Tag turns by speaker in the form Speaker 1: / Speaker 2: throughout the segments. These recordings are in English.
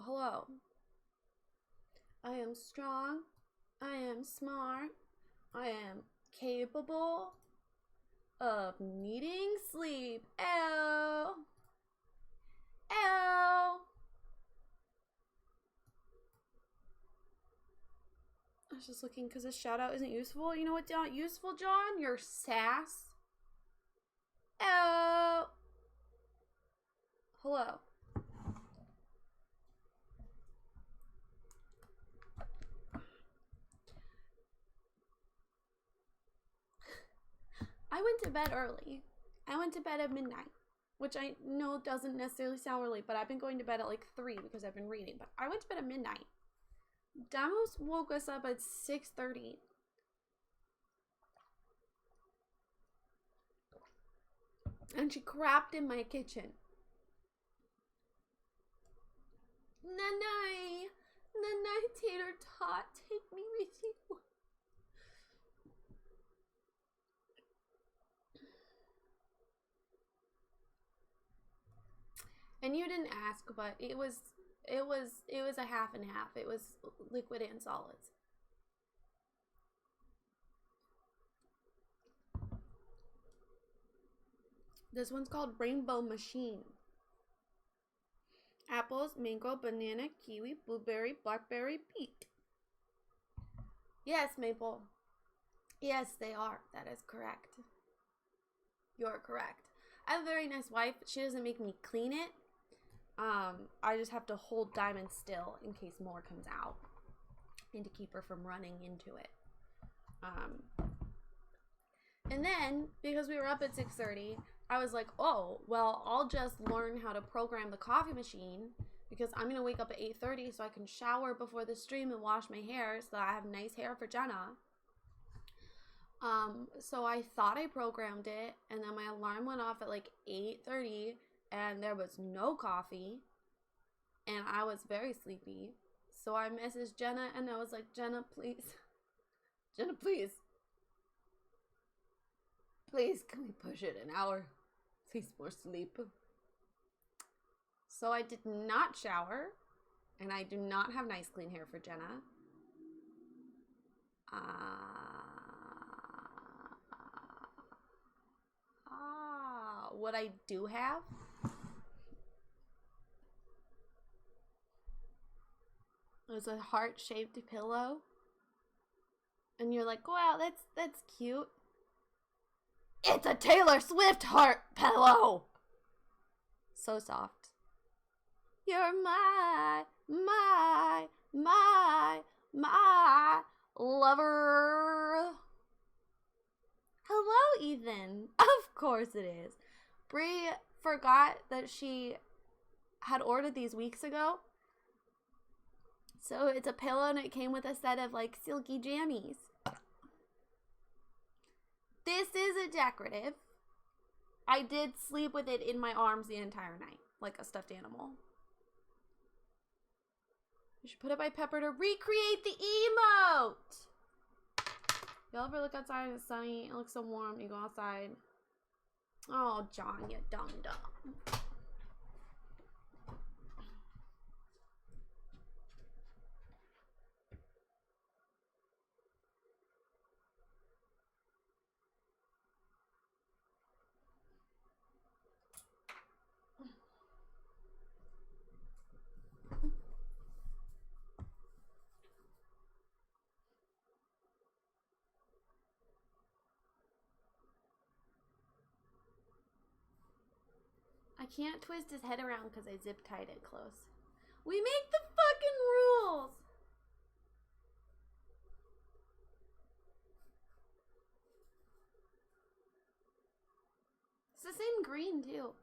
Speaker 1: Hello. I am strong. I am smart. I am capable of needing sleep. Ow. Ow. I was just looking because this shout out isn't useful. You know what's not useful, John? Your sass. Ow. Hello. I went to bed early. I went to bed at midnight, which I know doesn't necessarily sound early, but I've been going to bed at like 3 because I've been reading. But I went to bed at midnight. Damos woke us up at 6:30. And she crapped in my kitchen. Nanai, Nanai Tater Tot, take me with you. And you didn't ask, but it was a half and half. It was liquid and solids. This one's called Rainbow Machine. Apples, mango, banana, kiwi, blueberry, blackberry, peach. Yes, Maple. Yes, they are. That is correct. You're correct. I have a very nice wife. She doesn't make me clean it. I just have to hold Diamond still in case more comes out and to keep her from running into it. And then, because we were up at 6:30, I was like, oh, well, I'll just learn how to program the coffee machine because I'm going to wake up at 8:30 so I can shower before the stream and wash my hair so that I have nice hair for Jenna. So I thought I programmed it, and then my alarm went off at like 8:30, and there was no coffee, and I was very sleepy. So I messaged Jenna, and I was like, Jenna, please. Jenna, please. Please, can we push it an hour? Please, more sleep. So I did not shower, and I do not have nice clean hair for Jenna. What I do have is a heart-shaped pillow. And you're like, wow, that's cute. It's a Taylor Swift heart pillow. So soft. You're my lover. Hello, Ethan. Of course it is. Bree forgot that she had ordered these weeks ago. So it's a pillow and it came with a set of like silky jammies. This is a decorative. I did sleep with it in my arms the entire night, like a stuffed animal. You should put it by Pepper to recreate the emote. Y'all ever look outside and it's sunny? It looks so warm. You go outside. Oh, John, you dumb. I can't twist his head around because I zip tied it close. We make the fucking rules! It's the same green too.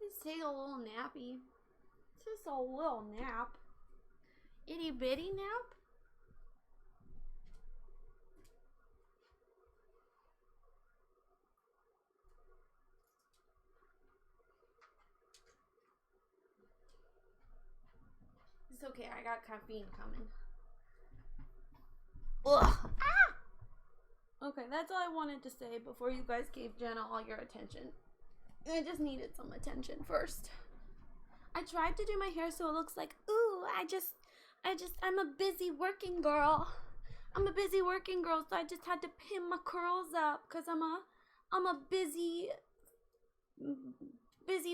Speaker 1: Let's take a little nappy. Just a little nap. Itty bitty nap? It's okay, I got caffeine coming. Ugh. Ah! Okay, that's all I wanted to say before you guys gave Jenna all your attention. I just needed some attention first. I tried to do my hair so it looks like, ooh, I'm a busy working girl. I'm a busy working girl, so I just had to pin my curls up because I'm a busy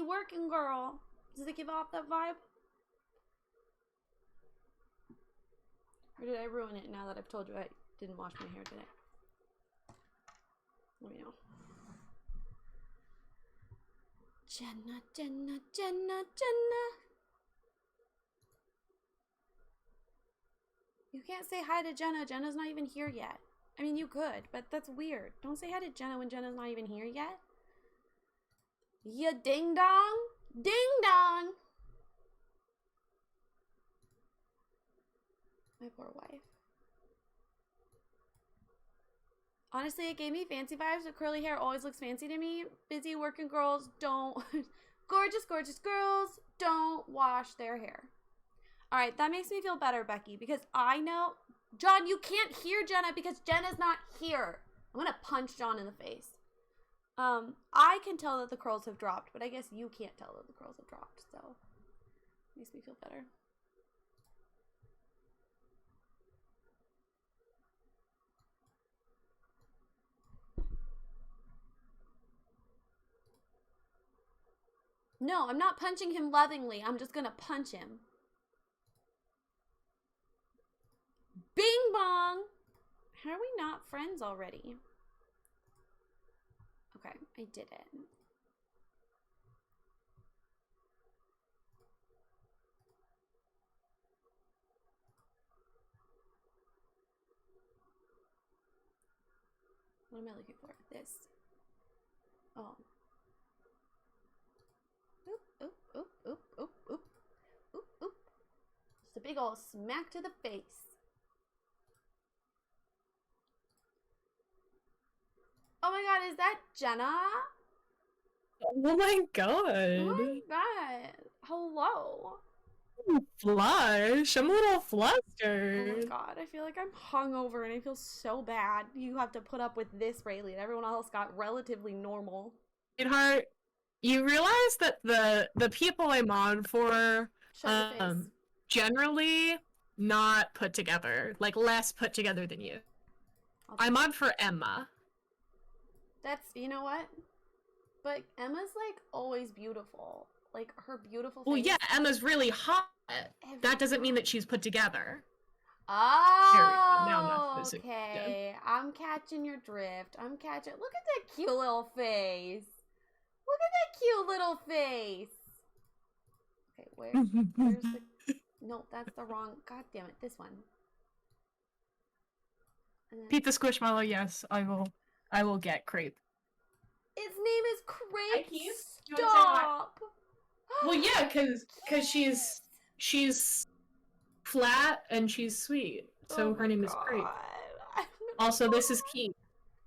Speaker 1: working girl. Does it give off that vibe? Or did I ruin it now that I've told you I didn't wash my hair today? Let me know. Jenna, Jenna, Jenna, Jenna. You can't say hi to Jenna. Jenna's not even here yet. I mean, you could, but that's weird. Don't say hi to Jenna when Jenna's not even here yet. Ya ding dong. Ding dong. My poor wife. Honestly, it gave me fancy vibes, but curly hair always looks fancy to me. Busy working girls don't... gorgeous, gorgeous girls don't wash their hair. Alright, that makes me feel better, Becky, because I know... John, you can't hear Jenna because Jenna's not here. I'm gonna punch John in the face. I can tell that the curls have dropped, but I guess you can't tell that the curls have dropped, so... Makes me feel better. No, I'm not punching him lovingly. I'm just gonna punch him. Bing bong! How are we not friends already? Okay, I did it. What am I looking for? This. Oh. Oop, oop, oop, oop, oop, oop, oop, oop. Just a big old smack to the face. Oh my god, is that Jenna?
Speaker 2: Oh my god.
Speaker 1: Oh my god. Hello.
Speaker 2: Flush. I'm a little
Speaker 1: Oh
Speaker 2: flustered.
Speaker 1: my god, I feel like I'm hungover and I feel so bad. You have to put up with this, Rayleigh, and everyone else got relatively normal.
Speaker 2: Sweetheart, you realize that the people I'm on for
Speaker 1: Shut your face.
Speaker 2: generally not put together. Like less put together than you. I'm on for Emma.
Speaker 1: That's, you know what? But Emma's like always beautiful. Like her beautiful face.
Speaker 2: Well, yeah, Emma's really hot. That doesn't mean that she's put together.
Speaker 1: Oh, okay. I'm catching your drift. I'm catching. Look at that cute little face. Look at that cute little face. Okay, where's the... No, that's the wrong... God damn it, this one. Then...
Speaker 2: Pizza Squishmallow, yes, I will get Crepe.
Speaker 1: Its name is Crepe.
Speaker 2: Keith?
Speaker 1: Stop.
Speaker 2: Well, yeah, cause she's flat and she's sweet, so her name is Crepe. Also, this is Keith.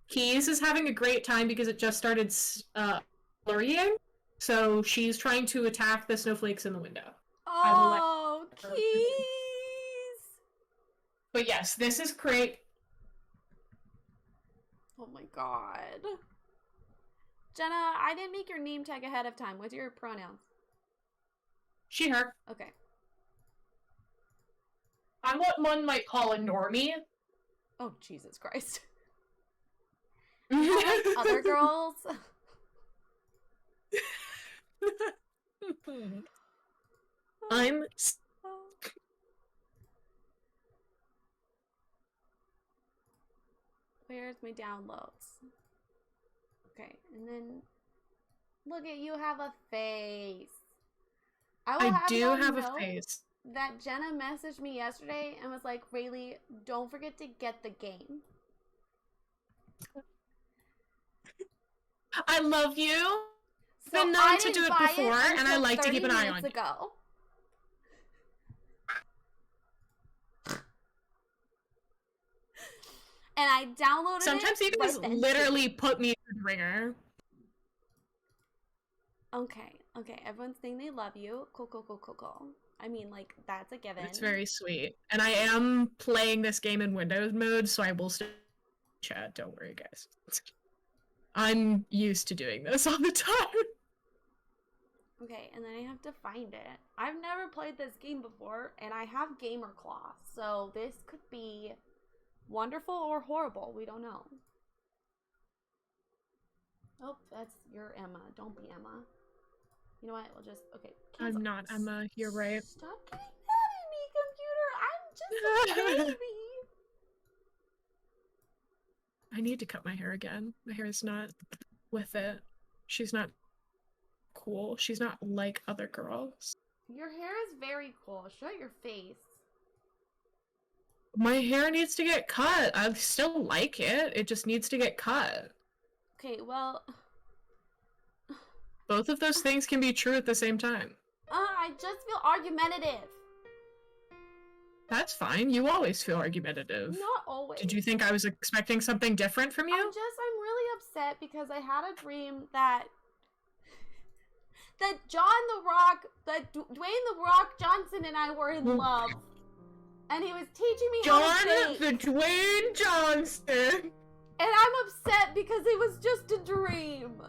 Speaker 2: Keys is having a great time because it just started flurrying, so she's trying to attack the snowflakes in the window.
Speaker 1: Oh, Keys!
Speaker 2: But yes, this is Crepe.
Speaker 1: Oh my god. Jenna, I didn't make your name tag ahead of time. What's your pronouns?
Speaker 2: She, her.
Speaker 1: Okay.
Speaker 2: I'm what one might call a normie.
Speaker 1: Oh, Jesus Christ. Like other girls?
Speaker 2: I'm...
Speaker 1: Where's my downloads? Okay, and then... Look at you have a face.
Speaker 2: I do have a face.
Speaker 1: That Jenna messaged me yesterday and was like, Rayleigh, don't forget to get the game.
Speaker 2: I love you.
Speaker 1: So
Speaker 2: I've been known to do it before, and I like to keep an eye on you.
Speaker 1: Ago. And I downloaded
Speaker 2: Sometimes
Speaker 1: it.
Speaker 2: you guys literally put me through the ringer.
Speaker 1: Okay, okay. Everyone's saying they love you. Cool, cool, cool, cool, cool. I mean, like, that's a given.
Speaker 2: It's very sweet. And I am playing this game in Windows mode, so I will still chat. Don't worry, guys. I'm used to doing this all the time.
Speaker 1: Okay, and then I have to find it. I've never played this game before, and I have gamer claws, so this could be wonderful or horrible. We don't know. Oh, that's your Emma. Don't be Emma. You know what? We'll just, okay. Cancel.
Speaker 2: I'm not Emma. You're right.
Speaker 1: Stop getting mad at me, computer. I'm just a baby.
Speaker 2: I need to cut my hair again. My hair is not with it. She's not cool. She's not like other girls.
Speaker 1: Your hair is very cool. Shut your face.
Speaker 2: My hair needs to get cut. I still like it. It just needs to get cut.
Speaker 1: Okay, well...
Speaker 2: Both of those things can be true at the same time.
Speaker 1: I just feel argumentative.
Speaker 2: That's fine. You always feel argumentative.
Speaker 1: Not always.
Speaker 2: Did you think I was expecting something different from you?
Speaker 1: I'm really upset because I had a dream that that Dwayne The Rock Johnson and I were in love. And he was teaching me how to date.
Speaker 2: The Dwayne Johnson!
Speaker 1: And I'm upset because it was just a dream.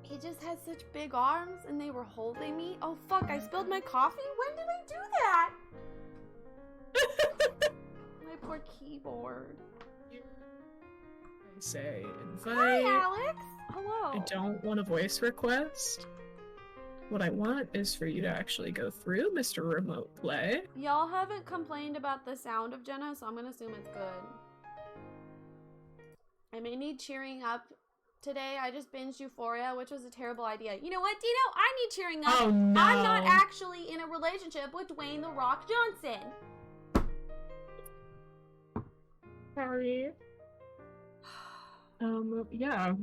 Speaker 1: He just had such big arms and they were holding me. Oh fuck, I spilled my coffee? When did I do that? My poor keyboard.
Speaker 2: I say invite.
Speaker 1: Hi, Alex. Hello.
Speaker 2: I don't want a voice request. What I want is for you to actually go through Mr. Remote Play.
Speaker 1: Y'all haven't complained about the sound of Jenna, so I'm gonna assume it's good. I may need cheering up today. I just binged Euphoria, which was a terrible idea. You know what, Dino? I need cheering up.
Speaker 2: Oh no.
Speaker 1: I'm not actually in a relationship with Dwayne The Rock Johnson.
Speaker 2: Sorry. Yeah.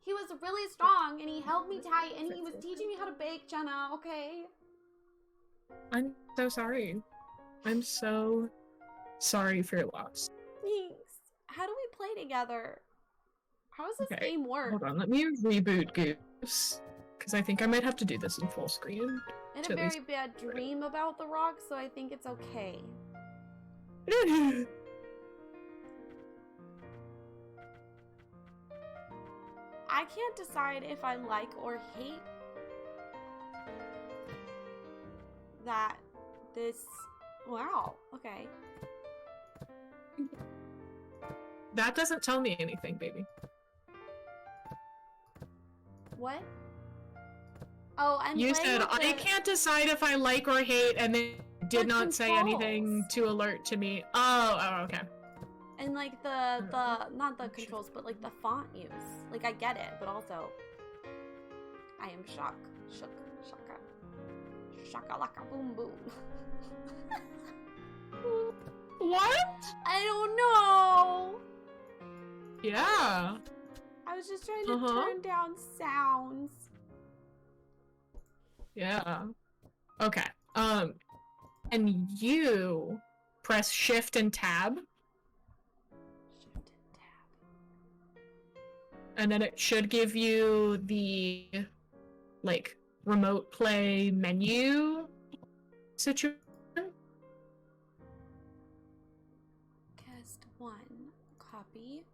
Speaker 1: He was really strong, and he held me tight, and he was teaching me how to bake, Jenna, okay?
Speaker 2: I'm so sorry. I'm so sorry for your loss.
Speaker 1: Thanks. How do we play together? How does this game work?
Speaker 2: Hold on, let me reboot Goose. Because I think I might have to do this in full screen.
Speaker 1: I had a very bad dream about The Rock, so I think it's okay. I can't decide if I like or hate that this... Wow, okay.
Speaker 2: That doesn't tell me anything, baby.
Speaker 1: What? Oh, I'm
Speaker 2: You said, I can't decide if I like or hate, and they did not say anything to alert to me. Oh, okay.
Speaker 1: And like not the controls, but like the font use. Like I get it, but also I am shook, shaka, shaka laka boom boom.
Speaker 2: What?
Speaker 1: I don't know.
Speaker 2: Yeah.
Speaker 1: I was just trying to turn down sounds.
Speaker 2: Yeah. Okay. And you press Shift and Tab. And then it should give you the, like, remote play menu situation.
Speaker 1: Cast 1. Copy.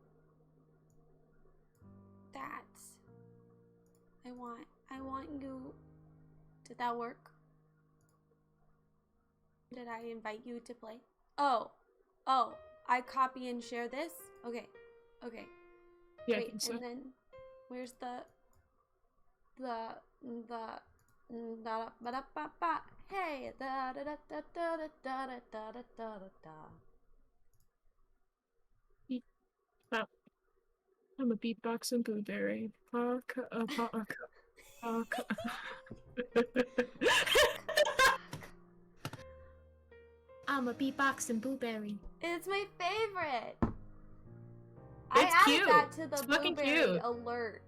Speaker 1: That. I want you. Did that work? Did I invite you to play? Oh. I copy and share this? Okay.
Speaker 2: Yeah,
Speaker 1: wait, and then where's the hey da da da da da da da da da da da.
Speaker 2: I'm a beatboxing blueberry. I'm a beatboxing blueberry.
Speaker 1: It's my favorite.
Speaker 2: It's
Speaker 1: I
Speaker 2: cute.
Speaker 1: added that to the
Speaker 2: It's fucking
Speaker 1: blueberry
Speaker 2: cute.
Speaker 1: alert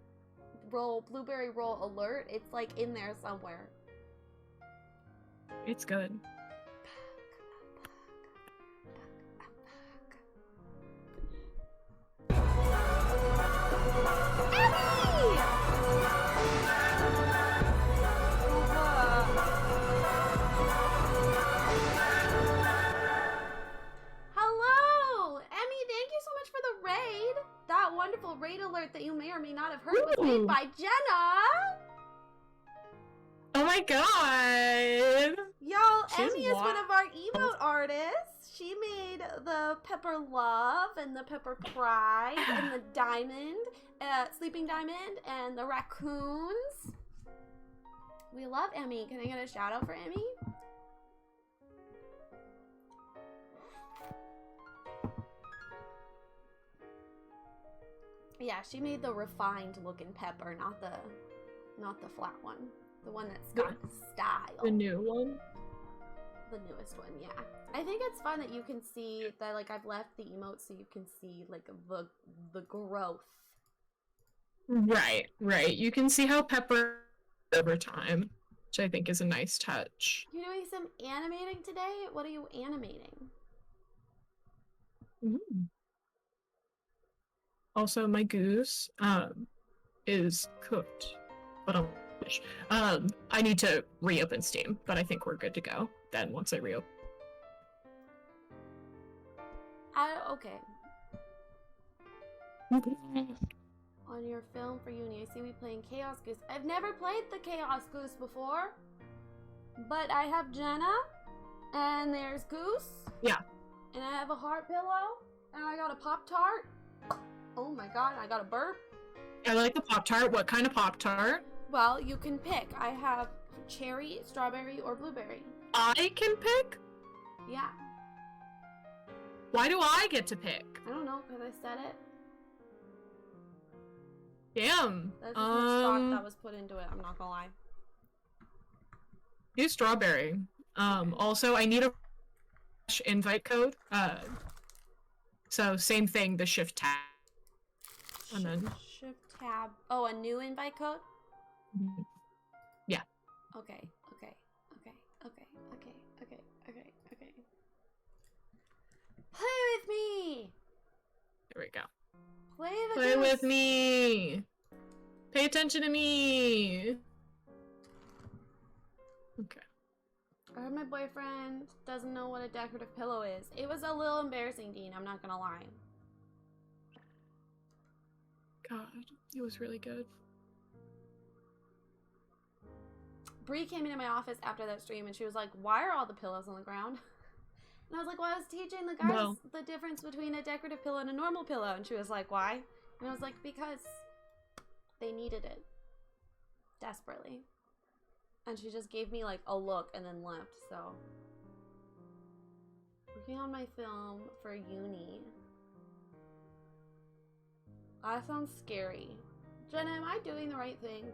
Speaker 1: roll, blueberry roll alert. It's like in there somewhere.
Speaker 2: It's good.
Speaker 1: Abby! you may or may not have heard was made by Jenna.
Speaker 2: Oh my god!
Speaker 1: Y'all,
Speaker 2: She's
Speaker 1: Emmy is one of our emote artists. She made the Pepper Love and the Pepper Pride and the Diamond, Sleeping Diamond, and the Raccoons. We love Emmy. Can I get a shout out for Emmy? Yeah, she made the refined looking pepper, not the flat one. The one that's got style.
Speaker 2: The new one?
Speaker 1: The newest one, yeah. I think it's fun that you can see that, like, I've left the emotes so you can see, like, the growth.
Speaker 2: Right. You can see how Pepper over time, which I think is a nice touch.
Speaker 1: You're doing some animating today? What are you animating?
Speaker 2: Also, my goose is cooked, but I need to reopen Steam, but I think we're good to go then once I reopen.
Speaker 1: Okay. On your film for uni, I see we playing Chaos Goose. I've never played the Chaos Goose before, but I have Jenna, and there's Goose.
Speaker 2: Yeah.
Speaker 1: And I have a heart pillow, and I got a Pop-Tart. Oh my god, I got a burp.
Speaker 2: I like the Pop-Tart. What kind of Pop-Tart?
Speaker 1: Well, you can pick. I have cherry, strawberry, or blueberry.
Speaker 2: I can pick?
Speaker 1: Yeah.
Speaker 2: Why do I get to pick?
Speaker 1: I don't know, because I said it.
Speaker 2: Damn.
Speaker 1: That's just much thought that was put into it, I'm not gonna lie.
Speaker 2: Do strawberry. Also, I need a invite code. So same thing, the shift tab. And then
Speaker 1: Shift tab. Oh, a new invite code?
Speaker 2: Yeah.
Speaker 1: Okay. Play with me!
Speaker 2: There we go.
Speaker 1: Play
Speaker 2: with me! Pay attention to me! Okay.
Speaker 1: I heard my boyfriend doesn't know what a decorative pillow is. It was a little embarrassing, Dean, I'm not gonna lie.
Speaker 2: God, it was really good.
Speaker 1: Bree came into my office after that stream and she was like, why are all the pillows on the ground? And I was like, well, I was teaching the guys the difference between a decorative pillow and a normal pillow. And she was like, why? And I was like, because they needed it. Desperately. And she just gave me like a look and then left, so. Working on my film for uni. That sounds scary. Jenna, am I doing the right thing?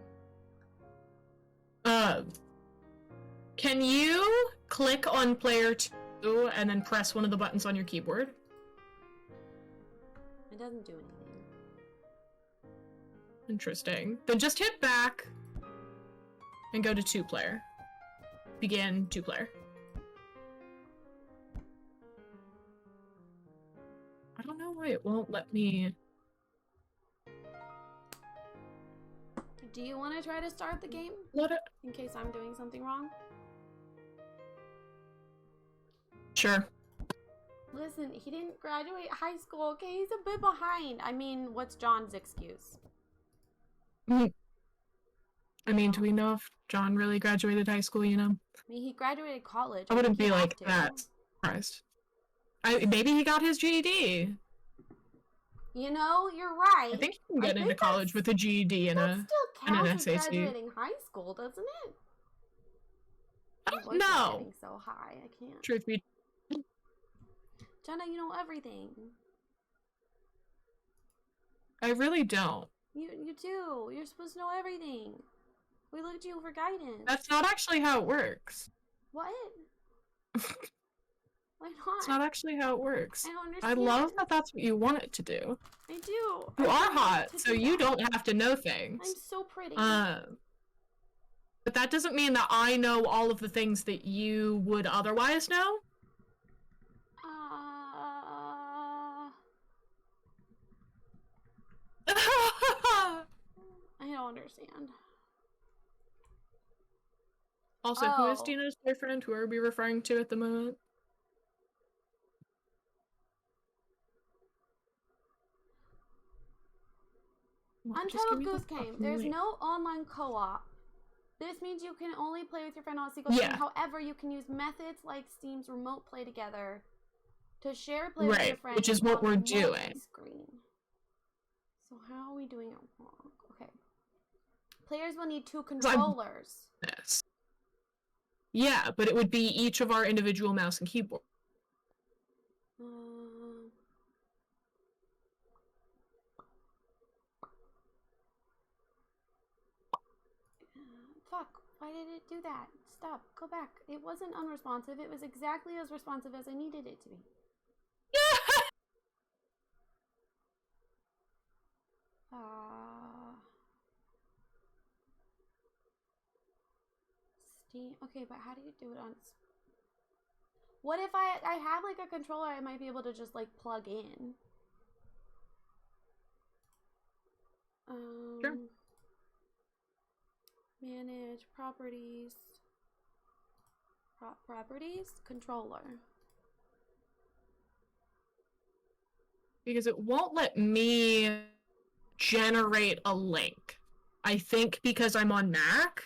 Speaker 2: Can you click on player 2 and then press one of the buttons on your keyboard?
Speaker 1: It doesn't do anything.
Speaker 2: Interesting. Then just hit back and go to 2-player. Begin 2-player. I don't know why it won't let me.
Speaker 1: Do you want to try to start the game? In case I'm doing something wrong?
Speaker 2: Sure.
Speaker 1: Listen, he didn't graduate high school, okay? He's a bit behind. I mean, what's John's excuse?
Speaker 2: I mean, do we know if John really graduated high school, you know?
Speaker 1: I mean, he graduated college.
Speaker 2: I wouldn't be like that surprised. Maybe he got his GED.
Speaker 1: You know, you're right.
Speaker 2: I think you can get into college with a GED and an SAT.
Speaker 1: Graduating high school, doesn't it?
Speaker 2: I don't know.
Speaker 1: Getting so high, I can't.
Speaker 2: Truth be
Speaker 1: Jenna, you know everything.
Speaker 2: I really don't.
Speaker 1: You do. You're supposed to know everything. We looked to you for guidance.
Speaker 2: That's not actually how it works.
Speaker 1: What? Why not?
Speaker 2: It's not actually how it works.
Speaker 1: I don't understand.
Speaker 2: I love that that's what you want it to do.
Speaker 1: I do.
Speaker 2: You are hot, so you don't have to know things.
Speaker 1: I'm so pretty.
Speaker 2: But that doesn't mean that I know all of the things that you would otherwise know.
Speaker 1: I don't understand.
Speaker 2: Also, who is Dina's boyfriend? Who are we referring to at the moment?
Speaker 1: Untitled Goose Game. There's no online co-op. This means you can only play with your friend on a single screen. However, you can use methods like Steam's remote play together to share play with your friends.
Speaker 2: Which is what we're doing.
Speaker 1: Screen. So how are we doing it wrong? Okay. Players will need 2 controllers.
Speaker 2: Yes. Yeah, but it would be each of our individual mouse and keyboard.
Speaker 1: Fuck, why did it do that? Stop, go back. It wasn't unresponsive. It was exactly as responsive as I needed it to be. Steam. Okay, but how do you do it on... What if I have like a controller I might be able to just like plug in?
Speaker 2: Sure.
Speaker 1: Manage properties. Properties? Controller.
Speaker 2: Because it won't let me generate a link. I think because I'm on Mac.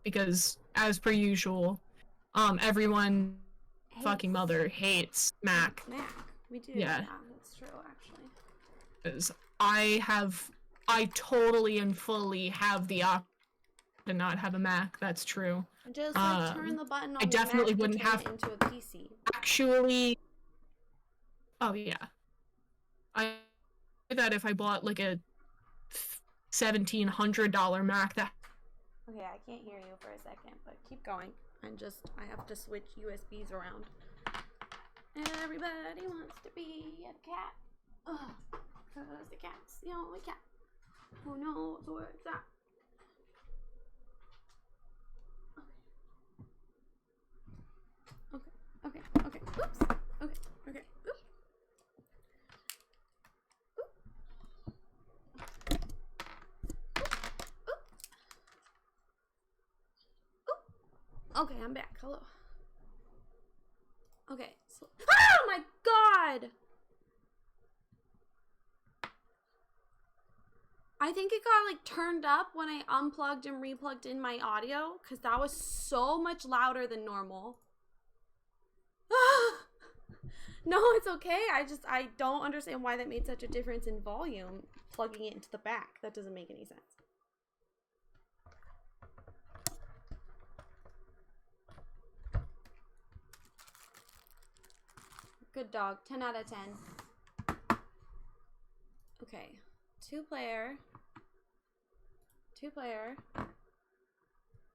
Speaker 2: Because, as per usual, everyone fucking mother hates Mac.
Speaker 1: We do.
Speaker 2: Yeah.
Speaker 1: That's true, actually.
Speaker 2: Because I totally and fully have the option to not have a Mac. That's true.
Speaker 1: Just like turn the button on
Speaker 2: I definitely
Speaker 1: Mac
Speaker 2: wouldn't have
Speaker 1: it into a PC.
Speaker 2: Actually, oh yeah, I do that if I bought like a $1,700 Mac. That.
Speaker 1: Okay, I can't hear you for a second, but keep going. I have to switch USBs around. Everybody wants to be a cat. Ugh, because the cat's the only cat who knows where it's at. Okay. Oops. Okay. Oops. Okay, I'm back. Hello. Okay. Oh my god! I think it got like turned up when I unplugged and replugged in my audio because that was so much louder than normal. No, it's okay. I don't understand why that made such a difference in volume plugging it into the back. That doesn't make any sense. Good dog. 10 out of 10. Okay. 2 player.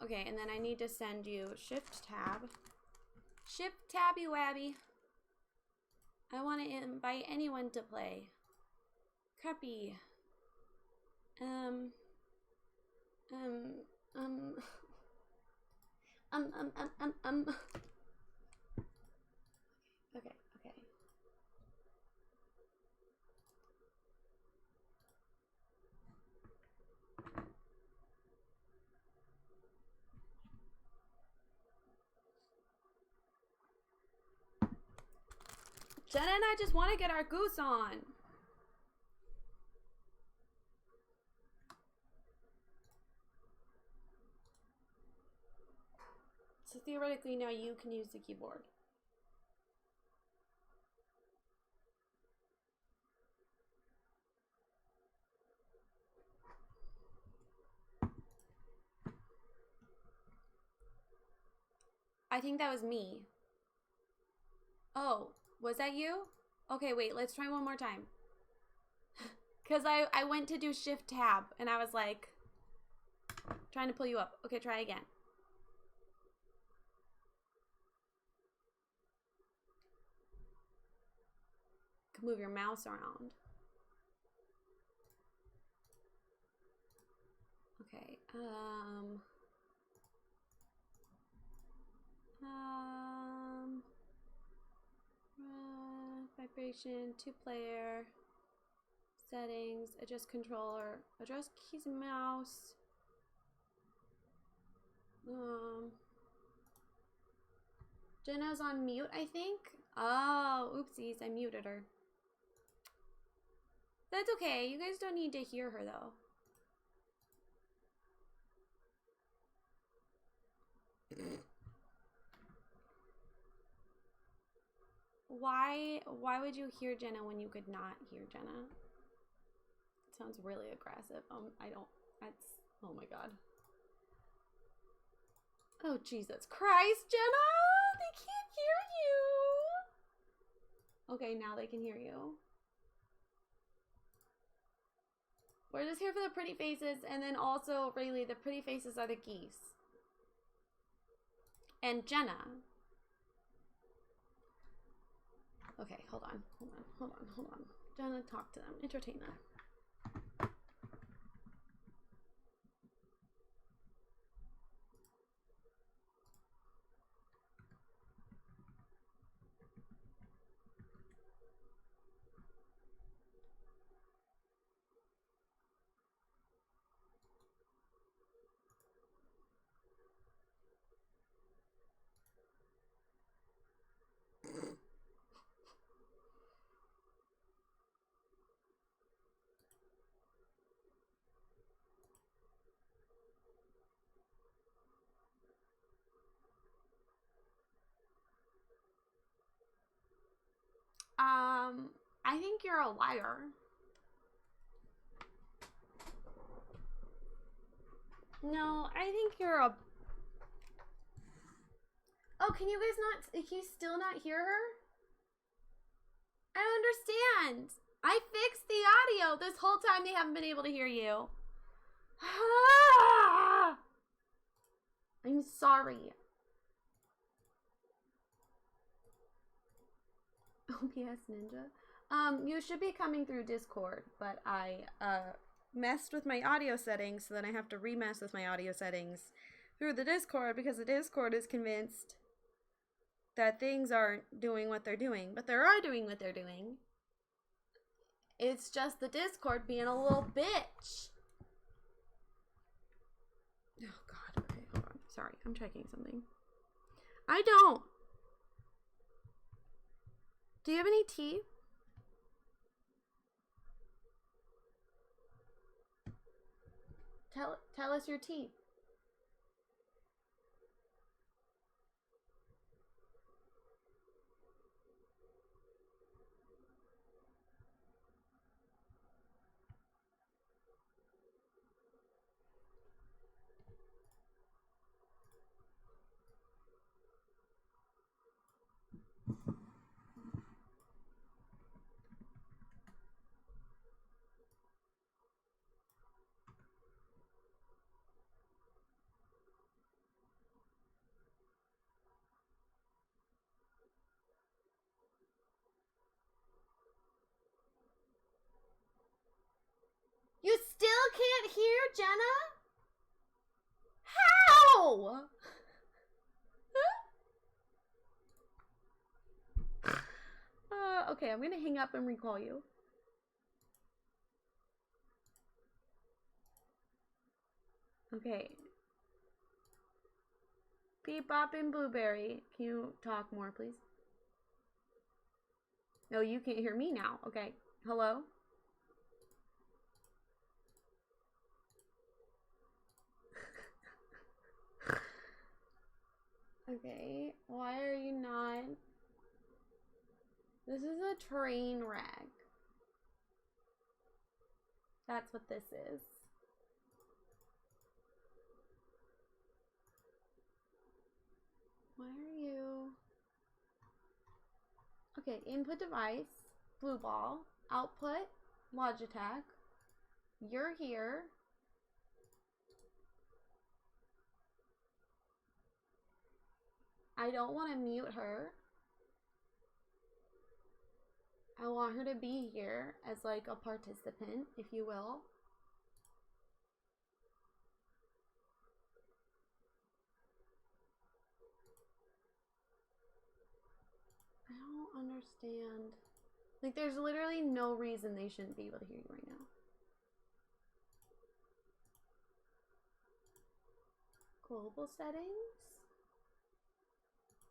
Speaker 1: Okay, and then I need to send you Shift Tab. Shift Tabby Wabby. I want to invite anyone to play. Copy. Okay. Jenna and I just want to get our goose on. So theoretically now you can use the keyboard. I think that was me. Oh. Was that you? Okay, wait, let's try one more time. Because I went to do Shift Tab, and I was like, trying to pull you up. Okay, try again. You can move your mouse around. Okay, vibration, 2-player, settings, adjust controller, adjust keys and mouse. Jenna's on mute, I think. Oh, oopsies, I muted her. That's okay. You guys don't need to hear her, though. Why would you hear Jenna when you could not hear Jenna? It sounds really aggressive. Oh my god. Oh, Jesus Christ, Jenna! They can't hear you! Okay, now they can hear you. We're just here for the pretty faces, and then also, really, the pretty faces are the geese. And Jenna. Okay, hold on. Jenna, talk to them. Entertain them. I think you're a liar. No, I think you're a... Oh, can you guys not... Can you still not hear her? I don't understand. I fixed the audio. This whole time they haven't been able to hear you. I'm sorry. OBS Ninja. You should be coming through Discord, but I messed with my audio settings, so then I have to remess with my audio settings through the Discord because the Discord is convinced that things aren't doing what they're doing, but they are doing what they're doing. It's just the Discord being a little bitch. Oh god, okay, hold on. Sorry, I'm checking something. I don't. Do you have any tea? Tell us your tea. You still can't hear Jenna? How? Okay, I'm gonna hang up and recall you. Okay. Bebop and Blueberry, can you talk more, please? No, you can't hear me now. Okay. Hello? Okay, why are you not? This is a train wreck. That's what this is. Why are you? Okay, input device, blue ball, output, Logitech. You're here. I don't want to mute her. I want her to be here as like a participant, if you will. I don't understand. Like, there's literally no reason they shouldn't be able to hear you right now. Global settings?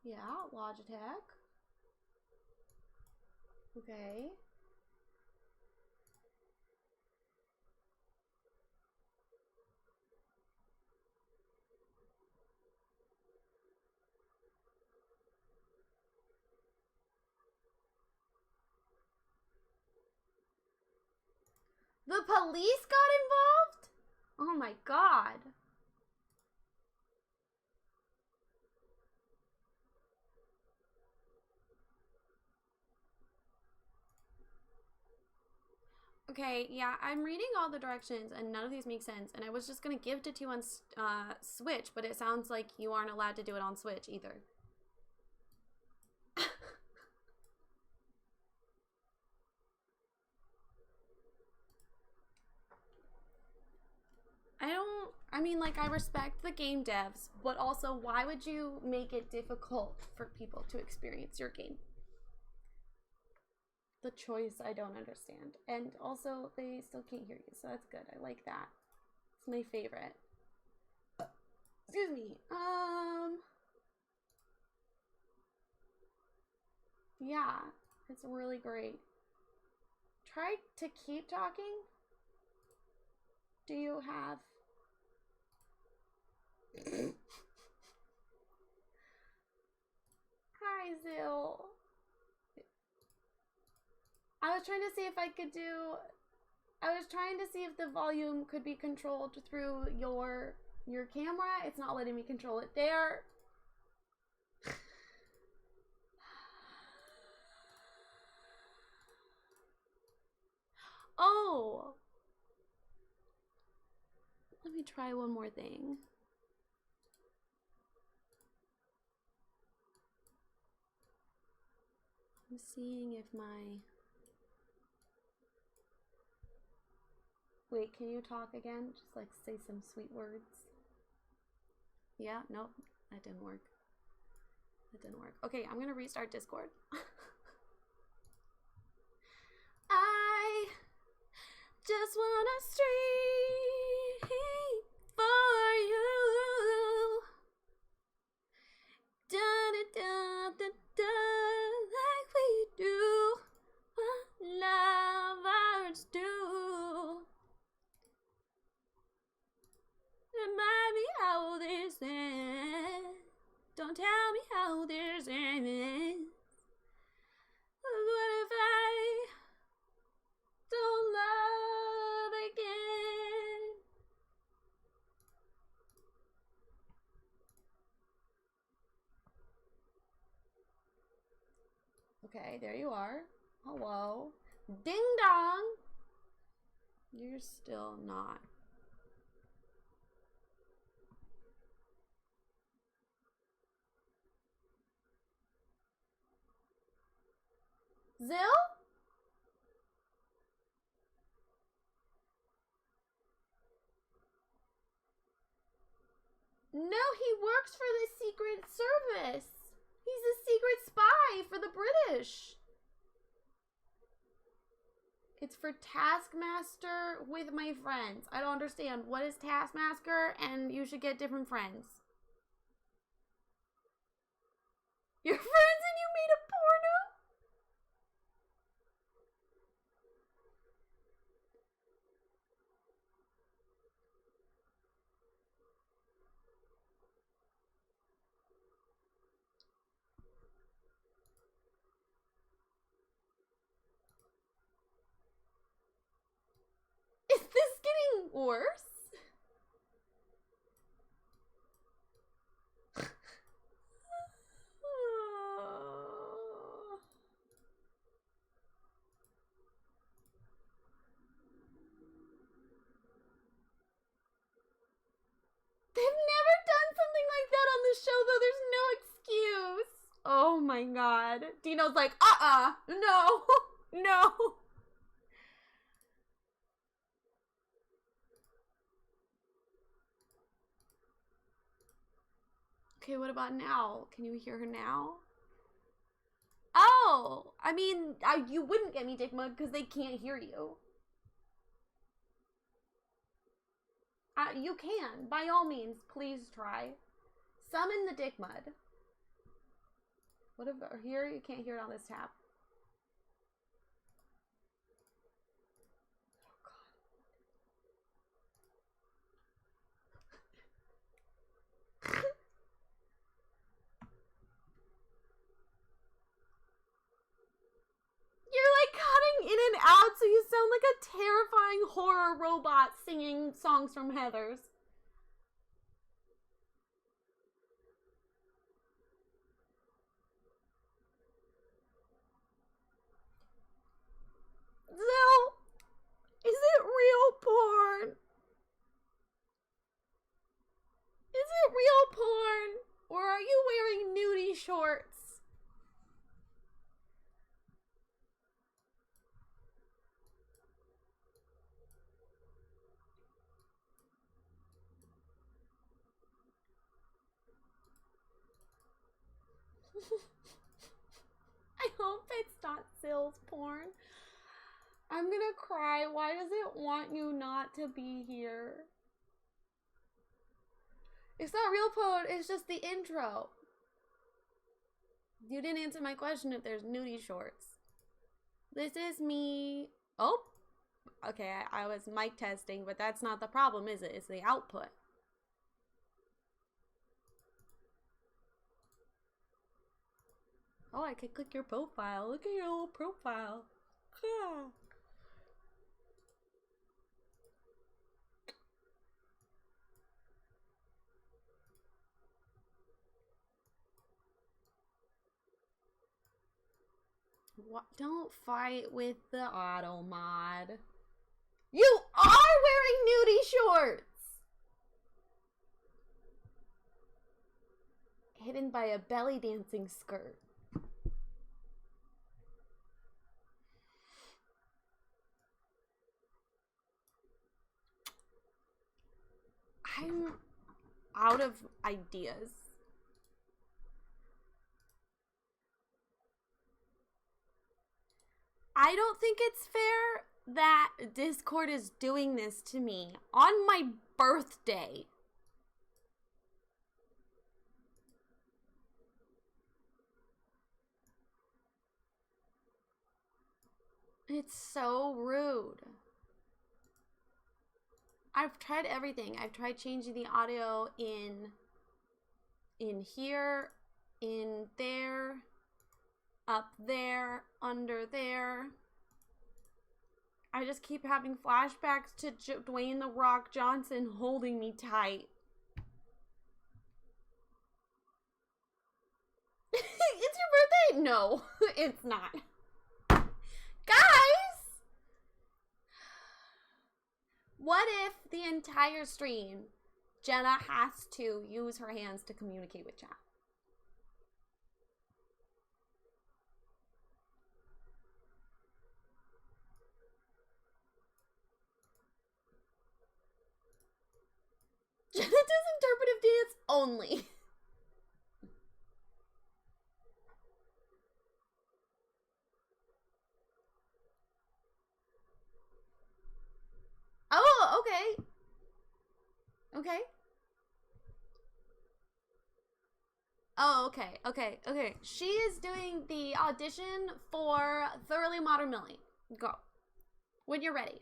Speaker 1: Yeah, Logitech. Okay. The police got involved? Oh my god. Okay, yeah, I'm reading all the directions and none of these make sense. And I was just gonna gift it to you on Switch, but it sounds like you aren't allowed to do it on Switch either. I mean, like, I respect the game devs, but also, why would you make it difficult for people to experience your game? The choice, I don't understand. And also, they still can't hear you, so that's good. I like that. It's my favorite. Excuse me. Yeah, it's really great. Try to keep talking. Do you have... Hi, Zil. I was trying to see if I could do... I was trying to see if the volume could be controlled through your camera. It's not letting me control it there. Oh! Let me try one more thing. I'm seeing if my... Wait, can you talk again? Just like say some sweet words. Yeah, nope, that didn't work. That didn't work. Okay, I'm gonna restart Discord. I just wanna stream for you. Dun, dun, dun, dun, like we do. Lovers do. Remind me how this ends. Don't tell me how this ends. What if I don't love again? Okay, there you are. Hello. Ding dong. You're still not. Zil? No, he works for the Secret Service. He's a secret spy for the British. It's for Taskmaster with my friends. I don't understand. What is Taskmaster? And you should get different friends. Your friends and you made a porno? Is this getting worse? They've never done something like that on the show, though. There's no excuse. Oh my god. Dino's like, no, no. Okay, what about now? Can you hear her now? Oh, I mean, you wouldn't get me dick mud because they can't hear you. You can. By all means, please try. Summon the dick mud. What about here? You can't hear it on this tab. Oh, God. You're like cutting in and out, so you sound like a terrifying fucking horror robot singing songs from Heathers. Zill, is it real porn? Is it real porn? Or are you wearing nudie shorts? I hope it's not Zill's porn. I'm gonna cry. Why does it want you not to be here? It's not real porn, it's just the intro. You didn't answer my question if there's nudie shorts. This is me. Oh, okay, I was mic testing, but that's not the problem, is it? It's the output. Oh, I could click your profile. Look at your little profile. Yeah. What? Don't fight with the auto mod. You are wearing nudie shorts! Hidden by a belly dancing skirt. I'm out of ideas. I don't think it's fair that Discord is doing this to me on my birthday. It's so rude. I've tried everything. I've tried changing the audio in here, in there, up there, under there. I just keep having flashbacks to Dwayne "The Rock" Johnson holding me tight. It's your birthday? No, it's not. Guys! What if the entire stream, Jenna has to use her hands to communicate with chat? Jenna does interpretive dance only. Oh, okay. Okay. Oh, okay, okay, okay. She is doing the audition for Thoroughly Modern Millie. Go. When you're ready.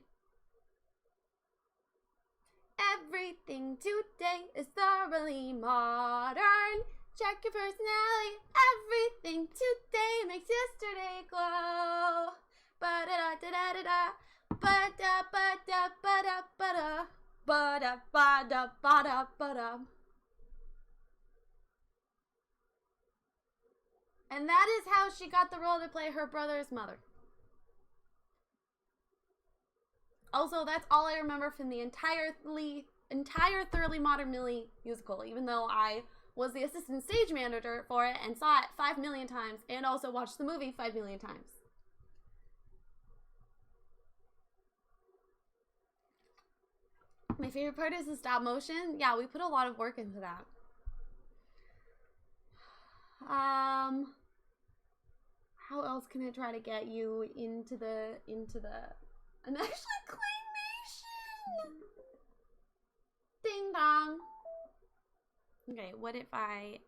Speaker 1: Everything today is thoroughly modern. Check your personality. Everything today makes yesterday glow. Ba-da-da-da-da-da-da. Ba-da-ba-da-ba-da-ba-da. Ba-da-ba-da-ba-da-ba-da. And that is how she got the role to play her brother's mother. Also, that's all I remember from the entire Thoroughly Modern Millie musical, even though I was the assistant stage manager for it and saw it 5 million times and also watched the movie 5 million times. My favorite part is the stop motion. Yeah, we put a lot of work into that. How else can I try to get you into the I'm actually claymation. Ding dong. Okay, what if I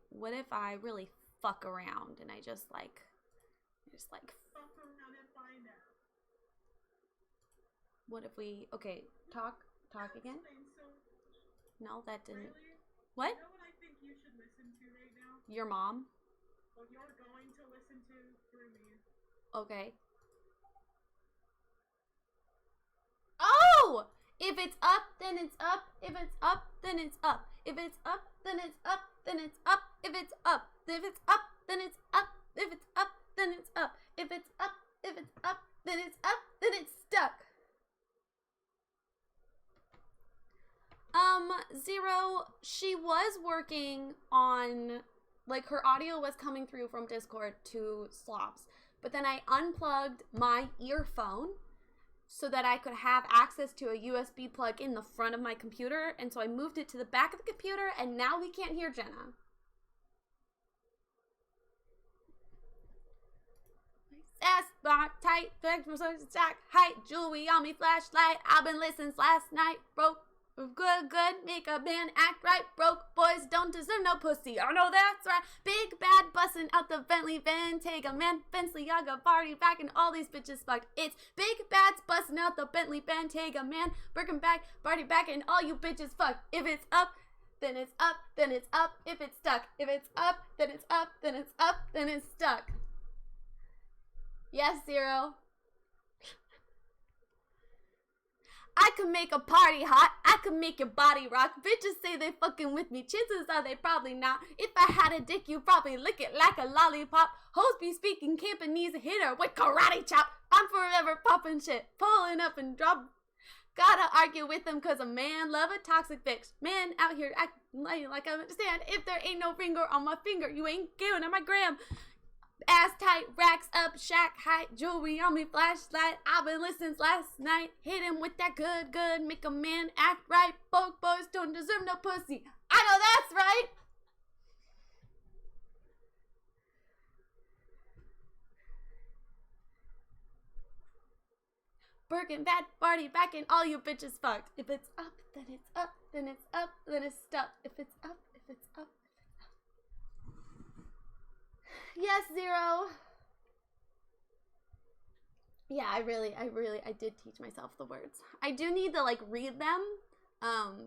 Speaker 1: really fuck around and I just like fuck around and find out. What if we talk again? No, that didn't. What? You know what I think you should listen to right now? Your mom? Well, you're going to listen to through me. Okay. Oh! No! If it's up, then it's up. If it's up, then it's up. If it's up, then it's up. Then it's up. If it's up. If it's up, then it's up. If it's up, then it's up. If it's up, if it's up, then it's up. Then it's stuck. Zero, she was working on, like, her audio was coming through from Discord to Slops, but then I unplugged my earphone so that I could have access to a USB plug in the front of my computer, and so I moved it to the back of the computer, and now we can't hear Jenna. Ass bar tight, stack height, jewelry on me, flashlight. I've been listening last night, broke. Good, make a man act right. Broke boys don't deserve no pussy. I know that's right. Big bad bustin' out the Bentley Bentayga man. Balenciaga party back and all these bitches fucked. It's big bads bustin' out the Bentley Bentayga man. Birkin back, party back and all you bitches fucked. If it's up, then it's up, then it's up. If it's stuck, if it's up, then it's up, then it's up, then it's stuck. Yes, Zero. I can make a party hot. I can make your body rock. Bitches say they fucking with me. Chances are they probably not. If I had a dick, you probably lick it like a lollipop. Hoes be speaking Cantonese, hit her with karate chop. I'm forever popping shit, pulling up and drop. Gotta argue with them cause a man love a toxic bitch. Man out here acting like I understand. If there ain't no finger on my finger, you ain't giving on my gram. Ass tight, racks up, shack height, jewelry on me, flashlight. I've been listening last night. Hit him with that good, make a man act right. Broke boys don't deserve no pussy. I know that's right. Birkin bad party back and all you bitches fucked. If it's up, then it's up, then it's up, then it's stuck. If it's up, if it's up. Yes, Zero. Yeah, I did teach myself the words. I do need to, like, read them,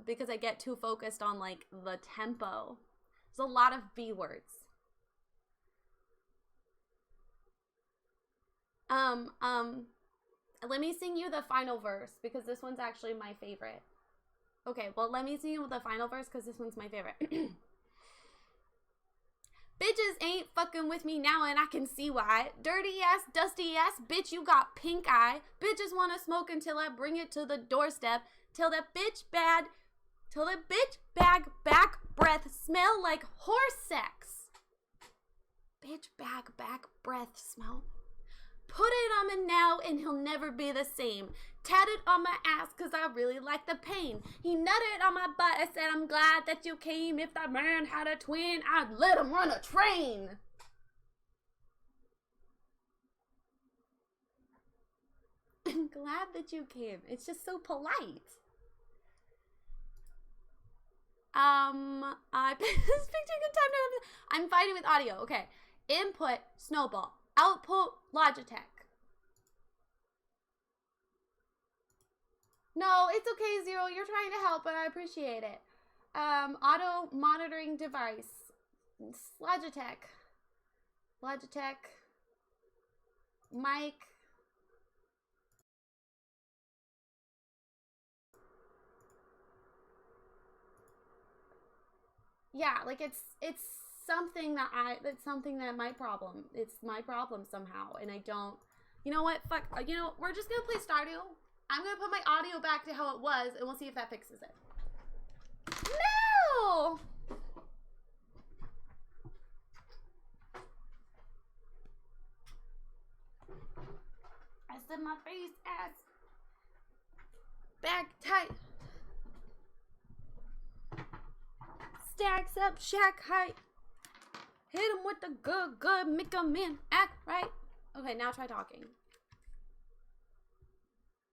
Speaker 1: because I get too focused on, like, the tempo. There's a lot of B words. Let me sing you the final verse, because this one's actually my favorite. Okay, well, let me sing you the final verse, because this one's my favorite. Bitches ain't fucking with me now and I can see why. Dirty ass, dusty ass, bitch, you got pink eye. Bitches wanna smoke until I bring it to the doorstep. Till that bitch bag back breath smell like horse sex. Bitch bag back breath smell. Put it on me now and he'll never be the same. Tatted on my ass cause I really like the pain. He nutted on my butt and said I'm glad that you came. If that man had a twin, I'd let him run a train. I'm glad that you came. It's just so polite. I picked a good time to. I'm fighting with audio. Okay. Input, Snowball. Output, Logitech. No, it's okay, Zero. You're trying to help, and I appreciate it. Auto monitoring device. Logitech. Logitech. Mic. Yeah, like it's something that my problem. It's my problem somehow, and I don't. You know what? Fuck. You know, we're just gonna play Stardew. I'm gonna put my audio back to how it was, and we'll see if that fixes it. No! I said my face ass. Back tight. Stacks up, shack height. Hit him with the good, make a man act right. Okay, now try talking.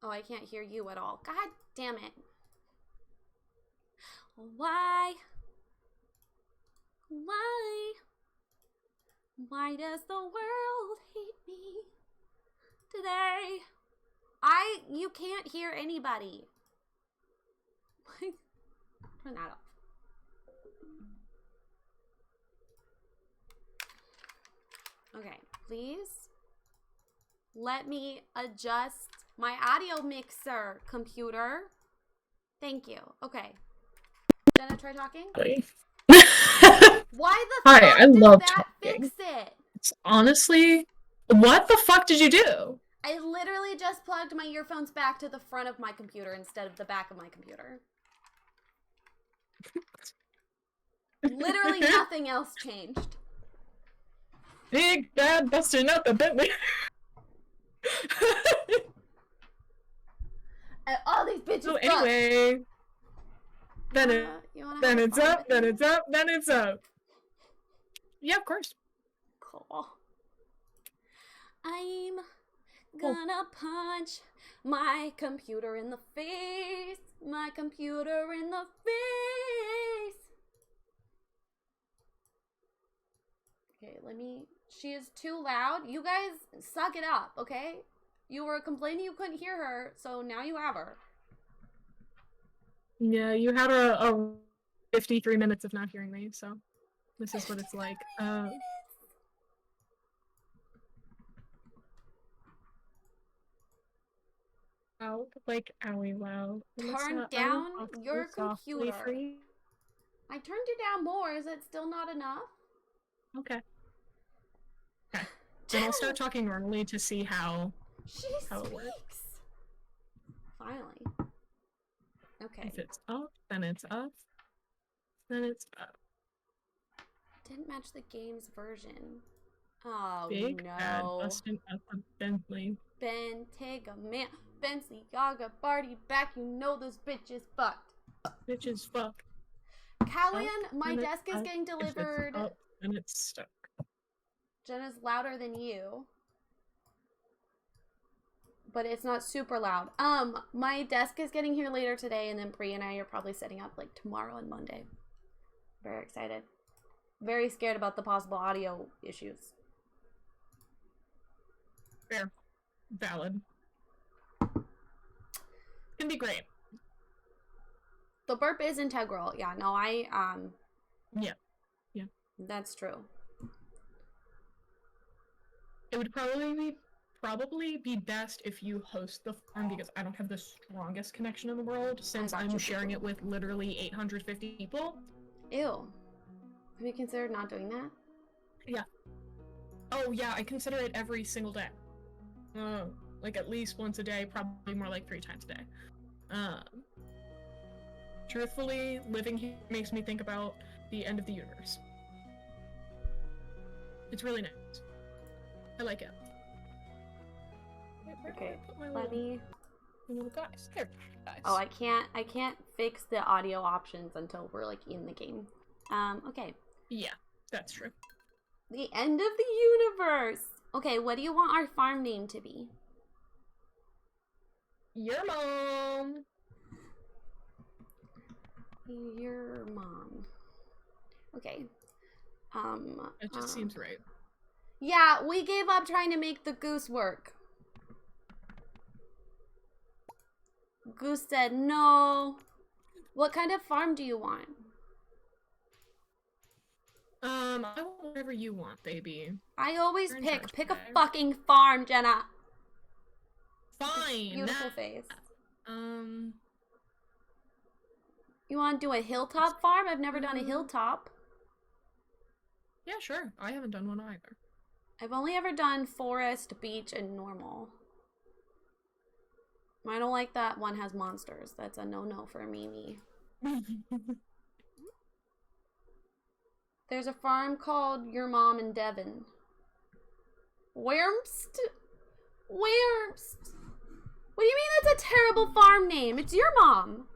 Speaker 1: Oh, I can't hear you at all. God damn it. Why? Why does the world hate me today? You can't hear anybody. Turn that off. Okay, please let me adjust My audio mixer computer. Thank you. Okay. Jenna, try talking. Why the fuck
Speaker 2: Hi, I
Speaker 1: does
Speaker 2: love
Speaker 1: that
Speaker 2: talking.
Speaker 1: fix it?
Speaker 2: It's honestly, what the fuck did you do?
Speaker 1: I literally just plugged my earphones back to the front of my computer instead of the back of my computer. Literally nothing else changed.
Speaker 2: Big Bad busting out the Bentley.
Speaker 1: And all these bitches.
Speaker 2: So anyway, then it's up, then it's up, then it's up. Yeah, of course.
Speaker 1: Cool. I'm gonna punch my computer in the face. My computer in the face. Okay, she is too loud. You guys suck it up, okay? You were complaining you couldn't hear her, so now you have her.
Speaker 2: Yeah, you had a 53 minutes of not hearing me, so this is what it's like. Ow, like owie wow.
Speaker 1: Turn down your computer. I turned it down more. Is it still not enough?
Speaker 2: Okay. Okay. Then I'll start talking normally to see how it works.
Speaker 1: Finally. Okay.
Speaker 2: If it's up, then it's up. Then it's up.
Speaker 1: Didn't match the game's version. Oh,
Speaker 2: Big
Speaker 1: no.
Speaker 2: Bad busting up the Bentley.
Speaker 1: Bentayga, man. Bentley, Yaga, Barty, back. You know this bitch is fucked.
Speaker 2: Bitch is fucked.
Speaker 1: Callian, my desk is getting delivered.
Speaker 2: If it's up, and it's stuck.
Speaker 1: Jenna's louder than you. But it's not super loud. My desk is getting here later today, and then Bree and I are probably setting up like tomorrow and Monday. Very excited. Very scared about the possible audio issues.
Speaker 2: Fair. Valid. Can be great.
Speaker 1: The burp is integral. Yeah, no,
Speaker 2: Yeah.
Speaker 1: That's true.
Speaker 2: It would probably be best if you host the farm, because I don't have the strongest connection in the world since I'm sharing it with literally 850 people.
Speaker 1: Ew. Have you considered not doing that?
Speaker 2: Yeah. Oh yeah, I consider it every single day. Like at least once a day, probably more like 3 times a day. Truthfully, living here makes me think about the end of the universe. It's really nice. I like it.
Speaker 1: Okay, let me...
Speaker 2: Little guys. There, guys.
Speaker 1: Oh, I can't fix the audio options until we're like in the game. Okay.
Speaker 2: Yeah, that's true.
Speaker 1: The end of the universe. Okay, what do you want our farm name to be?
Speaker 2: Your mom.
Speaker 1: Your mom. Okay.
Speaker 2: It just seems right.
Speaker 1: Yeah, we gave up trying to make the goose work. Goose said no. What kind of farm do you want?
Speaker 2: I want whatever you want, baby.
Speaker 1: I always pick a fucking farm, Jenna.
Speaker 2: Fine.
Speaker 1: Beautiful face. You want to do a hilltop farm? I've never done a hilltop.
Speaker 2: Yeah, sure. I haven't done one either.
Speaker 1: I've only ever done forest, beach, and normal. I don't like that one has monsters. That's a no-no for Mimi. There's a farm called Your Mom in Devon. Wormst? Wormst. What do you mean that's a terrible farm name? It's your mom.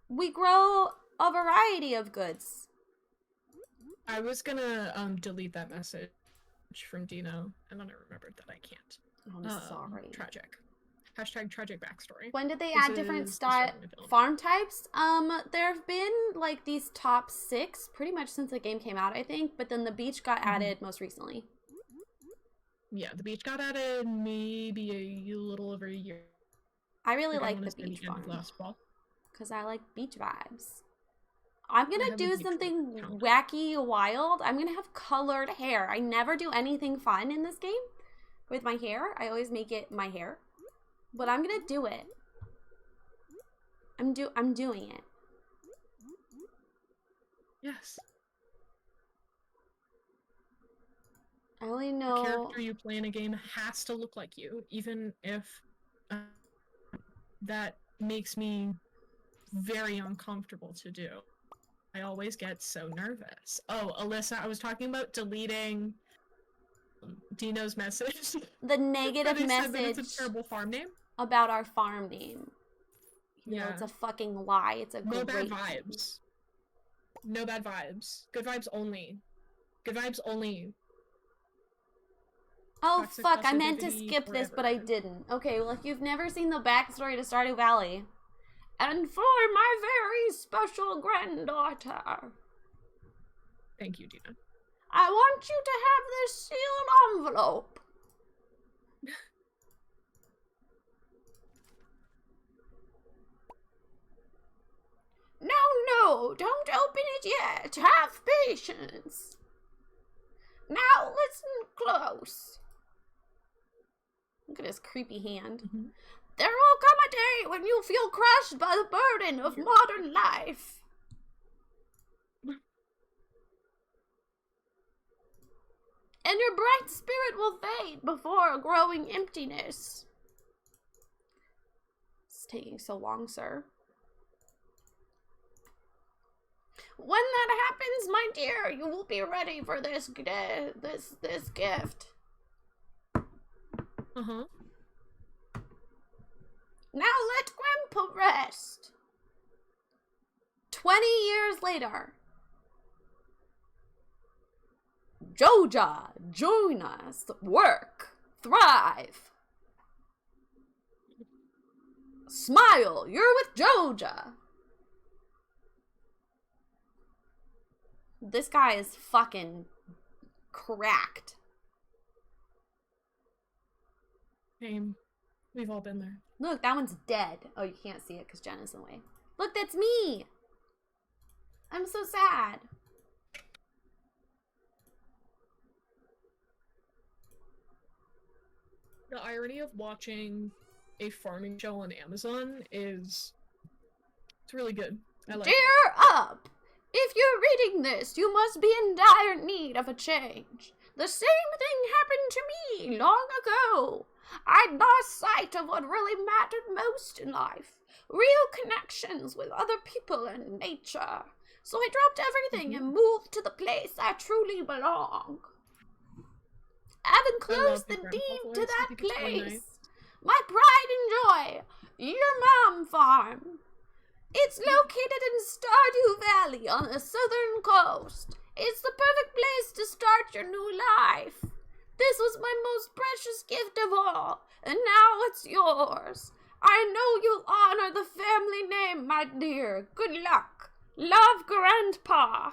Speaker 1: We grow a variety of goods.
Speaker 2: I was gonna delete that message from Dino, and then I remembered that I can't.
Speaker 1: I'm sorry.
Speaker 2: Tragic. Hashtag tragic backstory.
Speaker 1: When did they add different farm types? There have been like these top 6 pretty much since the game came out, I think. But then the beach got added most recently.
Speaker 2: Yeah, the beach got added maybe a little over a year.
Speaker 1: I really like the beach farm because I like beach vibes. I'm gonna do something wacky, wild. I'm gonna have colored hair. I never do anything fun in this game with my hair. I always make it my hair. But I'm gonna do it. I'm doing it.
Speaker 2: Yes.
Speaker 1: I only know...
Speaker 2: The character you play in a game has to look like you, even if that makes me very uncomfortable to do. I always get so nervous. Oh, Alyssa, I was talking about deleting Dino's message.
Speaker 1: The negative message
Speaker 2: said that it's a terrible farm name?
Speaker 1: About our farm name. You know,
Speaker 2: Yeah.
Speaker 1: it's a fucking lie. It's a
Speaker 2: No
Speaker 1: great...
Speaker 2: bad vibes. No bad vibes. Good vibes only. Good vibes only.
Speaker 1: Oh,
Speaker 2: Toxic
Speaker 1: fuck, I meant to
Speaker 2: positivity
Speaker 1: skip this,
Speaker 2: forever.
Speaker 1: but I didn't. Okay, well, if you've never seen the backstory to Stardew Valley, and for my very special granddaughter,
Speaker 2: Thank you, Dina.
Speaker 1: I want you to have this sealed envelope. No, don't open it yet. Have patience. Now listen close. Look at his creepy hand.
Speaker 2: Mm-hmm.
Speaker 1: There will come a day when you feel crushed by the burden of modern life. And your bright spirit will fade before a growing emptiness. It's taking so long, sir. When that happens, my dear, you will be ready for this gift.
Speaker 2: Uh-huh.
Speaker 1: Now let Grandpa rest. 20 years later. Joja, join us, work, thrive. Smile, you're with Joja. This guy is fucking cracked.
Speaker 2: Same. We've all been there.
Speaker 1: Look, that one's dead. Oh, you can't see it because Jenna's in the way. Look, that's me. I'm so sad.
Speaker 2: The irony of watching a farming show on Amazon is... it's really good. I like it.
Speaker 1: Cheer up! If you're reading this, you must be in dire need of a change. The same thing happened to me long ago. I'd lost sight of what really mattered most in life. Real connections with other people and nature. So I dropped everything and moved to the place I truly belong. Having closed the deed to that place, really nice. My pride and joy, your mom farm. It's located in Stardew Valley on the southern coast. It's the perfect place to start your new life. This was my most precious gift of all, and now it's yours. I know you'll honor the family name, my dear. Good luck. Love, Grandpa.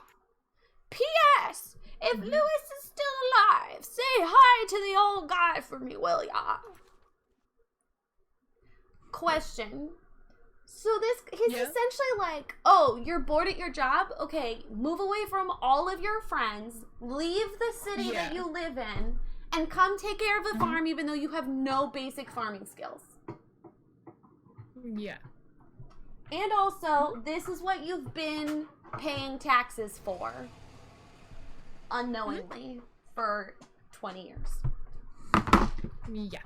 Speaker 1: P.S. If Lewis is still alive, say hi to the old guy for me, will ya? Question. So he's essentially like, oh, you're bored at your job? Okay, move away from all of your friends, leave the city that you live in, and come take care of the farm even though you have no basic farming skills.
Speaker 2: Yeah.
Speaker 1: And also, this is what you've been paying taxes for, unknowingly, for 20 years.
Speaker 2: Yeah.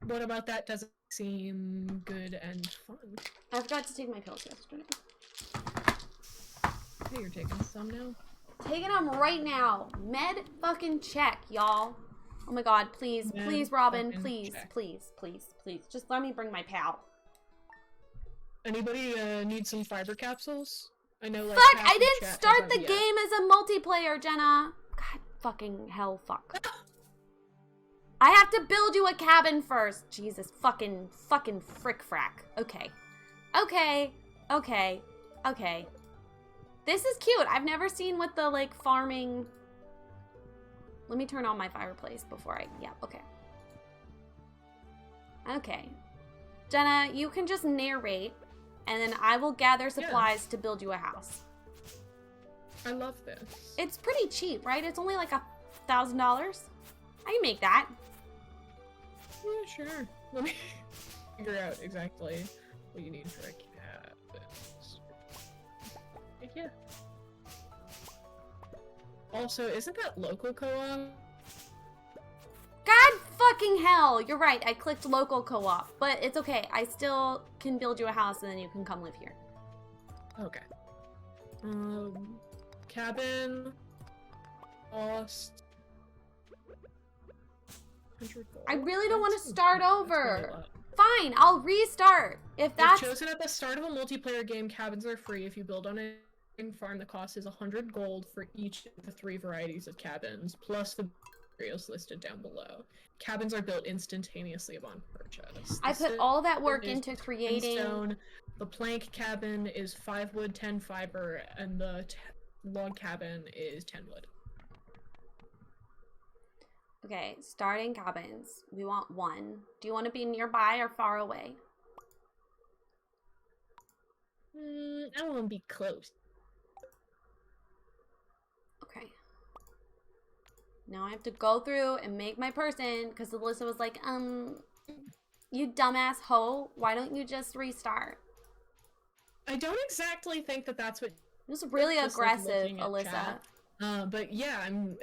Speaker 2: What about that doesn't seem good and fun?
Speaker 1: I forgot to take my pills yesterday.
Speaker 2: Hey, you're taking some now?
Speaker 1: Taking them right now. Med fucking check, y'all. Oh my god, please, please, Robin, please, please, please, please. Just let me bring my pal.
Speaker 2: Anybody need some fiber capsules? I know, like,
Speaker 1: fuck, I didn't start the game as a multiplayer, Jenna. God fucking hell, fuck. I have to build you a cabin first. Jesus fucking frick frack. Okay. Okay. Okay. Okay. This is cute. I've never seen what the, like, farming... Let me turn on my fireplace before I... Yeah, okay. Okay. Jenna, you can just narrate, and then I will gather supplies to build you a house.
Speaker 2: I love this.
Speaker 1: It's pretty cheap, right? It's only like $1,000. I can make that.
Speaker 2: Yeah, sure. Let me figure out exactly what you need for a cabin. Yeah. Also, isn't that local co-op?
Speaker 1: God fucking hell! You're right, I clicked local co-op, but it's okay. I still can build you a house and then you can come live here.
Speaker 2: Okay. Cabin. Cost. 100 gold.
Speaker 1: I really don't want to start
Speaker 2: That's
Speaker 1: over. Fine, I'll restart. If that's
Speaker 2: If chosen at the start of a multiplayer game, cabins are free. If you build on a farm, the cost is 100 gold for each of the 3 varieties of cabins, plus the materials listed down below. Cabins are built instantaneously upon purchase.
Speaker 1: I put all that work into creating.
Speaker 2: Stone. The plank cabin is 5 wood, 10 fiber, and the log cabin is 10 wood.
Speaker 1: Okay, starting cabins. We want 1. Do you want to be nearby or far away?
Speaker 2: I want to be close.
Speaker 1: Okay. Now I have to go through and make my person because Alyssa was like, you dumbass hoe, why don't you just restart?
Speaker 2: I don't exactly think that that's what.
Speaker 1: It was really
Speaker 2: just,
Speaker 1: aggressive,
Speaker 2: like,
Speaker 1: Alyssa.
Speaker 2: But yeah, I'm.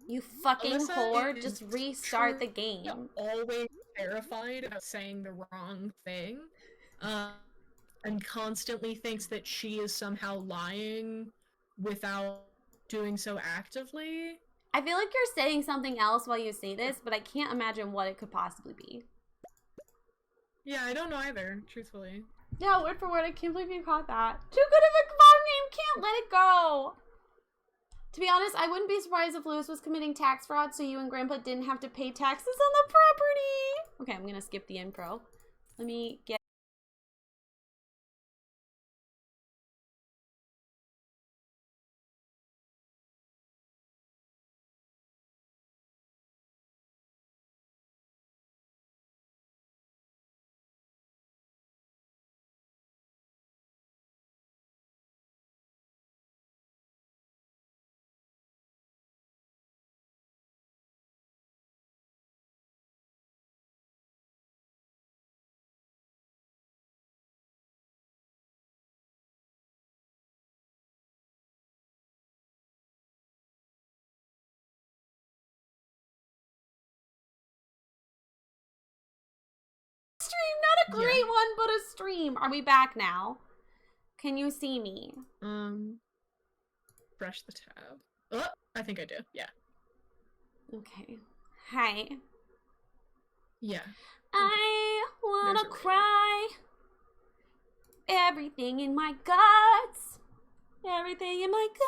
Speaker 1: You fucking
Speaker 2: Alyssa
Speaker 1: whore, just restart the game.
Speaker 2: Always terrified about saying the wrong thing, and constantly thinks that she is somehow lying without doing so actively.
Speaker 1: I feel like you're saying something else while you say this, but I can't imagine what it could possibly be.
Speaker 2: Yeah, I don't know either, truthfully.
Speaker 1: Yeah, word for word, I can't believe you caught that. Too good of a farm name, can't let it go! To be honest, I wouldn't be surprised if Lewis was committing tax fraud so you and Grandpa didn't have to pay taxes on the property! Okay, I'm gonna skip the intro. Let me get... Stream, not a great one, but a stream. Are we back now? Can you see me?
Speaker 2: Brush the tab. Oh, I think I do, yeah.
Speaker 1: Okay. Hi.
Speaker 2: Yeah.
Speaker 1: I wanna cry. Everything in my guts. Everything in my guts.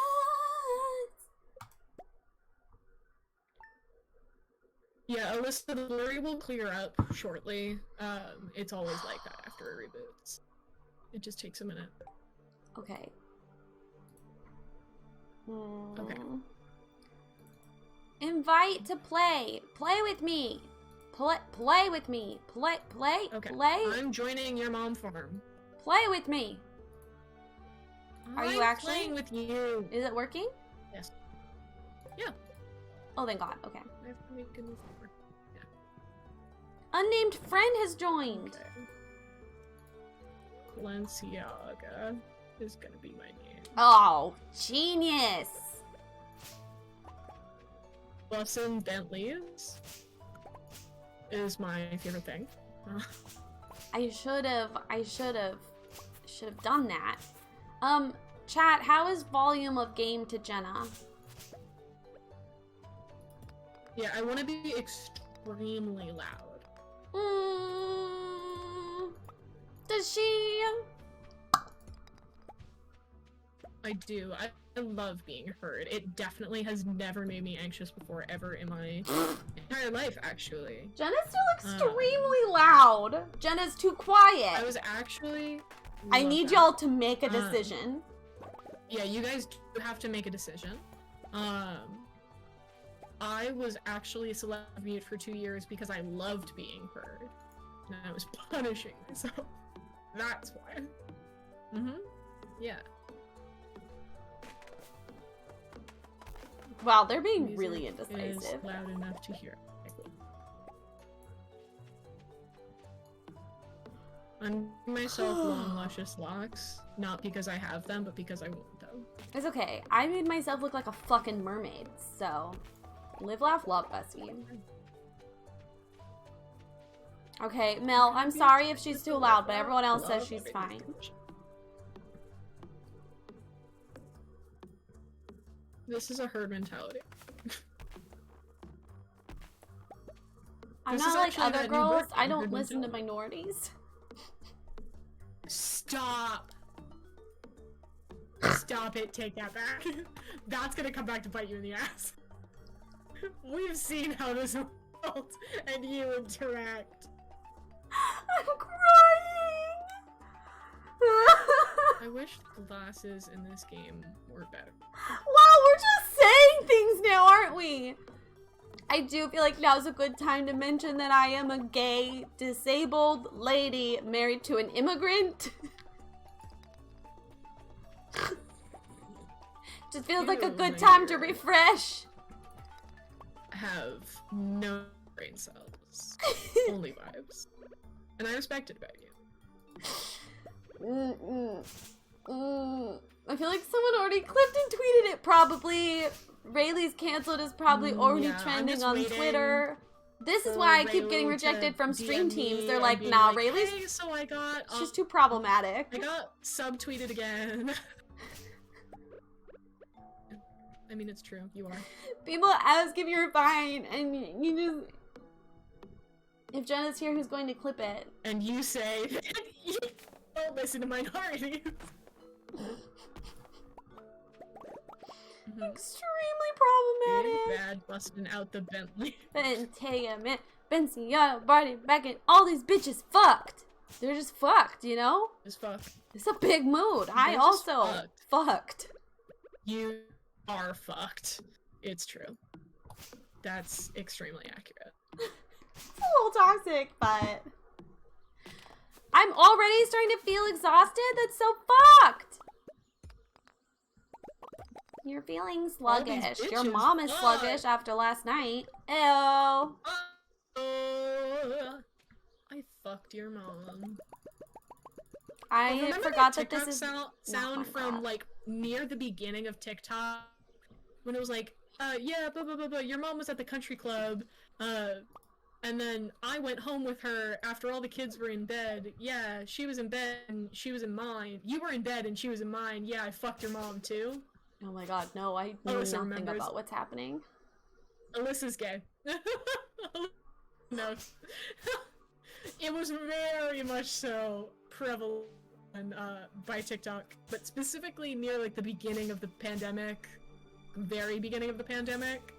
Speaker 2: Yeah, Alyssa, the blurry will clear up shortly. It's always like that after it reboots. It just takes a minute.
Speaker 1: Okay.
Speaker 2: Okay.
Speaker 1: Invite to play. Play with me. Play with me. Play.
Speaker 2: Okay.
Speaker 1: Play.
Speaker 2: I'm joining your mom farm.
Speaker 1: Play with me. Are you actually
Speaker 2: playing with you?
Speaker 1: Is it working?
Speaker 2: Yes. Yeah.
Speaker 1: Oh, thank God. Okay.
Speaker 2: I have to make a new farm. Yeah.
Speaker 1: Unnamed friend has joined.
Speaker 2: Okay. Balenciaga is gonna be my name.
Speaker 1: Oh, genius.
Speaker 2: Bussin' Bentleys is my favorite thing.
Speaker 1: I should have done that. Chat, how is volume of game to Jenna?
Speaker 2: Yeah, I want to be extremely loud.
Speaker 1: Does she?
Speaker 2: I do. I love being heard. It definitely has never made me anxious before, ever in my entire life, actually.
Speaker 1: Jenna's still extremely loud. Jenna's too quiet.
Speaker 2: I was actually...
Speaker 1: I need y'all to make a decision.
Speaker 2: Yeah, you guys do have to make a decision. I was actually a celeb mute for 2 years because I loved being heard. And I was punishing myself. That's why. Yeah.
Speaker 1: Wow, they're being
Speaker 2: Music
Speaker 1: really
Speaker 2: is
Speaker 1: indecisive.
Speaker 2: loud enough to hear. I'm giving myself long, luscious locks, not because I have them, but because I want them.
Speaker 1: It's okay. I made myself look like a fucking mermaid, so live, laugh, love, bestie. Okay, Mel, I'm sorry if she's too loud, but everyone else says she's fine.
Speaker 2: This is a herd mentality.
Speaker 1: I'm
Speaker 2: This
Speaker 1: not
Speaker 2: is
Speaker 1: like
Speaker 2: actually
Speaker 1: other
Speaker 2: that new
Speaker 1: girls.
Speaker 2: book,
Speaker 1: I
Speaker 2: Herd
Speaker 1: don't listen to
Speaker 2: Mentality.
Speaker 1: minorities.
Speaker 2: Stop! Stop it, take that back. That's gonna come back to bite you in the ass. We've seen how this world and you interact.
Speaker 1: I'm crying!
Speaker 2: I wish the glasses in this game were better.
Speaker 1: Wow, we're just saying things now, aren't we? I do feel like now's a good time to mention that I am a gay, disabled lady married to an immigrant. Just feels like a
Speaker 2: Ew,
Speaker 1: good
Speaker 2: my
Speaker 1: time to
Speaker 2: dear.
Speaker 1: refresh.
Speaker 2: Have no brain cells. Only vibes. And I respect it about you.
Speaker 1: I feel like someone already clipped and tweeted it, probably. Rayleigh's canceled is probably already
Speaker 2: Yeah, I'm
Speaker 1: trending
Speaker 2: just
Speaker 1: on
Speaker 2: waiting
Speaker 1: Twitter. This is
Speaker 2: for
Speaker 1: why I keep getting
Speaker 2: Rayleigh
Speaker 1: rejected
Speaker 2: to
Speaker 1: from stream
Speaker 2: DM
Speaker 1: teams.
Speaker 2: me
Speaker 1: They're
Speaker 2: and
Speaker 1: like,
Speaker 2: being
Speaker 1: nah,
Speaker 2: like,
Speaker 1: Rayleigh's
Speaker 2: hey, so I got
Speaker 1: she's too problematic.
Speaker 2: I got subtweeted again. I mean, it's true. You are.
Speaker 1: People ask if you're fine, and you just... If Jenna's here, who's going to clip it?
Speaker 2: And you say that you don't listen to minorities.
Speaker 1: Extremely
Speaker 2: Big
Speaker 1: problematic.
Speaker 2: bad busting out the Bentley.
Speaker 1: Bentayga, Balenciaga, Barty, Beckett, all these bitches fucked. They're just fucked, you know?
Speaker 2: As fuck.
Speaker 1: It's a big mood. I
Speaker 2: They're just
Speaker 1: also fucked.
Speaker 2: You are fucked. It's true. That's extremely accurate.
Speaker 1: It's a little toxic, but... I'm already starting to feel exhausted? That's so fucked! You're feeling sluggish. Your
Speaker 2: bitches
Speaker 1: mom is
Speaker 2: fuck.
Speaker 1: sluggish after last night. Ew.
Speaker 2: I fucked your mom.
Speaker 1: I
Speaker 2: Remember
Speaker 1: forgot
Speaker 2: that
Speaker 1: that this
Speaker 2: TikTok
Speaker 1: is...
Speaker 2: sound
Speaker 1: Oh my
Speaker 2: from
Speaker 1: God.
Speaker 2: like near the beginning of TikTok when it was like, yeah, blah blah blah blah. Your mom was at the country club, and then I went home with her after all the kids were in bed. Yeah, she was in bed and she was in mine. You were in bed and she was in mine. Yeah, I fucked your mom too.
Speaker 1: Oh my God, no, I know
Speaker 2: Alyssa
Speaker 1: nothing
Speaker 2: remembers.
Speaker 1: about what's happening.
Speaker 2: Alyssa's gay. No. It was very much so prevalent by TikTok, but specifically near like the beginning of the pandemic, very beginning of the pandemic,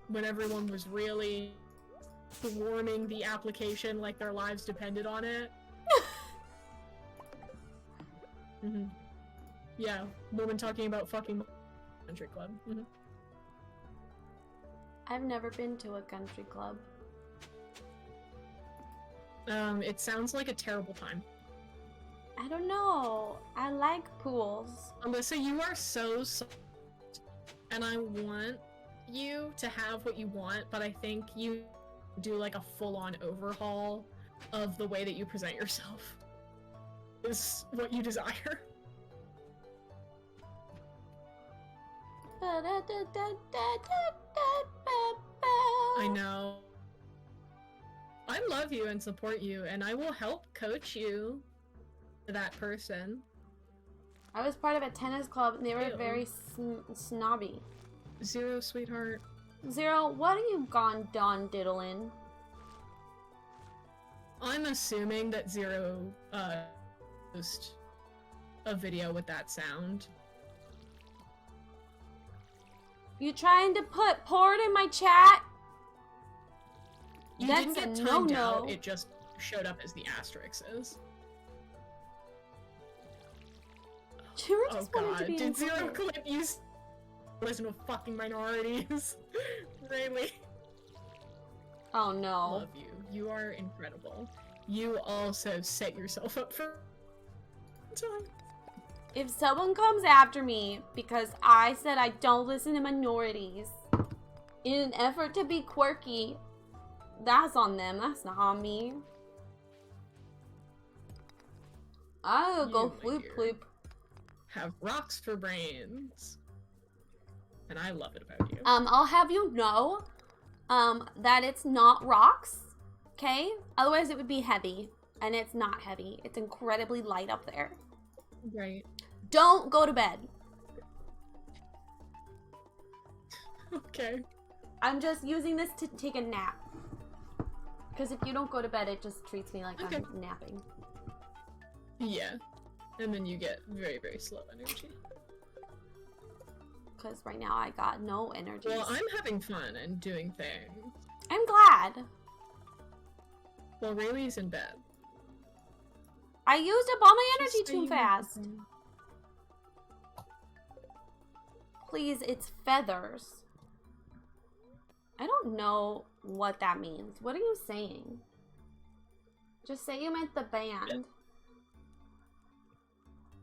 Speaker 2: when everyone was really warming the application like their lives depended on it. Yeah, woman talking about fucking country club.
Speaker 1: I've never been to a country club.
Speaker 2: It sounds like a terrible time.
Speaker 1: I don't know. I like pools.
Speaker 2: Alyssa, you are so soft, and I want you to have what you want, but I think you do like a full-on overhaul of the way that you present yourself. Is what you desire. I know. I love you and support you, and I will help coach you to that person.
Speaker 1: I was part of a tennis club and they were
Speaker 2: Ew.
Speaker 1: very snobby.
Speaker 2: Zero, sweetheart.
Speaker 1: Zero, what are you gone Don diddling?
Speaker 2: I'm assuming that Zero post a video with that sound.
Speaker 1: You trying to put porn in my chat?
Speaker 2: You
Speaker 1: That's
Speaker 2: didn't get
Speaker 1: a
Speaker 2: timed
Speaker 1: no-no.
Speaker 2: out, it just showed up as the asterisks.
Speaker 1: You were
Speaker 2: Oh
Speaker 1: just wanting to
Speaker 2: god,
Speaker 1: be
Speaker 2: did Zero
Speaker 1: included.
Speaker 2: clip you listen to fucking minorities? Really?
Speaker 1: Oh no.
Speaker 2: Love you. You are incredible. You also set yourself up for time.
Speaker 1: If someone comes after me because I said I don't listen to minorities in an effort to be quirky, that's on them. That's not on me. I'll go floop floop.
Speaker 2: Have rocks for brains. And I love it about you.
Speaker 1: I'll have you know, that it's not rocks, okay? Otherwise it would be heavy, and it's not heavy. It's incredibly light up there.
Speaker 2: Right.
Speaker 1: Don't go to bed.
Speaker 2: Okay.
Speaker 1: I'm just using this to take a nap. Because if you don't go to bed, it just treats me like I'm napping.
Speaker 2: Yeah. And then you get very, very slow energy.
Speaker 1: Because right now I got no energy.
Speaker 2: Well, I'm having fun and doing things.
Speaker 1: I'm glad.
Speaker 2: Well, Rayleigh's in bed.
Speaker 1: I used up all my energy too fast. Please, it's feathers. I don't know what that means. What are you saying? Just say you meant the band. Yeah.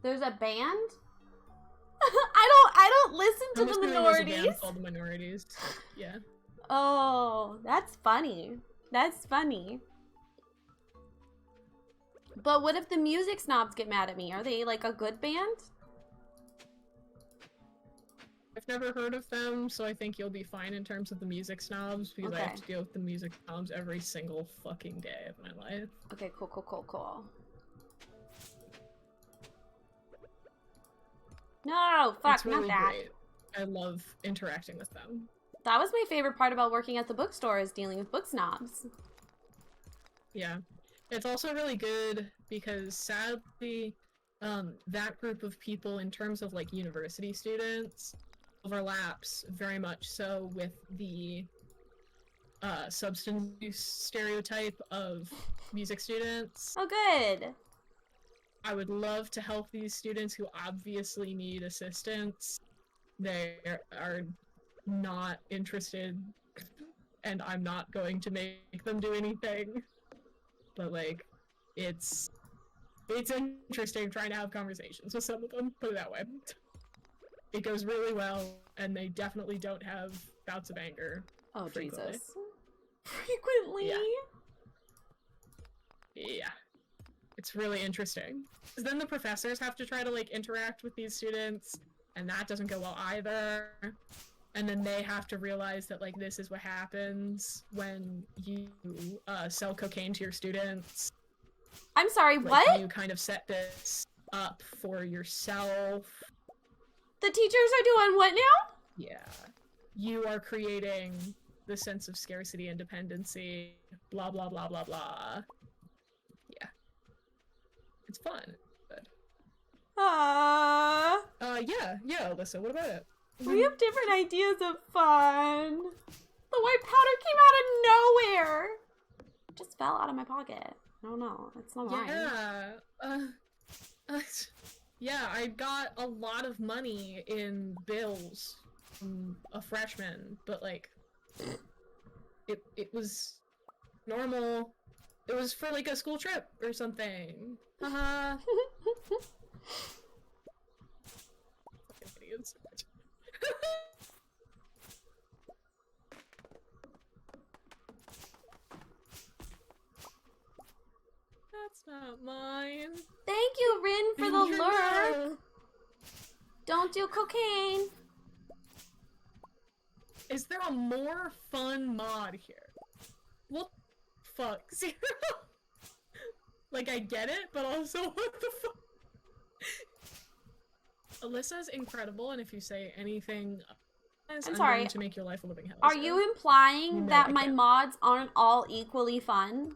Speaker 1: There's a band? I don't listen to the minorities.
Speaker 2: There's a band called the Minorities. Yeah.
Speaker 1: Oh, that's funny. That's funny. But what if the music snobs get mad at me? Are they like a good band?
Speaker 2: I've never heard of them, so I think you'll be fine in terms of the music snobs, because I have to deal with the music snobs every single fucking day of my life.
Speaker 1: Okay, cool. No, fuck,
Speaker 2: it's really
Speaker 1: not that.
Speaker 2: Great. I love interacting with them.
Speaker 1: That was my favorite part about working at the bookstore, is dealing with book snobs.
Speaker 2: Yeah. It's also really good because, sadly, that group of people, in terms of, like, university students, overlaps very much so with the substance use stereotype of music students.
Speaker 1: Oh, good.
Speaker 2: I would love to help these students who obviously need assistance. They are not interested, and I'm not going to make them do anything. But, like, it's interesting trying to have conversations with some of them, put it that way. It goes really well, and they definitely don't have bouts of anger.
Speaker 1: Oh,
Speaker 2: frequently.
Speaker 1: Jesus. Frequently?
Speaker 2: Yeah. It's really interesting. Because then the professors have to try to, like, interact with these students, and that doesn't go well either. And then they have to realize that, like, this is what happens when you sell cocaine to your students.
Speaker 1: I'm sorry,
Speaker 2: like,
Speaker 1: what?
Speaker 2: You kind of set this up for yourself.
Speaker 1: The teachers are doing what now?
Speaker 2: Yeah. You are creating the sense of scarcity and dependency, blah, blah, blah, blah, blah. Yeah. It's fun. But... yeah, Alyssa, what about it?
Speaker 1: We have different ideas of fun. The white powder came out of nowhere. It just fell out of my pocket. I don't know. It's not mine.
Speaker 2: Yeah, I got a lot of money in bills from a freshman, but, like, it was normal. It was for, like, a school trip or something. Haha. Fucking idiots. That's not mine.
Speaker 1: Thank you, Rin, for the lurk. Don't do cocaine.
Speaker 2: Is there a more fun mod here? What the fuck? Zero? Like, I get it, but also, what the fuck? Alyssa's incredible, and if you say anything, I'm
Speaker 1: sorry.
Speaker 2: going to make your life a living hell.
Speaker 1: Are you implying that my mods aren't all equally fun?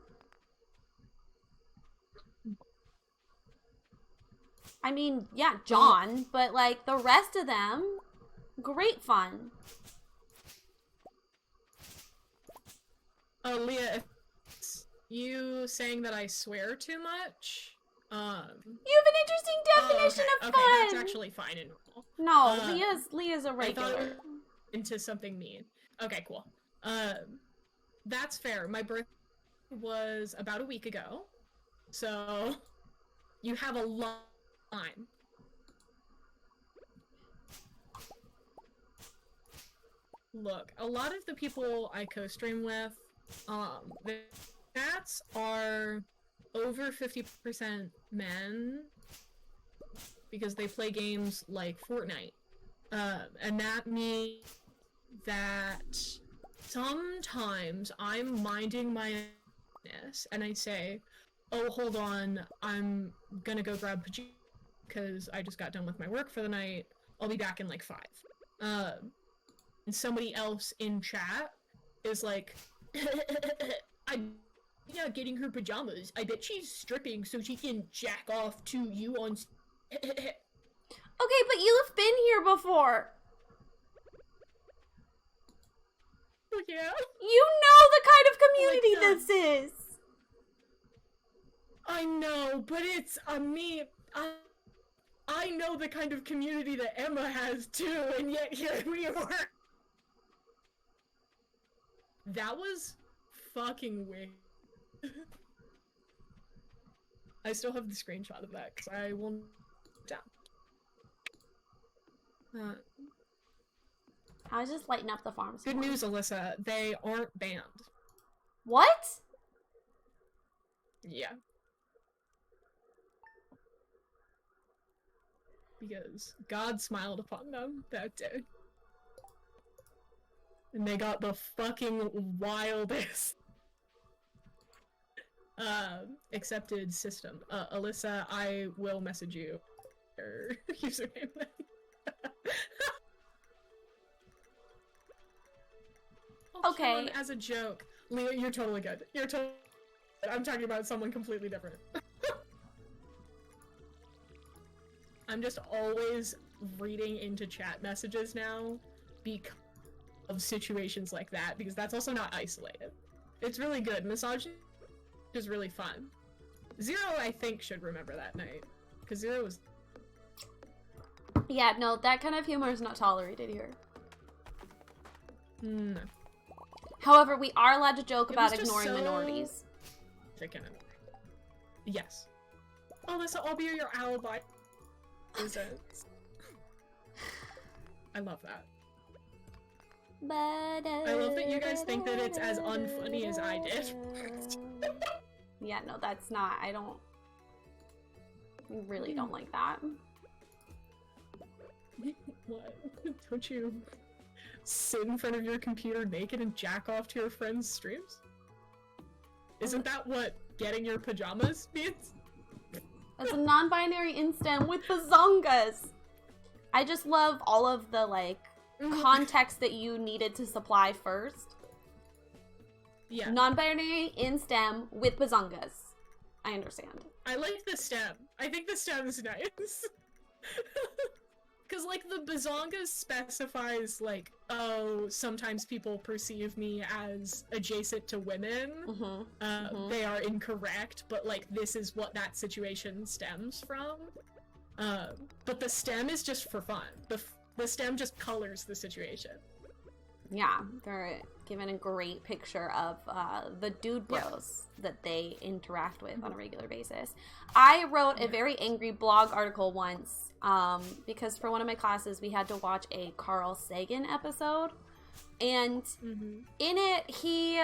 Speaker 1: I mean, yeah, John, but, like, the rest of them, great fun.
Speaker 2: Leah, if it's you saying that I swear too much,
Speaker 1: you have an interesting definition of fun!
Speaker 2: Okay, that's actually fine and normal.
Speaker 1: No, Leah's a regular.
Speaker 2: I thought it was into something mean. Okay, cool. That's fair. My birthday was about a week ago, so you have a lot of time. Look, a lot of the people I co-stream with, the stats are over 50% men because they play games like Fortnite. And that means that sometimes I'm minding my business and I say, oh, hold on, I'm gonna go grab pajamas because I just got done with my work for the night. I'll be back in like 5. And somebody else in chat is like, yeah, getting her pajamas. I bet she's stripping so she can jack off to you on.
Speaker 1: Okay, but you've been here before.
Speaker 2: Yeah.
Speaker 1: You know the kind of community this is.
Speaker 2: I know, but it's me. I know the kind of community that Emma has too, and yet here we are. That was fucking weird. I still have the screenshot of that, because I will down.
Speaker 1: I was just lighting up the farms.
Speaker 2: Good news, Alyssa. They aren't banned.
Speaker 1: What?
Speaker 2: Yeah. Because God smiled upon them that day. And they got the fucking wildest accepted system. Alyssa, I will message you your username then.
Speaker 1: Okay.
Speaker 2: As a joke. Leah, you're totally good. You're totally good. I'm talking about someone completely different. I'm just always reading into chat messages now because of situations like that, because that's also not isolated. It's really good. Misogyny is really fun. Zero, I think, should remember that night. Because Zero was...
Speaker 1: Yeah, no, that kind of humor is not tolerated here.
Speaker 2: No.
Speaker 1: However, we are allowed to joke about ignoring minorities.
Speaker 2: Chicken. Yes. Alyssa, I'll be your alibi. I love that. I love that you guys think that it's as unfunny as I did.
Speaker 1: Yeah, no, that's not. I really don't like that.
Speaker 2: What? Don't you sit in front of your computer naked and jack off to your friends' streams? Isn't that what getting your pajamas means?
Speaker 1: It's a non-binary instem with bazongas. I just love all of the, like, context that you needed to supply first.
Speaker 2: Yeah.
Speaker 1: Non-binary instem with bazongas. I understand.
Speaker 2: I like the stem. I think the stem is nice. Because, like, the bazongas specifies, like, oh, sometimes people perceive me as adjacent to women. They are incorrect, but, like, this is what that situation stems from. But the stem is just for fun. The stem just colors the situation.
Speaker 1: Yeah, they're given a great picture of the dude bros that they interact with on a regular basis. I wrote a very angry blog article once because for one of my classes we had to watch a Carl Sagan episode, and in it he,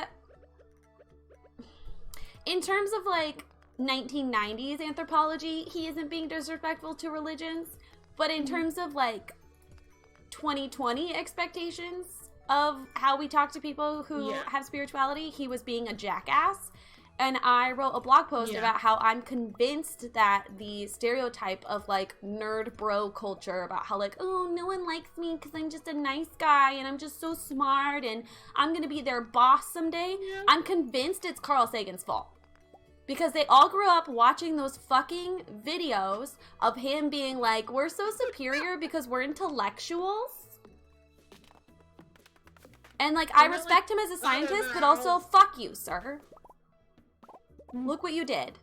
Speaker 1: in terms of like 1990s anthropology, he isn't being disrespectful to religions, but in terms of like 2020 expectations of how we talk to people who have spirituality, he was being a jackass. And I wrote a blog post about how I'm convinced that the stereotype of like nerd bro culture about how like, oh, no one likes me because I'm just a nice guy and I'm just so smart and I'm gonna be their boss someday, I'm convinced it's Carl Sagan's fault. Because they all grew up watching those fucking videos of him being like, we're so superior because we're intellectuals. And, like, I respect him as a scientist, but also, fuck you, sir. Look what you did.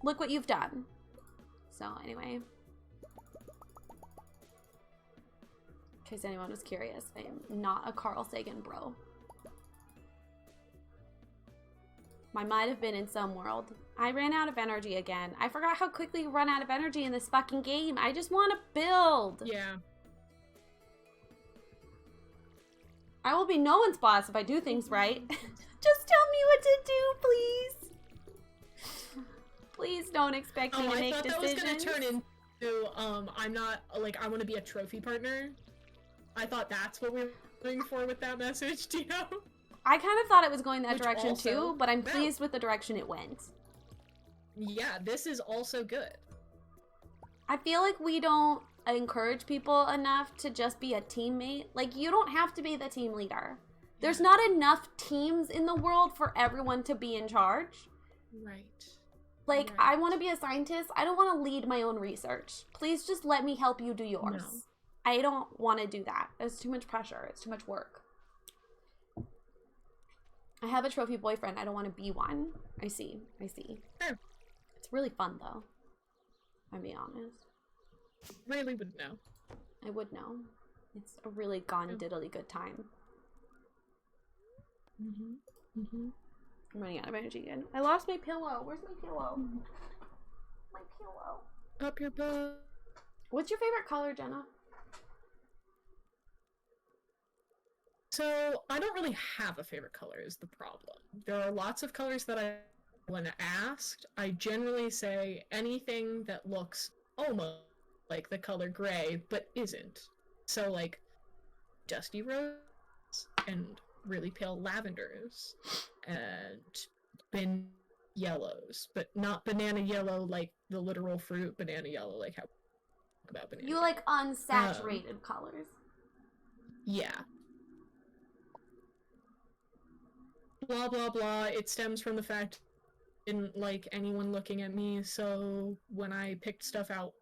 Speaker 1: Look what you've done. So, anyway. In case anyone was curious, I am not a Carl Sagan bro. I might have been in some world. I ran out of energy again. I forgot how quickly you run out of energy in this fucking game. I just want to build.
Speaker 2: Yeah.
Speaker 1: I will be no one's boss if I do things right. Just tell me what to do, please. Please don't expect me to make decisions.
Speaker 2: I thought that was gonna turn into, I'm not, like, I want to be a trophy partner. I thought that's what we were going for with that message, do you know?
Speaker 1: I kind of thought it was going that direction too, but I'm pleased with the direction it went.
Speaker 2: Yeah, this is also good.
Speaker 1: I feel like we don't encourage people enough to just be a teammate. Like, you don't have to be the team leader. There's not enough teams in the world for everyone to be in charge.
Speaker 2: Right.
Speaker 1: Like, I want to be a scientist. I don't want to lead my own research. Please just let me help you do yours. No. I don't want to do that. It's too much pressure. It's too much work. I have a trophy boyfriend. I don't want to be one. I see.
Speaker 2: Sure.
Speaker 1: It's really fun, though. I'll be honest.
Speaker 2: Really would know.
Speaker 1: I would know. It's a really diddly good time. I'm running out of energy again. I lost my pillow. Where's my pillow? My pillow.
Speaker 2: Up your butt.
Speaker 1: What's your favorite color, Jenna?
Speaker 2: So, I don't really have a favorite color is the problem. There are lots of colors that when asked, I generally say anything that looks almost like the color gray, but isn't. So, like, dusty rose and really pale lavenders and yellows, but not banana yellow like the literal fruit banana yellow, like how about banana.
Speaker 1: You like unsaturated colors.
Speaker 2: Yeah. Blah blah blah. It stems from the fact I didn't like anyone looking at me, so when I picked stuff out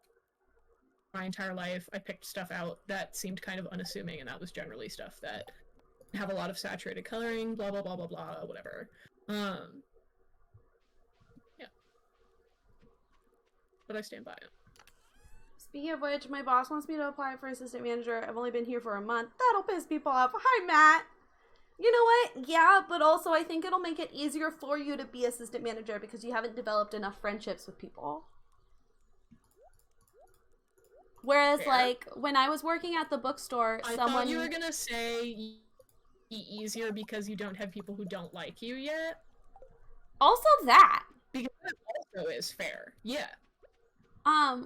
Speaker 2: my entire life, I picked stuff out that seemed kind of unassuming, and that was generally stuff that have a lot of saturated coloring, blah blah blah blah blah, whatever. Yeah. But I stand by it.
Speaker 1: Speaking of which, my boss wants me to apply for assistant manager. I've only been here for a month. That'll piss people off. Hi, Matt. You know what? Yeah, but also I think it'll make it easier for you to be assistant manager because you haven't developed enough friendships with people. Whereas, like, when I was working at the bookstore,
Speaker 2: I thought you were gonna say easier because you don't have people who don't like you yet.
Speaker 1: Also that.
Speaker 2: Because that also is fair. Yeah.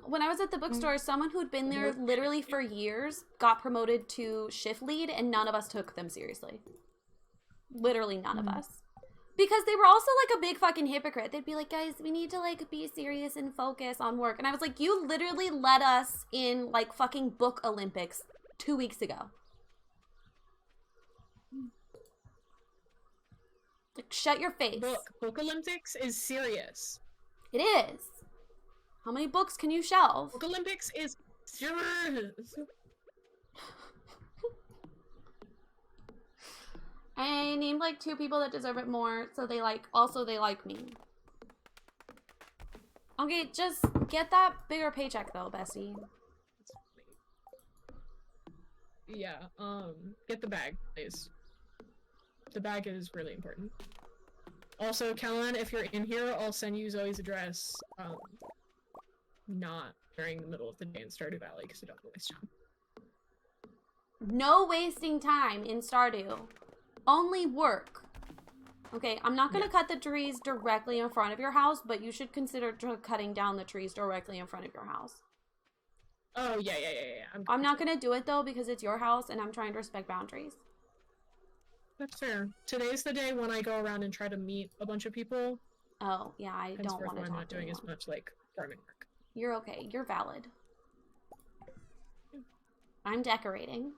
Speaker 1: When I was at the bookstore, someone who'd been there literally for years got promoted to shift lead, and none of us took them seriously. Literally none of us. Because they were also, like, a big fucking hypocrite. They'd be like, guys, we need to, like, be serious and focus on work. And I was like, you literally led us in, like, fucking book Olympics 2 weeks ago. Like, shut your face.
Speaker 2: Book Olympics is serious.
Speaker 1: It is. How many books can you shelve?
Speaker 2: Book Olympics is serious.
Speaker 1: I named, like, 2 people that deserve it more, so they like me. Okay, just get that bigger paycheck, though, Bessie.
Speaker 2: Yeah, get the bag, please. The bag is really important. Also, Kellen, if you're in here, I'll send you Zoe's address, not during the middle of the day in Stardew Valley, because I don't want to waste time.
Speaker 1: No wasting time in Stardew. Only work. Okay, I'm not going to cut the trees directly in front of your house, but you should consider cutting down the trees directly in front of your house.
Speaker 2: Oh, yeah.
Speaker 1: I'm not going to do it, though, because it's your house, and I'm trying to respect boundaries.
Speaker 2: That's fair. Today's the day when I go around and try to meet a bunch of people.
Speaker 1: Oh, yeah, I don't want to talk
Speaker 2: I'm not doing
Speaker 1: anyone.
Speaker 2: as much, like, farming work.
Speaker 1: You're okay. You're valid. I'm decorating.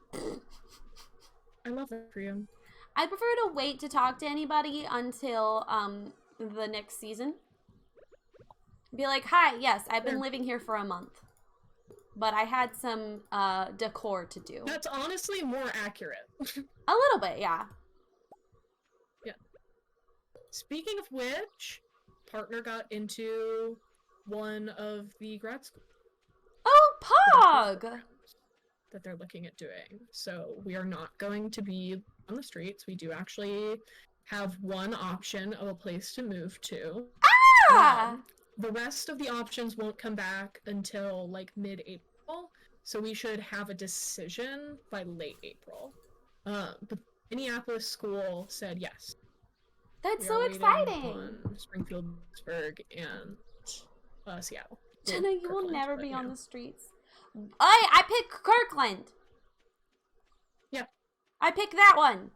Speaker 2: I love that for you.
Speaker 1: I prefer to wait to talk to anybody until the next season. Be like, hi, yes, I've been living here for a month. But I had some decor to do.
Speaker 2: That's honestly more accurate.
Speaker 1: A little bit, yeah.
Speaker 2: Yeah. Speaking of which, partner got into one of the grad schools.
Speaker 1: Oh, Pog!
Speaker 2: That they're looking at doing. So we are not going to be on the streets. We do actually have one option of a place to move to.
Speaker 1: Ah!
Speaker 2: The rest of the options won't come back until like mid-April, so we should have a decision by late April. But Minneapolis school said yes.
Speaker 1: That's
Speaker 2: We
Speaker 1: so
Speaker 2: are waiting
Speaker 1: exciting.
Speaker 2: on Springfield, Pittsburgh, and Seattle.
Speaker 1: Jenna, you will
Speaker 2: Kirkland,
Speaker 1: never
Speaker 2: but,
Speaker 1: be
Speaker 2: you
Speaker 1: on
Speaker 2: know.
Speaker 1: the streets. I picked Kirkland.
Speaker 2: Yeah.
Speaker 1: I picked that one.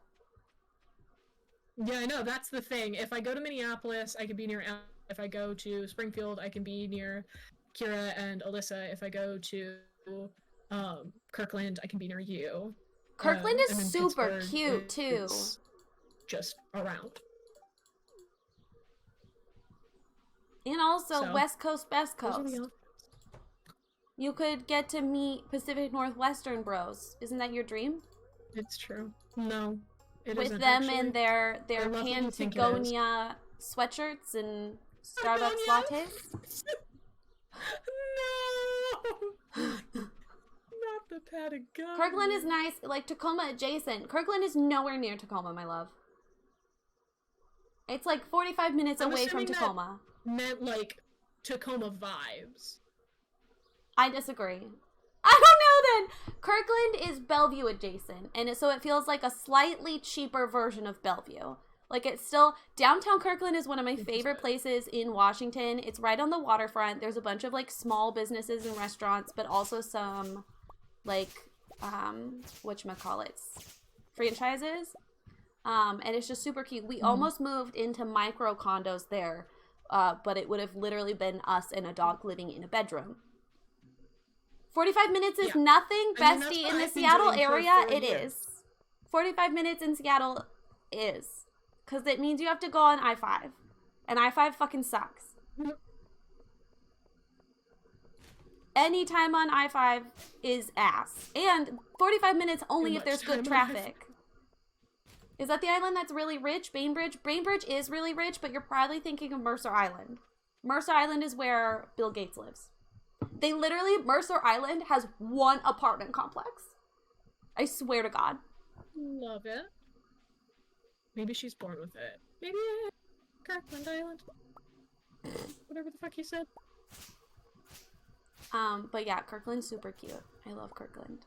Speaker 2: Yeah, I know. That's the thing. If I go to Minneapolis, I can be near. If I go to Springfield, I can be near Kira and Alyssa. If I go to Kirkland, I can be near you.
Speaker 1: Kirkland is
Speaker 2: and then
Speaker 1: super
Speaker 2: Pittsburgh
Speaker 1: cute too.
Speaker 2: is just around.
Speaker 1: And also
Speaker 2: So,
Speaker 1: West Coast, Best
Speaker 2: those are
Speaker 1: Coast.
Speaker 2: the
Speaker 1: You could get to meet Pacific Northwestern bros. Isn't that your dream?
Speaker 2: It's true. No, it
Speaker 1: With
Speaker 2: isn't,
Speaker 1: them
Speaker 2: actually.
Speaker 1: and their
Speaker 2: I love that you think it is.
Speaker 1: Patagonia sweatshirts and Starbucks
Speaker 2: Patagonia?
Speaker 1: lattes.
Speaker 2: No! Not the Patagonia.
Speaker 1: Kirkland is nice, like Tacoma adjacent. Kirkland is nowhere near Tacoma, my love. It's like 45 minutes
Speaker 2: I'm
Speaker 1: away from
Speaker 2: assuming that
Speaker 1: Tacoma.
Speaker 2: meant like Tacoma vibes.
Speaker 1: I disagree. I don't know then. Kirkland is Bellevue adjacent, and so it feels like a slightly cheaper version of Bellevue. Like it's still, downtown Kirkland is one of my favorite places in Washington. It's right on the waterfront. There's a bunch of like small businesses and restaurants, but also some like, whatchamacallits, franchises. And it's just super cute. We almost moved into micro condos there, but it would have literally been us and a dog living in a bedroom. 45 minutes is nothing, bestie. In the Seattle area, it is. 45 minutes in Seattle is. Because it means you have to go on I-5. And I-5 fucking sucks. Any time on I-5 is ass. And 45 minutes only if there's good traffic. Is that the island that's really rich? Bainbridge? Bainbridge is really rich, but you're probably thinking of Mercer Island. Mercer Island is where Bill Gates lives. They literally, Mercer Island has one apartment complex. I swear to God.
Speaker 2: Love it. Maybe she's born with it. Maybe Kirkland Island. Whatever the fuck you said.
Speaker 1: But yeah, Kirkland's super cute. I love Kirkland.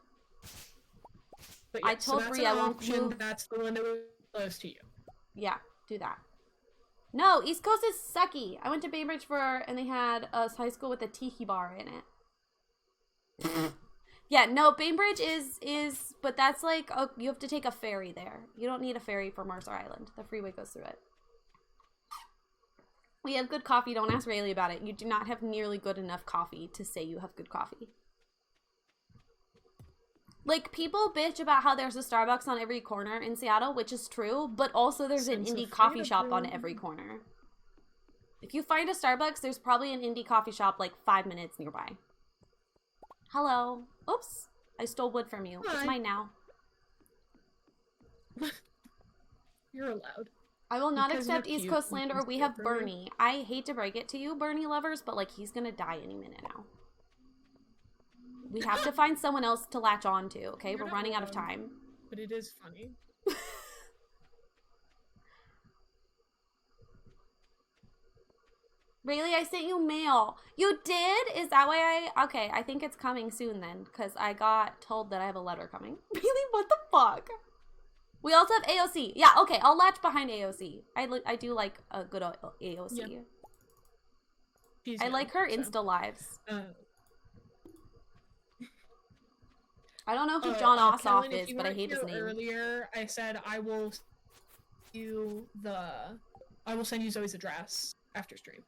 Speaker 2: But yeah,
Speaker 1: I told Bree I won't move.
Speaker 2: That's the one that was close to you.
Speaker 1: Yeah, do that. No, East Coast is sucky. I went to Bainbridge and they had a high school with a tiki bar in it. Yeah, no, Bainbridge is, but that's like, you have to take a ferry there. You don't need a ferry for Mercer Island. The freeway goes through it. We have good coffee. Don't ask Rayleigh about it. You do not have nearly good enough coffee to say you have good coffee. Like, people bitch about how there's a Starbucks on every corner in Seattle, which is true, but also there's an indie coffee shop on every corner. If you find a Starbucks, there's probably an indie coffee shop like 5 minutes nearby. Hello. Oops. I stole wood from you. Hi. It's mine now.
Speaker 2: You're allowed.
Speaker 1: I will not accept East Coast slander. We have Bernie. I hate to break it to you, Bernie lovers, but like he's gonna die any minute now. We have to find someone else to latch on to, okay? We're running out of time.
Speaker 2: But it is funny.
Speaker 1: Rayleigh, I sent you mail. You did? Is that why okay, I think it's coming soon then, because I got told that I have a letter coming. Really? What the fuck? We also have AOC. Yeah, okay, I'll latch behind AOC. I do like a good AOC. Yeah. I like her Insta lives. I don't know who John Ossoff is, but I hate his name.
Speaker 2: Earlier, I said I will send you Zoe's address after stream.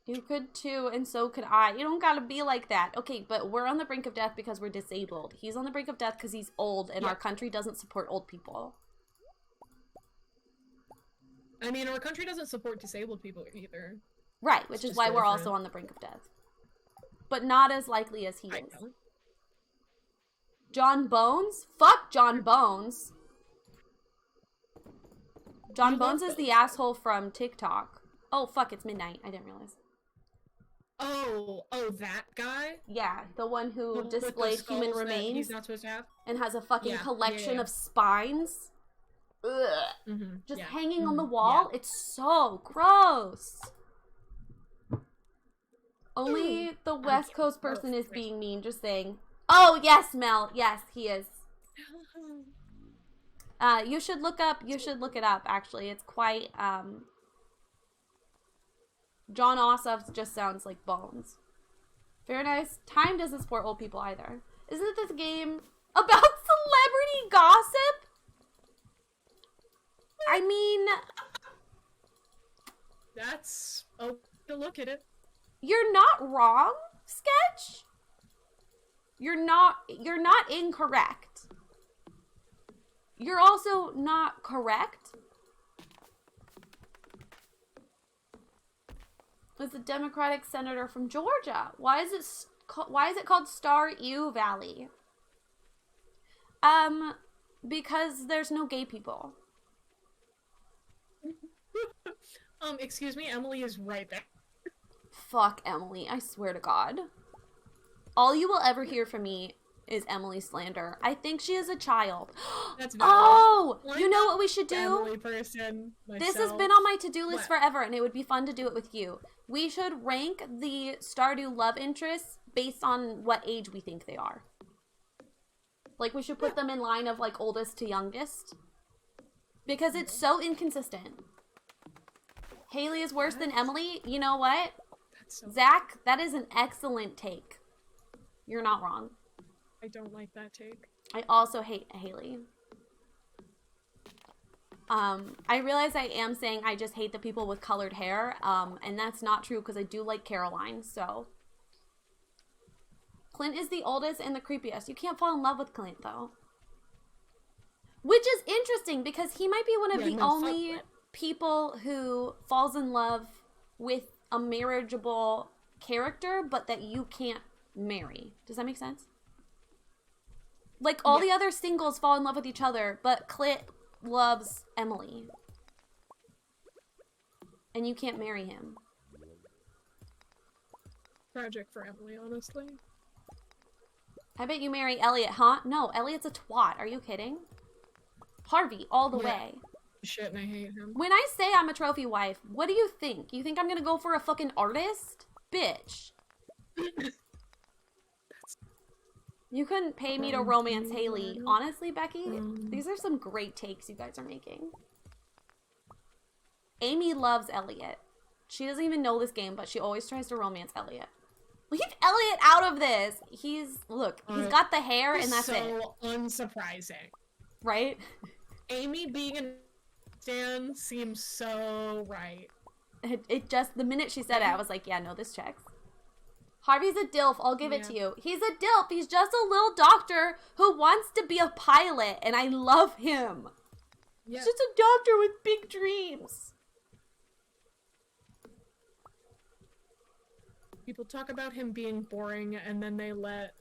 Speaker 1: You could too, and so could I. You don't gotta be like that. Okay, but we're on the brink of death because we're disabled. He's on the brink of death because he's old, and our country doesn't support old people.
Speaker 2: I mean, our country doesn't support disabled people either.
Speaker 1: Right, which is why we're also on the brink of death. But not as likely as he is. John Bones? Fuck John Bones. John Bones is the asshole from TikTok. Oh, fuck, it's midnight. I didn't realize.
Speaker 2: Oh, that guy?
Speaker 1: Yeah, the one who displayed human remains.
Speaker 2: He's not supposed to have?
Speaker 1: And has a fucking collection of spines. Ugh. Just hanging on the wall. Yeah. It's so gross. Only the West Coast person is being mean, just saying. Oh, yes, Mel. Yes, he is. You should look it up, actually. It's quite, John Ossoff just sounds like bones. Very nice. Time doesn't support old people either. Isn't this game about celebrity gossip? I mean...
Speaker 2: That's... Oh, to look at it.
Speaker 1: You're not wrong, Sketch. You're not incorrect. You're also not correct. It's a Democratic senator from Georgia. Why is it called Starview Valley? Because there's no gay people.
Speaker 2: Excuse me, Emily is right there.
Speaker 1: Fuck Emily, I swear to God. All you will ever hear from me is Emily slander. I think she is a child.
Speaker 2: That's valid.
Speaker 1: Oh! You know what we should do?
Speaker 2: Emily person, myself.
Speaker 1: This has been on my to-do list forever, and it would be fun to do it with you. We should rank the Stardew love interests based on what age we think they are. Like, we should put them in line of, like, oldest to youngest. Because it's so inconsistent. Haley is worse than Emily. You know what? Zach, that is an excellent take. You're not wrong.
Speaker 2: I don't like that take.
Speaker 1: I also hate Haley. I realize I am saying I just hate the people with colored hair, and that's not true because I do like Caroline, so. Clint is the oldest and the creepiest. You can't fall in love with Clint, though. Which is interesting because he might be one of the only people who falls in love with a marriageable character, but that you can't marry. Does that make sense? Like, all the other singles fall in love with each other, but Clint loves Emily. And you can't marry him.
Speaker 2: Tragic for Emily, honestly.
Speaker 1: I bet you marry Elliot, huh? No, Elliot's a twat. Are you kidding? Harvey, all the way.
Speaker 2: Shit, and I hate him.
Speaker 1: When I say I'm a trophy wife, what do you think? You think I'm gonna go for a fucking artist? Bitch. You couldn't pay me to romance Haley. Honestly, Becky, these are some great takes you guys are making. Amy loves Elliot. She doesn't even know this game, but she always tries to romance Elliot. Leave Elliot out of this. He's got the hair and that's it.
Speaker 2: So unsurprising.
Speaker 1: Right?
Speaker 2: Amy being a stan seems so right.
Speaker 1: It just, the minute she said it, I was like, yeah, no, this checks. Harvey's a DILF, I'll give it to you. He's a DILF, he's just a little doctor who wants to be a pilot, and I love him. Yeah. He's just a doctor with big dreams.
Speaker 2: People talk about him being boring, and then they let,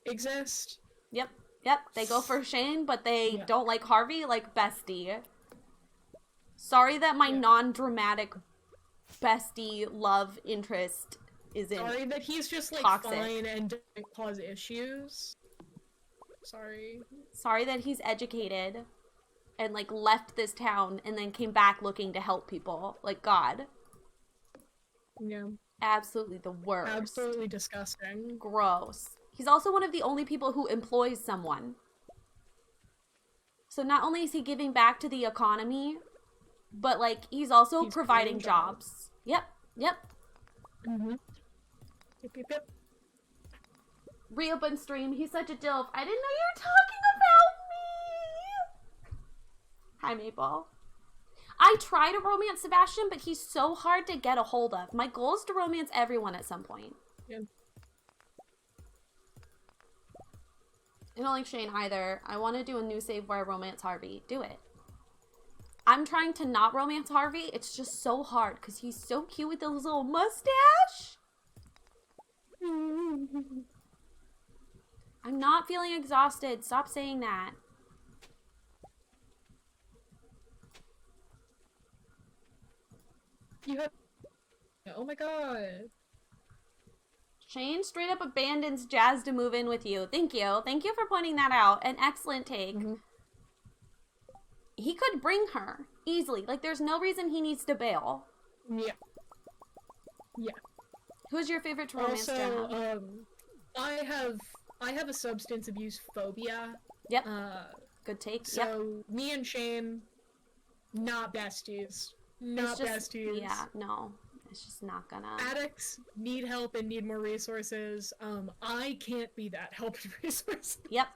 Speaker 2: exist.
Speaker 1: Yep, they go for Shane, but they don't like Harvey, like bestie. Sorry that my non-dramatic bestie love interest isn't
Speaker 2: Sorry that he's just like
Speaker 1: toxic.
Speaker 2: Fine and doesn't cause issues.
Speaker 1: Sorry that he's educated and like left this town and then came back looking to help people. Like, God.
Speaker 2: Yeah.
Speaker 1: Absolutely the worst.
Speaker 2: Absolutely disgusting.
Speaker 1: Gross. He's also one of the only people who employs someone. So not only is he giving back to the economy, but like he's also providing jobs. Yep.
Speaker 2: Mm-hmm. Yep.
Speaker 1: Reopen stream. He's such a DILF. I didn't know you were talking about me. Hi, Maple. I try to romance Sebastian, but he's so hard to get a hold of. My goal is to romance everyone at some point.
Speaker 2: Yeah.
Speaker 1: I don't like Shane either. I want to do a new save where I romance Harvey. Do it. I'm trying to not romance Harvey. It's just so hard because he's so cute with his little mustache. I'm not feeling exhausted. Stop saying that.
Speaker 2: You have... Oh my god.
Speaker 1: Shane straight up abandons Jazz to move in with you. Thank you. Thank you for pointing that out. An excellent take. Mm-hmm. He could bring her easily. Like, there's no reason he needs to bail.
Speaker 2: Yeah.
Speaker 1: Who's your favorite to romance, Jenna?
Speaker 2: I have a substance abuse phobia,
Speaker 1: Yep. Good take.
Speaker 2: So me and Shane, not besties. Not besties.
Speaker 1: Yeah, no. It's just not gonna.
Speaker 2: Addicts need help and need more resources. I can't be that help and resources.
Speaker 1: Yep.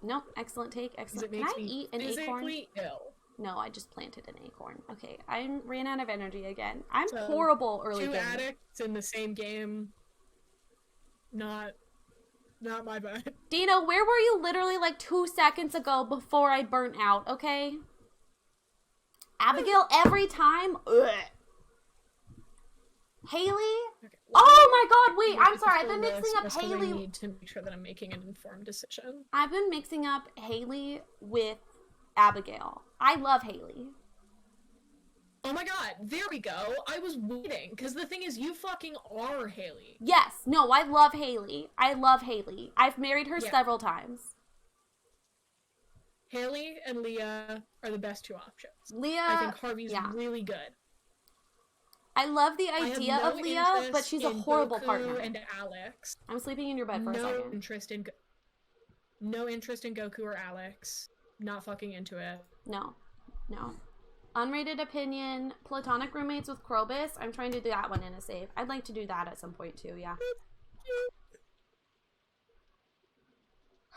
Speaker 1: No, excellent take. Excellent.
Speaker 2: It
Speaker 1: Can
Speaker 2: makes
Speaker 1: I
Speaker 2: me
Speaker 1: eat an
Speaker 2: physically
Speaker 1: acorn?
Speaker 2: ill.
Speaker 1: No, I just planted an acorn. Okay, I ran out of energy again. I'm horrible early game.
Speaker 2: 2 addicts in the same game. Not my bad.
Speaker 1: Dino, where were you literally like 2 seconds ago before I burnt out, okay? Abigail every time? Ugh. Haley?
Speaker 2: Okay,
Speaker 1: oh my god, wait, I'm sorry. I've been mixing up Haley.
Speaker 2: I need to make sure that I'm making an informed decision.
Speaker 1: I've been mixing up Haley with Abigail. I love Haley.
Speaker 2: Oh my god, there we go. I was waiting, because the thing is, you fucking are Haley.
Speaker 1: Yes, no, I love Haley. I've married her several times.
Speaker 2: Haley and Leah are the best 2 options.
Speaker 1: Leah,
Speaker 2: I think Harvey's really good.
Speaker 1: I love the idea of Leah, but she's a horrible
Speaker 2: Goku
Speaker 1: partner.
Speaker 2: And Alex.
Speaker 1: I'm sleeping in your bed for a second.
Speaker 2: No interest in Goku or Alex. Not fucking into it.
Speaker 1: No. Unrated opinion, platonic roommates with Krobus. I'm trying to do that one in a save. I'd like to do that at some point too, yeah.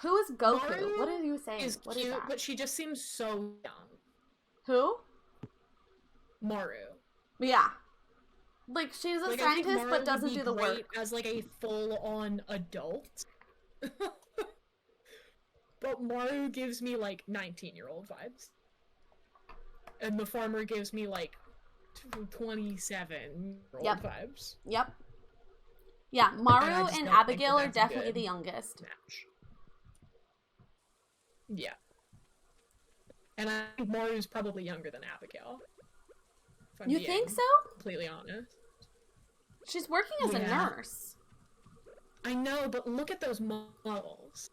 Speaker 1: Who is Goku?
Speaker 2: Maru
Speaker 1: what are you saying?
Speaker 2: Is
Speaker 1: what
Speaker 2: cute,
Speaker 1: is that?
Speaker 2: but she just seems so young.
Speaker 1: Who?
Speaker 2: Maru.
Speaker 1: Yeah. Like, she's a
Speaker 2: like,
Speaker 1: scientist, but doesn't do the work.
Speaker 2: As, like, a full-on adult. But Maru gives me, like, 19-year-old vibes. And the farmer gives me, like, 27-year-old vibes.
Speaker 1: Yep. Yeah, Maru and Abigail are definitely the youngest.
Speaker 2: Match. Yeah. And I think Maru's probably younger than Abigail.
Speaker 1: You think so?
Speaker 2: Completely honest.
Speaker 1: She's working as a nurse.
Speaker 2: I know, but look at those models.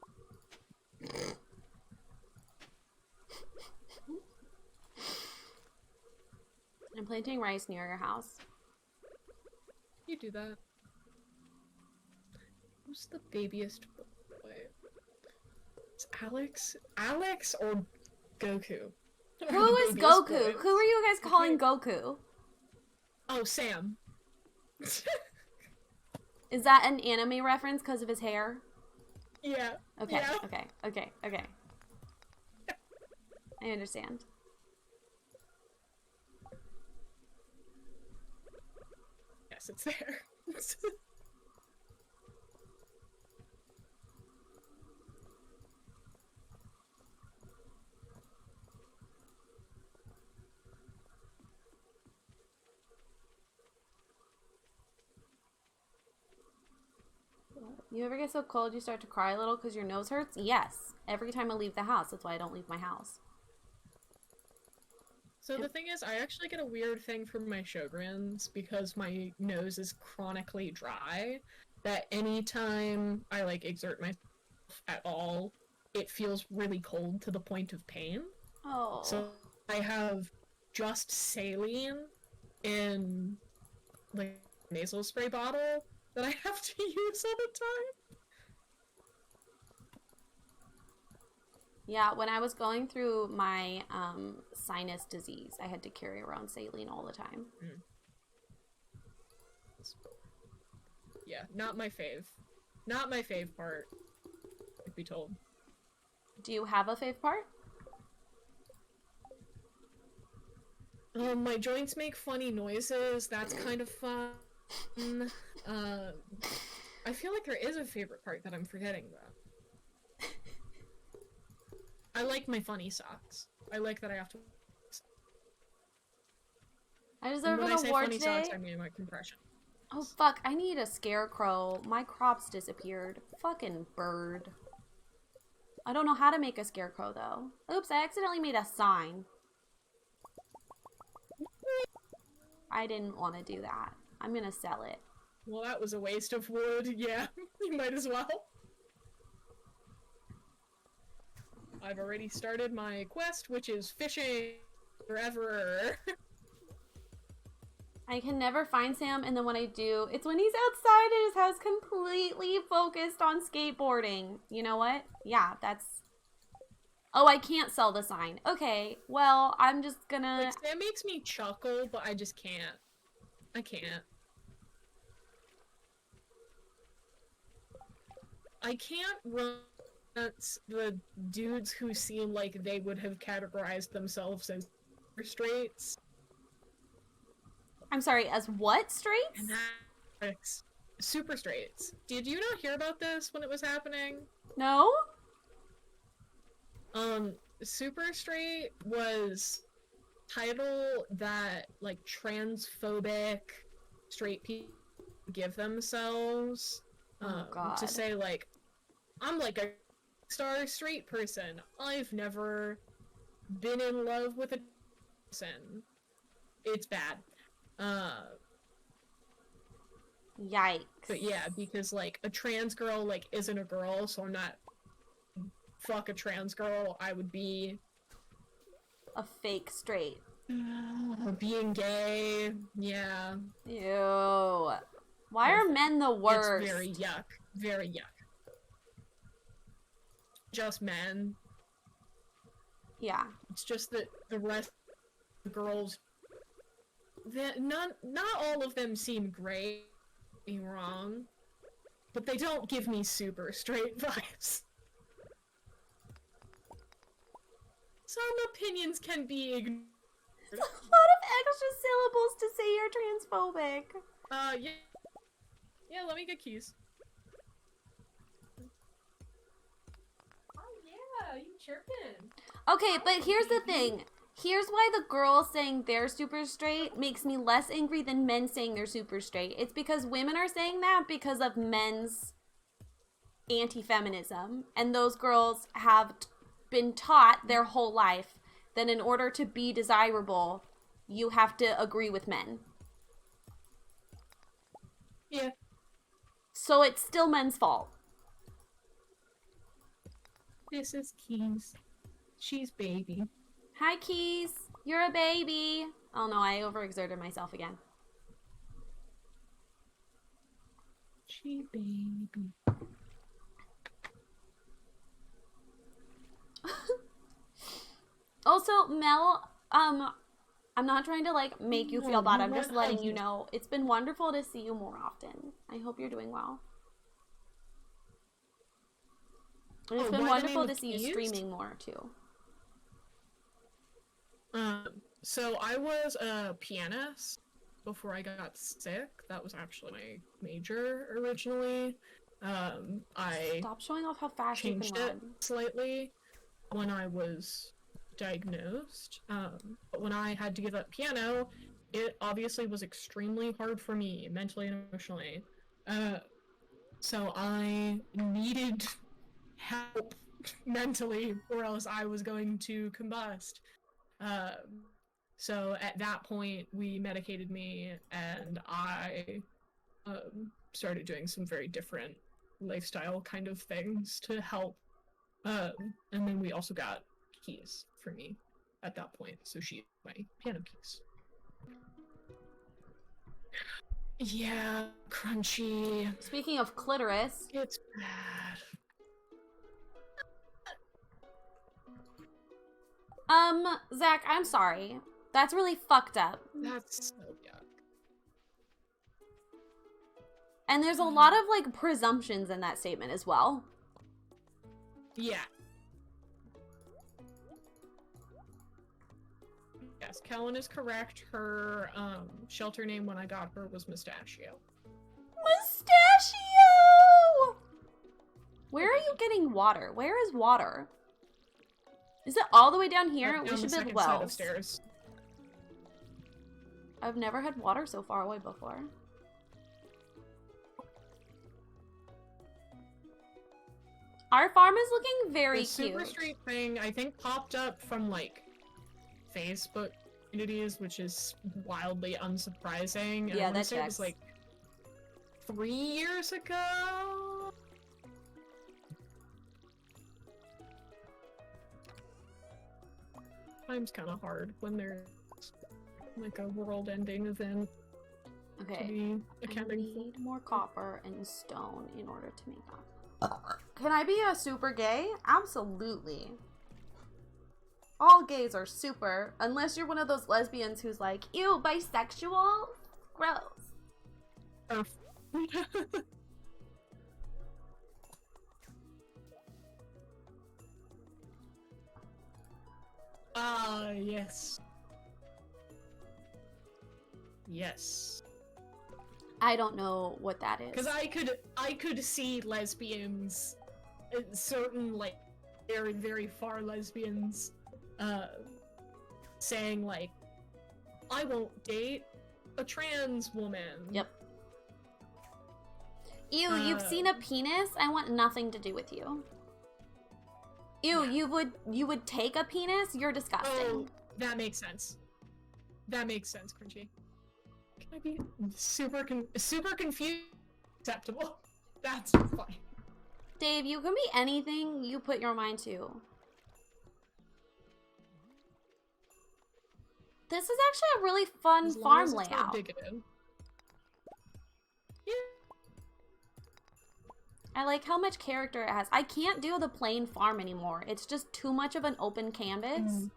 Speaker 1: I'm planting rice near your house.
Speaker 2: You do that. Who's the babiest boy? It's Alex? Alex or Goku?
Speaker 1: Who is Goku? Boys? Who are you guys calling Goku?
Speaker 2: Oh, Sam.
Speaker 1: Is that an anime reference because of his hair?
Speaker 2: Yeah.
Speaker 1: Okay,
Speaker 2: yeah.
Speaker 1: okay. I understand.
Speaker 2: Yes, it's there.
Speaker 1: You ever get so cold you start to cry a little because your nose hurts? Yes. Every time I leave the house. That's why I don't leave my house.
Speaker 2: So the thing is, I actually get a weird thing from my Sjogrens because my nose is chronically dry, that anytime I, like, exert myself at all, it feels really cold to the point of pain.
Speaker 1: Oh.
Speaker 2: So I have just saline in, like, nasal spray bottle that I have to use all the time.
Speaker 1: Yeah, when I was going through my sinus disease, I had to carry around saline all the time.
Speaker 2: Mm. Yeah, not my fave. Not my fave part, I'd be told.
Speaker 1: Do you have a fave part?
Speaker 2: My joints make funny noises. That's kind of fun. I feel like there is a favorite part that I'm forgetting, though. I like my funny socks. I like that I have to.
Speaker 1: I deserve an award today. When I say funny socks,
Speaker 2: I mean my compression.
Speaker 1: Oh fuck! I need a scarecrow. My crops disappeared. Fucking bird. I don't know how to make a scarecrow though. Oops! I accidentally made a sign. I didn't want to do that. I'm gonna sell it.
Speaker 2: Well, that was a waste of wood. Yeah, you might as well. I've already started my quest, which is fishing forever.
Speaker 1: I can never find Sam, and then when I do, it's when he's outside at his house completely focused on skateboarding. You know what? Yeah, that's Oh, I can't sell the sign. Okay, well, I'm just gonna...
Speaker 2: Like, that makes me chuckle, but I just can't. I can't. I can't run the dudes who seem like they would have categorized themselves as straights.
Speaker 1: I'm sorry, as what straights?
Speaker 2: And that's super straights. Did you not hear about this when it was happening?
Speaker 1: No?
Speaker 2: Super straight was title that, like, transphobic straight people give themselves.
Speaker 1: God.
Speaker 2: To say, like, I'm like a star straight person. I've never been in love with a person. It's bad.
Speaker 1: Yikes.
Speaker 2: But yeah, because, like, a trans girl, like, isn't a girl, so I'm not fuck a trans girl. I would be
Speaker 1: a fake straight.
Speaker 2: Being gay, yeah.
Speaker 1: Ew. Why are men the worst?
Speaker 2: It's very yuck. Very yuck. Just men.
Speaker 1: Yeah.
Speaker 2: It's just that the rest of the girls, not all of them seem great, being wrong, but they don't give me super straight vibes. Some opinions can be ignored.
Speaker 1: It's a lot of extra syllables to say you're transphobic.
Speaker 2: Yeah. Yeah, let me get keys. Oh yeah, you chirping.
Speaker 1: Okay, but here's the thing. Here's why the girls saying they're super straight makes me less angry than men saying they're super straight. It's because women are saying that because of men's anti-feminism. And those girls have been taught their whole life that in order to be desirable, you have to agree with men.
Speaker 2: Yeah.
Speaker 1: So it's still men's fault.
Speaker 2: This is Keys. She's baby.
Speaker 1: Hi, Keys. You're a baby. Oh no, I overexerted myself again.
Speaker 2: She baby.
Speaker 1: Also, Mel, I'm not trying to, like, make you feel bad. I'm just letting you know. It's been wonderful to see you more often. I hope you're doing well. And it's been wonderful to see you streaming more, too.
Speaker 2: So I was a pianist before I got sick. That was actually my major originally. I
Speaker 1: Stop showing off how fast you can
Speaker 2: changed
Speaker 1: run.
Speaker 2: it slightly when I was diagnosed. But when I had to give up piano, it obviously was extremely hard for me, mentally and emotionally. So I needed help mentally, or else I was going to combust. So at that point, we medicated me, and I started doing some very different lifestyle kind of things to help. And then we also got keys for me at that point, so she had my piano keys. Yeah, crunchy.
Speaker 1: Speaking of clitoris.
Speaker 2: It's bad.
Speaker 1: Zach, I'm sorry. That's really fucked up.
Speaker 2: That's so yuck.
Speaker 1: And there's a lot of, like, presumptions in that statement as well.
Speaker 2: Yeah. Yes, Kellen is correct. Her, shelter name when I got her was Mustachio.
Speaker 1: Mustachio! Where are you getting water? Where is water? Is it all the way down here? We should build wells.
Speaker 2: Upstairs.
Speaker 1: I've never had water so far away before. Our farm is looking very cute.
Speaker 2: The Super Street thing, I think, popped up from, like, Facebook communities, which is wildly unsurprising. And
Speaker 1: yeah,
Speaker 2: I
Speaker 1: that
Speaker 2: say it was, like, 3 years ago? Time's kind of hard when there's like a world-ending event.
Speaker 1: Okay,
Speaker 2: to be accounting
Speaker 1: I need more copper and stone in order to make that. Can I be a super gay? Absolutely. All gays are super, unless you're one of those lesbians who's like, ew, bisexual? Gross.
Speaker 2: Yes. Yes.
Speaker 1: I don't know what that is.
Speaker 2: Because I could see lesbians, certain, like, very, very far lesbians, saying, like, I won't date a trans woman.
Speaker 1: Yep. Ew, you've seen a penis? I want nothing to do with you. Ew, yeah. you would take a penis? You're disgusting.
Speaker 2: Oh, that makes sense. That makes sense, Crunchy. Can I be super confused? Acceptable. That's fine.
Speaker 1: Dave, you can be anything you put your mind to. This is actually a really fun farm layout.
Speaker 2: Yeah.
Speaker 1: I like how much character it has. I can't do the plain farm anymore. It's just too much of an open canvas.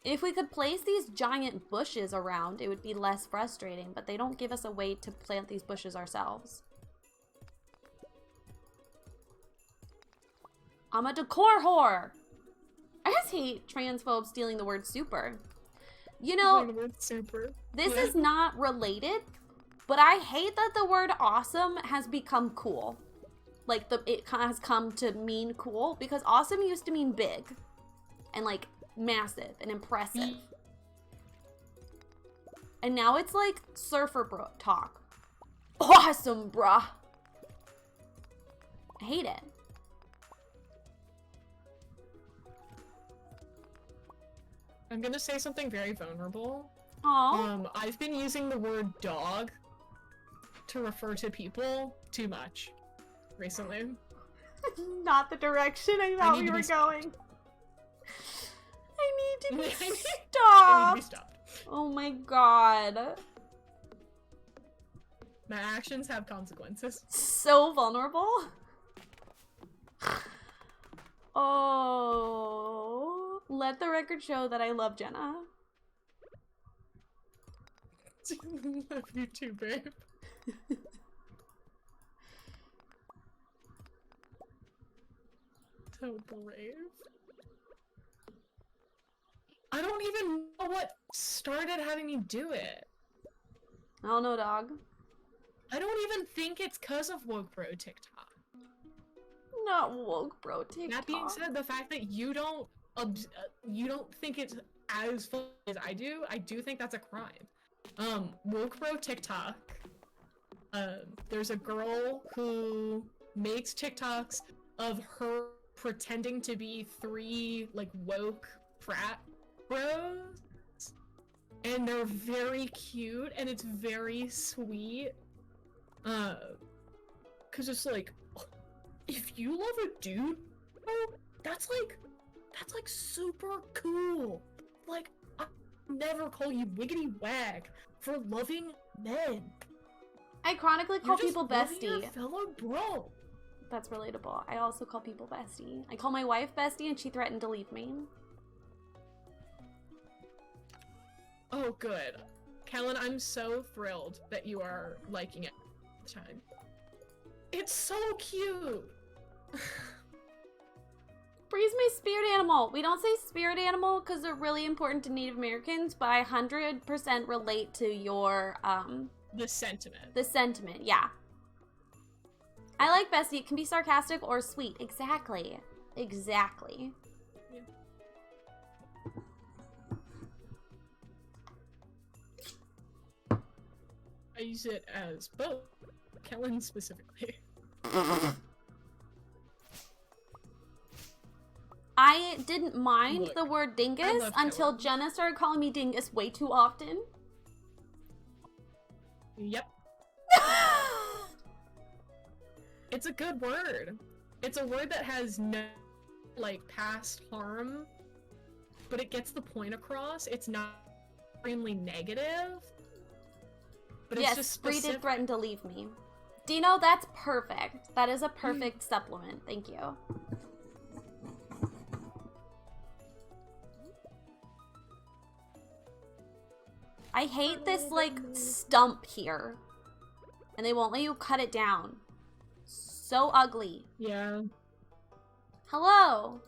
Speaker 1: If we could place these giant bushes around, it would be less frustrating, but they don't give us a way to plant these bushes ourselves. I'm a decor whore! I just hate transphobes stealing the word super. You know, this is not related, but I hate that the word awesome has become cool. Like, it has come to mean cool, because awesome used to mean big. And, like, massive and impressive. And now it's like surfer bro talk. Awesome, bruh. I hate it.
Speaker 2: I'm gonna say something very vulnerable.
Speaker 1: Aww.
Speaker 2: I've been using the word dog to refer to people too much recently.
Speaker 1: Not the direction I thought we were going. I need to be stopped.
Speaker 2: I need to be stopped.
Speaker 1: Oh my god.
Speaker 2: My actions have consequences.
Speaker 1: So vulnerable. Oh. Let the record show that I love Jenna.
Speaker 2: Love you too, babe. So brave. I don't even know what started having me do it.
Speaker 1: I don't know, dog.
Speaker 2: I don't even think it's because of woke bro TikTok.
Speaker 1: Not woke bro TikTok.
Speaker 2: That being said, the fact that you don't think it's as fun as I do think that's a crime. Woke bro TikTok. There's a girl who makes TikToks of her pretending to be 3 like woke frat bros, and they're very cute and it's very sweet. Cause it's like, if you love a dude, bro, that's like super cool. Like, I never call you wiggity wag for loving men.
Speaker 1: I chronically call people bestie.
Speaker 2: Your fellow bro.
Speaker 1: That's relatable. I also call people bestie. I call my wife bestie and she threatened to leave me.
Speaker 2: Oh, good. Kellen, I'm so thrilled that you are liking it this time. It's so cute!
Speaker 1: Bree's my spirit animal. We don't say spirit animal because they're really important to Native Americans, but I 100% relate to your,
Speaker 2: the sentiment.
Speaker 1: The sentiment, yeah. I like bestie. It can be sarcastic or sweet. Exactly. Exactly.
Speaker 2: Yeah. I use it as both. Kellen specifically.
Speaker 1: I didn't mind the word dingus until Jenna started calling me dingus way too often.
Speaker 2: Yep. It's a good word. It's a word that has no, like, past harm, but it gets the point across. It's not extremely negative, but it's just specific.
Speaker 1: Bree did threaten to leave me. Dino, that's perfect. That is a perfect supplement. Thank you. I hate this, like, stump here. And they won't let you cut it down. So ugly.
Speaker 2: Yeah.
Speaker 1: Hello.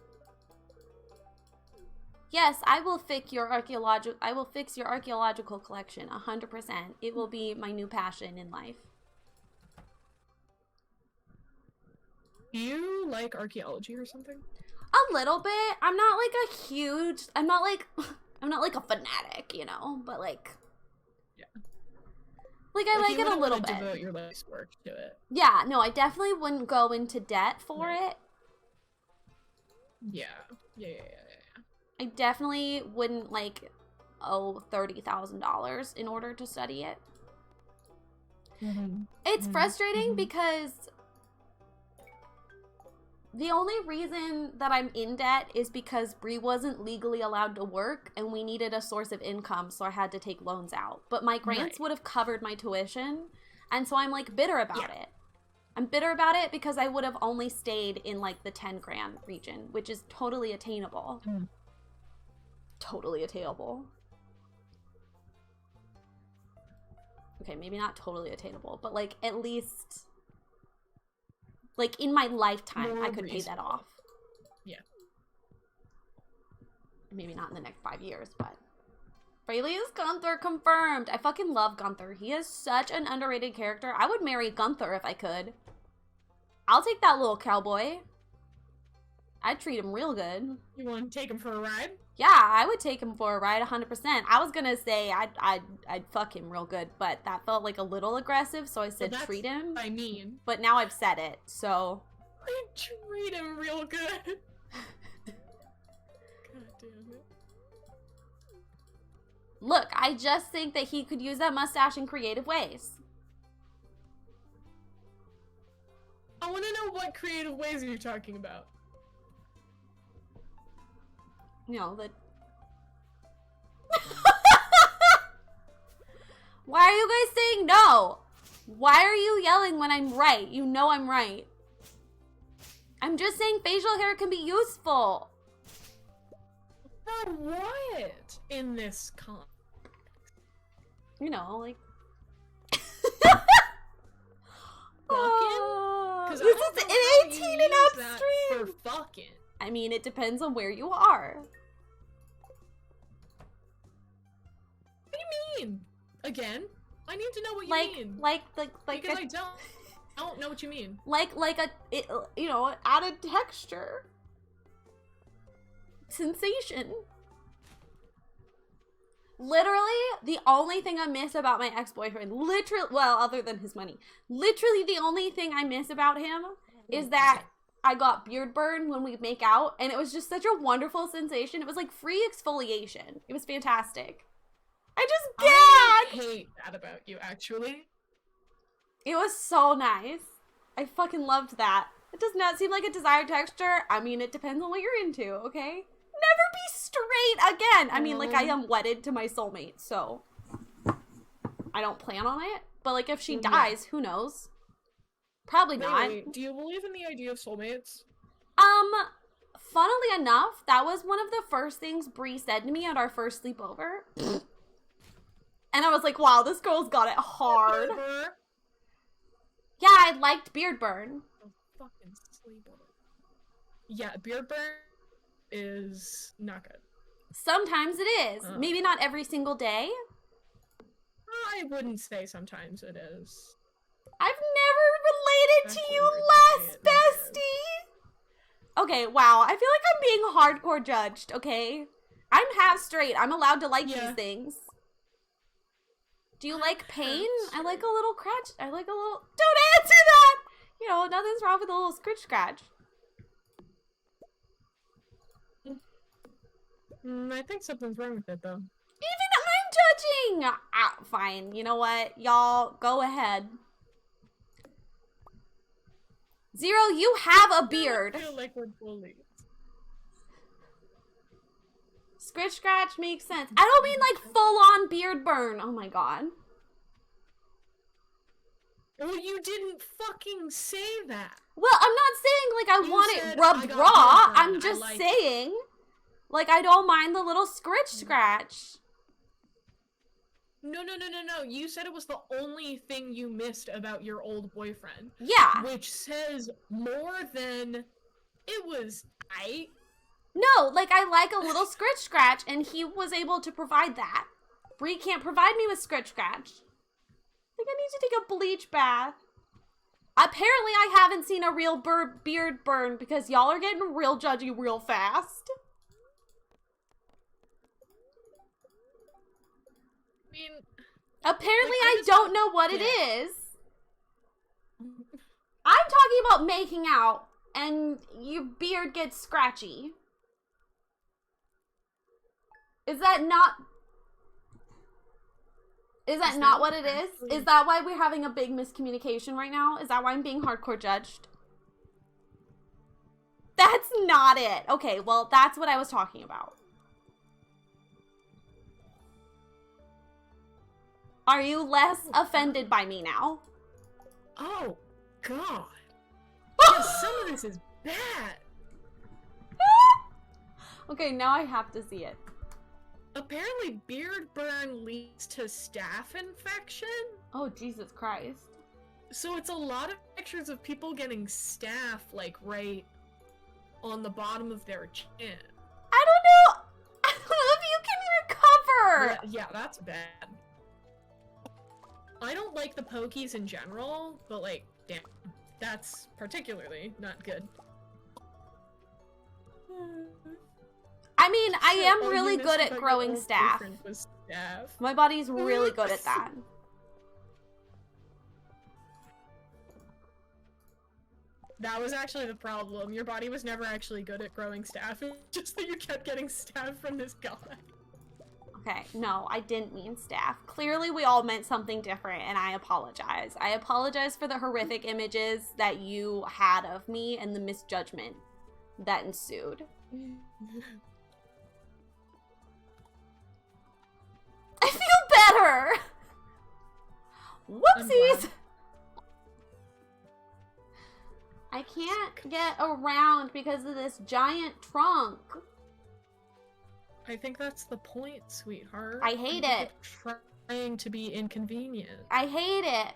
Speaker 1: Yes, I will fix your archaeological collection 100%. It will be my new passion in life.
Speaker 2: Do you like archaeology or something?
Speaker 1: A little bit. I'm not like a huge, I'm not like a fanatic, you know, but like,
Speaker 2: yeah.
Speaker 1: Like I like it a little bit.
Speaker 2: Devote your life's work to it.
Speaker 1: Yeah, no, I definitely wouldn't go into debt for it.
Speaker 2: Yeah.
Speaker 1: I definitely wouldn't like owe $30,000 in order to study it. It's frustrating because the only reason that I'm in debt is because Bree wasn't legally allowed to work and we needed a source of income, so I had to take loans out. But my grants would have covered my tuition, and so I'm like bitter about it. I'm bitter about it because I would have only stayed in like the 10 grand region, which is totally attainable. Totally attainable. Okay, maybe not totally attainable, but like at least like in my lifetime I could pay that off.
Speaker 2: Yeah.
Speaker 1: Maybe not in the next 5 years, but Freylius Gunther confirmed. I fucking love Gunther. He is such an underrated character. I would marry Gunther if I could. I'll take that little cowboy. I'd treat him real good.
Speaker 2: You want to take him for a ride?
Speaker 1: Yeah, I would take him for a ride 100%. I was gonna say I'd fuck him real good, but that felt like a little aggressive, so I said treat him.
Speaker 2: I mean.
Speaker 1: But now I've said it, so.
Speaker 2: I treat him real good. God damn it.
Speaker 1: Look, I just think that he could use that mustache in creative ways.
Speaker 2: I want to know what creative ways you're talking about.
Speaker 1: You know, that. Why are you guys saying no? Why are you yelling when I'm right? You know I'm right. I'm just saying facial hair can be useful.
Speaker 2: For what? In this con?
Speaker 1: You know, like.
Speaker 2: Fucking?
Speaker 1: This is an 18 and up stream.
Speaker 2: For fucking.
Speaker 1: I mean, it depends on where you are.
Speaker 2: What do you mean? Again? I need to know what you mean.
Speaker 1: Like
Speaker 2: because I don't know what you mean.
Speaker 1: You know, added texture. Sensation. Literally, the only thing I miss about my ex-boyfriend, well, other than his money, literally the only thing I miss about him is that I got beard burn when we make out, and it was just such a wonderful sensation. It was like free exfoliation. It was fantastic. I just gagged!
Speaker 2: I hate that about you, actually.
Speaker 1: It was so nice. I fucking loved that. It does not seem like a desired texture. I mean, it depends on what you're into, okay? Never be straight again! I mean, like, I am wedded to my soulmate, so I don't plan on it. But, like, if she dies, who knows? Probably not.
Speaker 2: Wait, do you believe in the idea of soulmates?
Speaker 1: Funnily enough, that was one of the first things Bree said to me at our first sleepover. And I was like, wow, this girl's got it hard. Yeah, I liked beard burn.
Speaker 2: Oh, fucking sleepover. Yeah, beard burn is not good.
Speaker 1: Sometimes it is. Maybe not every single day.
Speaker 2: I wouldn't say sometimes it is.
Speaker 1: I've never related to you less, bestie. Okay, wow. I feel like I'm being hardcore judged, okay? I'm half straight. I'm allowed to like these things. Do you like pain? I like a little scratch. I like a little... Don't answer that! You know, nothing's wrong with a little scratch.
Speaker 2: I think something's wrong with it, though.
Speaker 1: Even I'm judging! Fine. You know what? Y'all, go ahead. Zero, you have a beard.
Speaker 2: I feel like we're bullies.
Speaker 1: Scratch makes sense. I don't mean like full-on beard burn. Oh my god.
Speaker 2: Well, you didn't fucking say that.
Speaker 1: Well, I'm not saying like I want it rubbed raw. I'm just saying, like, I don't mind the little scratch.
Speaker 2: No. You said it was the only thing you missed about your old boyfriend.
Speaker 1: Yeah.
Speaker 2: Which says more than it was
Speaker 1: No, like, I like a little scratch, and he was able to provide that. Bree can't provide me with scratch. I think I need to take a bleach bath. Apparently, I haven't seen a real beard burn because y'all are getting real judgy real fast.
Speaker 2: I mean...
Speaker 1: Apparently, like, I don't know what it is. I'm talking about making out, and your beard gets scratchy. Is that not what it is? Is that why we're having a big miscommunication right now? Is that why I'm being hardcore judged? That's not it. Okay, well, that's what I was talking about. Are you less offended by me now?
Speaker 2: Oh, God. Yes, some of this is bad.
Speaker 1: Okay, now I have to see it.
Speaker 2: Apparently, beard burn leads to staph infection.
Speaker 1: Oh, Jesus Christ.
Speaker 2: So it's a lot of pictures of people getting staph, like, right on the bottom of their chin.
Speaker 1: I don't know if you can recover.
Speaker 2: Yeah, that's bad. I don't like the pokies in general, but, like, damn, that's particularly not good.
Speaker 1: I mean, I am really good at growing staph. My body's really good at that.
Speaker 2: That was actually the problem. Your body was never actually good at growing staph. It was just that you kept getting staph from this guy.
Speaker 1: Okay, no, I didn't mean staph. Clearly, we all meant something different, and I apologize. I apologize for the horrific images that you had of me and the misjudgment that ensued. I feel better! Whoopsies! I can't get around because of this giant trunk.
Speaker 2: I think that's the point, sweetheart.
Speaker 1: I hate it.
Speaker 2: Trying to be inconvenient.
Speaker 1: I hate it.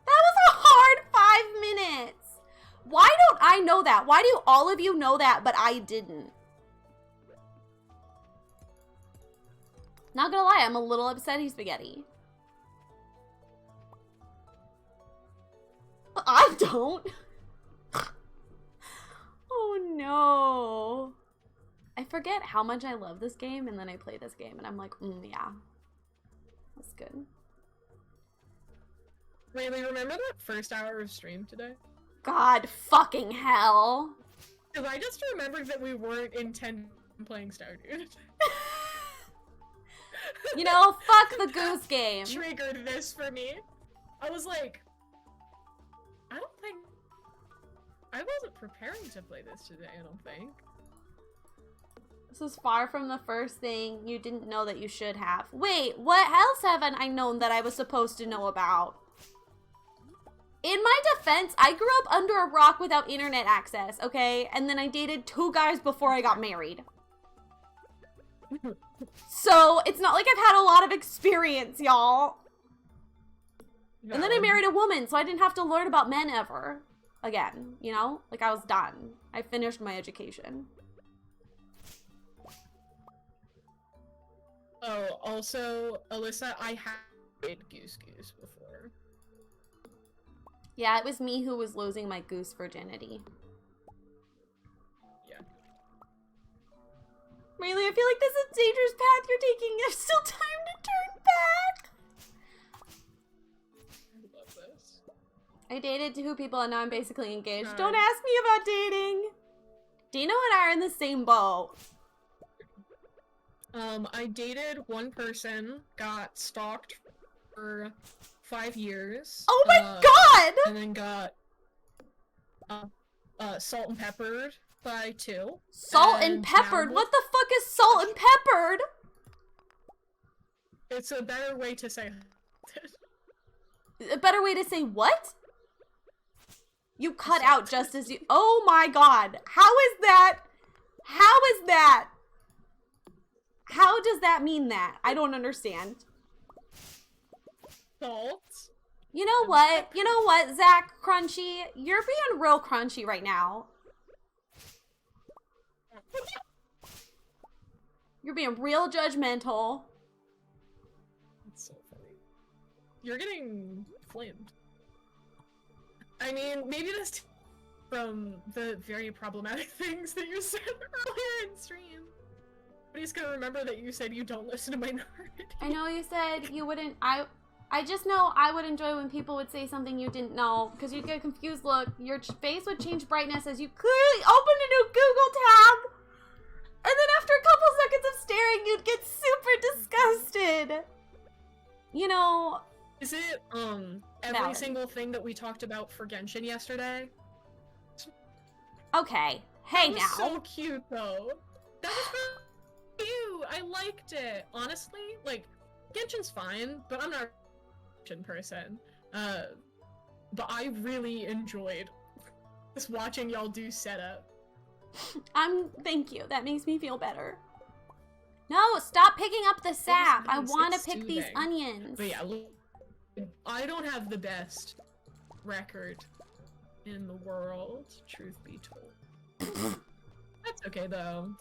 Speaker 1: That was a hard 5 minutes. Why don't I know that? Why do all of you know that, but I didn't? Not gonna lie, I'm a little upset he's spaghetti. I don't. Oh no. I forget how much I love this game, and then I play this game, and I'm like, yeah. That's good.
Speaker 2: Really, remember that first hour of stream today?
Speaker 1: God fucking hell.
Speaker 2: Because I just remembered that we weren't intending on playing Stardew.
Speaker 1: You know, fuck the goose game.
Speaker 2: Triggered this for me. I was like, I wasn't preparing to play this today, I don't think.
Speaker 1: This is far from the first thing you didn't know that you should have. Wait, what else haven't I known that I was supposed to know about? In my defense, I grew up under a rock without internet access, okay? And then I dated 2 guys before I got married. So, it's not like I've had a lot of experience, y'all. And then I married a woman, so I didn't have to learn about men ever again, you know? Like, I was done. I finished my education.
Speaker 2: Oh, also, Alyssa, I have played Goose before.
Speaker 1: Yeah, it was me who was losing my goose virginity.
Speaker 2: Yeah.
Speaker 1: Really, I feel like this is a dangerous path you're taking. There's still time to turn back.
Speaker 2: I love this.
Speaker 1: I dated 2 people and now I'm basically engaged.
Speaker 2: Nice.
Speaker 1: Don't ask me about dating. Dino and I are in the same boat.
Speaker 2: I dated one person, got stalked for 5 years.
Speaker 1: Oh my god!
Speaker 2: And then got salt and peppered by 2.
Speaker 1: Salt and peppered? What the fuck is salt and peppered?
Speaker 2: It's a better way to say it.
Speaker 1: A better way to say what? You cut out just as you... Oh my god. How is that? How is that? How does that mean that? I don't understand.
Speaker 2: salt.
Speaker 1: You know what? You know what, Zach Crunchy? You're being real crunchy right now. You're being real judgmental.
Speaker 2: That's so funny. You're getting flamed. I mean, maybe that's from the very problematic things that you said earlier in stream. But he's gonna remember that you said you don't listen to minorities.
Speaker 1: I know you said you wouldn't. I just know I would enjoy when people would say something you didn't know, because you'd get a confused look. Your face would change brightness as you clearly opened a new Google tab. And then after a couple seconds of staring, you'd get super disgusted. You know...
Speaker 2: Is it, every single thing that we talked about for Genshin yesterday?
Speaker 1: Okay. Hey,
Speaker 2: that was
Speaker 1: now.
Speaker 2: so cute, though. That was really cute. I liked it. Honestly, like, Genshin's fine, but I'm not a Genshin person. But I really enjoyed just watching y'all do setup.
Speaker 1: Thank you. That makes me feel better. No, stop picking up the sap. I want to pick these onions.
Speaker 2: But yeah, I don't have the best record in the world, truth be told. That's okay, though.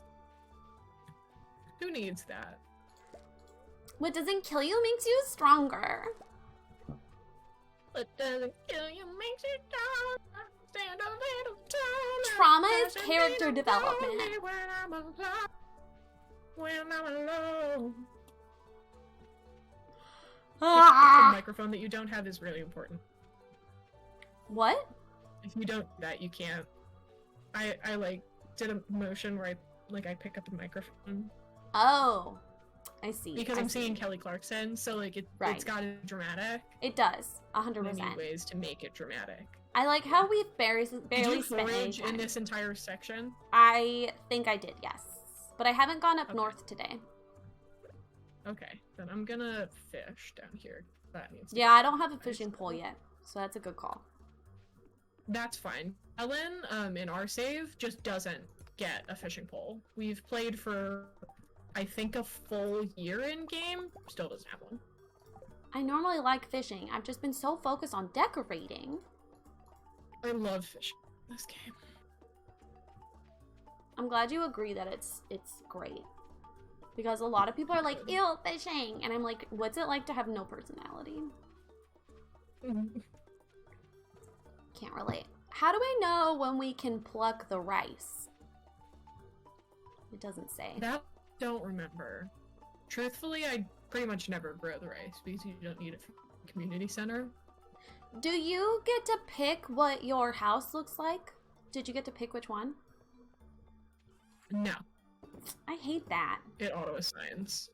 Speaker 2: Who needs that?
Speaker 1: What doesn't kill you makes you stronger.
Speaker 2: What doesn't kill you makes you stronger. Stand a little taller.
Speaker 1: Trauma is character development.
Speaker 2: When I'm alone.
Speaker 1: Ah.
Speaker 2: The microphone that you don't have is really important.
Speaker 1: What?
Speaker 2: If you don't do that, you can't. I like did a motion where I pick up the microphone.
Speaker 1: Oh, I see.
Speaker 2: Because I'm seeing Kelly Clarkson, so like it's got it dramatic.
Speaker 1: It does, 100%.
Speaker 2: I need ways to make it dramatic.
Speaker 1: I like how we've barely
Speaker 2: Did you
Speaker 1: spent any
Speaker 2: forage
Speaker 1: time.
Speaker 2: in this entire section?
Speaker 1: I think I did, yes. But I haven't gone up north today.
Speaker 2: Okay, then I'm gonna fish down here. That needs to
Speaker 1: Yeah, I don't have a fishing pole yet, so that's a good call.
Speaker 2: That's fine. Ellen, in our save, just doesn't get a fishing pole. We've played for, I think, a full year in game. Still doesn't have one.
Speaker 1: I normally like fishing. I've just been so focused on decorating.
Speaker 2: I love fishing in this game.
Speaker 1: I'm glad you agree that it's great. Because a lot of people are like, ew, fishing. And I'm like, what's it like to have no personality? Can't relate. How do I know when we can pluck the rice? It doesn't say.
Speaker 2: That I don't remember. Truthfully, I pretty much never grow the rice because you don't need it for the community center.
Speaker 1: Do you get to pick what your house looks like? Did you get to pick which one?
Speaker 2: No.
Speaker 1: I hate that.
Speaker 2: It auto-assigns.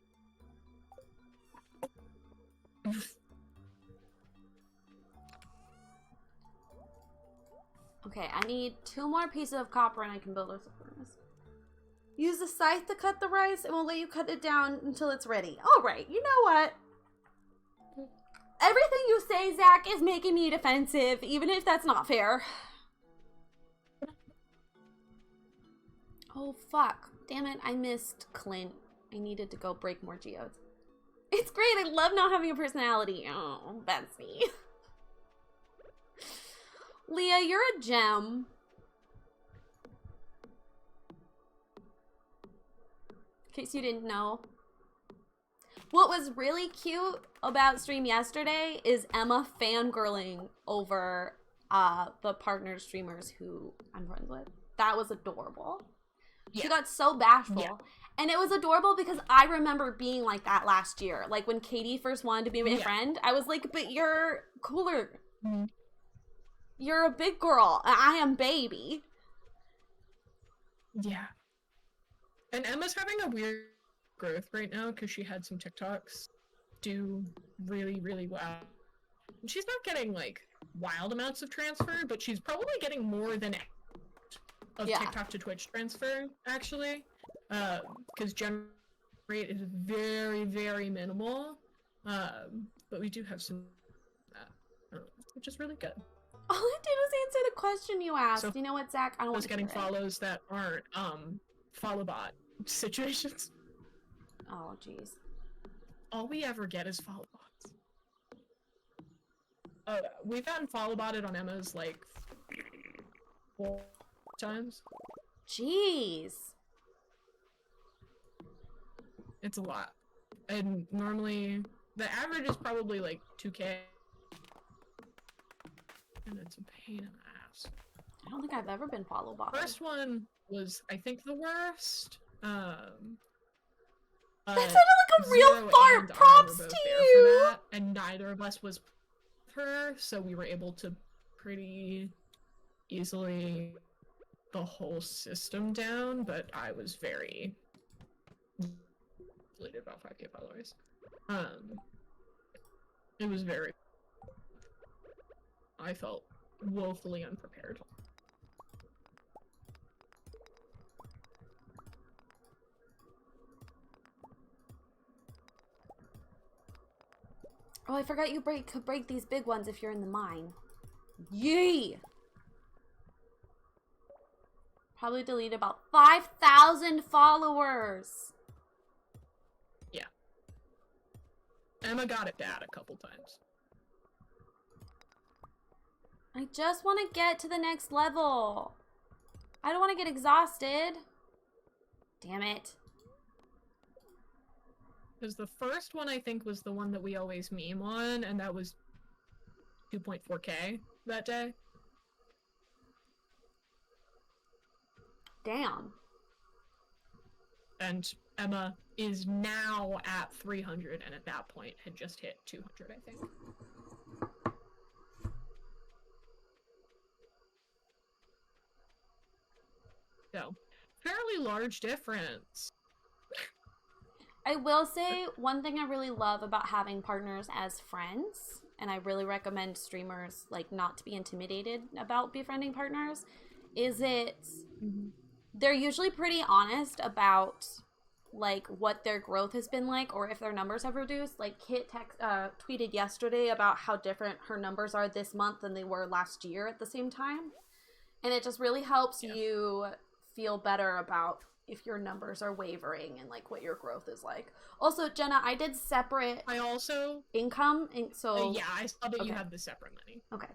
Speaker 1: Okay, I need 2 more pieces of copper and I can build us a furnace. Use the scythe to cut the rice and we'll let you cut it down until it's ready. Alright, you know what? Everything you say, Zach, is making me defensive, even if that's not fair. Oh, fuck. Damn it, I missed Clint. I needed to go break more geodes. It's great, I love not having a personality. Oh, Betsy. Leah, you're a gem. In case you didn't know. What was really cute about stream yesterday is Emma fangirling over the partner streamers who I'm friends with. That was adorable. Yeah. She got so bashful. Yeah. And it was adorable because I remember being like that last year. Like when Katie first wanted to be my friend, I was like, but you're cooler. Mm-hmm. You're a big girl. I am baby.
Speaker 2: Yeah. And Emma's having a weird growth right now because she had some TikToks do really, really well. And she's not getting like wild amounts of transfer, but she's probably getting more than of TikTok to Twitch transfer, actually. Because general rate is very, very minimal. But we do have some which is really good.
Speaker 1: All I did was answer the question you asked. So, you know what, Zach? I don't want to
Speaker 2: getting follows that aren't follow bot situations.
Speaker 1: Oh, jeez.
Speaker 2: All we ever get is follow bots. We've gotten follow botted on Emma's like 4 times.
Speaker 1: Jeez.
Speaker 2: It's a lot. And normally, the average is probably like 2K. And it's a pain in the ass.
Speaker 1: I don't think I've ever been follow botted.
Speaker 2: First one was, I think, the worst.
Speaker 1: That sounded like a real fart. Props to you.
Speaker 2: For that, and neither of us was with her, so we were able to pretty easily the whole system down. But I was very deleted about 5K followers. It was very. I felt woefully unprepared.
Speaker 1: Oh, I forgot you could break these big ones if you're in the mine. Yee! Probably delete about 5,000 followers.
Speaker 2: Yeah. Emma got it bad a couple times.
Speaker 1: I just want to get to the next level. I don't want to get exhausted. Damn it.
Speaker 2: Because the first one, I think, was the one that we always meme on, and that was 2.4K that day.
Speaker 1: Damn.
Speaker 2: And Emma is now at 300, and at that point had just hit 200, I think. So, fairly large difference.
Speaker 1: I will say one thing I really love about having partners as friends, and I really recommend streamers like not to be intimidated about befriending partners, is they're usually pretty honest about like what their growth has been like, or if their numbers have reduced. Like Kit tweeted yesterday about how different her numbers are this month than they were last year at the same time, and it just really helps you feel better about if your numbers are wavering and like what your growth is like. Also, Jenna, I did separate income, and so
Speaker 2: yeah, I saw that you have the separate money.
Speaker 1: Okay.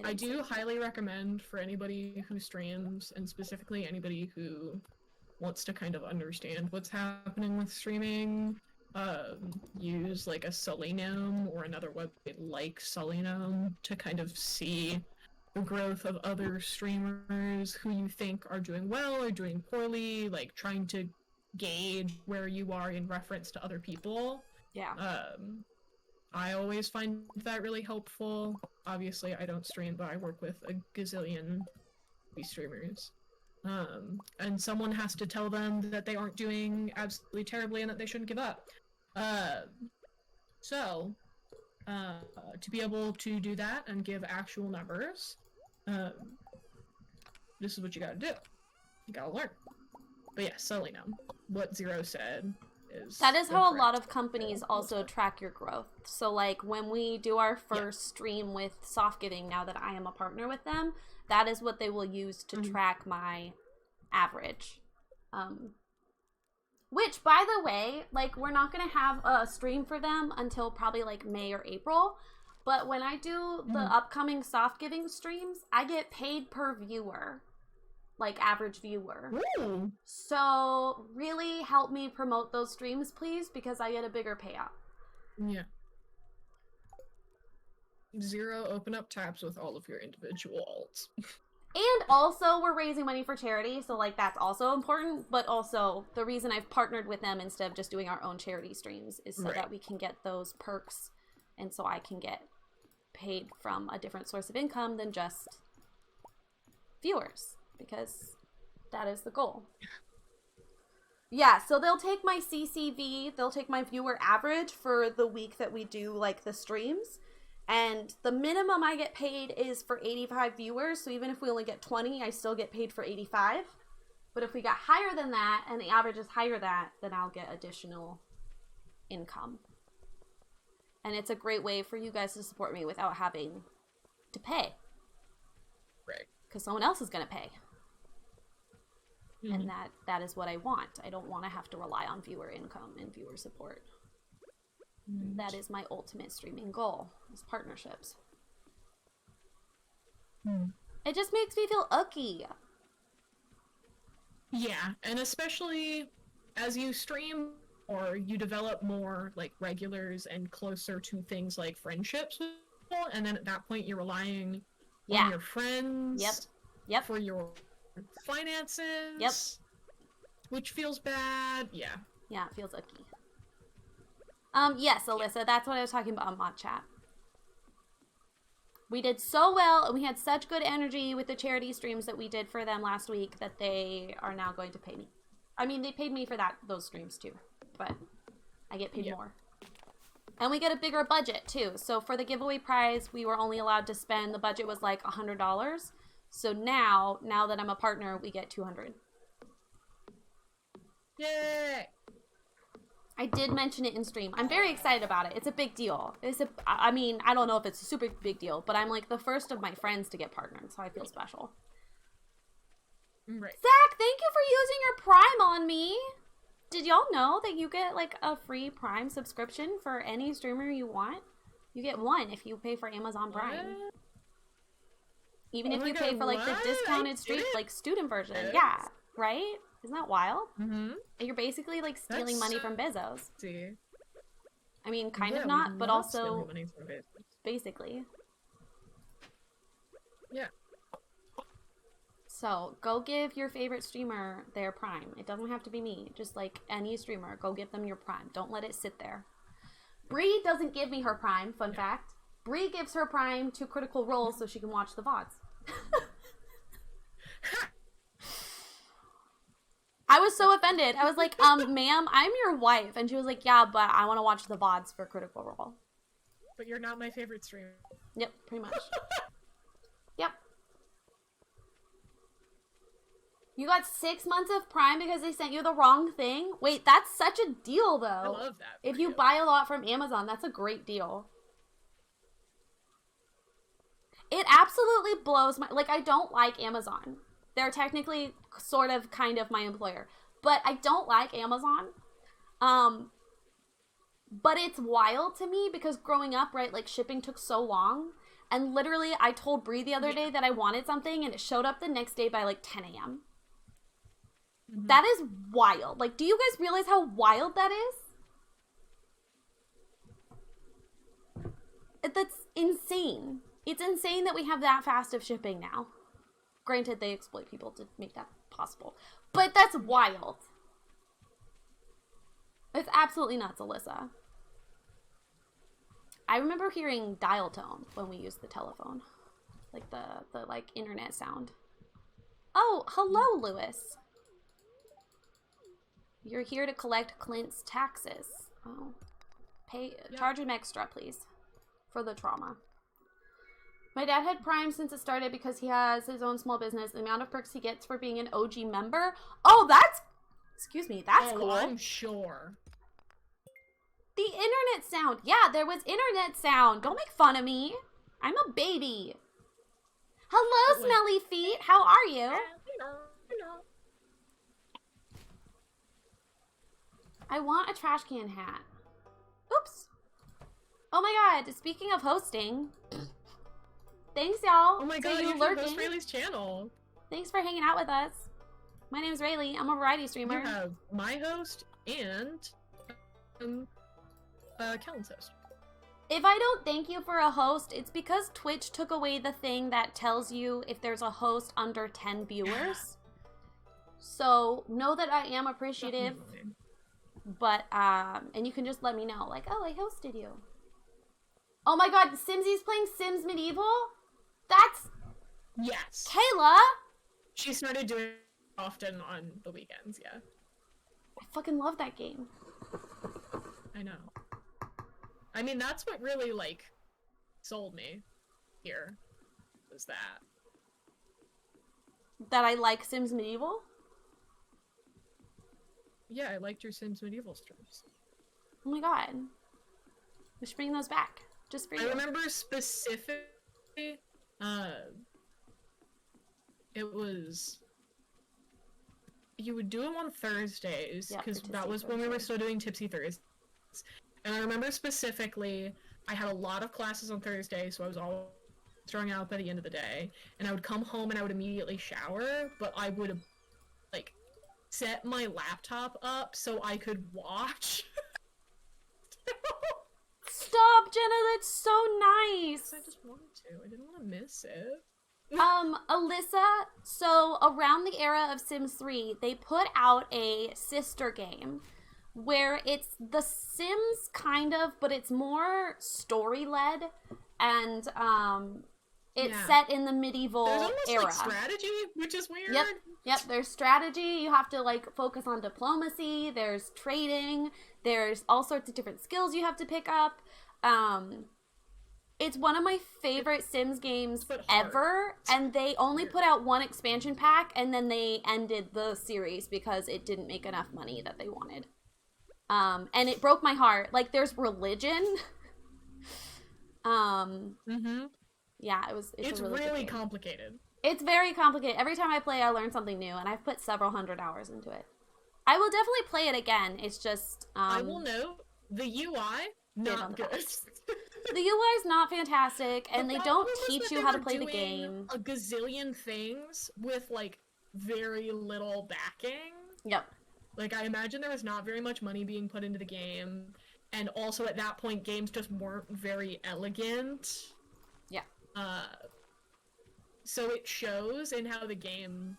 Speaker 2: I do highly recommend for anybody who streams, and specifically anybody who wants to kind of understand what's happening with streaming, use like a Sully-Gnome or another website like Sully-Gnome to kind of see the growth of other streamers who you think are doing well or doing poorly, like trying to gauge where you are in reference to other people.
Speaker 1: Yeah.
Speaker 2: I always find that really helpful. Obviously, I don't stream, but I work with a gazillion streamers. And someone has to tell them that they aren't doing absolutely terribly and that they shouldn't give up. So, to be able to do that and give actual numbers, this is what you gotta do. You gotta learn. But yeah, Sully-Gnome. What Zero said is...
Speaker 1: That is how a lot of companies also track your growth. So like when we do our first stream with Soft Giving, now that I am a partner with them, that is what they will use to track my average. Which, by the way, like we're not going to have a stream for them until probably like May or April. But when I do the upcoming Soft Giving streams, I get paid per viewer. Like average viewer.
Speaker 2: Ooh.
Speaker 1: So really help me promote those streams, please, because I get a bigger payout.
Speaker 2: Yeah. Zero, open up tabs with all of your individual alts.
Speaker 1: And also, we're raising money for charity, so like that's also important. But also, the reason I've partnered with them instead of just doing our own charity streams is so that we can get those perks, and so I can get paid from a different source of income than just viewers, because that is the goal. Yeah, so they'll take my CCV, they'll take my viewer average for the week that we do like the streams. And the minimum I get paid is for 85 viewers, so even if we only get 20, I still get paid for 85. But if we got higher than that, and the average is higher than that, then I'll get additional income. And it's a great way for you guys to support me without having to pay.
Speaker 2: Right.
Speaker 1: Because someone else is going to pay. And that is what I want. I don't want to have to rely on viewer income and viewer support. That is my ultimate streaming goal, is partnerships. It just makes me feel icky.
Speaker 2: Yeah, and especially as you stream or you develop more like regulars and closer to things like friendships with people, and then at that point you're relying on your friends for your finances, which feels bad. Yeah,
Speaker 1: it feels icky. Yes, Alyssa, that's what I was talking about on Mod Chat. We did so well, and we had such good energy with the charity streams that we did for them last week that they are now going to pay me. I mean, they paid me for those streams too, but I get paid more. And we get a bigger budget too. So for the giveaway prize, we were only allowed to spend, the budget was like $100. So now that I'm a partner, we get $200.
Speaker 2: Yay!
Speaker 1: I did mention it in stream. I'm very excited about it. It's a big deal. I mean, I don't know if it's a super big deal, but I'm like the first of my friends to get partnered, so I feel special.
Speaker 2: Right.
Speaker 1: Zach, thank you for using your Prime on me. Did y'all know that you get like a free Prime subscription for any streamer you want? You get one if you pay for Amazon Prime. What? Even if you pay for like the discounted student version. Yeah, right? Isn't that wild? Mm-hmm. You're basically like stealing money from Bezos. I mean, kind of not, but also basically.
Speaker 2: Yeah.
Speaker 1: So go give your favorite streamer their Prime. It doesn't have to be me. Just like any streamer, go give them your Prime. Don't let it sit there. Bree doesn't give me her Prime. Fun fact. Bree gives her Prime to Critical Role so she can watch the VODs. I was so offended. I was like, ma'am, I'm your wife. And she was like, yeah, but I want to watch the VODs for Critical Role.
Speaker 2: But you're not my favorite streamer.
Speaker 1: Yep, pretty much. Yep. You got 6 months of Prime because they sent you the wrong thing? Wait, that's such a deal, though.
Speaker 2: I love that.
Speaker 1: If you buy a lot from Amazon, that's a great deal. It absolutely blows my... Like, I don't like Amazon. They're technically sort of kind of my employer. But I don't like Amazon. But it's wild to me because growing up, right, like shipping took so long. And literally I told Bree the other day that I wanted something and it showed up the next day by like 10 a.m. Mm-hmm. That is wild. Like, do you guys realize how wild that is? That's insane. It's insane that we have that fast of shipping now. Granted, they exploit people to make that possible. But that's wild. It's absolutely nuts, Alyssa. I remember hearing dial tone when we used the telephone. Like the like internet sound. Oh, hello, Lewis. You're here to collect Clint's taxes. Oh. Charge him extra, please. For the trauma. My dad had Prime since it started because he has his own small business. The amount of perks he gets for being an OG member. Oh, that's... Excuse me, that's cool.
Speaker 2: I'm sure.
Speaker 1: The internet sound. Yeah, there was internet sound. Don't make fun of me. I'm a baby. Hello, Smelly Feet. How are you? I want a trash can hat. Oops. Oh my god, speaking of hosting... Thanks, y'all.
Speaker 2: Oh my god, you can host Rayleigh's channel.
Speaker 1: Thanks for hanging out with us. My name's Rayleigh. I'm a variety streamer.
Speaker 2: You have my host and Kellen's host.
Speaker 1: If I don't thank you for a host, it's because Twitch took away the thing that tells you if there's a host under 10 viewers. So know that I am appreciative. Definitely. But and you can just let me know, like, oh, I hosted you. Oh my god, Simsy's playing Sims Medieval? That's...
Speaker 2: Yes.
Speaker 1: Kayla?
Speaker 2: She started doing it often on the weekends, yeah.
Speaker 1: I fucking love that game.
Speaker 2: I know. I mean, that's what really, like, sold me here, was that.
Speaker 1: That I like Sims Medieval?
Speaker 2: Yeah, I liked your Sims Medieval streams.
Speaker 1: Oh my god. We should bring those back. Just for you.
Speaker 2: I remember specifically, it was... You would do them on Thursdays, because that was when we were still doing Tipsy Thursdays. And I remember specifically, I had a lot of classes on Thursday, so I was all strung out by the end of the day. And I would come home and I would immediately shower, but I would, like, set my laptop up so I could watch.
Speaker 1: Stop, Jenna, that's so nice.
Speaker 2: I just wanted to. I didn't want to miss it.
Speaker 1: Alyssa, so around the era of Sims 3, they put out a sister game where it's The Sims kind of, but it's more story-led, and it's set in the medieval
Speaker 2: There's almost
Speaker 1: era.
Speaker 2: like strategy, which is weird.
Speaker 1: Yep, there's strategy. You have to like focus on diplomacy. There's trading. There's all sorts of different skills you have to pick up. It's one of my favorite Sims games ever, and they only put out one expansion pack, and then they ended the series because it didn't make enough money that they wanted. And it broke my heart. Like, there's religion. Yeah, it's a really complicated. It's very complicated. Every time I play, I learn something new, and I've put several hundred hours into it. I will definitely play it again. It's just
Speaker 2: I will note the UI not good.
Speaker 1: The UI is not fantastic, and they don't teach you how to play the game.
Speaker 2: A gazillion things with like very little backing.
Speaker 1: Yep.
Speaker 2: Like, I imagine there was not very much money being put into the game, and also at that point, games just weren't very elegant.
Speaker 1: Yeah.
Speaker 2: So it shows in how the game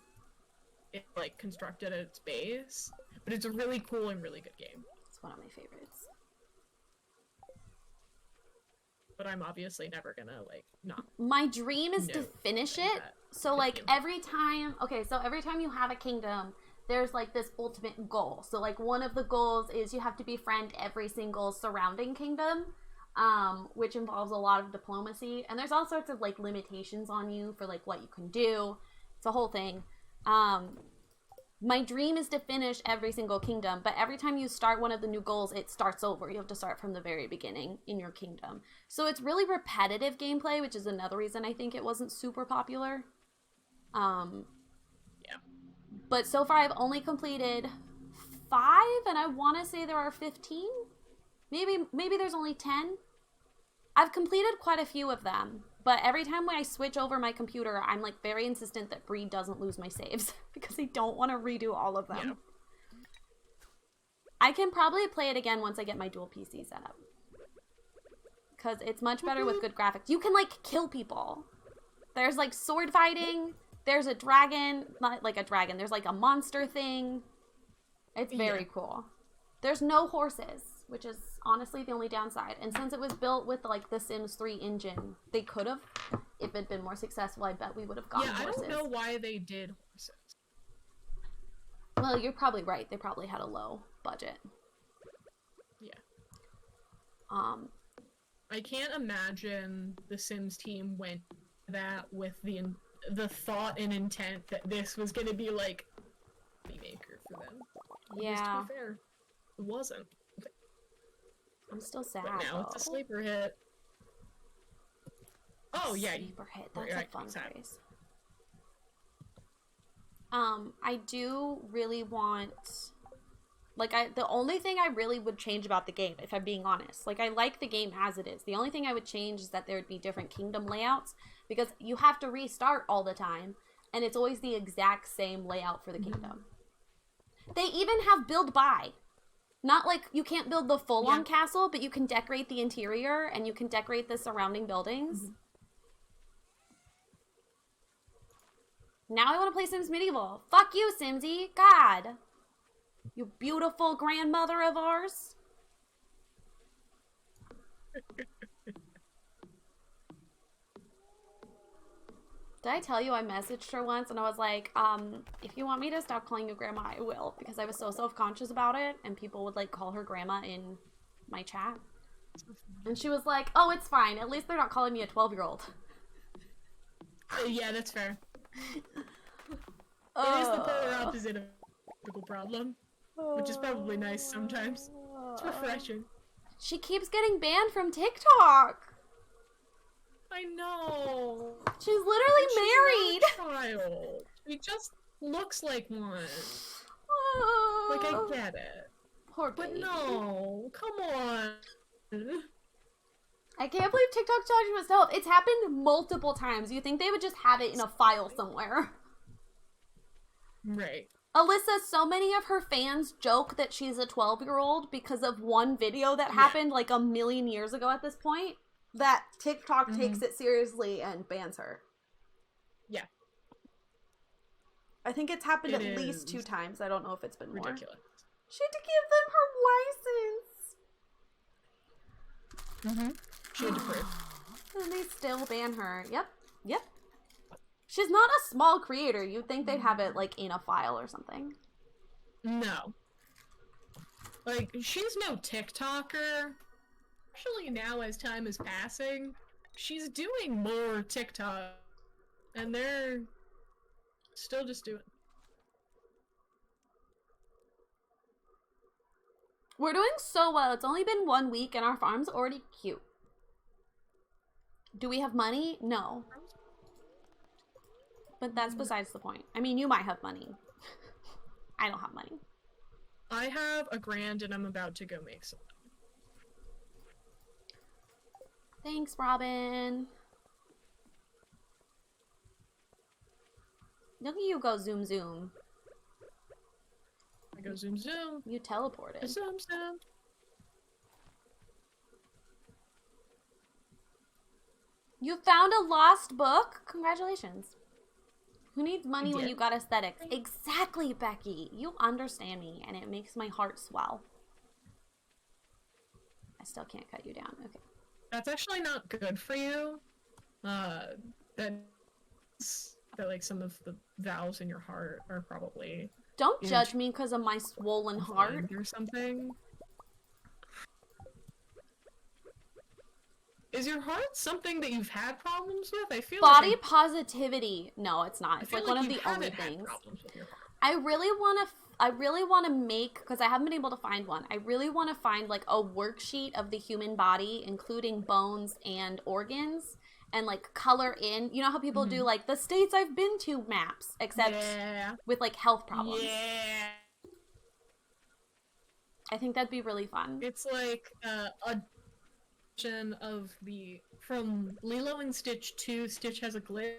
Speaker 2: is like constructed at its base, but it's a really cool and really good game.
Speaker 1: It's one of my favorites.
Speaker 2: But I'm obviously never gonna like not.
Speaker 1: My dream is to finish it. So like every time you have a kingdom, there's like this ultimate goal. So like one of the goals is you have to befriend every single surrounding kingdom, which involves a lot of diplomacy. And there's all sorts of like limitations on you for like what you can do. It's a whole thing. My dream is to finish every single kingdom, but every time you start one of the new goals, it starts over. You have to start from the very beginning in your kingdom. So it's really repetitive gameplay, which is another reason I think it wasn't super popular.
Speaker 2: Yeah.
Speaker 1: But so far I've only completed 5, and I want to say there are 15. Maybe there's only 10. I've completed quite a few of them, but every time when I switch over my computer, I'm like very insistent that Bree doesn't lose my saves because I don't want to redo all of them. Yeah. I can probably play it again once I get my dual PC set up, because it's much better with good graphics. You can like kill people. There's like sword fighting. There's a dragon, not like a dragon. There's like a monster thing. It's very cool. There's no horses, which is honestly the only downside. And since it was built with like the Sims 3 engine, they could have, if it'd been more successful, I bet we would have gotten horses.
Speaker 2: I don't know why they did horses.
Speaker 1: Well, you're probably right. They probably had a low budget.
Speaker 2: Yeah. I can't imagine the Sims team went that with the thought and intent that this was going to be like a maker for them.
Speaker 1: Yeah.
Speaker 2: Just to be fair, it wasn't.
Speaker 1: I'm still sad.
Speaker 2: But now it's a sleeper hit. Oh yeah,
Speaker 1: sleeper hit. That's a fun phrase. I do really want, like, the only thing I really would change about the game, if I'm being honest, like, I like the game as it is. The only thing I would change is that there would be different kingdom layouts, because you have to restart all the time, and it's always the exact same layout for the kingdom. They even have build by. Not like you can't build the full-on castle, but you can decorate the interior, and you can decorate the surrounding buildings. Now I want to play Sims Medieval. Fuck you, Simsy. God. You beautiful grandmother of ours. Did I tell you I messaged her once and I was like, if you want me to stop calling you grandma, I will. Because I was so self-conscious about it, and people would like call her grandma in my chat. And she was like, oh, it's fine. At least they're not calling me a 12-year-old.
Speaker 2: Yeah, that's fair. It is the polar opposite of a typical problem, which is probably nice sometimes. It's refreshing.
Speaker 1: She keeps getting banned from TikTok.
Speaker 2: I know.
Speaker 1: She's literally married.
Speaker 2: Not a child. She just looks like one. Like, I get it.
Speaker 1: Poor
Speaker 2: But
Speaker 1: baby.
Speaker 2: no, come on.
Speaker 1: I can't believe TikTok charged you myself. It's happened multiple times. You think they would just have it in a file somewhere.
Speaker 2: Right.
Speaker 1: Alyssa, so many of her fans joke that she's a 12-year-old because of one video that happened like a million years ago at this point, that TikTok takes it seriously and bans her.
Speaker 2: Yeah.
Speaker 1: I think it's happened at least 2 times. I don't know if it's been more.
Speaker 2: Ridiculous.
Speaker 1: She had to give them her license.
Speaker 2: She had to prove.
Speaker 1: And they still ban her. Yep. She's not a small creator. You'd think they'd have it, like, in a file or something.
Speaker 2: No. Like, she's no TikToker. Actually, now as time is passing, she's doing more TikTok. And they're still just doing.
Speaker 1: We're doing so well. It's only been 1 week and our farm's already cute. Do we have money? No. But that's besides the point. I mean, you might have money. I don't have money.
Speaker 2: I have $1,000 and I'm about to go make some.
Speaker 1: Thanks, Robin. Look at you go zoom zoom.
Speaker 2: I go zoom zoom.
Speaker 1: You teleported.
Speaker 2: Zoom zoom.
Speaker 1: You found a lost book? Congratulations. Who needs money when you got aesthetics? Exactly, Becky. You understand me, and it makes my heart swell. I still can't cut you down. Okay.
Speaker 2: That's actually not good for you. That like some of the valves in your heart are probably.
Speaker 1: Don't judge me because of my swollen heart
Speaker 2: or something. Is your heart something that you've had problems with? I feel
Speaker 1: body
Speaker 2: like
Speaker 1: positivity. No, it's not. It's like one of the only things. I really want to make, because I haven't been able to find one. I really want to find like a worksheet of the human body, including bones and organs, and like color in. You know how people do like the states I've been to maps, except with like health problems.
Speaker 2: Yeah.
Speaker 1: I think that'd be really fun.
Speaker 2: It's like a of the from Lilo and Stitch 2. Stitch has a glitch.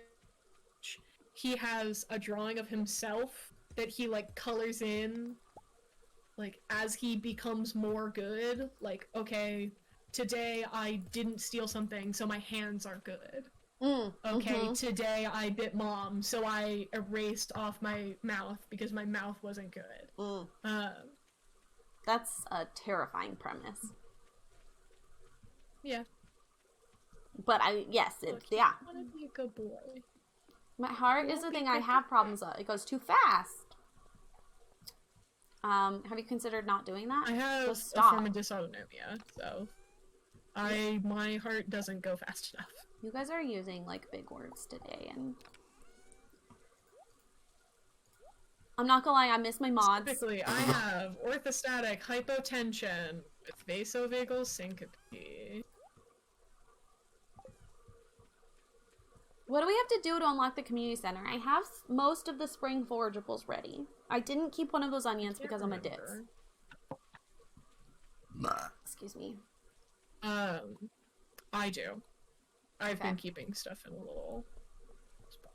Speaker 2: He has a drawing of himself that he like colors in like as he becomes more good. Like, okay, today I didn't steal something, so my hands are good. Okay, today I bit mom, so I erased off my mouth because my mouth wasn't good.
Speaker 1: That's a terrifying premise.
Speaker 2: Yeah.
Speaker 1: But I
Speaker 2: I want to be a good boy.
Speaker 1: My heart is the thing I have problems with. It goes too fast. Have you considered not doing that?
Speaker 2: I have a form of dysautonomia, so my heart doesn't go fast enough.
Speaker 1: You guys are using like big words today, and I'm not gonna lie, I miss my mods.
Speaker 2: Typically, I have orthostatic hypotension with vasovagal syncope.
Speaker 1: What do we have to do to unlock the community center? I have most of the spring forageables ready. I didn't keep one of those onions because I'm a ditz. Excuse me.
Speaker 2: I do. I've been keeping stuff in a little spot.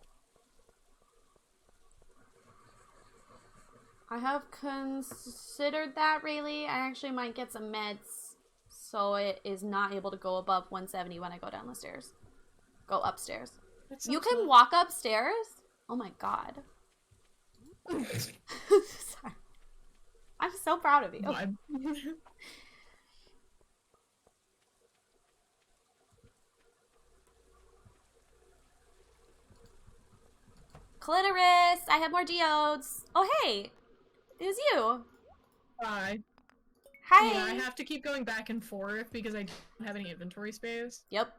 Speaker 1: I have considered that, really. I actually might get some meds so it is not able to go above 170 when I go down the stairs. Go upstairs. You can walk upstairs? Oh my god. Sorry. I'm so proud of you. Clitoris! I have more geodes. Oh, hey! It was you.
Speaker 2: Hi.
Speaker 1: Hi!
Speaker 2: Yeah, I have to keep going back and forth because I don't have any inventory space.
Speaker 1: Yep.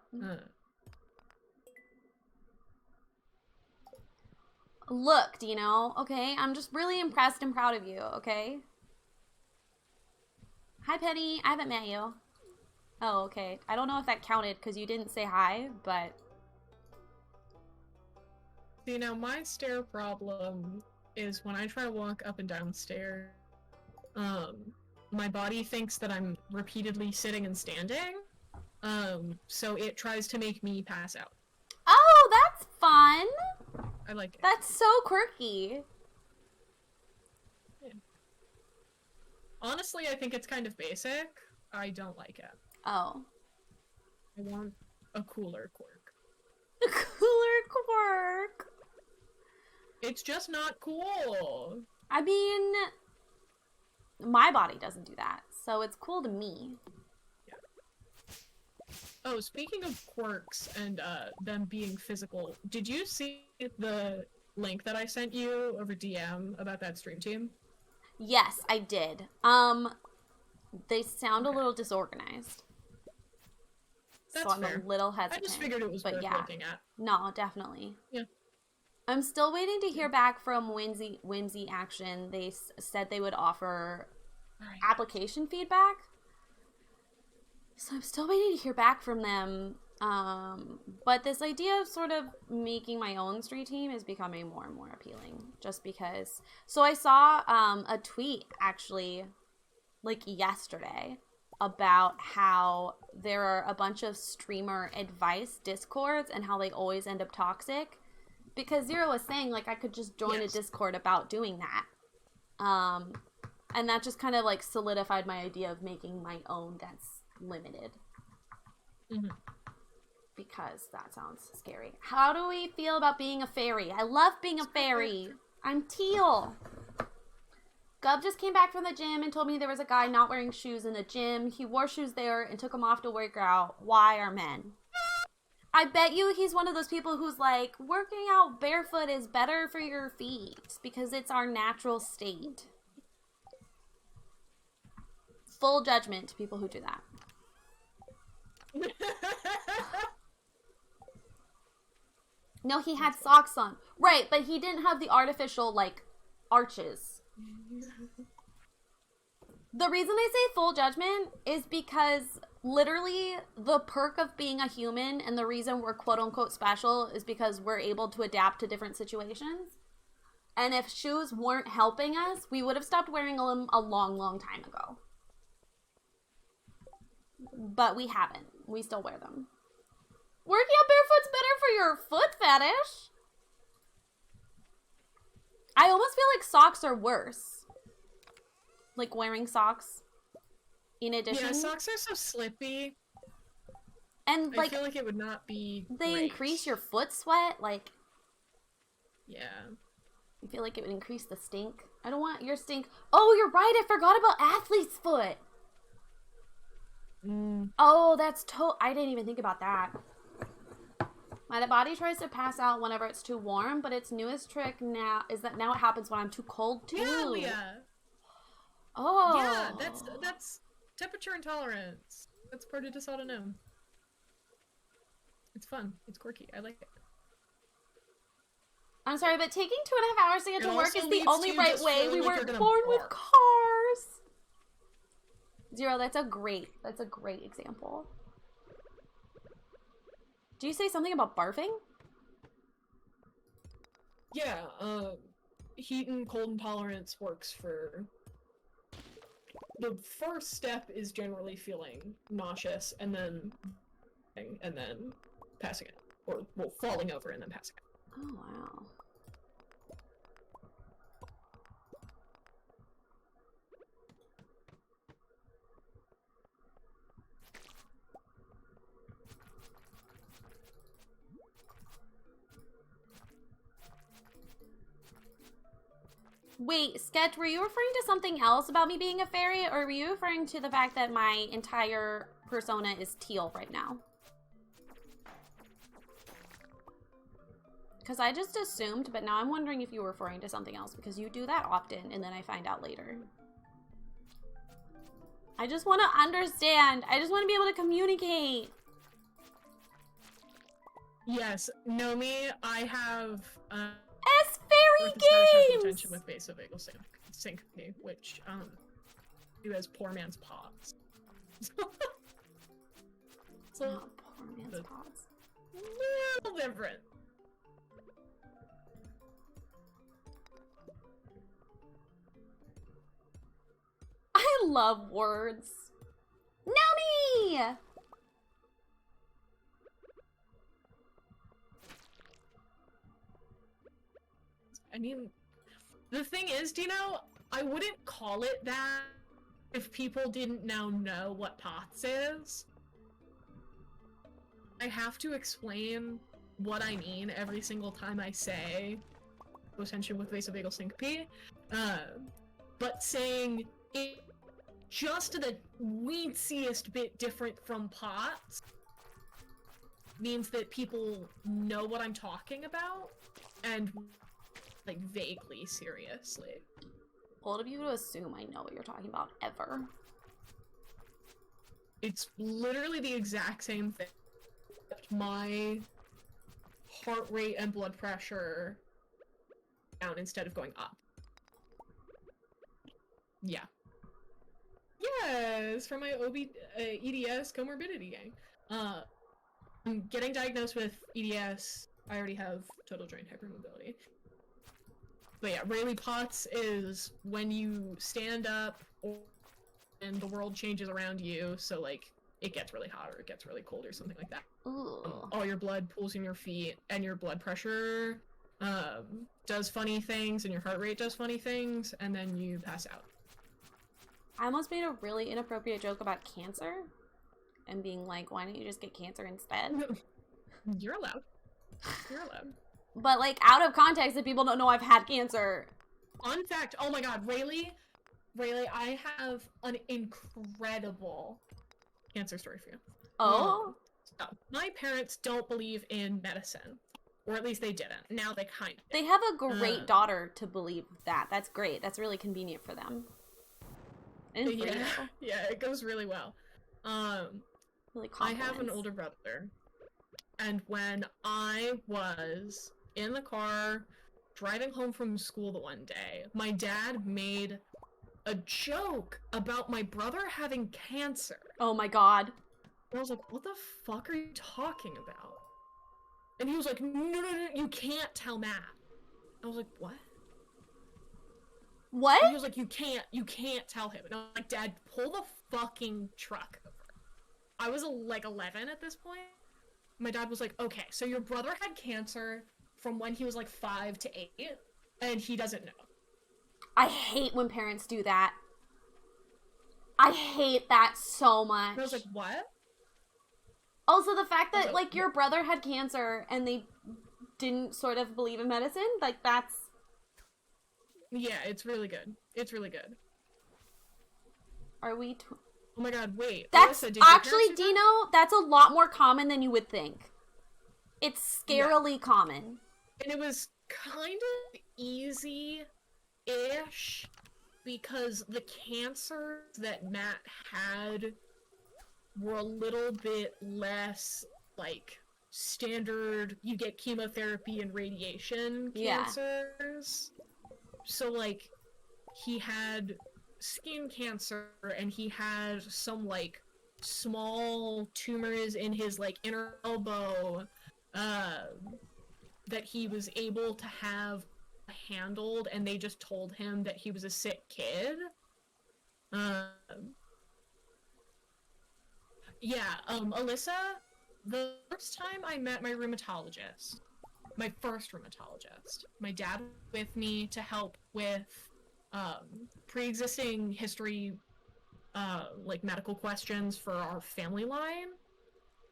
Speaker 1: Look, Dino, okay? I'm just really impressed and proud of you, okay? Hi, Penny. I haven't met you. Oh, okay. I don't know if that counted because you didn't say hi, but...
Speaker 2: See, now my stair problem is when I try to walk up and down stairs, my body thinks that I'm repeatedly sitting and standing, so it tries to make me pass out.
Speaker 1: Oh, that's fun!
Speaker 2: I like it.
Speaker 1: That's so quirky.
Speaker 2: Yeah. Honestly, I think it's kind of basic. I don't like it.
Speaker 1: Oh.
Speaker 2: I want a cooler quirk.
Speaker 1: A cooler quirk!
Speaker 2: It's just not cool!
Speaker 1: I mean, my body doesn't do that, so it's cool to me.
Speaker 2: Oh, speaking of quirks and them being physical, did you see the link that I sent you over DM about that stream team?
Speaker 1: Yes, I did. They sound a little disorganized.
Speaker 2: That's
Speaker 1: so I'm
Speaker 2: fair.
Speaker 1: a little hesitant.
Speaker 2: I just figured it was worth looking at.
Speaker 1: No, definitely.
Speaker 2: Yeah.
Speaker 1: I'm still waiting to hear back from Whimsy Action. They said they would offer application feedback. So I'm still waiting to hear back from them. But this idea of sort of making my own street team is becoming more and more appealing. Just because. So I saw a tweet actually like yesterday about how there are a bunch of streamer advice discords and how they always end up toxic. Because Zero was saying, like, I could just join a Discord about doing that. And that just kind of, like, solidified my idea of making my own that's limited.
Speaker 2: Mm-hmm.
Speaker 1: Because that sounds scary. How do we feel about being a fairy? I love being a fairy. I'm teal. Gov just came back from the gym and told me there was a guy not wearing shoes in the gym. He wore shoes there and took them off to work out. Why are men? I bet you he's one of those people who's like, working out barefoot is better for your feet because it's our natural state. Full judgment to people who do that. No, he had socks on. Right, but he didn't have the artificial, like, arches. The reason I say full judgment is because literally the perk of being a human and the reason we're quote-unquote special is because we're able to adapt to different situations. And if shoes weren't helping us, we would have stopped wearing them a long, long time ago. But we haven't. We still wear them. Working out barefoot's better for your foot fetish. I almost feel like socks are worse. Like wearing socks in addition.
Speaker 2: Yeah, socks are so slippy.
Speaker 1: And like,
Speaker 2: I feel like it would not be
Speaker 1: they
Speaker 2: great.
Speaker 1: increase your foot sweat, like.
Speaker 2: Yeah.
Speaker 1: I feel like it would increase the stink. I don't want your stink. Oh, you're right. I forgot about athlete's foot. Oh, that's I didn't even think about that. My body tries to pass out whenever it's too warm, but its newest trick now is that now it happens when I'm too cold too.
Speaker 2: Yeah, Leah.
Speaker 1: Oh.
Speaker 2: Yeah, that's temperature intolerance. That's part of dysautonomia. It's fun. It's quirky. I like it.
Speaker 1: I'm sorry, but taking 2.5 hours to get to work is the only right way. We weren't
Speaker 2: like
Speaker 1: born with cars. Zero, that's a great example. Do you say something about barfing?
Speaker 2: Yeah, heat and cold intolerance works for... The first step is generally feeling nauseous, and then passing it. Or, well, falling over and then passing it.
Speaker 1: Oh, wow. Wait, Sketch, were you referring to something else about me being a fairy, or were you referring to the fact that my entire persona is teal right now? Because I just assumed, but now I'm wondering if you were referring to something else, because you do that often, and then I find out later. I just want to understand. I just want to be able to communicate.
Speaker 2: Yes, Nomi, I have...
Speaker 1: S Fairy Games!
Speaker 2: Attention with vasovagal syncope, which, you as poor man's paws. So,
Speaker 1: poor man's paws.
Speaker 2: A little different.
Speaker 1: I love words. Noni!
Speaker 2: I mean, the thing is, Dino, I wouldn't call it that if people didn't now know what POTS is. I have to explain what I mean every single time I say attention with vasovagal syncope. But saying it just the weensiest bit different from POTS means that people know what I'm talking about and like vaguely seriously.
Speaker 1: Bold of you to assume I know what you're talking about ever.
Speaker 2: It's literally the exact same thing. My heart rate and blood pressure down instead of going up. Yeah. Yes, for my EDS comorbidity gang. I'm getting diagnosed with EDS. I already have total joint hypermobility. But yeah, Rayleigh POTS is when you stand up and the world changes around you, so like it gets really hot or it gets really cold or something like that. All your blood pools in your feet and your blood pressure does funny things and your heart rate does funny things and then you pass out.
Speaker 1: I almost made a really inappropriate joke about cancer and being like, why don't you just get cancer instead?
Speaker 2: You're allowed. You're allowed.
Speaker 1: But like out of context, if people don't know I've had cancer.
Speaker 2: Fun fact, oh my god, Rayleigh, I have an incredible cancer story for you.
Speaker 1: Oh?
Speaker 2: So, my parents don't believe in medicine. Or at least they didn't. Now they kind of.
Speaker 1: They have a great daughter to believe that. That's great. That's really convenient for them. And for you.
Speaker 2: Yeah, it goes really well.
Speaker 1: Really
Speaker 2: I have an older brother. And when I was in the car driving home from school the one day, my dad made a joke about my brother having cancer.
Speaker 1: Oh my god.
Speaker 2: And I was like, what the fuck are you talking about? And he was like, no, you can't tell Matt. I was like, what?
Speaker 1: What?
Speaker 2: And he was like, you can't tell him. And I was like, Dad, pull the fucking truck over. I was like 11 at this point. My dad was like, okay, so your brother had cancer from when he was like 5 to 8, and he doesn't know.
Speaker 1: I hate when parents do that. I hate that so much.
Speaker 2: And I was like, what?
Speaker 1: Also, the fact that, like, your brother had cancer and they didn't sort of believe in medicine, like, that's...
Speaker 2: Yeah, it's really good. It's really good.
Speaker 1: Are we...
Speaker 2: Oh my god, wait.
Speaker 1: That's
Speaker 2: Alyssa,
Speaker 1: actually, Dino, that's a lot more common than you would think. It's scarily common.
Speaker 2: And it was kind of easy-ish because the cancers that Matt had were a little bit less, like, standard, you get chemotherapy and radiation cancers. So, like, he had skin cancer and he had some, like, small tumors in his, like, inner elbow, that he was able to have handled, and they just told him that he was a sick kid. Alyssa, the first time I met my rheumatologist, my first rheumatologist, my dad was with me to help with pre-existing history, like medical questions for our family line.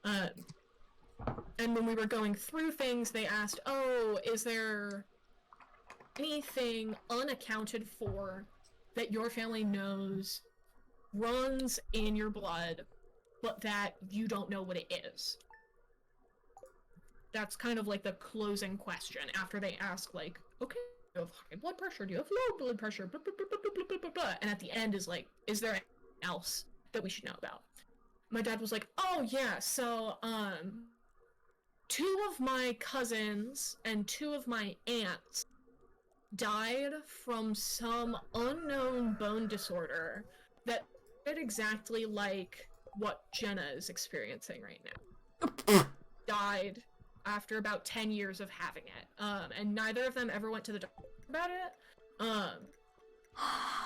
Speaker 2: And when we were going through things, they asked, oh, is there anything unaccounted for that your family knows runs in your blood, but that you don't know what it is? That's kind of like the closing question after they ask, like, okay, do you have high blood pressure? Do you have low blood pressure? Blah, blah, blah, blah, blah, blah, blah, blah. And at the end is like, is there anything else that we should know about? My dad was like, oh yeah, so, 2 of my cousins and 2 of my aunts died from some unknown bone disorder that looked exactly like what Jenna is experiencing right now. Died after about 10 years of having it. And neither of them ever went to the doctor about it.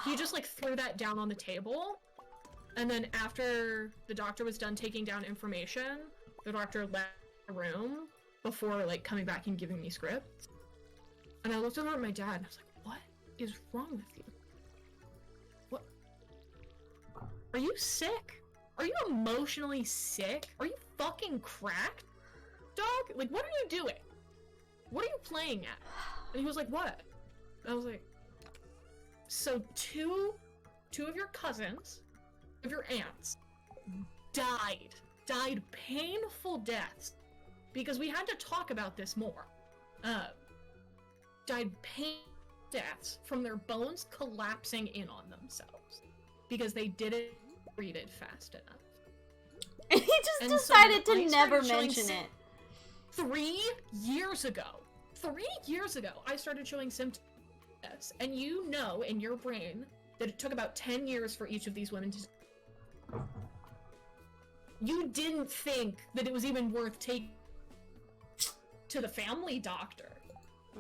Speaker 2: He just, like, threw that down on the table, and then after the doctor was done taking down information, the doctor left the room before, like, coming back and giving me scripts. And I looked over at my dad, and I was like, what is wrong with you? What? Are you sick? Are you emotionally sick? Are you fucking cracked, dog? Like, what are you doing? What are you playing at? And he was like, what? And I was like, so two of your cousins, of your aunts, died painful deaths, because we had to talk about this more. Died painful deaths from their bones collapsing in on themselves because they didn't read it fast enough.
Speaker 1: He just decided to never mention it.
Speaker 2: 3 years ago, I started showing symptoms, and you know in your brain that it took about 10 years for each of these women to... You didn't think that it was even worth taking to the family doctor.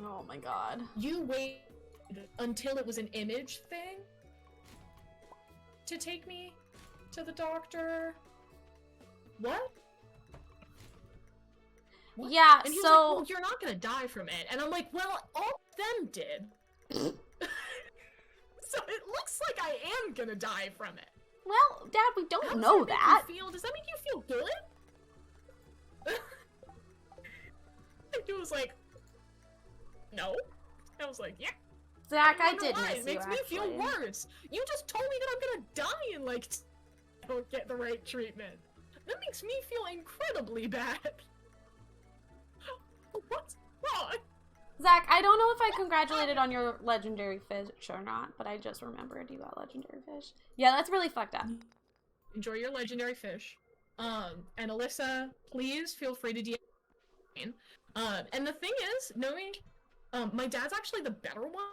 Speaker 1: Oh my god.
Speaker 2: You waited until it was an image thing to take me to the doctor. What?
Speaker 1: Yeah,
Speaker 2: and he was
Speaker 1: so...
Speaker 2: like, well, you're not gonna die from it. And I'm like, well, all of them did. So it looks like I am gonna die from it.
Speaker 1: Well, Dad, we don't know that.
Speaker 2: Does that make you feel good? And he was like, no. I was like, yeah.
Speaker 1: Zach, I did miss you,
Speaker 2: It makes me feel worse. You just told me that I'm gonna die and, like, don't get the right treatment. That makes me feel incredibly bad. What's wrong?
Speaker 1: Zach, I don't know if I congratulated on your legendary fish or not, but I just remembered you got legendary fish. Yeah, that's really fucked up.
Speaker 2: Enjoy your legendary fish. And Alyssa, please feel free to DM. And the thing is, knowing, my dad's actually the better one.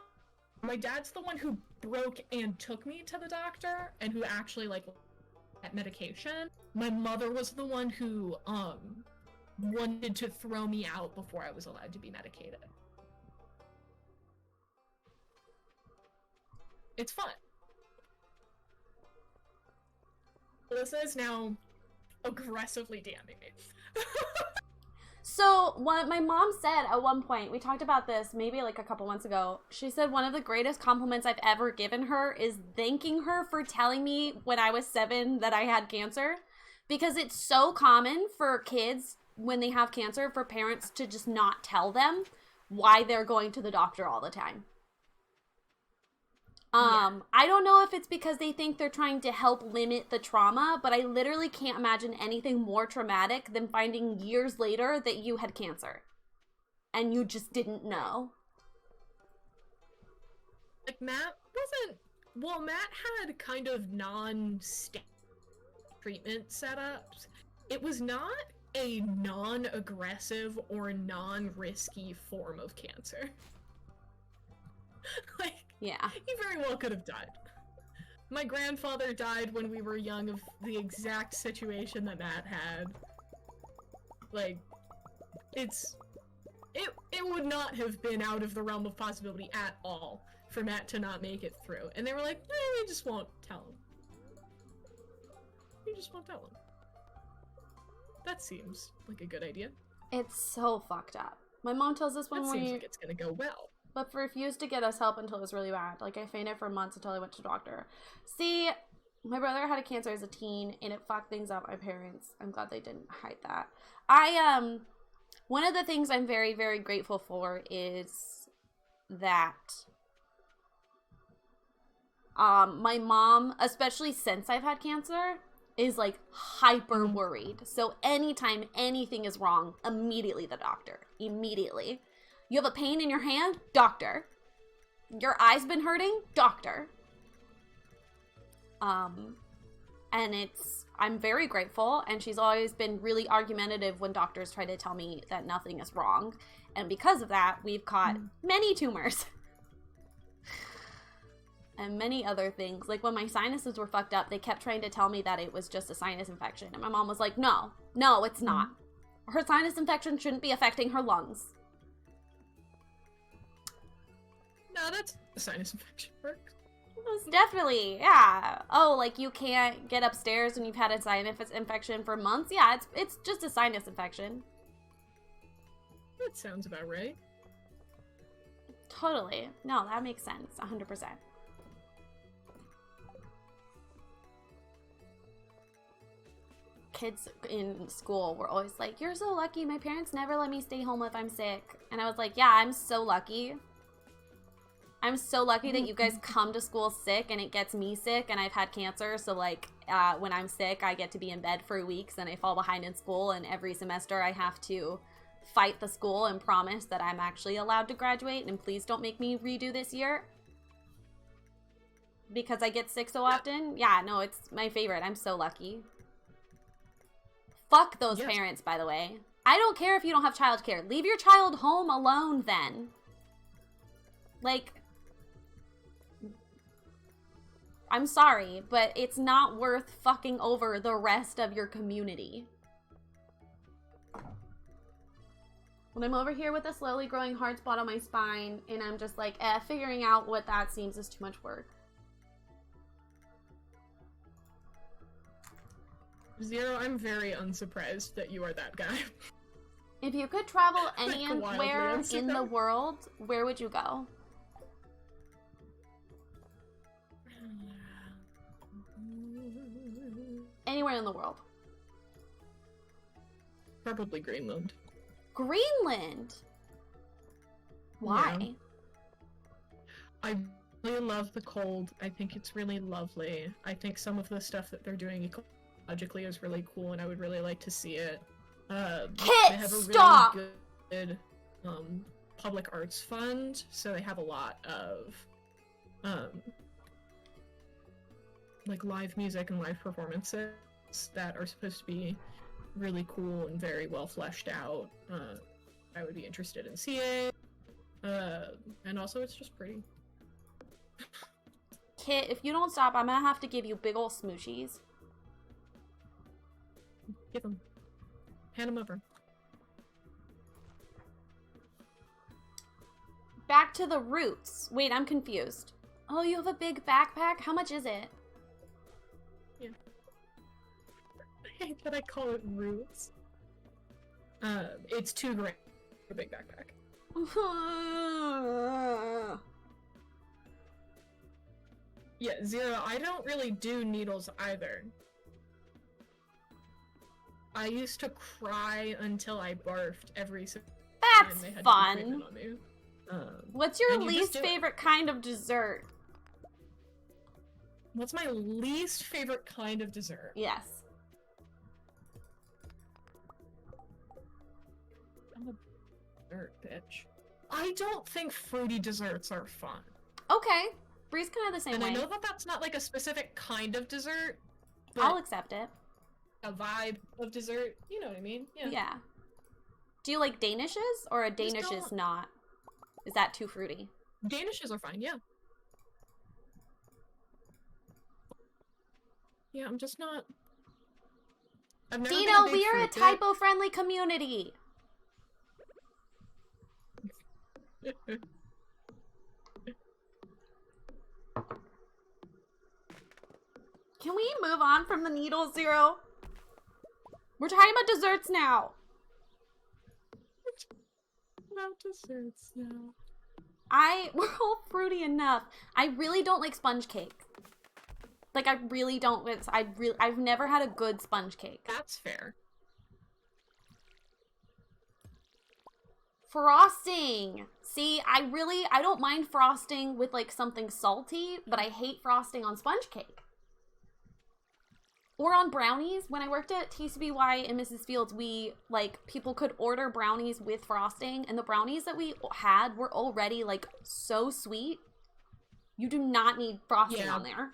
Speaker 2: My dad's the one who broke and took me to the doctor, and who actually, like, at medication. My mother was the one who, wanted to throw me out before I was allowed to be medicated. It's fun. Alyssa is now aggressively damning me.
Speaker 1: So, what my mom said at one point, we talked about this maybe like a couple months ago, she said one of the greatest compliments I've ever given her is thanking her for telling me when I was 7 that I had cancer. Because it's so common for kids, when they have cancer, for parents to just not tell them why they're going to the doctor all the time. I don't know if it's because they think they're trying to help limit the trauma, but I literally can't imagine anything more traumatic than finding years later that you had cancer. And you just didn't know.
Speaker 2: Like, Matt had kind of non-state treatment setups. It was not a non-aggressive or non-risky form of cancer. Like,
Speaker 1: yeah,
Speaker 2: he very well could have died. My grandfather died when we were young of the exact situation that Matt had. Like, it would not have been out of the realm of possibility at all for Matt to not make it through. And they were like, we just won't tell him. We just won't tell him. That seems like a good idea.
Speaker 1: It's so fucked up. My mom tells us when
Speaker 2: seems like it's gonna go well.
Speaker 1: But refused to get us help until it was really bad. Like, I fainted for months until I went to the doctor. See, my brother had a cancer as a teen, and it fucked things up. My parents, I'm glad they didn't hide that. One of the things I'm very, very grateful for is that my mom, especially since I've had cancer, is, like, hyper worried. So anytime anything is wrong, immediately the doctor. Immediately. You have a pain in your hand? Doctor. Your eye's been hurting? Doctor. And I'm very grateful, and she's always been really argumentative when doctors try to tell me that nothing is wrong. And because of that, we've caught many tumors. And many other things. Like, when my sinuses were fucked up, they kept trying to tell me that it was just a sinus infection. And my mom was like, no, it's not. Her sinus infection shouldn't be affecting her lungs.
Speaker 2: No, that's a sinus infection works.
Speaker 1: Most definitely, yeah. Oh, like you can't get upstairs when you've had a sinus infection for months? Yeah, it's just a sinus infection.
Speaker 2: That sounds about right.
Speaker 1: Totally. No, that makes sense. 100%. Kids in school were always like, you're so lucky. My parents never let me stay home if I'm sick. And I was like, yeah, I'm so lucky. I'm so lucky that you guys come to school sick and it gets me sick and I've had cancer. So like when I'm sick, I get to be in bed for weeks and I fall behind in school. And every semester I have to fight the school and promise that I'm actually allowed to graduate. And please don't make me redo this year because I get sick so often. Yeah, no, it's my favorite. I'm so lucky. Fuck those parents, by the way. I don't care if you don't have childcare. Leave your child home alone then. Like, I'm sorry, but it's not worth fucking over the rest of your community. When I'm over here with a slowly growing hard spot on my spine, and I'm just like, figuring out what that seems is too much work.
Speaker 2: Zero, I'm very unsurprised that you are that guy.
Speaker 1: If you could travel anywhere in the world, where would you go? Anywhere in the world.
Speaker 2: Probably Greenland.
Speaker 1: Greenland? Why?
Speaker 2: Yeah. I really love the cold. I think it's really lovely. I think some of the stuff that they're doing ecologically is really cool, and I would really like to see it. They have a
Speaker 1: stop!
Speaker 2: really good public arts fund, so they have a lot of like live music and live performances that are supposed to be really cool and very well fleshed out. I would be interested in seeing. And also it's just pretty.
Speaker 1: Kit, if you don't stop, I'm gonna have to give you big ol' smoochies.
Speaker 2: Give them. Hand them over.
Speaker 1: Back to the roots. Wait, I'm confused. Oh, you have a big backpack? How much is it?
Speaker 2: Yeah. I hate that I call it roots. It's $2 grand for a big backpack. Yeah, Zero, I don't really do needles either. I used to cry until I barfed every time they had
Speaker 1: fun.
Speaker 2: to do treatment on me.
Speaker 1: What's your least favorite kind of dessert?
Speaker 2: What's my least favorite kind of dessert?
Speaker 1: Yes.
Speaker 2: I'm a dessert bitch. I don't think fruity desserts are fun.
Speaker 1: Okay. Bree's kind of the same way.
Speaker 2: And I know that that's not like a specific kind of dessert, but
Speaker 1: I'll accept it.
Speaker 2: A vibe of dessert, you know what I mean? Yeah.
Speaker 1: Yeah. Do you like Danishes, or a Danish is not? Is that too fruity?
Speaker 2: Danishes are fine, yeah. Yeah, I'm just not... I've never
Speaker 1: Dino, we are a typo-friendly community! Can we move on from the needle, Zero? We're talking about desserts now.
Speaker 2: About desserts now.
Speaker 1: We're all fruity enough. I really don't like sponge cake. Like, I really don't. I've never had a good sponge cake.
Speaker 2: That's fair.
Speaker 1: Frosting. See, I don't mind frosting with, like, something salty, but I hate frosting on sponge cake. Or on brownies. When I worked at TCBY in Mrs. Fields, people could order brownies with frosting, and the brownies that we had were already, like, so sweet. You do not need frosting on there.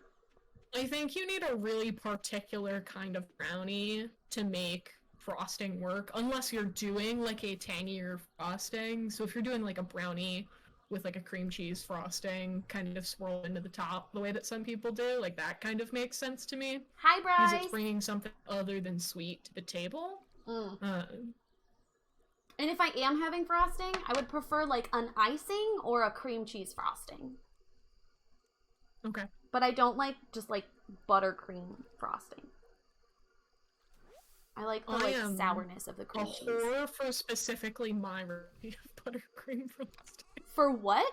Speaker 2: I think you need a really particular kind of brownie to make frosting work, unless you're doing, like, a tangier frosting. So if you're doing, like, a brownie with, like, a cream cheese frosting kind of swirl into the top the way that some people do, like, that kind of makes sense to me.
Speaker 1: Hi, Bryce!
Speaker 2: Because it's bringing something other than sweet to the table.
Speaker 1: And if I am having frosting, I would prefer, like, an icing or a cream cheese frosting.
Speaker 2: Okay.
Speaker 1: But I don't like just like buttercream frosting. I like the sourness of the cream cheese.
Speaker 2: A whore for specifically my recipe of buttercream frosting.
Speaker 1: For what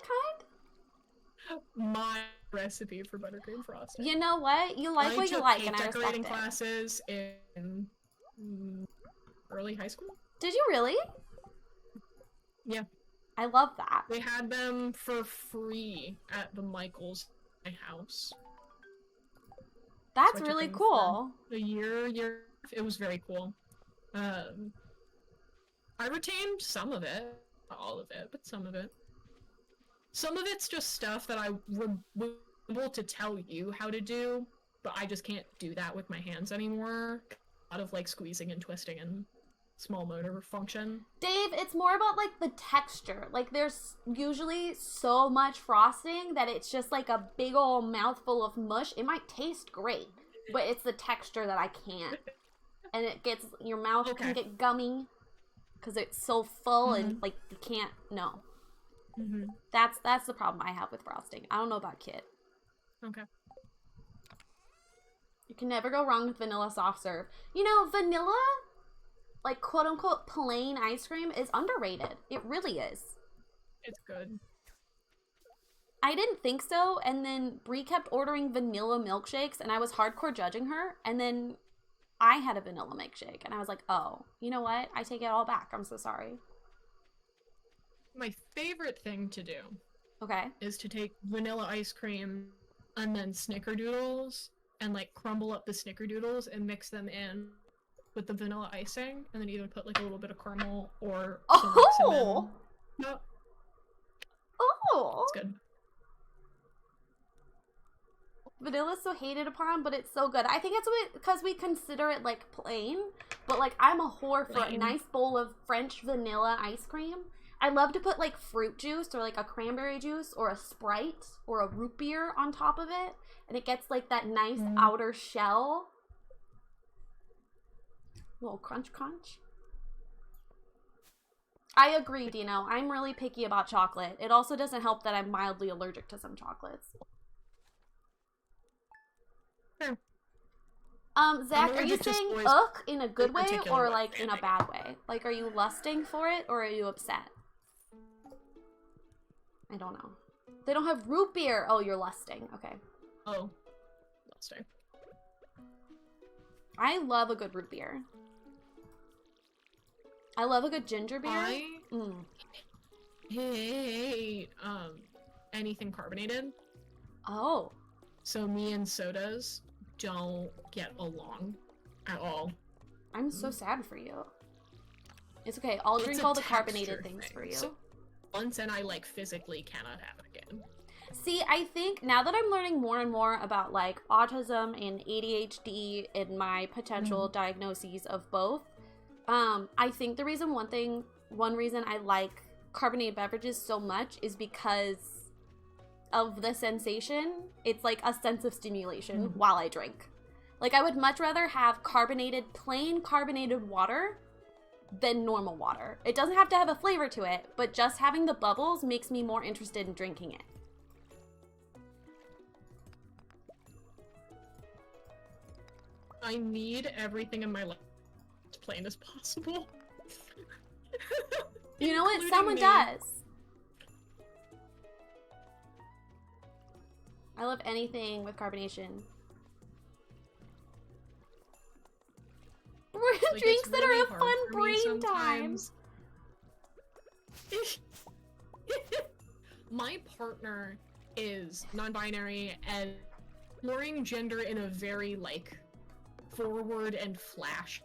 Speaker 1: kind?
Speaker 2: My recipe for buttercream frosting.
Speaker 1: You know what? You like what you like, and I respect it. I took cake decorating
Speaker 2: classes in early high school.
Speaker 1: Did you really?
Speaker 2: Yeah.
Speaker 1: I love that.
Speaker 2: They had them for free at the Michaels house.
Speaker 1: That's really cool.
Speaker 2: A year, it was very cool. I retained some of it, not all of it, but some of it. Some of it's just stuff that I was able to tell you how to do, but I just can't do that with my hands anymore. A lot of like squeezing and twisting and small motor function.
Speaker 1: Dave, it's more about like the texture. Like there's usually so much frosting that it's just like a big old mouthful of mush. It might taste great, but it's the texture that I can't. And it gets, your mouth can get gummy because it's so full and like you can't, no. That's the problem I have with frosting. I don't know about Kit.
Speaker 2: Okay.
Speaker 1: You can never go wrong with vanilla soft serve. You know, vanilla, like quote unquote plain ice cream is underrated. It really is.
Speaker 2: It's good.
Speaker 1: I didn't think so, and then Brie kept ordering vanilla milkshakes, and I was hardcore judging her, and then I had a vanilla milkshake, and I was like, oh, you know what? I take it all back. I'm so sorry.
Speaker 2: My favorite thing to do is to take vanilla ice cream and then snickerdoodles and like crumble up the snickerdoodles and mix them in with the vanilla icing, and then either put like a little bit of caramel or some cinnamon. No.
Speaker 1: Oh!
Speaker 2: It's good.
Speaker 1: Vanilla's so hated upon, but it's so good. I think it's because we consider it like plain, but like I'm a whore for a nice bowl of French vanilla ice cream. I love to put like fruit juice or like a cranberry juice or a Sprite or a root beer on top of it, and it gets like that nice outer shell. Little crunch crunch. I agree, Dino. I'm really picky about chocolate. It also doesn't help that I'm mildly allergic to some chocolates.
Speaker 2: Sure.
Speaker 1: Zach, are you saying ugh in a good way or like in a bad way? Like, are you lusting for it or are you upset? I don't know. They don't have root beer. Oh, you're lusting. Okay.
Speaker 2: Oh. Lusting.
Speaker 1: I love a good root beer. I love a good ginger beer.
Speaker 2: I hate anything carbonated.
Speaker 1: Oh.
Speaker 2: So me and sodas don't get along at all.
Speaker 1: I'm so sad for you. It's okay. I'll drink all the carbonated things for you.
Speaker 2: So once and I like physically cannot have it again.
Speaker 1: See, I think now that I'm learning more and more about like autism and ADHD and my potential diagnoses of both, I think the reason one reason I like carbonated beverages so much is because of the sensation. It's like a sense of stimulation while I drink. Like I would much rather have plain carbonated water than normal water. It doesn't have to have a flavor to it, but just having the bubbles makes me more interested in drinking it.
Speaker 2: I need everything in my life as plain as possible.
Speaker 1: You know what? Someone does. I love anything with carbonation. We're drinks that are a fun brain time.
Speaker 2: My partner is non-binary and exploring gender in a very like forward and flash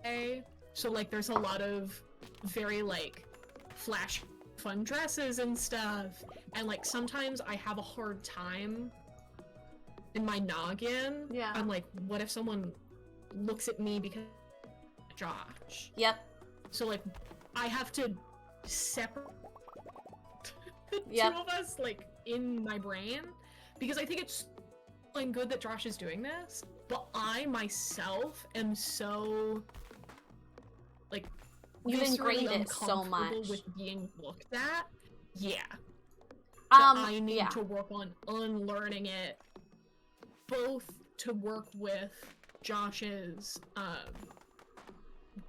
Speaker 2: way. So like there's a lot of very like flash fun dresses and stuff, and like sometimes I have a hard time in my noggin.
Speaker 1: Yeah.
Speaker 2: I'm like, what if someone looks at me because Josh?
Speaker 1: Yep.
Speaker 2: So like I have to separate the two of us like in my brain, because I think it's good that Josh is doing this, but I myself am so like
Speaker 1: you've ingrained it so much
Speaker 2: with being looked at. Yeah.
Speaker 1: I
Speaker 2: need to work on unlearning it both to work with Josh's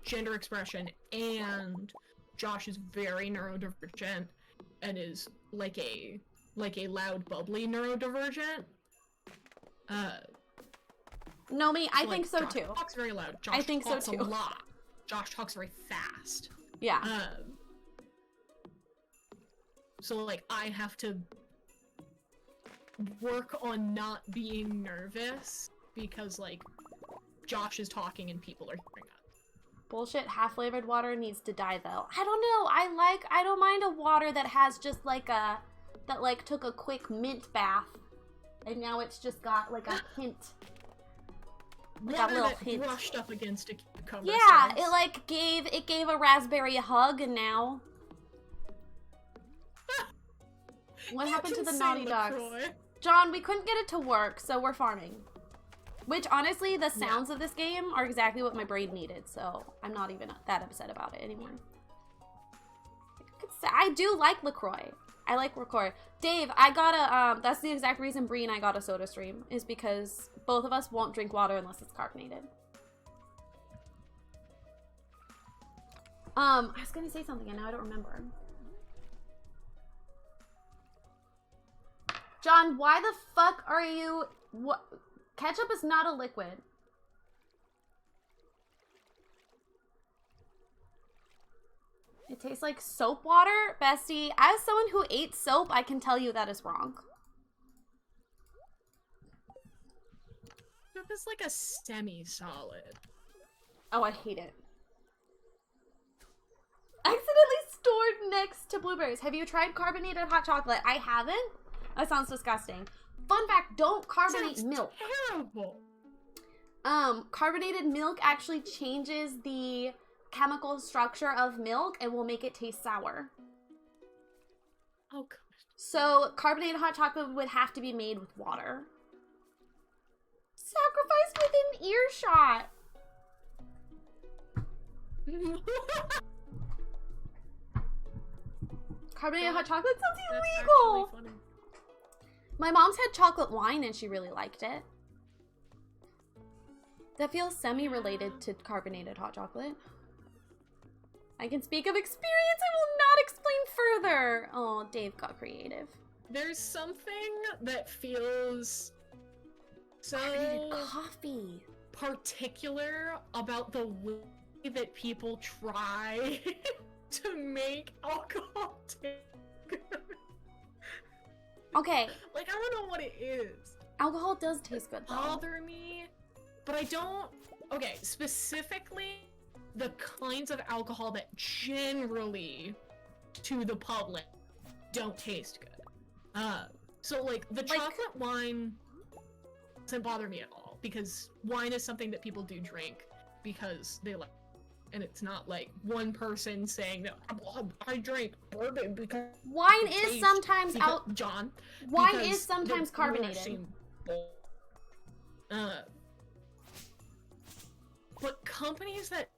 Speaker 2: gender expression, and Josh is very neurodivergent and is like a loud, bubbly neurodivergent.
Speaker 1: No, me, I think so
Speaker 2: Josh
Speaker 1: too.
Speaker 2: Talks very loud. Josh talks a lot. Josh talks very fast.
Speaker 1: Yeah.
Speaker 2: So like I have to work on not being nervous because like Josh is talking and people are hearing us.
Speaker 1: Bullshit, half-flavored water needs to die though. I don't know. I don't mind a water that has just like that like took a quick mint bath and now it's just got like a hint.
Speaker 2: Water that brushed up against a cucumber.
Speaker 1: Yeah,
Speaker 2: size.
Speaker 1: it gave a raspberry a hug and now. What happened to the naughty dogs? John, we couldn't get it to work, so we're farming. Which, honestly, the sounds of this game are exactly what my brain needed, so I'm not even that upset about it anymore. I do like LaCroix. I like LaCroix. Dave, I got a, that's the exact reason Bree and I got a soda stream, is because both of us won't drink water unless it's carbonated. I was gonna say something and now I don't remember. John, why the fuck are you... What? Ketchup is not a liquid. It tastes like soap water? Bestie, as someone who ate soap, I can tell you that is wrong.
Speaker 2: Soap is like a semi-solid.
Speaker 1: Oh, I hate it. Accidentally stored next to blueberries. Have you tried carbonated hot chocolate? I haven't. That sounds disgusting. Fun fact, don't carbonate milk.
Speaker 2: Terrible.
Speaker 1: Carbonated milk actually changes the chemical structure of milk and will make it taste sour.
Speaker 2: Oh, God.
Speaker 1: So carbonated hot chocolate would have to be made with water. Sacrificed within earshot. Carbonated hot chocolate sounds illegal.
Speaker 2: That's funny.
Speaker 1: My mom's had chocolate wine and she really liked it. That feels semi-related to carbonated hot chocolate. I can speak of experience. I will not explain further. Oh, Dave got creative.
Speaker 2: There's something that feels so
Speaker 1: carbonated coffee
Speaker 2: particular about the way that people try to make alcohol taste good.
Speaker 1: Okay.
Speaker 2: Like, I don't know what it is.
Speaker 1: Alcohol does taste good, though.
Speaker 2: Bother me, but I don't... Okay, specifically, the kinds of alcohol that generally, to the public, don't taste good. So, like, the chocolate wine doesn't bother me at all, because wine is something that people do drink because they like. And it's not like one person saying that I drink bourbon because
Speaker 1: wine is sometimes
Speaker 2: John.
Speaker 1: Wine is sometimes carbonated.
Speaker 2: But companies that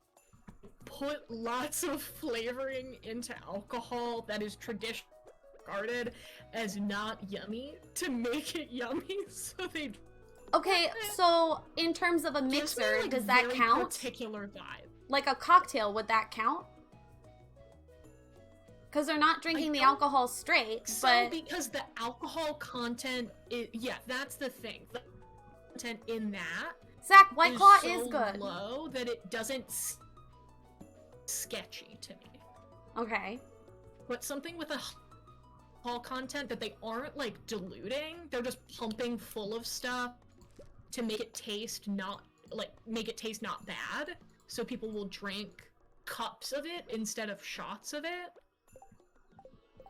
Speaker 2: put lots of flavoring into alcohol that is traditionally regarded as not yummy to make it yummy, so they.
Speaker 1: Okay, so in terms of a mixer,
Speaker 2: like,
Speaker 1: does that count?
Speaker 2: Particular vibe.
Speaker 1: Like a cocktail, would that count? Because they're not drinking the alcohol straight, but...
Speaker 2: because the alcohol content is... Yeah, that's the thing. The content in that...
Speaker 1: Zach, White Claw
Speaker 2: so
Speaker 1: is good.
Speaker 2: Low that it doesn't... sketchy to me.
Speaker 1: Okay.
Speaker 2: But something with a alcohol content that they aren't, like, diluting. They're just pumping full of stuff to make it taste not... Like, make it taste not bad. So people will drink cups of it instead of shots of it.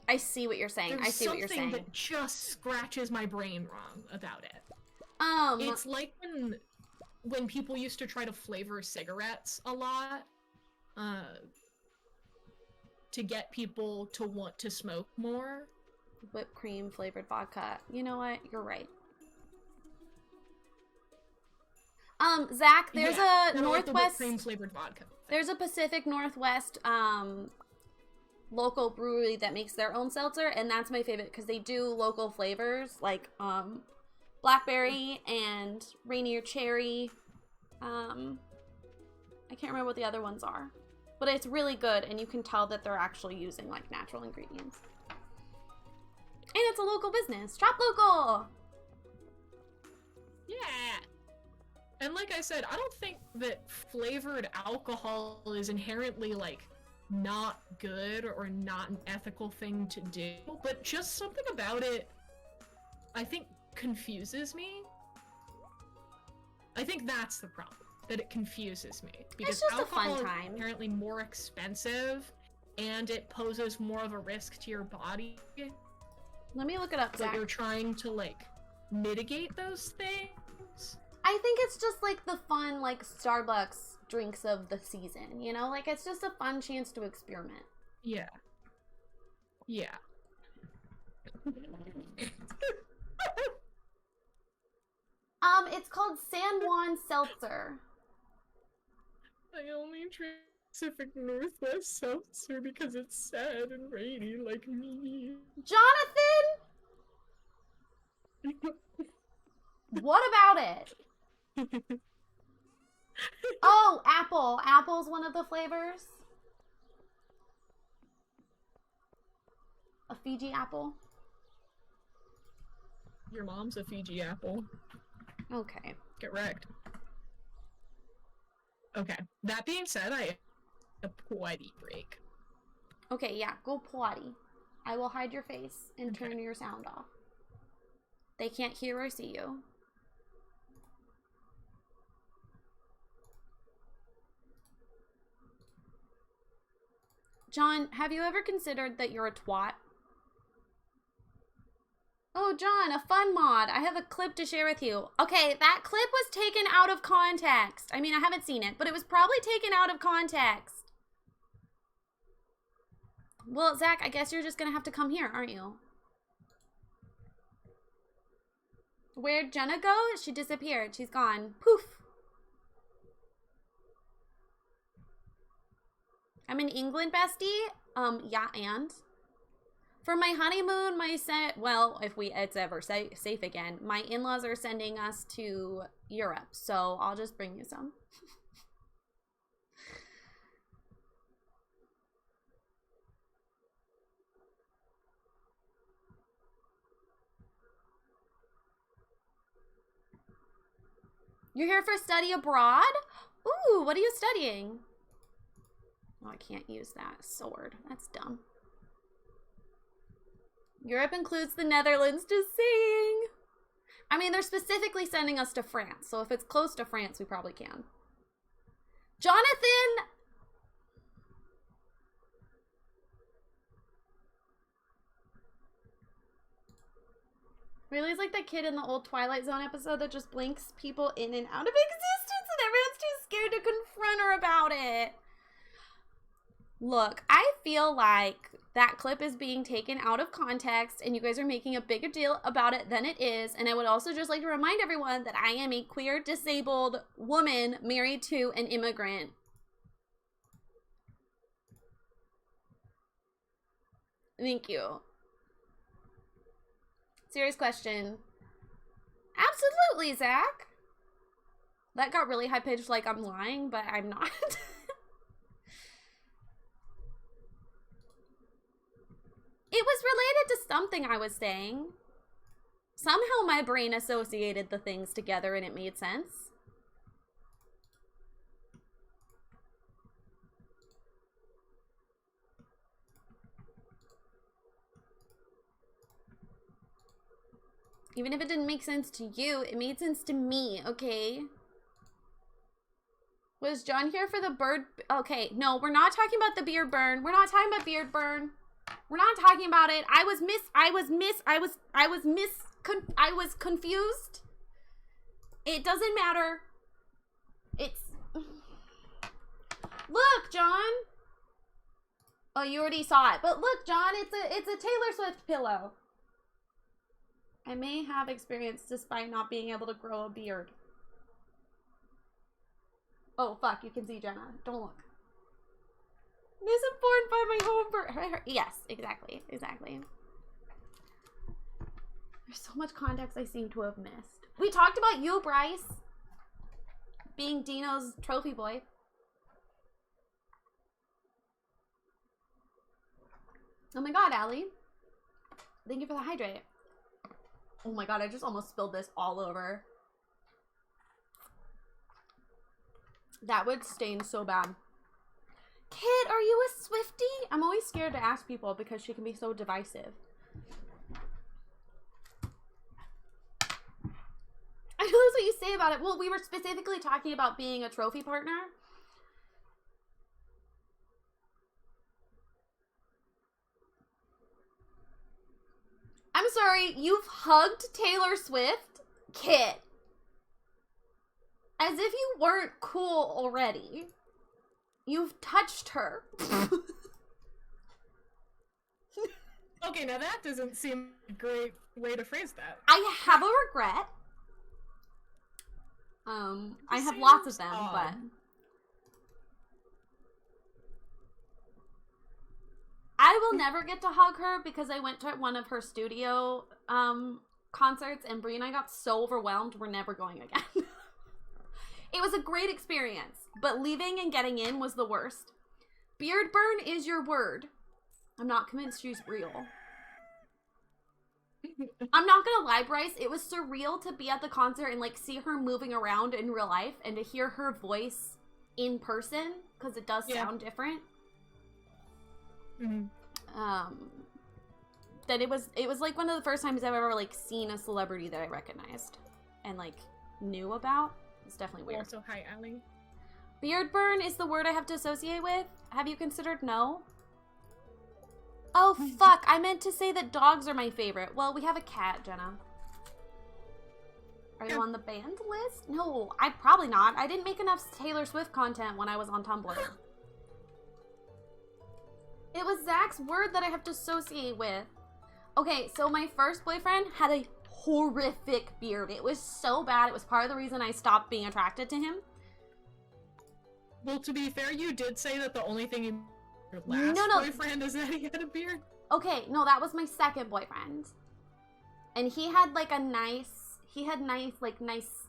Speaker 1: I see what you're saying. I see what you're saying.
Speaker 2: There's something that just scratches my brain wrong about it. It's like when people used to try to flavor cigarettes a lot, to get people to want to smoke more.
Speaker 1: Whipped cream flavored vodka. You know what? You're right. Zach, there's a Northwest
Speaker 2: cream flavored vodka.
Speaker 1: There's a Pacific Northwest local brewery that makes their own seltzer, and that's my favorite because they do local flavors like blackberry and Rainier cherry. I can't remember what the other ones are, but it's really good, and you can tell that they're actually using like natural ingredients. And it's a local business. Shop local.
Speaker 2: Yeah. And like I said, I don't think that flavored alcohol is inherently like not good or not an ethical thing to do, but just something about it, I think, confuses me. I think that's the problem, that it confuses me. Because
Speaker 1: it's just
Speaker 2: alcohol
Speaker 1: a fun time.
Speaker 2: Is inherently more expensive, and it poses more of a risk to your body.
Speaker 1: Let me look it up, Zach.
Speaker 2: But you're trying to, like, mitigate those things.
Speaker 1: I think it's just, like, the fun, like, Starbucks drinks of the season, you know? Like, it's just a fun chance to experiment.
Speaker 2: Yeah. Yeah.
Speaker 1: It's called San Juan Seltzer.
Speaker 2: I only drink Pacific Northwest Seltzer because it's sad and rainy like me.
Speaker 1: Jonathan! What about it? Oh, apple. Apple's one of the flavors. A Fiji apple.
Speaker 2: Your mom's a Fiji apple.
Speaker 1: Okay.
Speaker 2: Get wrecked. Okay. That being said, I a potty break.
Speaker 1: Okay, yeah. Go potty. I will hide your face and turn your sound off. They can't hear or see you. John, have you ever considered that you're a twat? Oh, John, a fun mod. I have a clip to share with you. Okay, that clip was taken out of context. I mean, I haven't seen it, but it was probably taken out of context. Well, Zach, I guess you're just gonna have to come here, aren't you? Where'd Jenna go? She disappeared. She's gone. Poof. I'm in England, bestie. Yeah, and for my honeymoon, well, if it's ever safe again, my in-laws are sending us to Europe, so I'll just bring you some. You're here for study abroad? Ooh, what are you studying? Oh, I can't use that sword. That's dumb. Europe includes the Netherlands, just saying. I mean, they're specifically sending us to France, so if it's close to France, we probably can. Jonathan! Really, it's like that kid in the old Twilight Zone episode that just blinks people in and out of existence and everyone's too scared to confront her about it. Look, I feel like that clip is being taken out of context and you guys are making a bigger deal about it than it is. And I would also just like to remind everyone that I am a queer, disabled woman married to an immigrant. Thank you. Serious question. Absolutely, Zach. That got really high-pitched like I'm lying, but I'm not. It was related to something I was saying. Somehow my brain associated the things together and it made sense. Even if it didn't make sense to you, it made sense to me, okay? Was John here for the bird? Okay, no, we're not talking about the beard burn. We're not talking about beard burn. We're not talking about it. I was confused. It doesn't matter. It's... Look, John. Oh, you already saw it. But look, John, it's a Taylor Swift pillow. I may have experience despite not being able to grow a beard. Oh, fuck, you can see Jenna. Don't look. Misinformed by my home bird. Yes, exactly. Exactly. There's so much context I seem to have missed. We talked about you, Bryce, being Dino's trophy boy. Oh my god, Allie. Thank you for the hydrate. Oh my god, I just almost spilled this all over. That would stain so bad. Kit, are you a Swiftie? I'm always scared to ask people because she can be so divisive. I know that's what you say about it. Well, we were specifically talking about being a trophy partner. I'm sorry, you've hugged Taylor Swift? Kit. As if you weren't cool already. You've touched her.
Speaker 2: Okay, now that doesn't seem a great way to phrase that.
Speaker 1: I have a regret. I have lots of them, but... I will never get to hug her because I went to one of her studio concerts and Brie and I got so overwhelmed we're never going again. It was a great experience, but leaving and getting in was the worst. Beard burn is your word. I'm not convinced she's real. I'm not gonna lie, Bryce, it was surreal to be at the concert and like see her moving around in real life and to hear her voice in person, because it does sound different. That it was like one of the first times I've ever like seen a celebrity that I recognized and like knew about. It's definitely weird.
Speaker 2: Also, hi, Allie.
Speaker 1: Beard burn is the word I have to associate with. Have you considered no? Oh, fuck. I meant to say that dogs are my favorite. Well, we have a cat, Jenna. Are you on the banned list? No, probably not. I didn't make enough Taylor Swift content when I was on Tumblr. It was Zach's word that I have to associate with. Okay, so my first boyfriend had a horrific beard. It was so bad. It was part of the reason I stopped being attracted to him.
Speaker 2: Well, to be fair, you did say that the once thing your last boyfriend is that he had a beard. Okay, no, that was my second boyfriend. And he had like nice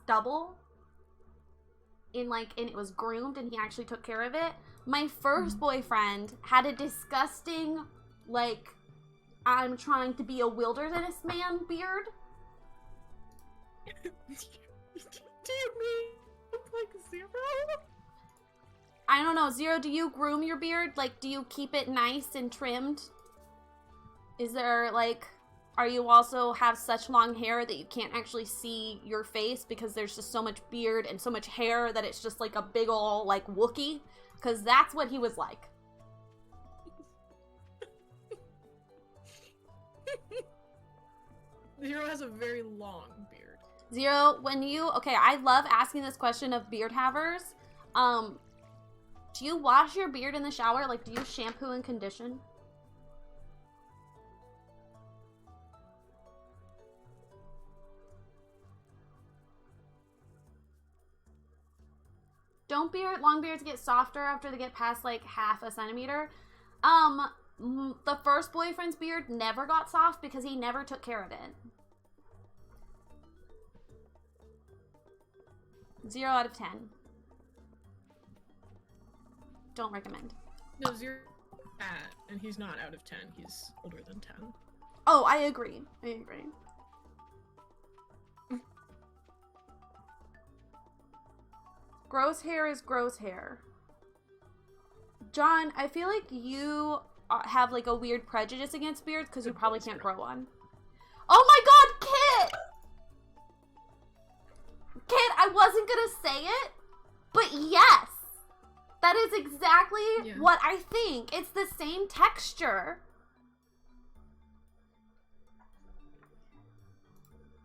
Speaker 2: stubble. And it was groomed and he actually took care of it. My first boyfriend had a disgusting, like, I'm trying to be a wilderness man beard. Do you mean like Zero?
Speaker 1: I don't know. Zero, do you groom your beard? Like, do you keep it nice and trimmed? Is there, like, are you also have such long hair that you can't actually see your face because there's just so much beard and so much hair that it's just like a big ol' like Wookiee? Because that's what he was like.
Speaker 2: Zero has a very long beard.
Speaker 1: Zero, okay, I love asking this question of beard havers. Do you wash your beard in the shower? Like, do you shampoo and condition? Don't long beards get softer after they get past like half a centimeter? The first boyfriend's beard never got soft because he never took care of it. 0 out of 10. Don't recommend.
Speaker 2: No, 0 and he's not out of 10. He's older than 10.
Speaker 1: Oh, I agree. Gross hair is gross hair. John, I feel like you have like a weird prejudice against beards because you probably can't grow one. Oh my god, Kit! Kit, I wasn't gonna say it, but yes! That is exactly what I think. It's the same texture.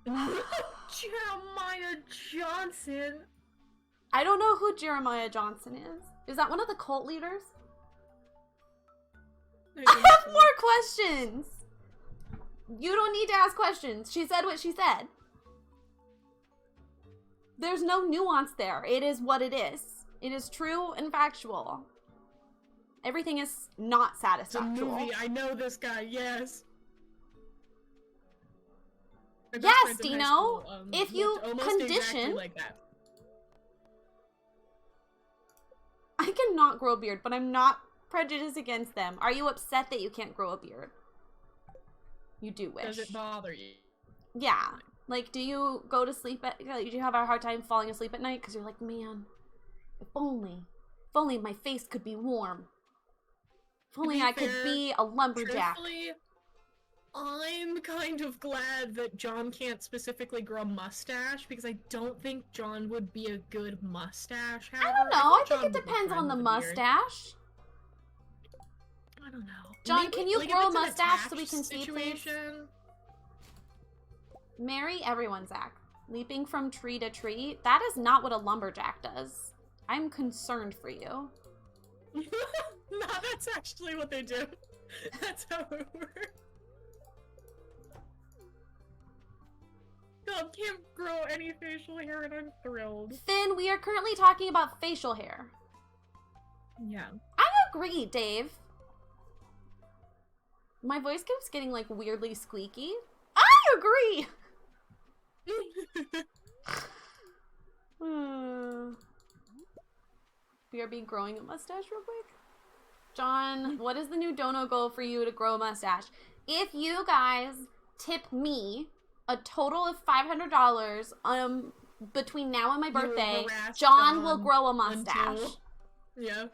Speaker 2: Jeremiah Johnson.
Speaker 1: I don't know who Jeremiah Johnson is. Is that one of the cult leaders? I have more questions. You don't need to ask questions. She said what she said. There's no nuance there. It is what it is. It is true and factual. Everything is not satisfactual.
Speaker 2: It's a movie. I know this guy, yes. My best
Speaker 1: Yes,
Speaker 2: friends in high
Speaker 1: Dino.
Speaker 2: school,
Speaker 1: If you
Speaker 2: looked almost
Speaker 1: condition,
Speaker 2: exactly like that.
Speaker 1: I cannot grow a beard, but I'm not prejudiced against them. Are you upset that you can't grow a beard? You do wish.
Speaker 2: Does it bother you?
Speaker 1: Yeah. Like, do you go to sleep at, do you have a hard time falling asleep at night? Because you're like, man, if only my face could be warm. If only I could be a lumberjack.
Speaker 2: Truthfully, I'm kind of glad that John can't specifically grow a mustache, because I don't think John would be a good mustache haver.
Speaker 1: I don't know. I think it depends on the mustache.
Speaker 2: I don't know.
Speaker 1: John,
Speaker 2: Maybe,
Speaker 1: can you
Speaker 2: like,
Speaker 1: grow a
Speaker 2: if it's an
Speaker 1: mustache so we
Speaker 2: attached
Speaker 1: can see, please?
Speaker 2: situation?
Speaker 1: Marry everyone, Zach. Leaping from tree to tree. That is not what a lumberjack does. I'm concerned for you.
Speaker 2: No, that's actually what they do. That's how it works. God, can't grow any facial hair and I'm thrilled.
Speaker 1: Finn, we are currently talking about facial hair.
Speaker 2: Yeah.
Speaker 1: I agree, Dave. My voice keeps getting, like, weirdly squeaky. I agree! BRB growing a mustache real quick? John, what is the new dono goal for you to grow a mustache? If you guys tip me a total of $500 between now and my birthday, John will grow a mustache.
Speaker 2: Yeah.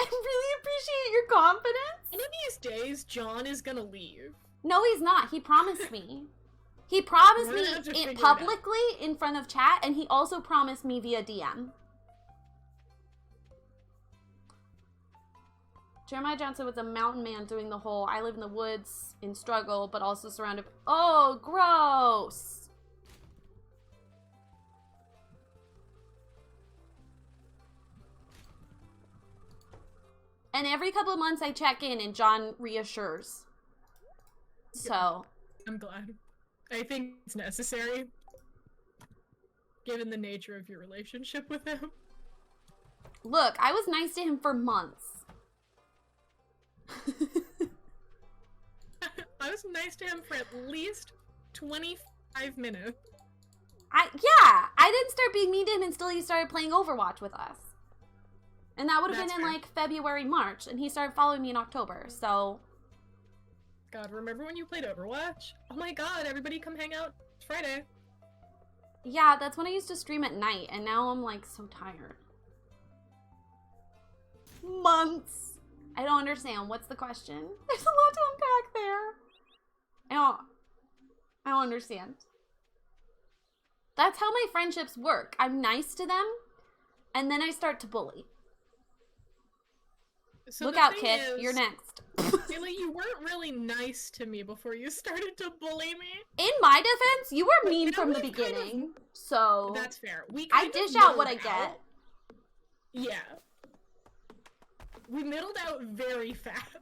Speaker 1: I really appreciate your confidence.
Speaker 2: One of these days, John is gonna leave.
Speaker 1: No, he's not. He promised me. He promised
Speaker 2: We're
Speaker 1: me
Speaker 2: gonna have to figure it
Speaker 1: publicly in front of chat, and he also promised me via DM. Jeremiah Johnson was a mountain man doing the whole I live in the woods in struggle, but also surrounded. Oh, gross. And every couple of months I check in and John reassures. So.
Speaker 2: I'm glad. I think it's necessary, given the nature of your relationship with him.
Speaker 1: Look, I was nice to him for months.
Speaker 2: I was nice to him for at least 25 minutes.
Speaker 1: Yeah, I didn't start being mean to him until he started playing Overwatch with us. And that would have been in, like, February, March, and he started following me in October, so...
Speaker 2: God, remember when you played Overwatch? Oh my god, everybody come hang out. It's Friday.
Speaker 1: Yeah, that's when I used to stream at night, and now I'm, like, so tired. Months! I don't understand. What's the question? There's a lot to unpack there. I don't understand. That's how my friendships work. I'm nice to them, and then I start to bully.
Speaker 2: So
Speaker 1: look out, kid. You're next.
Speaker 2: Haley, you weren't really nice to me before you started to bully me.
Speaker 1: In my defense, you were mean from the beginning. So
Speaker 2: that's fair.
Speaker 1: I dish out what I get.
Speaker 2: Yeah. We middled out very fast.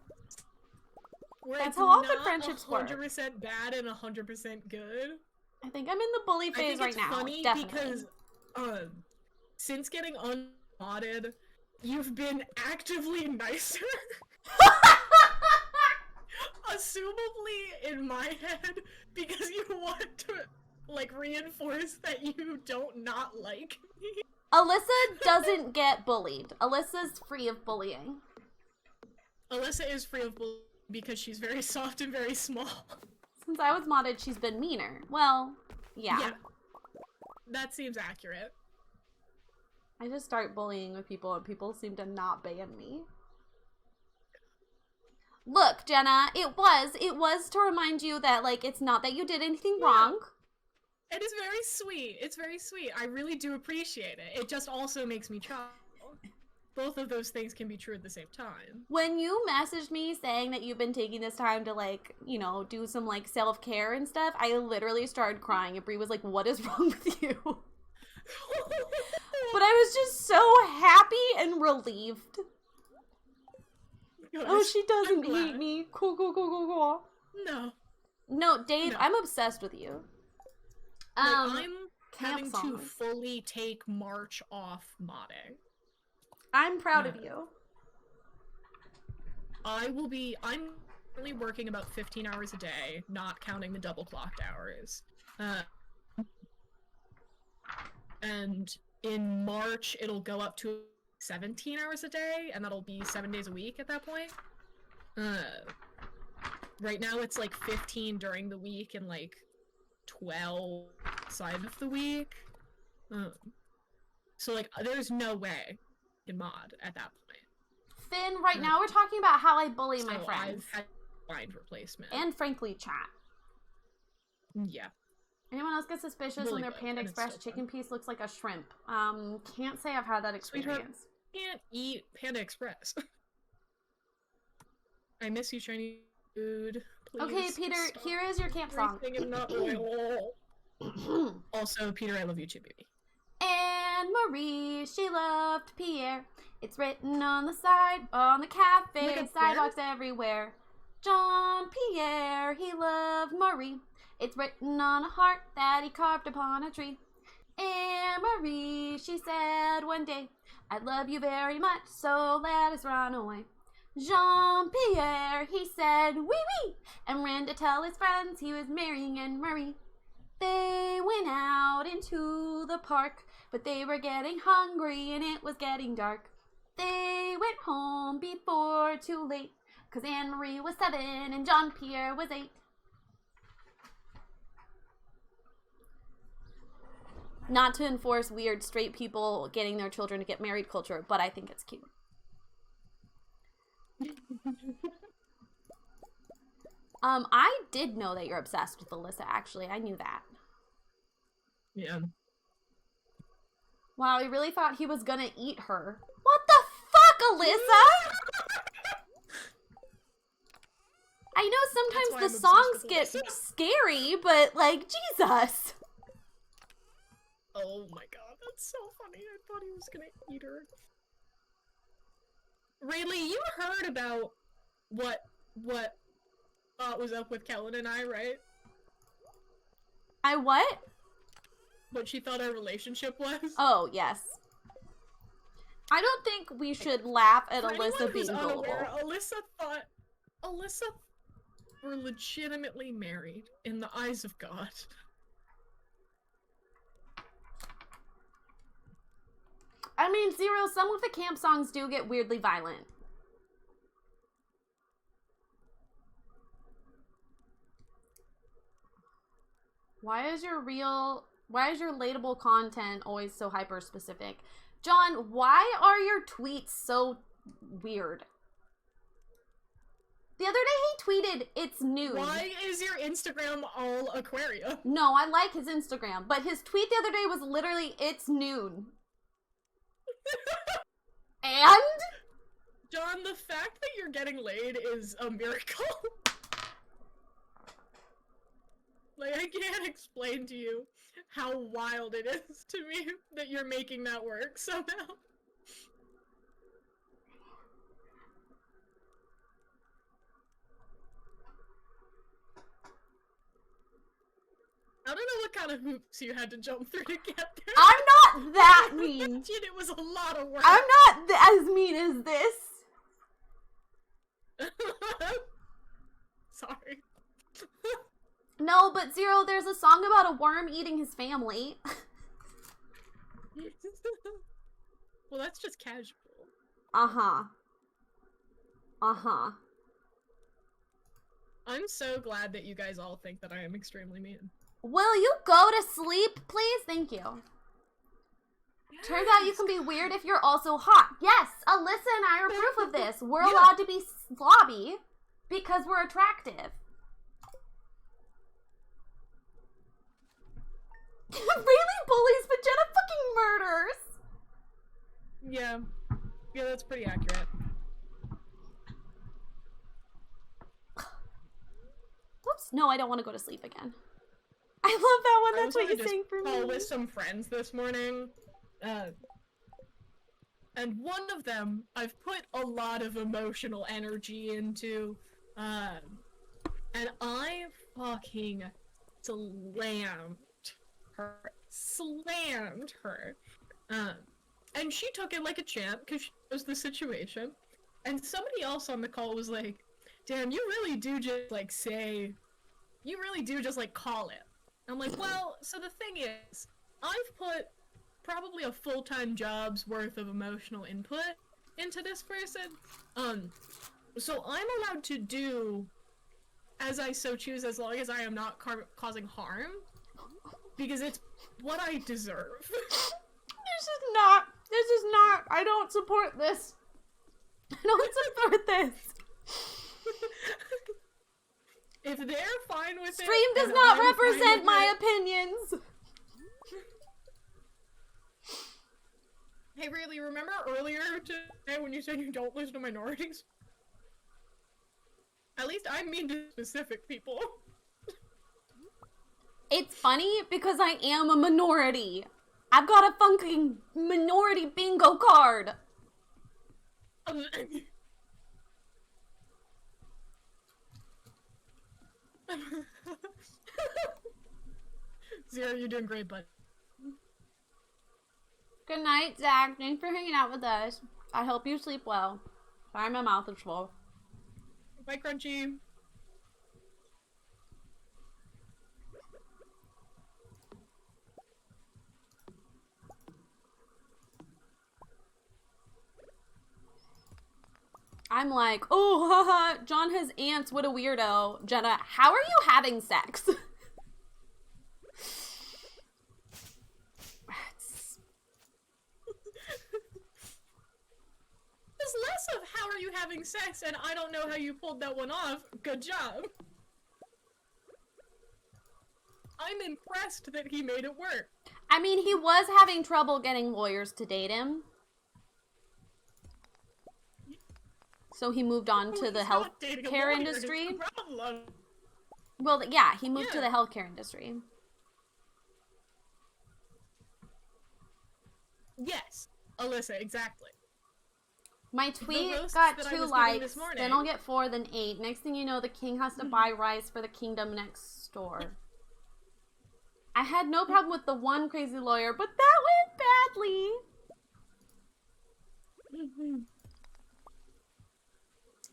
Speaker 1: That's how all good friendships work.
Speaker 2: 100% bad and 100% good.
Speaker 1: I think I'm in the bully phase right now.
Speaker 2: Funny
Speaker 1: definitely.
Speaker 2: Because since getting unmodded, you've been actively nicer. Assumably in my head, because you want to, like, reinforce that you don't not like me.
Speaker 1: Alyssa doesn't get bullied. Alyssa's free of bullying.
Speaker 2: Alyssa is free of bullying because she's very soft and very small.
Speaker 1: Since I was modded, she's been meaner. Well, yeah.
Speaker 2: That seems accurate.
Speaker 1: I just start bullying with people and people seem to not ban me. Look, Jenna, it was to remind you that, like, it's not that you did anything wrong.
Speaker 2: It is very sweet. It's very sweet. I really do appreciate it. It just also makes me chuckle. Both of those things can be true at the same time.
Speaker 1: When you messaged me saying that you've been taking this time to, like, you know, do some, like, self-care and stuff, I literally started crying, and Brie was like, what is wrong with you? But I was just so happy and relieved.
Speaker 2: Gosh,
Speaker 1: oh, she doesn't hate me. Cool. No, Dave, no. I'm obsessed with you.
Speaker 2: I'm having to fully take March off modding.
Speaker 1: I'm proud of you.
Speaker 2: I'm only working about 15 hours a day, not counting the double clocked hours. And in March, it'll go up to 17 hours a day, and that'll be 7 days a week at that point. Right now it's like 15 during the week and like 12 outside of the week. So like, there's no way in mod at that point.
Speaker 1: Finn, right now we're talking about how I bully my friends.
Speaker 2: I've had blind replacement.
Speaker 1: And frankly, chat.
Speaker 2: Yeah.
Speaker 1: Anyone else get suspicious
Speaker 2: Really
Speaker 1: when their
Speaker 2: good,
Speaker 1: Panda
Speaker 2: and it's
Speaker 1: Express
Speaker 2: still
Speaker 1: chicken piece looks like a shrimp? Can't say I've had that experience.
Speaker 2: Sweetheart, can't eat Panda Express. I miss you, Chinese food. Please
Speaker 1: Okay, Peter,
Speaker 2: stop
Speaker 1: here is your camp song.
Speaker 2: and not oil. Also, Peter, I love you too, baby.
Speaker 1: And Marie, she loved Pierre. It's written on the side, on the cafe, sidewalks everywhere. John Pierre, he loved Marie. It's written on a heart that he carved upon a tree. And Marie, she said one day, I love you very much, so let us run away. Jean-Pierre, he said, wee wee, and ran to tell his friends he was marrying Anne-Marie. They went out into the park, but they were getting hungry and it was getting dark. They went home before too late, 'cause Anne-Marie was 7 and Jean-Pierre was 8. Not to enforce weird straight people getting their children to get married culture, but I think it's cute. I did know that you're obsessed with Alyssa, actually. I knew that.
Speaker 2: Yeah.
Speaker 1: Wow, I really thought he was gonna eat her. What the fuck, Alyssa? I know sometimes the songs get scary, but, like, Jesus.
Speaker 2: Oh my god, that's so funny. I thought he was gonna eat her. Rayleigh, you heard about what was up with Kellen and I, right?
Speaker 1: I what?
Speaker 2: What she thought our relationship was?
Speaker 1: Oh, yes. I don't think we should laugh at Alyssa being gullible.
Speaker 2: Alyssa were legitimately married in the eyes of God.
Speaker 1: I mean, Zero, some of the camp songs do get weirdly violent. Why is your relatable content always so hyper specific? John, why are your tweets so weird? The other day he tweeted, it's nude.
Speaker 2: Why is your Instagram all aquarium?
Speaker 1: No, I like his Instagram, but his tweet the other day was literally, it's noon. And?
Speaker 2: John, the fact that you're getting laid is a miracle. Like, I can't explain to you how wild it is to me that you're making that work somehow. I don't know what kind of hoops you had to jump through to get there.
Speaker 1: I'm not that mean.
Speaker 2: It was a lot of work.
Speaker 1: I'm not as mean as this.
Speaker 2: Sorry.
Speaker 1: No, but Zero, there's a song about a worm eating his family.
Speaker 2: Well, that's just casual.
Speaker 1: Uh-huh. Uh-huh.
Speaker 2: I'm so glad that you guys all think that I am extremely mean.
Speaker 1: Will you go to sleep, please? Thank you. Yes. Turns out you can be weird if you're also hot. Yes, Alyssa and I are proof of this. We're allowed to be slobby because we're attractive. Rayleigh bullies, but Jenna fucking murders.
Speaker 2: Yeah. Yeah, that's pretty accurate.
Speaker 1: Whoops. No, I don't want to go to sleep again. I love that one. That's what you're saying for me.
Speaker 2: I was with some friends this morning. And one of them I've put a lot of emotional energy into. And I fucking slammed her. And she took it like a champ because she knows the situation. And somebody else on the call was like, damn, you really do just, like, say... You really do just, like, call it. I'm like, well, so the thing is, I've put probably a full-time job's worth of emotional input into this person. So I'm allowed to do as I so choose as long as I am not causing harm. Because it's what I deserve.
Speaker 1: This is not, I don't support this. I don't support this.
Speaker 2: If they're fine with it...
Speaker 1: Stream does not represent my opinions.
Speaker 2: Hey, really, remember earlier today when you said you don't listen to minorities? At least I mean to specific people.
Speaker 1: It's funny because I am a minority. I've got a fucking minority bingo card.
Speaker 2: Zero, you're doing great, bud.
Speaker 1: Good night, Zach. Thanks for hanging out with us. I hope you sleep well. Sorry, my mouth is full.
Speaker 2: Bye, Crunchy.
Speaker 1: I'm like, oh, haha, John has ants, what a weirdo. Jenna, how are you having sex?
Speaker 2: There's less of how are you having sex and I don't know how you pulled that one off. Good job. I'm impressed that he made it work.
Speaker 1: I mean, he was having trouble getting lawyers to date him. So he moved on to the healthcare industry. Well, yeah, he moved to the healthcare industry.
Speaker 2: Yes, Alyssa, exactly.
Speaker 1: My tweet got 2 likes, then I'll get 4, then 8. Next thing you know, the king has to buy rice for the kingdom next door. I had no problem with the one crazy lawyer, but that went badly.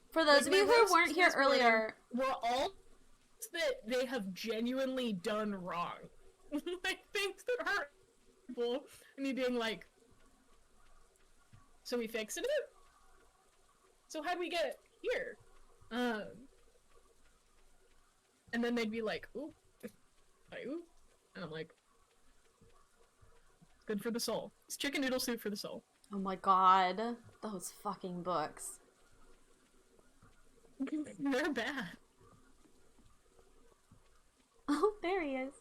Speaker 1: For those of you who weren't here earlier,
Speaker 2: we're all that they have genuinely done wrong. Like things that hurt people, and me being like, so we fixed it? So how'd we get here? And then they'd be like, ooh, ooh, and I'm like, good for the soul. It's chicken noodle soup for the soul.
Speaker 1: Oh my god, those fucking books.
Speaker 2: They're bad.
Speaker 1: Oh, there he is.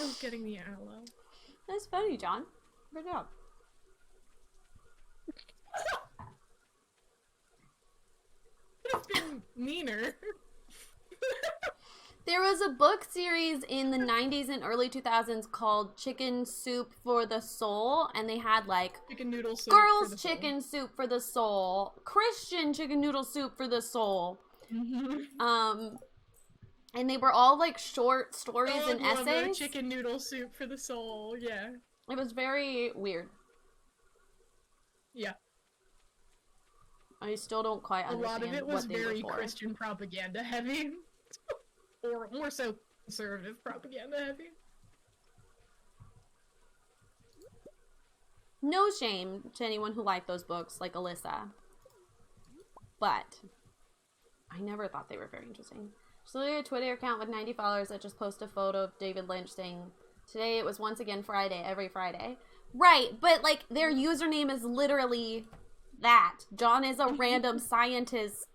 Speaker 2: I was getting the aloe.
Speaker 1: That's funny, John. Good job.
Speaker 2: Could have been meaner.
Speaker 1: There was a book series in the 90s and early 2000s called Chicken Soup for the Soul, and they had like
Speaker 2: chicken noodle soup
Speaker 1: girls'
Speaker 2: for the
Speaker 1: chicken
Speaker 2: soul.
Speaker 1: soup for the soul, Christian chicken noodle soup for the soul. And they were all like short stories and essays.
Speaker 2: Chicken noodle soup for the soul, yeah.
Speaker 1: It was very weird.
Speaker 2: Yeah.
Speaker 1: I still don't quite understand.
Speaker 2: A lot of it was very
Speaker 1: were for.
Speaker 2: Christian propaganda heavy. Or more so conservative propaganda heavy.
Speaker 1: No shame to anyone who liked those books, like Alyssa. But I never thought they were very interesting. Just literally a Twitter account with 90 followers that just post a photo of David Lynch saying, today it was once again Friday, every Friday. Right, but like their username is literally that. John is a random scientist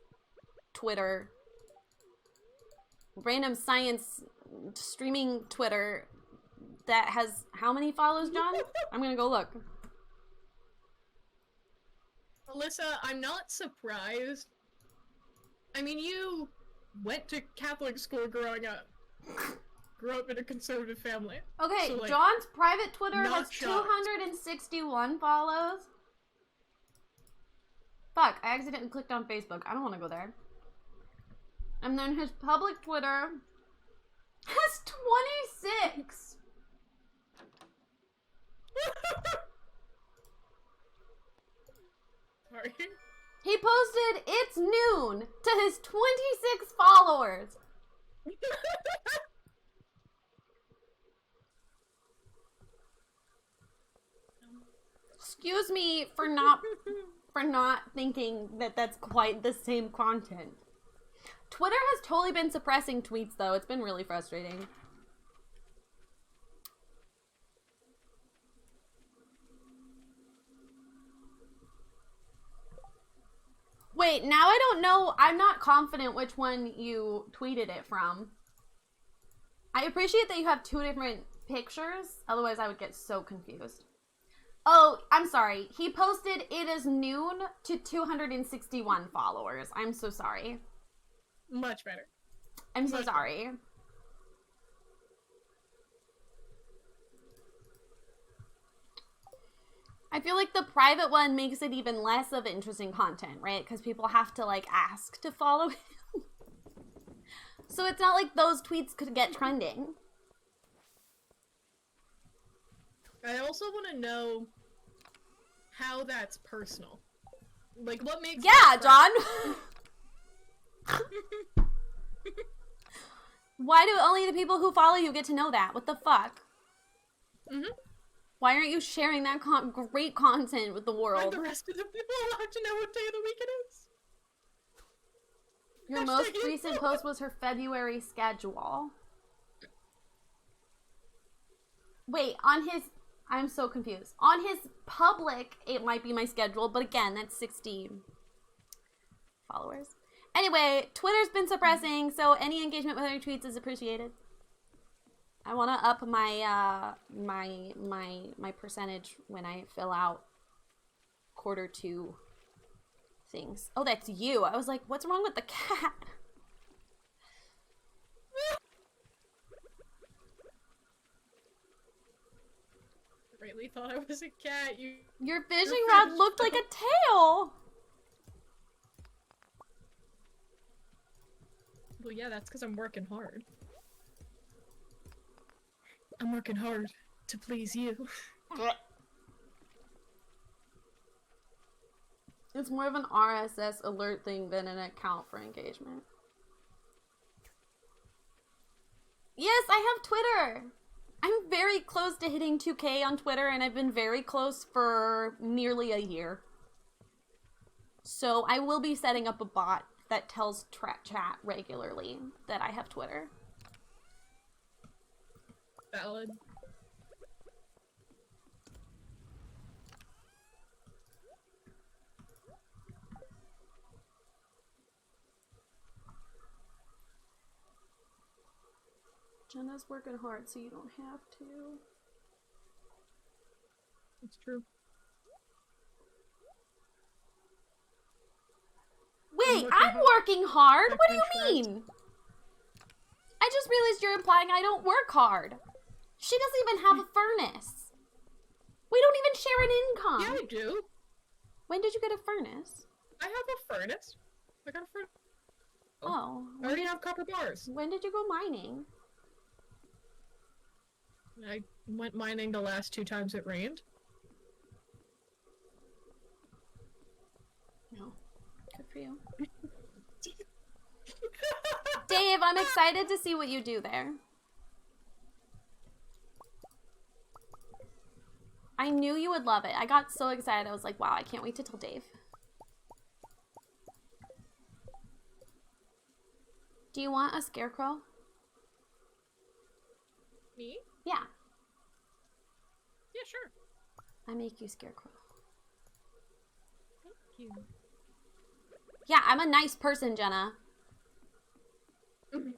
Speaker 1: Twitter. Random science streaming Twitter that has how many follows, John? I'm gonna go look.
Speaker 2: Alyssa, I'm not surprised. I mean, you went to Catholic school growing up. Grew up in a conservative family.
Speaker 1: Okay,
Speaker 2: so, like,
Speaker 1: John's private Twitter has
Speaker 2: shocked.
Speaker 1: 261 follows. Fuck, I accidentally clicked on Facebook. I don't want to go there. And then his public Twitter has 26.
Speaker 2: Sorry.
Speaker 1: He posted "It's noon" to his 26 followers. Excuse me for not thinking that that's quite the same content. Twitter has totally been suppressing tweets though. It's been really frustrating. Wait, now I don't know. I'm not confident which one you tweeted it from. I appreciate that you have two different pictures. Otherwise, I would get so confused. Oh, I'm sorry. He posted "It is noon" to 261 followers. I'm so sorry.
Speaker 2: Much better.
Speaker 1: I'm so sorry. I feel like the private one makes it even less of interesting content, right? Because people have to, like, ask to follow him. So it's not like those tweets could get trending.
Speaker 2: I also want to know how that's personal. Like, what makes...
Speaker 1: Yeah, John! Why do only the people who follow you get to know that? What the fuck?
Speaker 2: Mm-hmm.
Speaker 1: Why aren't you sharing that great content with the world?
Speaker 2: Are the rest of the people allowed to know what day of the week it is?
Speaker 1: Your most recent post was her February schedule. Wait, on his... I'm so confused. On his public, it might be my schedule, but again, that's 60 followers. Anyway, Twitter's been suppressing, so any engagement with her tweets is appreciated. I want to up my my percentage when I fill out Q2 things. Oh, that's you. I was like, what's wrong with the cat?
Speaker 2: Really thought I was a cat.
Speaker 1: Your fishing rod looked like a tail.
Speaker 2: Well, yeah, that's because I'm working hard. I'm working hard to please you.
Speaker 1: It's more of an RSS alert thing than an account for engagement. Yes, I have Twitter. I'm very close to hitting 2K on Twitter, and I've been very close for nearly a year. So I will be setting up a bot that tells chat regularly that I have Twitter.
Speaker 2: Valid.
Speaker 1: Jenna's working hard, so you don't have to.
Speaker 2: It's true.
Speaker 1: Wait, I'm working hard? What do you mean? I just realized you're implying I don't work hard. She doesn't even have a furnace. We don't even share an income.
Speaker 2: Yeah, I do.
Speaker 1: When did you get a furnace?
Speaker 2: I have a furnace. I got a furnace.
Speaker 1: Oh.
Speaker 2: I already have copper bars.
Speaker 1: When did you go mining?
Speaker 2: I went mining the last 2 times it rained.
Speaker 1: No. Good for you. Dave, I'm excited to see what you do there. I knew you would love it. I got so excited. I was like, wow, I can't wait to tell Dave. Do you want a scarecrow?
Speaker 2: Me?
Speaker 1: Yeah.
Speaker 2: Yeah, sure.
Speaker 1: I make you scarecrow.
Speaker 2: Thank you.
Speaker 1: Yeah, I'm a nice person, Jenna.
Speaker 2: Okay.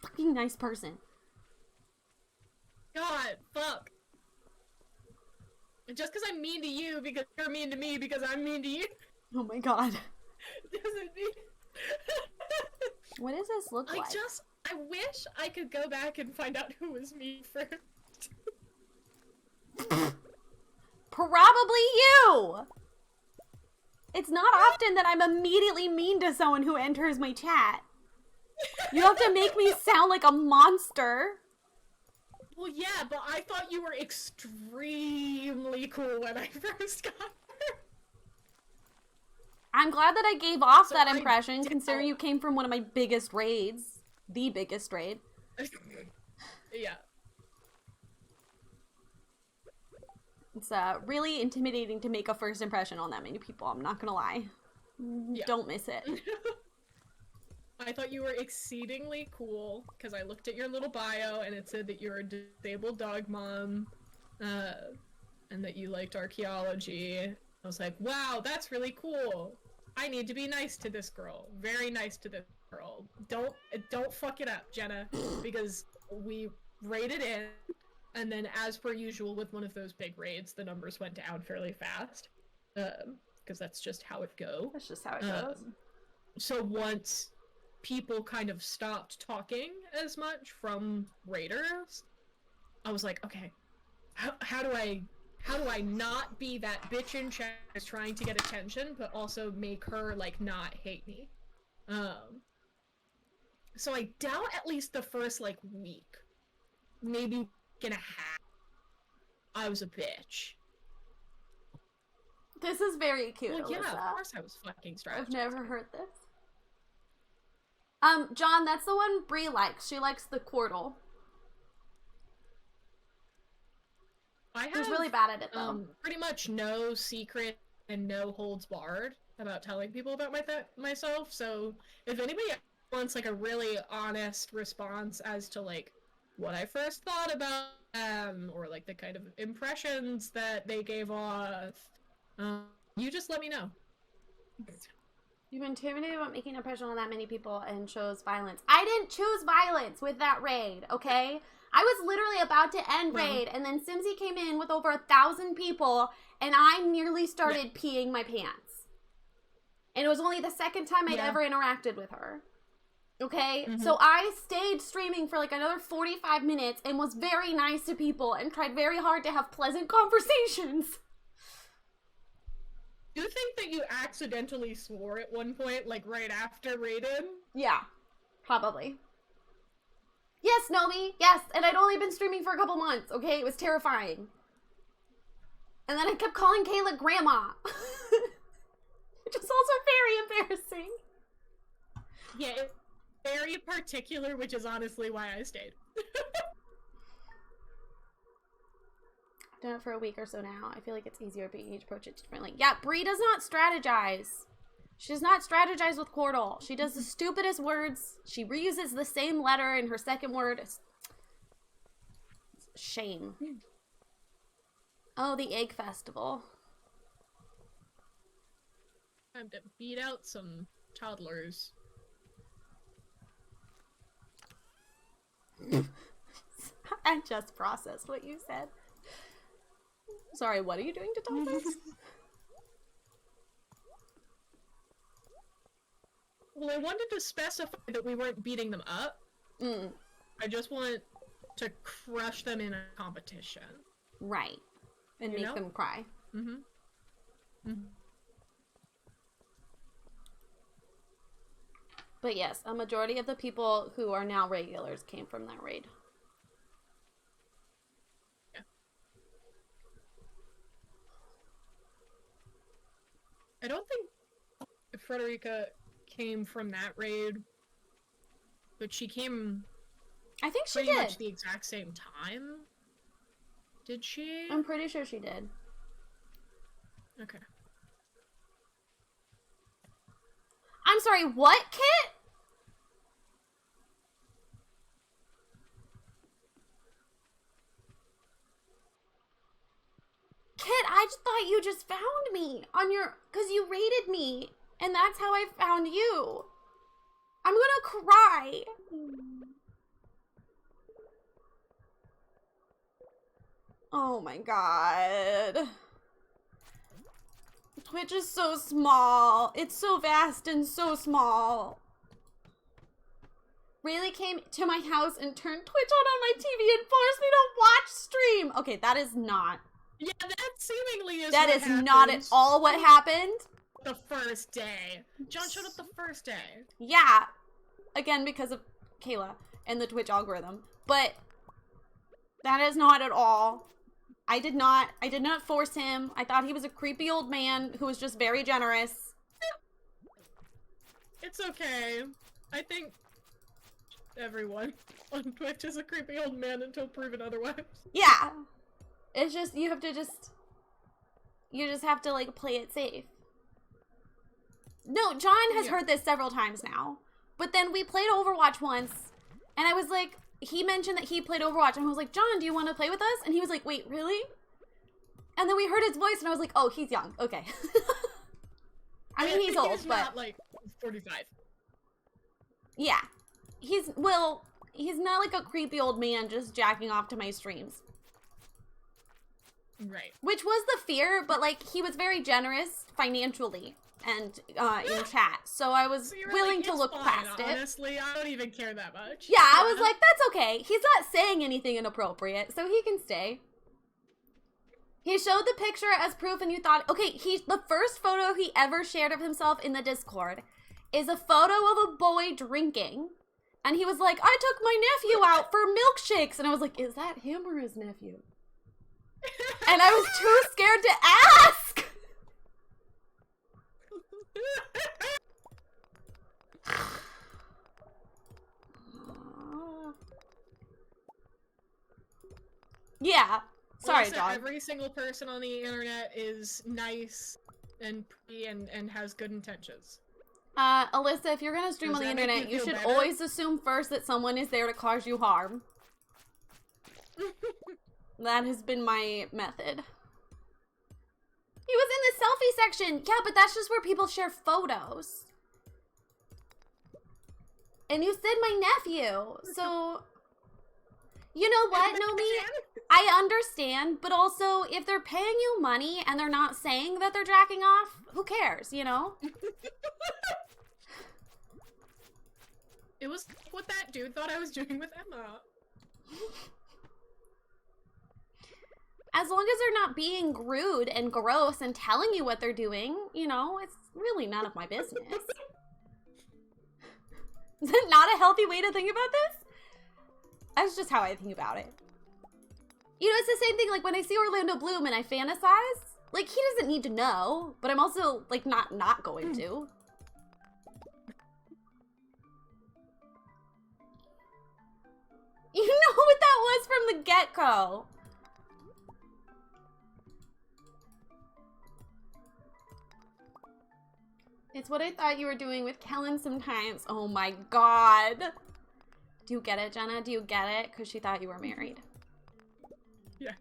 Speaker 1: Fucking nice person.
Speaker 2: God, fuck. Just because I'm mean to you because you're mean to me because I'm mean to you.
Speaker 1: Oh my god.
Speaker 2: Doesn't mean...
Speaker 1: What does this look like?
Speaker 2: I wish I could go back and find out who was me first.
Speaker 1: Probably you! It's not often that I'm immediately mean to someone who enters my chat. You have to make me sound like a monster.
Speaker 2: Well, yeah, but I thought you were extremely cool when I first got her.
Speaker 1: I'm glad that I gave off that impression, considering you came from one of my biggest raids. The biggest raid.
Speaker 2: Yeah.
Speaker 1: It's really intimidating to make a first impression on that many people, I'm not gonna lie. Yeah. Don't miss it.
Speaker 2: I thought you were exceedingly cool, because I looked at your little bio, and it said that you're a disabled dog mom, and that you liked archaeology. I was like, wow, that's really cool. I need to be nice to this girl. Very nice to this girl. Don't fuck it up, Jenna, because we raided in, and then as per usual with one of those big raids, the numbers went down fairly fast, because that's just how it goes.
Speaker 1: That's just how it goes.
Speaker 2: So once people kind of stopped talking as much from raiders, I was like, okay, how do I not be that bitch in chat who's trying to get attention, but also make her, like, not hate me? So I doubt at least the first, like, week, maybe week and a half, I was a bitch.
Speaker 1: This is very cute,
Speaker 2: Well, yeah,
Speaker 1: Alyssa.
Speaker 2: of course I was fucking strategizing.
Speaker 1: I've never heard this. John, that's the one Bree likes. She likes the Quirtle. She's really bad at it, though.
Speaker 2: Pretty much no secret and no holds barred about telling people about myself, so if anybody wants, like, a really honest response as to, like, what I first thought about them, or, like, the kind of impressions that they gave off, you just let me know.
Speaker 1: You've been intimidated about making an impression on that many people and chose violence. I didn't choose violence with that raid, okay? I was literally about to end raid, and then Simsy came in with over 1,000 people, and I nearly started peeing my pants. And it was only the second time I'd ever interacted with her. Okay? So I stayed streaming for like another 45 minutes and was very nice to people and tried very hard to have pleasant conversations.
Speaker 2: Do you think that you accidentally swore at one point, like right after raid-in?
Speaker 1: Yeah, probably. Yes, Nomi, yes, and I'd only been streaming for a couple months, okay? It was terrifying. And then I kept calling Kayla Grandma. Which is also very embarrassing.
Speaker 2: Yeah, it's very particular, which is honestly why I stayed.
Speaker 1: I've done it for a week or so now. I feel like it's easier, but you need to approach it differently. Yeah, Bree does not strategize. She does not strategize with Quirtle. She does the stupidest words. She reuses the same letter in her second word. It's shame. Oh, the Egg Festival.
Speaker 2: Time to beat out some toddlers.
Speaker 1: I just processed what you said. Sorry, what are you doing to toddlers?
Speaker 2: Well, I wanted to specify that we weren't beating them up. I just want to crush them in a competition.
Speaker 1: Right. And make them cry. But yes, a majority of the people who are now regulars came from that raid.
Speaker 2: Yeah. I don't think Frederica came from that raid, but she came
Speaker 1: I think she
Speaker 2: pretty
Speaker 1: did.
Speaker 2: much the exact same time. Did she?
Speaker 1: I'm pretty sure she did.
Speaker 2: Okay.
Speaker 1: I'm sorry, what, Kit? Kit, I just thought you just found me on your... Because you raided me, and that's how I found you. I'm gonna cry. Oh my god. Twitch is so small. It's so vast and so small. Rayleigh came to my house and turned Twitch on my TV and forced me to watch stream. Okay, that is not.
Speaker 2: Yeah, that seemingly is
Speaker 1: That
Speaker 2: what
Speaker 1: is
Speaker 2: happened.
Speaker 1: not at all what happened.
Speaker 2: the first day. John showed up the first day.
Speaker 1: Yeah. Again, because of Kayla and the Twitch algorithm. But that is not at all. I did not force him. I thought he was a creepy old man who was just very generous.
Speaker 2: It's okay. I think everyone on Twitch is a creepy old man until proven otherwise.
Speaker 1: Yeah. It's just, you just have to, like, play it safe. No, John has heard this several times now. But then we played Overwatch once, and I was like, he mentioned that he played Overwatch, and I was like, John, do you want to play with us? And he was like, wait, really? And then we heard his voice, and I was like, oh, he's young. Okay. I mean, he's old, but...
Speaker 2: not, like, 45.
Speaker 1: Yeah. He's not like a creepy old man just jacking off to my streams.
Speaker 2: Right.
Speaker 1: Which was the fear, but, like, he was very generous financially and in chat. So I was willing to look past it.
Speaker 2: Honestly, I don't even care that much.
Speaker 1: Yeah, I was like, that's okay. He's not saying anything inappropriate, so he can stay. He showed the picture as proof and you thought, okay, the first photo he ever shared of himself in the Discord is a photo of a boy drinking. And he was like, I took my nephew out for milkshakes. And I was like, is that him or his nephew? And I was too scared to ask. Yeah. Sorry, John.
Speaker 2: Every single person on the internet is nice and pretty and has good intentions.
Speaker 1: Alyssa, if you're gonna stream on the internet, you should always assume first that someone is there to cause you harm. That has been my method. He was in the selfie section! Yeah, but that's just where people share photos. And you said my nephew, so... You know what, Nomi? I understand, but also, if they're paying you money and they're not saying that they're jacking off, who cares, you know?
Speaker 2: It was what that dude thought I was doing with Emma.
Speaker 1: As long as they're not being rude and gross and telling you what they're doing, you know, it's really none of my business. Is it not a healthy way to think about this? That's just how I think about it. You know, it's the same thing, like, when I see Orlando Bloom and I fantasize, like, he doesn't need to know, but I'm also, like, not going to. You know what that was from the get-go. It's what I thought you were doing with Kellen sometimes. Oh my god. Do you get it, Jenna? Do you get it? Because she thought you were married.
Speaker 2: Yeah.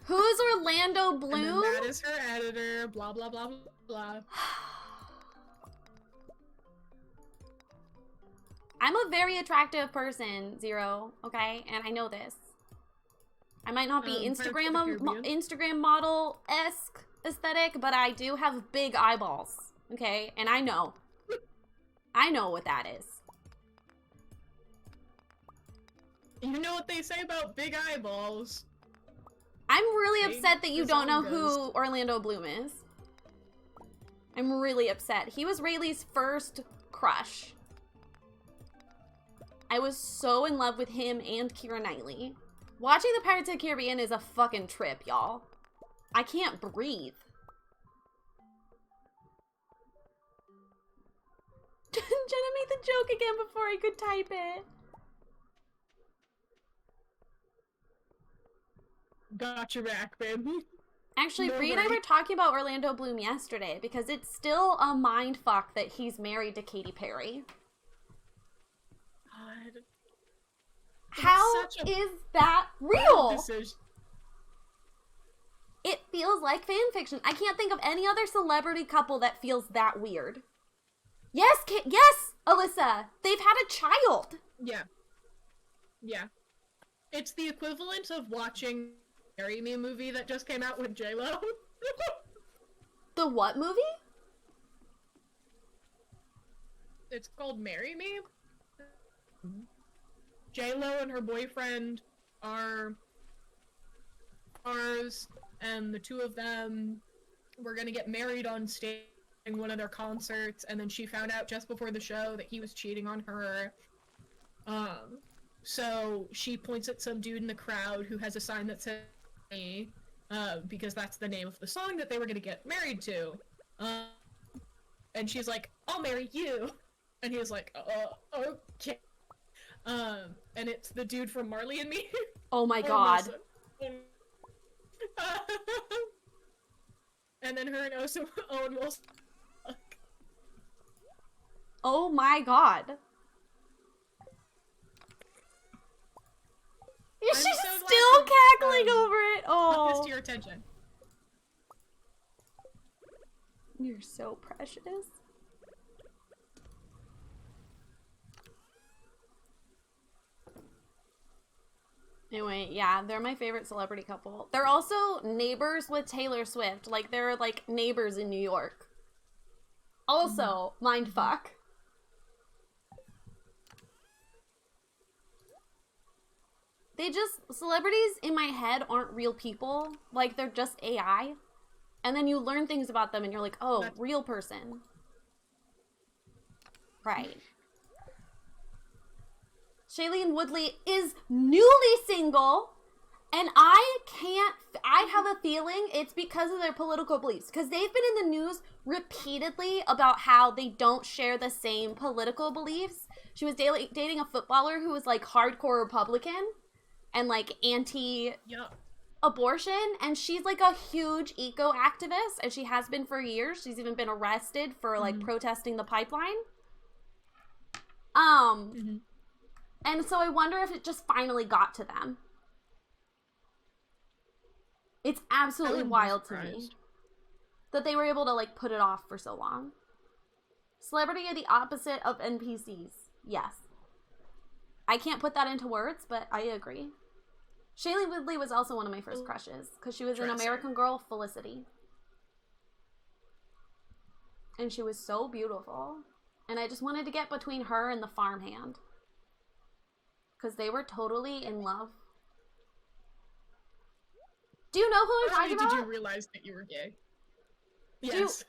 Speaker 1: Who's Orlando Bloom?
Speaker 2: And then that is her editor, blah, blah, blah, blah.
Speaker 1: I'm a very attractive person, Zero, okay? And I know this. I might not be Instagram model-esque aesthetic, but I do have big eyeballs, okay? And I know. I know what that is.
Speaker 2: You know what they say about big eyeballs.
Speaker 1: I'm really upset that you don't know who Orlando Bloom is. I'm really upset. He was Rayleigh's first crush. I was so in love with him and Keira Knightley. Watching the Pirates of the Caribbean is a fucking trip, y'all. I can't breathe. Jenna made the joke again before I could type it.
Speaker 2: Got your back, baby.
Speaker 1: Actually, Bree and I were talking about Orlando Bloom yesterday because it's still a mind fuck that he's married to Katy Perry.
Speaker 2: God.
Speaker 1: How is that real?
Speaker 2: Decision.
Speaker 1: It feels like fan fiction. I can't think of any other celebrity couple that feels that weird. Yes, yes, Alyssa. They've had a child.
Speaker 2: Yeah. Yeah. It's the equivalent of watching Marry Me movie that just came out with J-Lo.
Speaker 1: The what movie?
Speaker 2: It's called Marry Me. J-Lo and her boyfriend are stars, and the two of them were gonna get married on stage in one of their concerts, and then she found out just before the show that he was cheating on her. So she points at some dude in the crowd who has a sign that says me, because that's the name of the song that they were gonna get married to. And she's like, I'll marry you. And he was like, okay. And it's the dude from Marley and Me.
Speaker 1: Oh my god.
Speaker 2: And then her and Owen Wilson.
Speaker 1: Oh my god. She's
Speaker 2: so
Speaker 1: still cackling over it. Oh.
Speaker 2: This to your attention.
Speaker 1: You're so precious. Anyway, yeah, they're my favorite celebrity couple. They're also neighbors with Taylor Swift. Like, they're, like, neighbors in New York. Also, mind fuck. Celebrities in my head aren't real people. Like, they're just AI. And then you learn things about them and you're like, oh, real person. Right. Shailene Woodley is newly single, and I have a feeling it's because of their political beliefs, because they've been in the news repeatedly about how they don't share the same political beliefs. She was dating a footballer who was, like, hardcore Republican and, like, anti-abortion, and she's, like, a huge eco-activist, and she has been for years. She's even been arrested for, like, protesting the pipeline. And so I wonder if it just finally got to them. It's absolutely wild to me that they were able to, like, put it off for so long. Celebrity are the opposite of NPCs. Yes. I can't put that into words, but I agree. Shailene Woodley was also one of my first crushes, because she was in American Girl Felicity. And she was so beautiful. And I just wanted to get between her and the farmhand. Because they were totally in love. Do you know who I'm talking about?
Speaker 2: Did you realize that you were gay? Yes.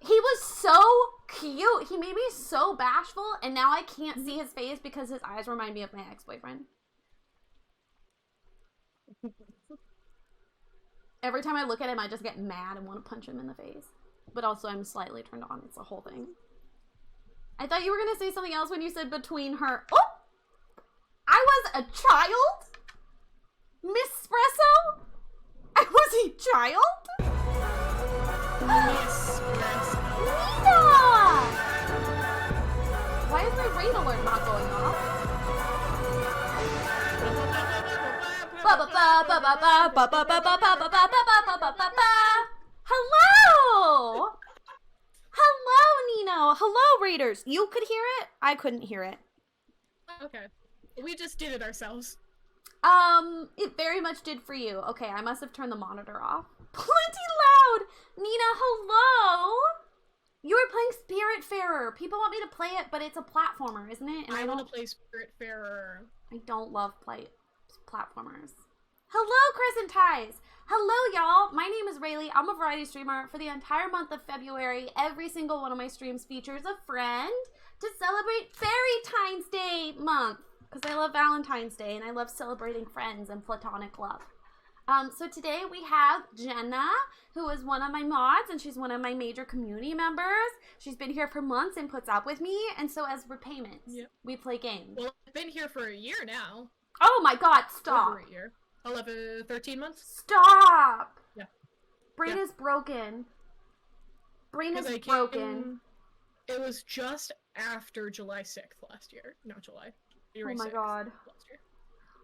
Speaker 1: He was so cute. He made me so bashful, and now I can't see his face because his eyes remind me of my ex-boyfriend. Every time I look at him, I just get mad and want to punch him in the face. But also, I'm slightly turned on. It's a whole thing. I thought you were going to say something else when you said between her... Oh! I was a child? Miss Espresso? I was a child?
Speaker 2: Miss Espresso.
Speaker 1: Nina! Why is my rain alert not going off? Hello! Hello, Nino! Hello, readers! You could hear it? I couldn't hear it.
Speaker 2: Okay. We just did it ourselves.
Speaker 1: It very much did for you. Okay, I must have turned the monitor off. Plenty loud! Nina, hello! You were playing Spiritfarer. People want me to play it, but it's a platformer, isn't it? And
Speaker 2: I want to play Spiritfarer.
Speaker 1: I don't love platformers. Hello, Chris and Ties! Hello, y'all! My name is Rayleigh. I'm a variety streamer. For the entire month of February, every single one of my streams features a friend to celebrate Fairytine's Day month. Because I love Valentine's Day and I love celebrating friends and platonic love. So today we have Jenna, who is one of my mods, and she's one of my major community members. She's been here for months and puts up with me, and so as repayment, we play games.
Speaker 2: Well, I've been here for a year now.
Speaker 1: Oh my god, stop!
Speaker 2: Over a year. 13 months?
Speaker 1: Stop!
Speaker 2: Yeah.
Speaker 1: Brain is broken. Brain is broken.
Speaker 2: It was just after July 6th last year. No, July.
Speaker 1: Oh my god.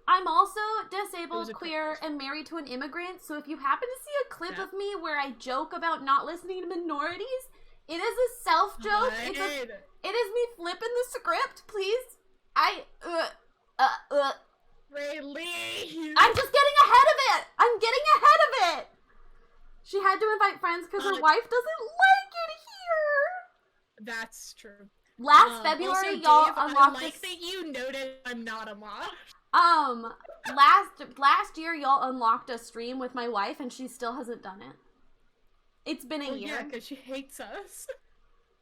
Speaker 1: I'm also disabled, queer, and married to an immigrant, so if you happen to see a clip of me where I joke about not listening to minorities, it is a self-joke. It is me flipping the script, please.
Speaker 2: Rayleigh!
Speaker 1: I'm just getting ahead of it! I'm getting ahead of it! She had to invite friends because her wife doesn't like it here!
Speaker 2: That's true.
Speaker 1: Last February, y'all unlocked
Speaker 2: I like that you noted I'm not a mod.
Speaker 1: Last year, y'all unlocked a stream with my wife, and she still hasn't done it. It's been a year.
Speaker 2: Yeah, because she hates us.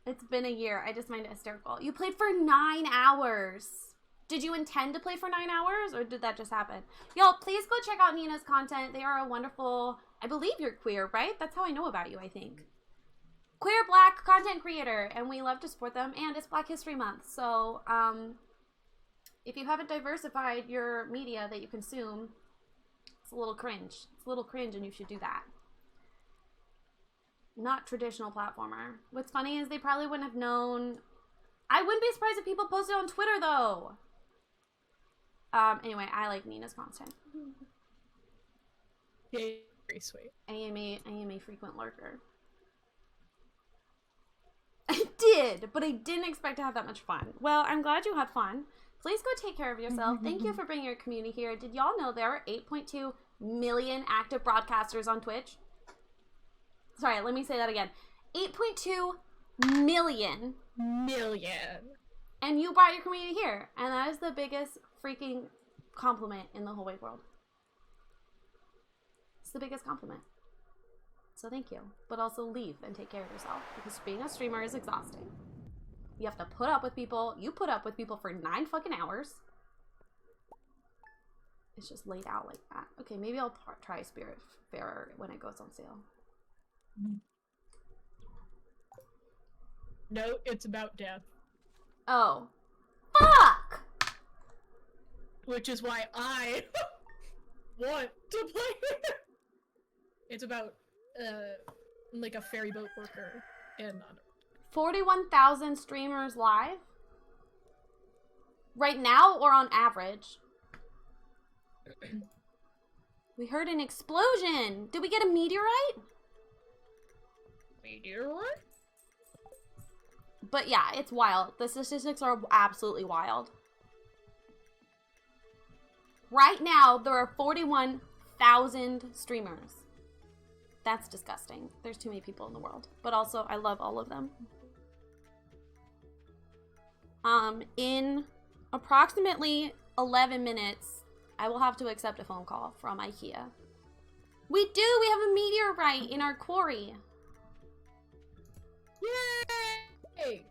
Speaker 1: It's been a year. I just find it hysterical. You played for 9 hours. Did you intend to play for 9 hours, or did that just happen? Y'all, please go check out Nina's content. They are a wonderful... I believe you're queer, right? That's how I know about you, I think. Queer Black content creator, and we love to support them, and it's Black History Month. So, if you haven't diversified your media that you consume, it's a little cringe. It's a little cringe, and you should do that. Not traditional platformer. What's funny is they probably wouldn't have known. I wouldn't be surprised if people posted on Twitter, though. Anyway, I like Nina's content.
Speaker 2: Yeah, very sweet.
Speaker 1: I am a frequent lurker. I did, but I didn't expect to have that much fun. Well, I'm glad you had fun. Please go take care of yourself. Thank you for bringing your community here. Did y'all know there are 8.2 million active broadcasters on Twitch? Sorry, let me say that again. 8.2 million. And you brought your community here. And that is the biggest freaking compliment in the whole wide world. It's the biggest compliment. So thank you. But also leave and take care of yourself. Because being a streamer is exhausting. You have to put up with people. You put up with people for 9 fucking hours. It's just laid out like that. Okay, maybe I'll try Spiritfarer when it goes on sale.
Speaker 2: No, it's about death.
Speaker 1: Oh. Fuck!
Speaker 2: Which is why I want to play it. It's about, like a ferry boat worker and
Speaker 1: 41,000 streamers live? Right now or on average? We heard an explosion. Did we get a meteorite?
Speaker 2: Meteorite?
Speaker 1: But yeah, it's wild. The statistics are absolutely wild. Right now, there are 41,000 streamers. That's disgusting. There's too many people in the world. But also, I love all of them. In approximately 11 minutes, I will have to accept a phone call from IKEA. We have a meteorite in our quarry.
Speaker 2: Yay!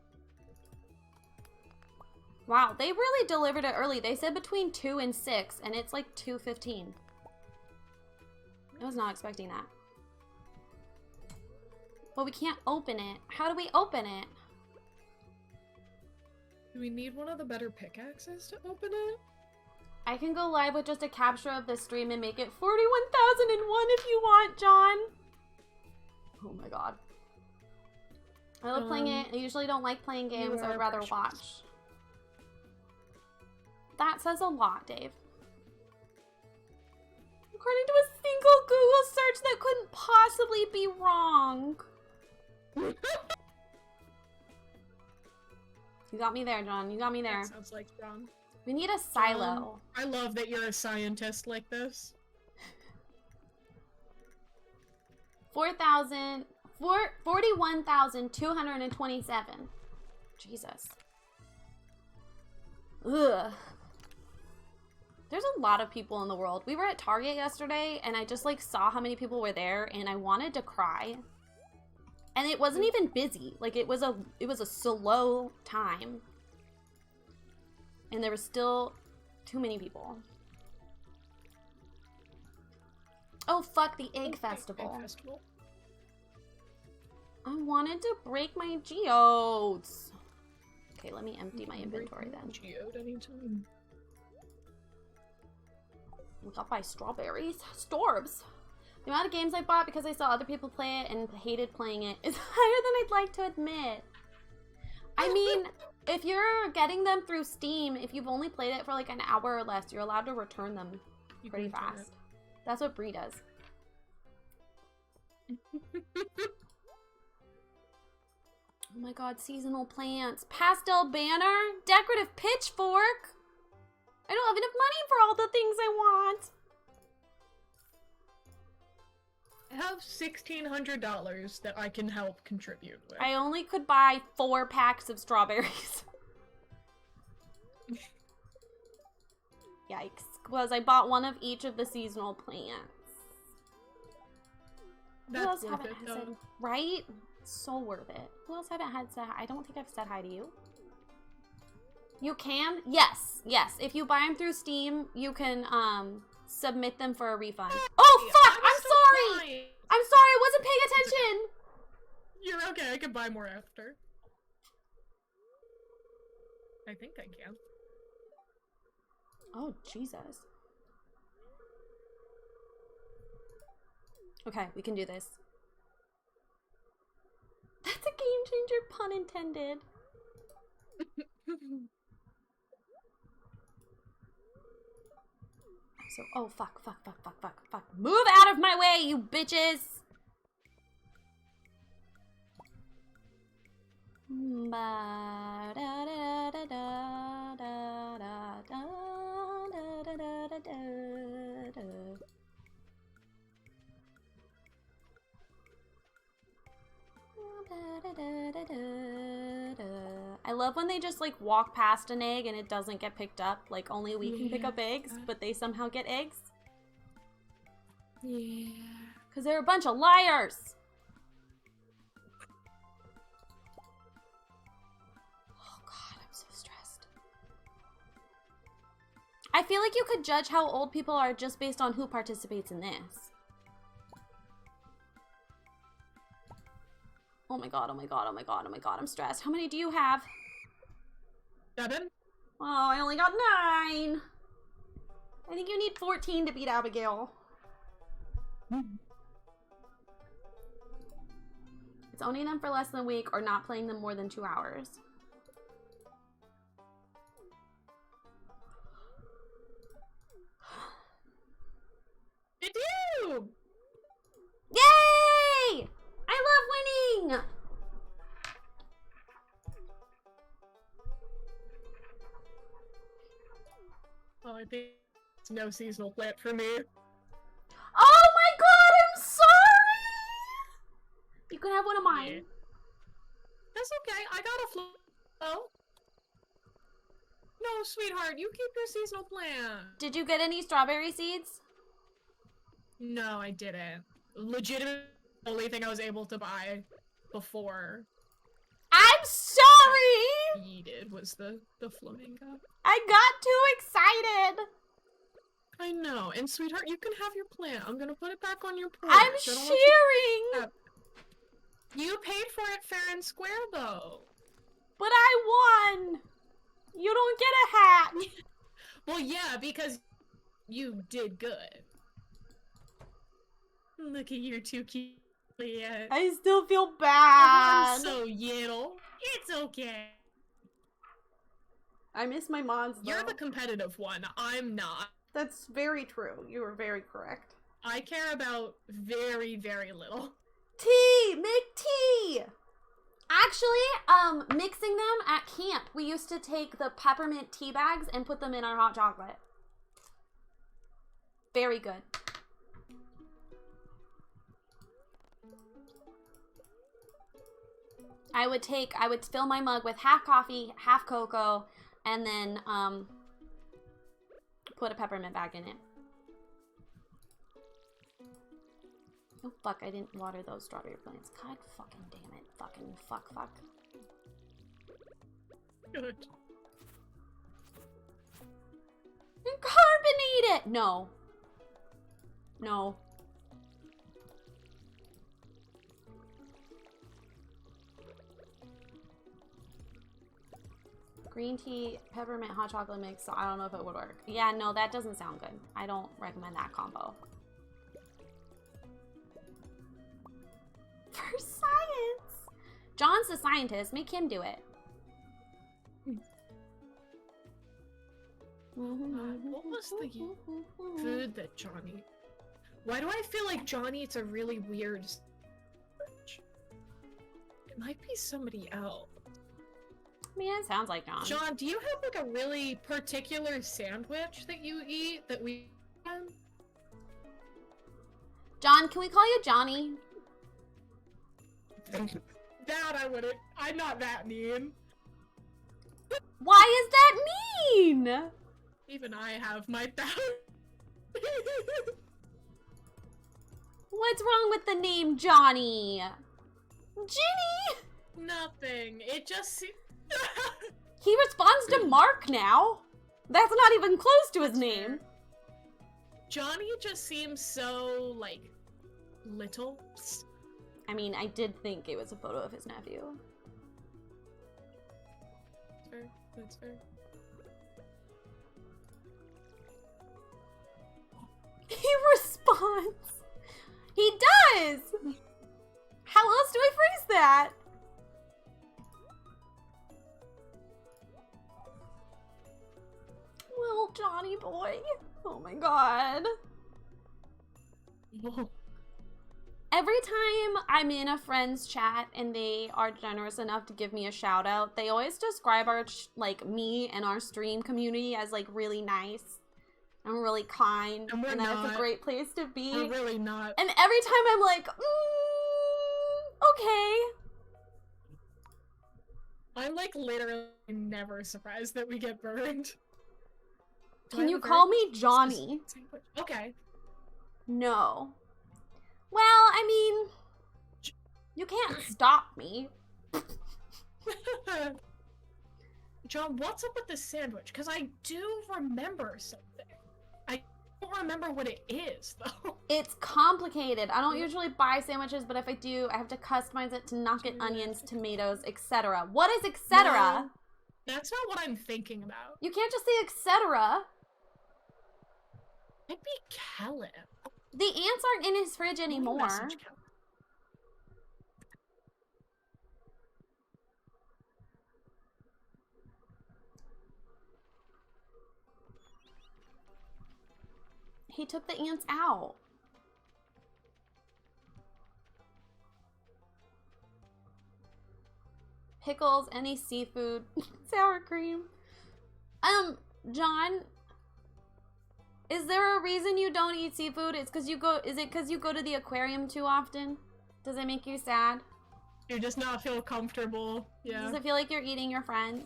Speaker 1: Wow, they really delivered it early. They said between 2 and 6, and it's like 2:15. I was not expecting that. But we can't open it. How do we open it?
Speaker 2: Do we need one of the better pickaxes to open it?
Speaker 1: I can go live with just a capture of the stream and make it 41,001 if you want, John. Oh my god. I love playing it. I usually don't like playing games. I would rather watch. That says a lot, Dave. According to a single Google search that couldn't possibly be wrong. You got me there, John. You got me there.
Speaker 2: That sounds like John.
Speaker 1: We need a silo.
Speaker 2: I love that you're a scientist like this.
Speaker 1: 41,227. Jesus. Ugh. There's a lot of people in the world. We were at Target yesterday, and I just like saw how many people were there, and I wanted to cry. And it wasn't even busy. Like it was a slow time. And there was still too many people. Oh fuck, the Egg Festival.
Speaker 2: Egg Festival.
Speaker 1: I wanted to break my geodes. Okay, let me empty my inventory then.
Speaker 2: Geode anytime.
Speaker 1: We got by strawberries. Storbs. The amount of games I bought because I saw other people play it and hated playing it is higher than I'd like to admit. I mean, if you're getting them through Steam, if you've only played it for like an hour or less, you're allowed to return them pretty fast. That's what Bree does. Oh my god, seasonal plants. Pastel banner? Decorative pitchfork? I don't have enough money for all the things I want.
Speaker 2: I have $1,600 that I can help contribute with.
Speaker 1: I only could buy 4 packs of strawberries. Yikes. Because I bought one of each of the seasonal plants.
Speaker 2: That's
Speaker 1: else
Speaker 2: worth
Speaker 1: haven't
Speaker 2: it,
Speaker 1: said,
Speaker 2: though.
Speaker 1: right? So worth it. Who else haven't had said? I don't think I've said hi to you. You can? Yes. Yes. If you buy them through Steam, you can submit them for a refund. Oh fuck! I'm sorry.
Speaker 2: Crying.
Speaker 1: I'm sorry. I wasn't paying attention.
Speaker 2: You're okay. I can buy more after. I think I can.
Speaker 1: Oh Jesus. Okay, we can do this. That's a game changer, pun intended. So, oh fuck. Move out of my way, you bitches! I love when they just like walk past an egg and it doesn't get picked up. Like only we can pick up eggs, but they somehow get eggs.
Speaker 2: Yeah.
Speaker 1: Because they're a bunch of liars. Oh god, I'm so stressed. I feel like you could judge how old people are just based on who participates in this. Oh my god, I'm stressed. How many do you have?
Speaker 2: 7?
Speaker 1: Oh, I only got 9. I think you need 14 to beat Abigail. It's owning them for less than a week or not playing them more than 2 hours.
Speaker 2: Did you?
Speaker 1: Yay! I love winning!
Speaker 2: Oh, I think it's no seasonal plant for me.
Speaker 1: Oh my god, I'm sorry! You can have one of mine.
Speaker 2: Yeah. That's okay, I got a flow. No, sweetheart, you keep your seasonal plant.
Speaker 1: Did you get any strawberry seeds?
Speaker 2: No, I didn't. Legitimately, the only thing I was able to buy before
Speaker 1: I'm sorry!
Speaker 2: he did was the flamingo.
Speaker 1: I got too excited!
Speaker 2: I know, and sweetheart, you can have your plant. I'm gonna put it back on your porch.
Speaker 1: I'm
Speaker 2: I don't want
Speaker 1: cheering!
Speaker 2: You paid for it fair and square, though.
Speaker 1: But I won! You don't get a hat!
Speaker 2: Well, yeah, because you did good. Look at your two cute.
Speaker 1: I still feel bad.
Speaker 2: I'm so little. It's okay.
Speaker 1: I miss my mons, though.
Speaker 2: You're the competitive one. I'm not.
Speaker 1: That's very true. You were very correct.
Speaker 2: I care about very, very little.
Speaker 1: Tea! Make tea! Actually, mixing them at camp, we used to take the peppermint tea bags and put them in our hot chocolate. Very good. I would fill my mug with half coffee, half cocoa, and then, put a peppermint bag in it. Oh, fuck, I didn't water those strawberry plants. God fucking damn it. Fucking fuck.
Speaker 2: Good.
Speaker 1: And carbonate it! No. No. Green tea, peppermint, hot chocolate mix, so I don't know if it would work. Yeah, no, that doesn't sound good. I don't recommend that combo. For science! John's the scientist. Make him do it.
Speaker 2: What was the food that John eats? Why do I feel like John eats a really weird sandwich? It might be somebody else.
Speaker 1: I mean, it sounds like John.
Speaker 2: John, do you have like a really particular sandwich that you eat that we
Speaker 1: John, can we call you Johnny?
Speaker 2: That I wouldn't. I'm not that mean.
Speaker 1: Why is that mean?
Speaker 2: Even I have my doubt.
Speaker 1: What's wrong with the name Johnny? Ginny!
Speaker 2: Nothing. It just...
Speaker 1: He responds to Mark now. That's not even close to his name.
Speaker 2: Fair. Johnny just seems so, like, little.
Speaker 1: I mean, I did think it was a photo of his nephew.
Speaker 2: That's fair. That's fair.
Speaker 1: He responds. He does! How else do I phrase that? Little Johnny boy. Oh my god. Every time I'm in a friend's chat and they are generous enough to give me a shout out, they always describe our, like, me and our stream community as, like, really nice and really kind. And that it's a great place to be.
Speaker 2: We're really not.
Speaker 1: And every time I'm like, okay.
Speaker 2: I'm, like, literally never surprised that we get burned.
Speaker 1: Can you call me Johnny?
Speaker 2: Okay.
Speaker 1: No. Well, I mean, you can't stop me.
Speaker 2: John, what's up with this sandwich? Because I do remember something. I don't remember what it is, though.
Speaker 1: It's complicated. I don't usually buy sandwiches, but if I do, I have to customize it to not get onions, tomatoes, etc. What is etc.?
Speaker 2: No, that's not what I'm thinking about.
Speaker 1: You can't just say etc.
Speaker 2: It'd be Kellen.
Speaker 1: The ants aren't in his fridge anymore. He took the ants out. Pickles, any seafood, sour cream. John, is there a reason you don't eat seafood? It's because you go. Is it because you go to the aquarium too often? Does it make you sad?
Speaker 2: You just not feel comfortable. Yeah.
Speaker 1: Does it feel like you're eating your friends?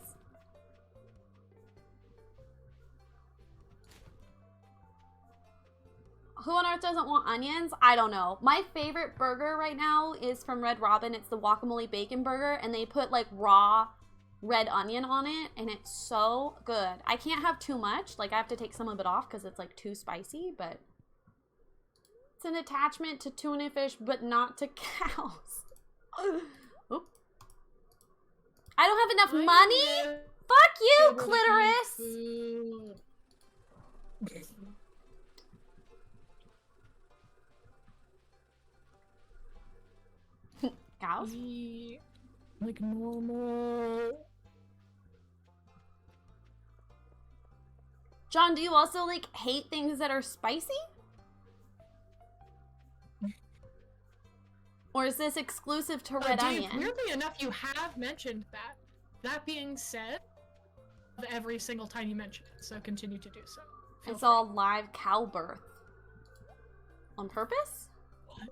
Speaker 1: Who on earth doesn't want onions? I don't know. My favorite burger right now is from Red Robin. It's the guacamole bacon burger, and they put like raw red onion on it, and it's so good. I can't have too much. Like, I have to take some of it off because it's like too spicy, but it's an attachment to tuna fish, but not to cows. Oop. I don't have enough money? Fuck you, clitoris! Cows?
Speaker 2: Like normal.
Speaker 1: John, do you also like hate things that are spicy? Or is this exclusive to red onion?
Speaker 2: Weirdly enough, you have mentioned that. That being said, every single time you mention it, so continue to do so.
Speaker 1: I saw a live cow birth. On purpose?
Speaker 2: What?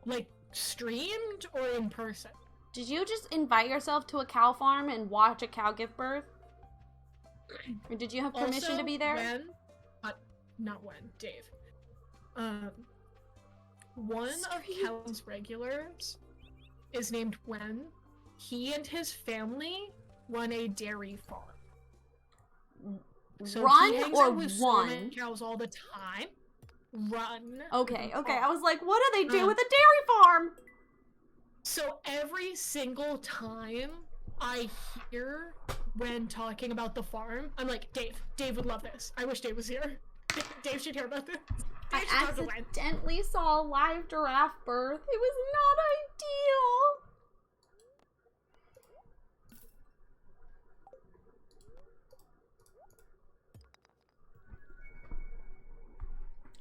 Speaker 2: Like, streamed or in person?
Speaker 1: Did you just invite yourself to a cow farm and watch a cow give birth? Or did you have permission
Speaker 2: also,
Speaker 1: to be there?
Speaker 2: Not when, Dave. One of Kellen's regulars is named Gwen. He and his family run a dairy farm. So
Speaker 1: Run
Speaker 2: he hangs
Speaker 1: or
Speaker 2: out with
Speaker 1: one?
Speaker 2: cows all the time. Run.
Speaker 1: Okay, okay. I was like, what do they do with a dairy farm?
Speaker 2: So every single time I hear when talking about the farm, I'm like, Dave would love this. I wish Dave was here. Dave should hear about this.
Speaker 1: I accidentally saw a live giraffe birth. It was not ideal.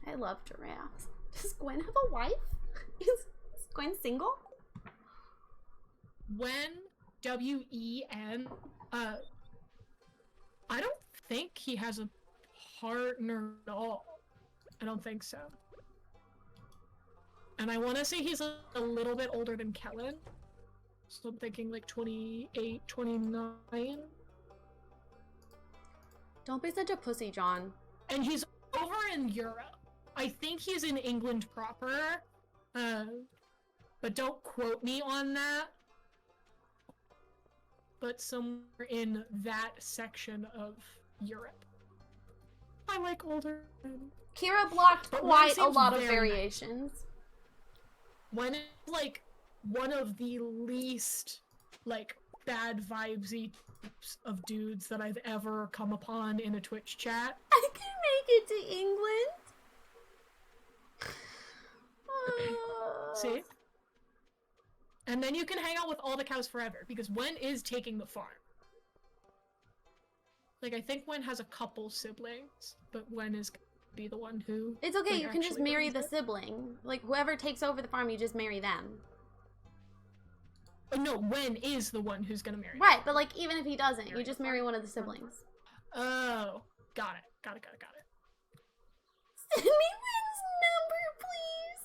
Speaker 1: I love giraffes. Does Gwen have a wife? Is Gwen single?
Speaker 2: When W-E-N, I don't think he has a partner at all. I don't think so. And I want to say he's a little bit older than Kellen. So I'm thinking like 28, 29.
Speaker 1: Don't be such a pussy, John.
Speaker 2: And he's over in Europe. I think he's in England proper, but don't quote me on that. But somewhere in that section of Europe. I like older men.
Speaker 1: Kira blocked quite a lot of
Speaker 2: nice.
Speaker 1: variations.
Speaker 2: When it's, like, one of the least, like, bad vibesy types of dudes that I've ever come upon in a Twitch chat.
Speaker 1: I can make it to England.
Speaker 2: See? And then you can hang out with all the cows forever, because Wen is taking the farm. Like, I think Wen has a couple siblings, but Wen is gonna be the one who...
Speaker 1: It's okay,
Speaker 2: like,
Speaker 1: you can just marry the
Speaker 2: it.
Speaker 1: sibling. Like, whoever takes over the farm, you just marry them.
Speaker 2: Oh, no, Wen is the one who's gonna marry.
Speaker 1: Right, but like, even if he doesn't, you just marry one of the siblings.
Speaker 2: Oh, got it. Got it.
Speaker 1: Send me Wen's number, please!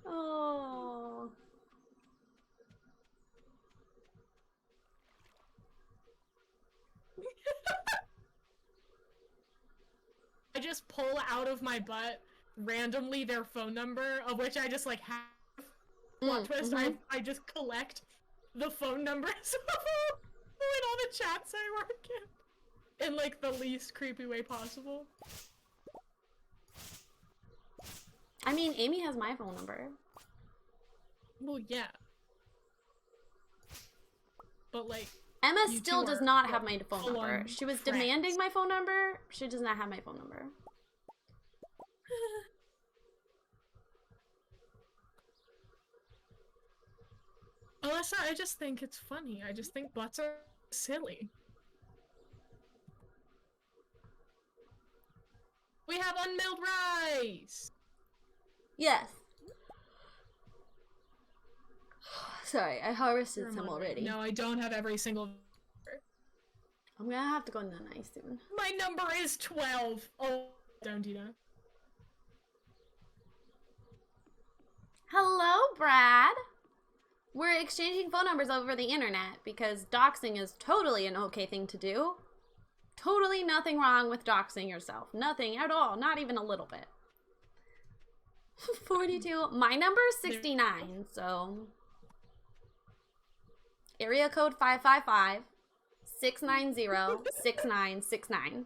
Speaker 1: Oh...
Speaker 2: I just pull out of my butt randomly their phone number, of which I just, like, have. Plot twist, I just collect the phone numbers in all the chats I work in like, the least creepy way possible.
Speaker 1: I mean, Amy has my phone number.
Speaker 2: Well, yeah. But, like...
Speaker 1: Emma still does not have my phone number. She was demanding my phone number. She does not have my phone number.
Speaker 2: Alyssa, I just think it's funny. I just think butts are silly. We have unmilled rice!
Speaker 1: Yes. Sorry, I harvested some already.
Speaker 2: No, I don't have every single...
Speaker 1: I'm gonna have to go into the night soon.
Speaker 2: My number is 12! Oh, don't you know?
Speaker 1: Hello, Brad! We're exchanging phone numbers over the internet because doxing is totally an okay thing to do. Totally nothing wrong with doxing yourself. Nothing at all. Not even a little bit. 42. My number is 69, so... Area code 555 690 6969.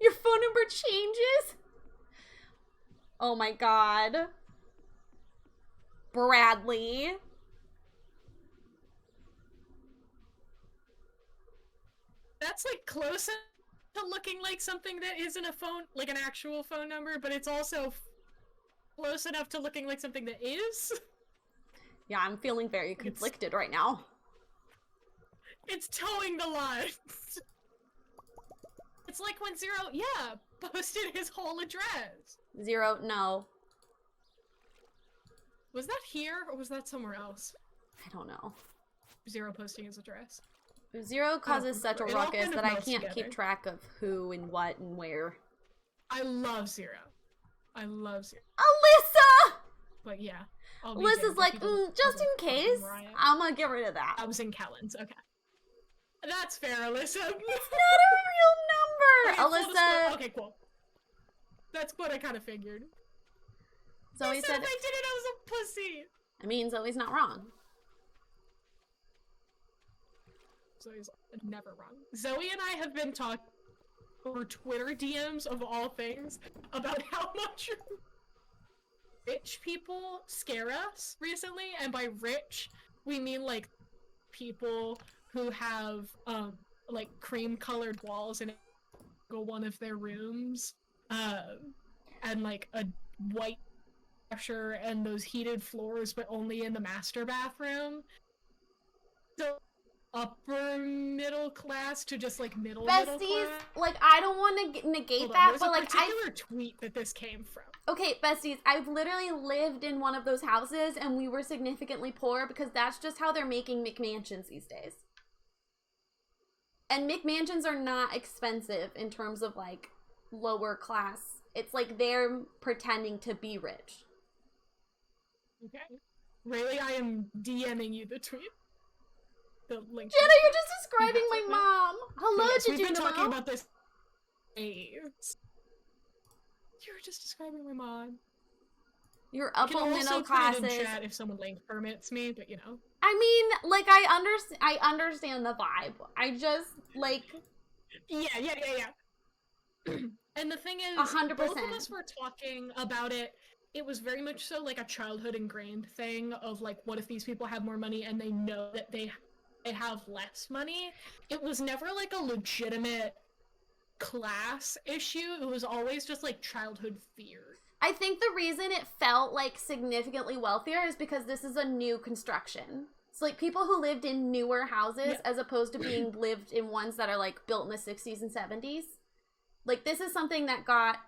Speaker 1: Your phone number changes? Oh my god. Bradley.
Speaker 2: That's like close to looking like something that isn't a phone, like an actual phone number, but it's also close enough to looking like something that is.
Speaker 1: Yeah, I'm feeling very conflicted right now.
Speaker 2: It's towing the line. It's like when Zero, posted his whole address.
Speaker 1: Zero, no.
Speaker 2: Was that here, or was that somewhere else?
Speaker 1: I don't know.
Speaker 2: Zero posting his address.
Speaker 1: Zero causes such a ruckus that I can't keep track of who and what and where.
Speaker 2: I love Zero. I love Zero.
Speaker 1: Alissa!
Speaker 2: But yeah.
Speaker 1: Alyssa's like, just in case, I'm gonna get rid of that.
Speaker 2: I was in Kellens, okay. That's fair, Alyssa.
Speaker 1: It's not a real number!
Speaker 2: Okay,
Speaker 1: Alyssa!
Speaker 2: Okay, cool. That's what I kind of figured.
Speaker 1: Zoe said,
Speaker 2: if I did it, I was a pussy!
Speaker 1: I mean, Zoe's not wrong.
Speaker 2: Zoe's never wrong. Zoe and I have been talking over Twitter DMs of all things about how much rich people scare us recently, and by rich, we mean like people who have like cream-colored walls in one of their rooms, and like a white washer and those heated floors, but only in the master bathroom. So upper middle class to just like middle class.
Speaker 1: Besties, like I don't want to negate that, but like
Speaker 2: there's a particular tweet that this came from.
Speaker 1: Okay, besties, I've literally lived in one of those houses and we were significantly poor because that's just how they're making McMansions these days. And McMansions are not expensive in terms of like lower class. It's like they're pretending to be rich.
Speaker 2: Okay. Really, I am DMing you the tweet. the link.
Speaker 1: Jenna, you're just describing my mom. Hello,
Speaker 2: yes,
Speaker 1: to
Speaker 2: we've been talking
Speaker 1: Junimo.
Speaker 2: about this. You were just describing my mom.
Speaker 1: Your upper middle classes.
Speaker 2: Put it in chat if someone link permits me, but you know.
Speaker 1: I mean, like, I understand the vibe. I just, like...
Speaker 2: Yeah. And the thing is,
Speaker 1: 100%.
Speaker 2: both of us were talking about it. It was very much so, like, a childhood ingrained thing of, like, what if these people have more money and they know that they have less money? It was never, like, a legitimate class issue. It was always just, like, childhood fear.
Speaker 1: I think the reason it felt, like, significantly wealthier is because this is a new construction. So, like, people who lived in newer houses as opposed to being lived in ones that are, like, built in the 60s and 70s. Like, this is something that got...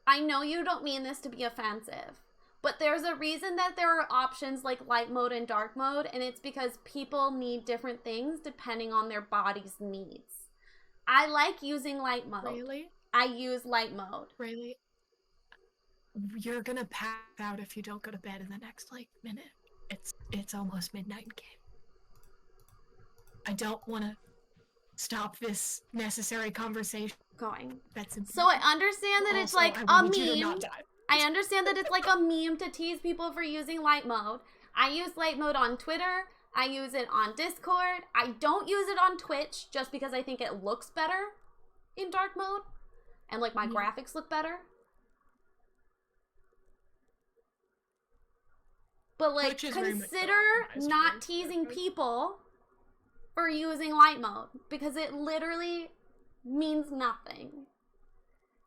Speaker 1: I know you don't mean this to be offensive, but there's a reason that there are options like light mode and dark mode, and it's because people need different things depending on their body's needs. I like using light mode.
Speaker 2: Really?
Speaker 1: I use light mode.
Speaker 2: Really? You're gonna pass out if you don't go to bed in the next, like, minute. It's almost midnight in game. I don't want to stop this necessary conversation.
Speaker 1: Going.
Speaker 2: That's important.
Speaker 1: So I understand that it's like a meme. I understand that it's like a meme to tease people for using light mode. I use light mode on Twitter. I use it on Discord. I don't use it on Twitch just because I think it looks better in dark mode. And, like, my graphics look better. But, like, consider not teasing people for using light mode. Because it literally means nothing.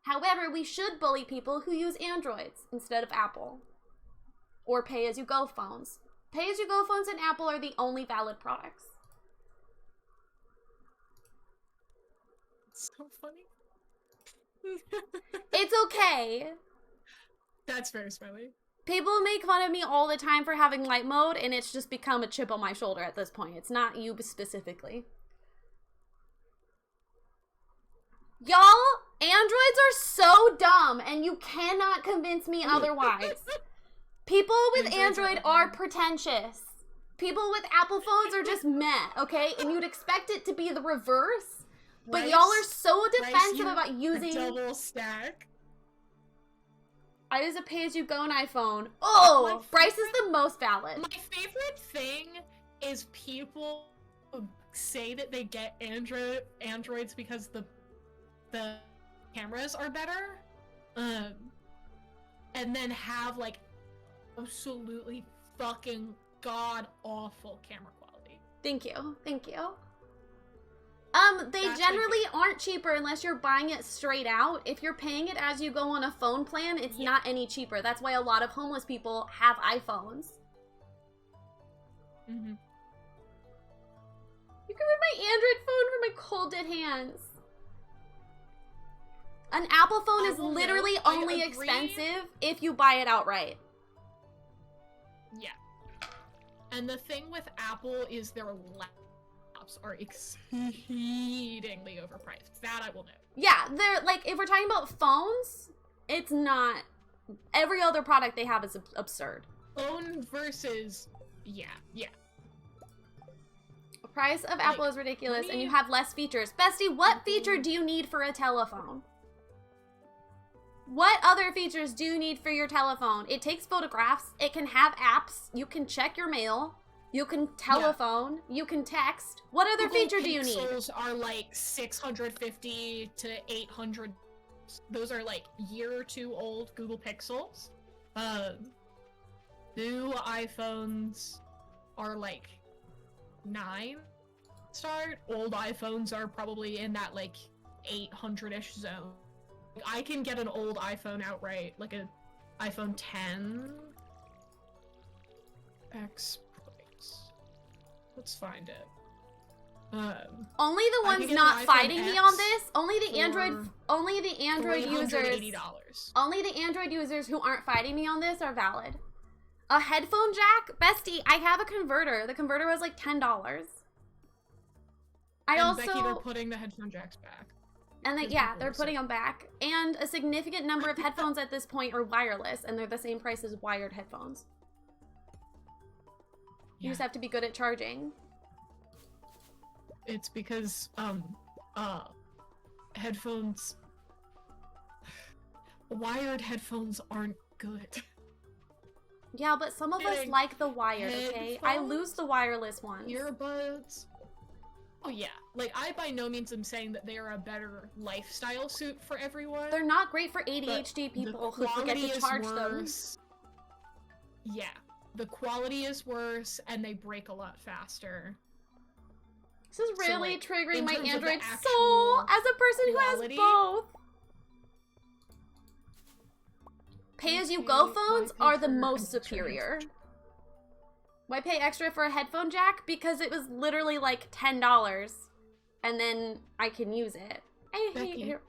Speaker 1: However, we should bully people who use Androids instead of Apple. Or pay-as-you-go phones. Pay-as-you-go phones and Apple are the only valid products.
Speaker 2: It's so funny.
Speaker 1: It's okay.
Speaker 2: That's very smelly.
Speaker 1: People make fun of me all the time for having light mode, and it's just become a chip on my shoulder at this point. It's not you specifically. Y'all, Androids are so dumb, and you cannot convince me otherwise. People with Android are pretentious. People with Apple phones are just meh, okay? And you'd expect it to be the reverse, but y'all are so defensive about using...
Speaker 2: double stack.
Speaker 1: I use a pay-as-you-go on iPhone. Oh, Bryce is the most valid.
Speaker 2: My favorite thing is people who say that they get Androids because the cameras are better, and then have, like, absolutely fucking god-awful camera quality.
Speaker 1: Thank you. They generally aren't cheaper unless you're buying it straight out. If you're paying it as you go on a phone plan, it's not any cheaper. That's why a lot of homeless people have iPhones.
Speaker 2: Mm-hmm.
Speaker 1: You can read my Android phone from my cold dead hands. An Apple phone is literally only expensive if you buy it outright.
Speaker 2: Yeah. And the thing with Apple is their laptops are exceedingly overpriced. That I will know.
Speaker 1: Yeah, they're like, if we're talking about phones, it's not. Every other product they have is absurd.
Speaker 2: Phone versus, yeah.
Speaker 1: The price of Apple is ridiculous, and you have less features. Bestie, what feature do you need for a telephone? What other features do you need for your telephone? It takes photographs. It can have apps. You can check your mail. You can telephone. You can text. What other feature do you need?
Speaker 2: Pixels are like 650 to 800. Those are like year or two old Google Pixels. New iPhones are like 9 start. Old iPhones are probably in that like 800-ish zone. I can get an old iPhone outright, like an iPhone 10. X price. Let's find it.
Speaker 1: Only the ones not fighting me on this. Only the Android users.
Speaker 2: $380.
Speaker 1: Only the Android users who aren't fighting me on this are valid. A headphone jack, bestie. I have a converter. The converter was like $10.
Speaker 2: Becky, they're putting the headphone jacks back.
Speaker 1: And they're putting them back. And a significant number of headphones at this point are wireless, and they're the same price as wired headphones. You just have to be good at charging.
Speaker 2: It's because, headphones... Wired headphones aren't good.
Speaker 1: Yeah, but some of us like the wired, okay? I lose the wireless ones.
Speaker 2: Earbuds. Oh yeah, like I by no means am saying that they are a better lifestyle suit for everyone.
Speaker 1: They're not great for ADHD people who forget to charge them.
Speaker 2: Yeah, the quality is worse and they break a lot faster.
Speaker 1: This is really triggering my Android soul as a person who has both. Pay-as-you-go phones are the most superior. Why pay extra for a headphone jack? Because it was literally like $10, and then I can use it. I hate your...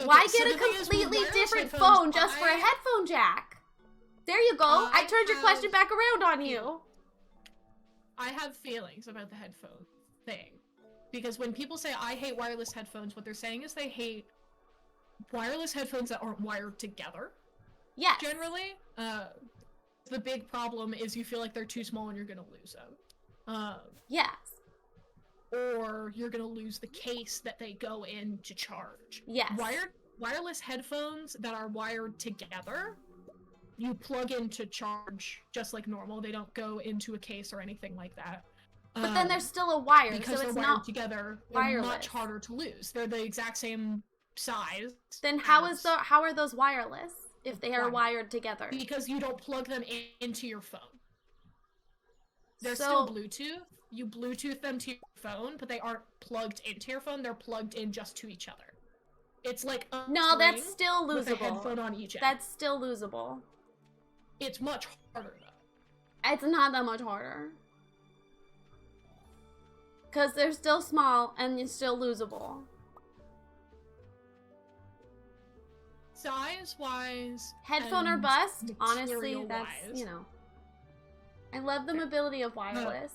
Speaker 1: Why get a completely different phone just for a headphone jack? There you go. I turned your question back around on you.
Speaker 2: I have feelings about the headphone thing. Because when people say, I hate wireless headphones, what they're saying is they hate wireless headphones that aren't wired together.
Speaker 1: Yes.
Speaker 2: Generally. The big problem is you feel like they're too small and you're gonna lose them.
Speaker 1: Yes.
Speaker 2: Or you're gonna lose the case that they go in to charge.
Speaker 1: Yes.
Speaker 2: Wireless headphones that are wired together, you plug in to charge just like normal. They don't go into a case or anything like that.
Speaker 1: But then there's still a wire,
Speaker 2: because
Speaker 1: so it's
Speaker 2: they're
Speaker 1: not
Speaker 2: wired together.
Speaker 1: wireless.
Speaker 2: They're much harder to lose. They're the exact same size.
Speaker 1: Then how are those wireless if they are wired together?
Speaker 2: Because you don't plug them into your phone. They're still Bluetooth. You Bluetooth them to your phone, but they aren't plugged into your phone. They're plugged in just to each other. It's like a
Speaker 1: no, that's still losable.
Speaker 2: With a headphone on each end.
Speaker 1: That's still losable.
Speaker 2: It's much harder though.
Speaker 1: It's not that much harder. Because they're still small and it's still losable.
Speaker 2: Size-wise,
Speaker 1: headphone or bust? Honestly, that's, you know. I love the mobility of wireless.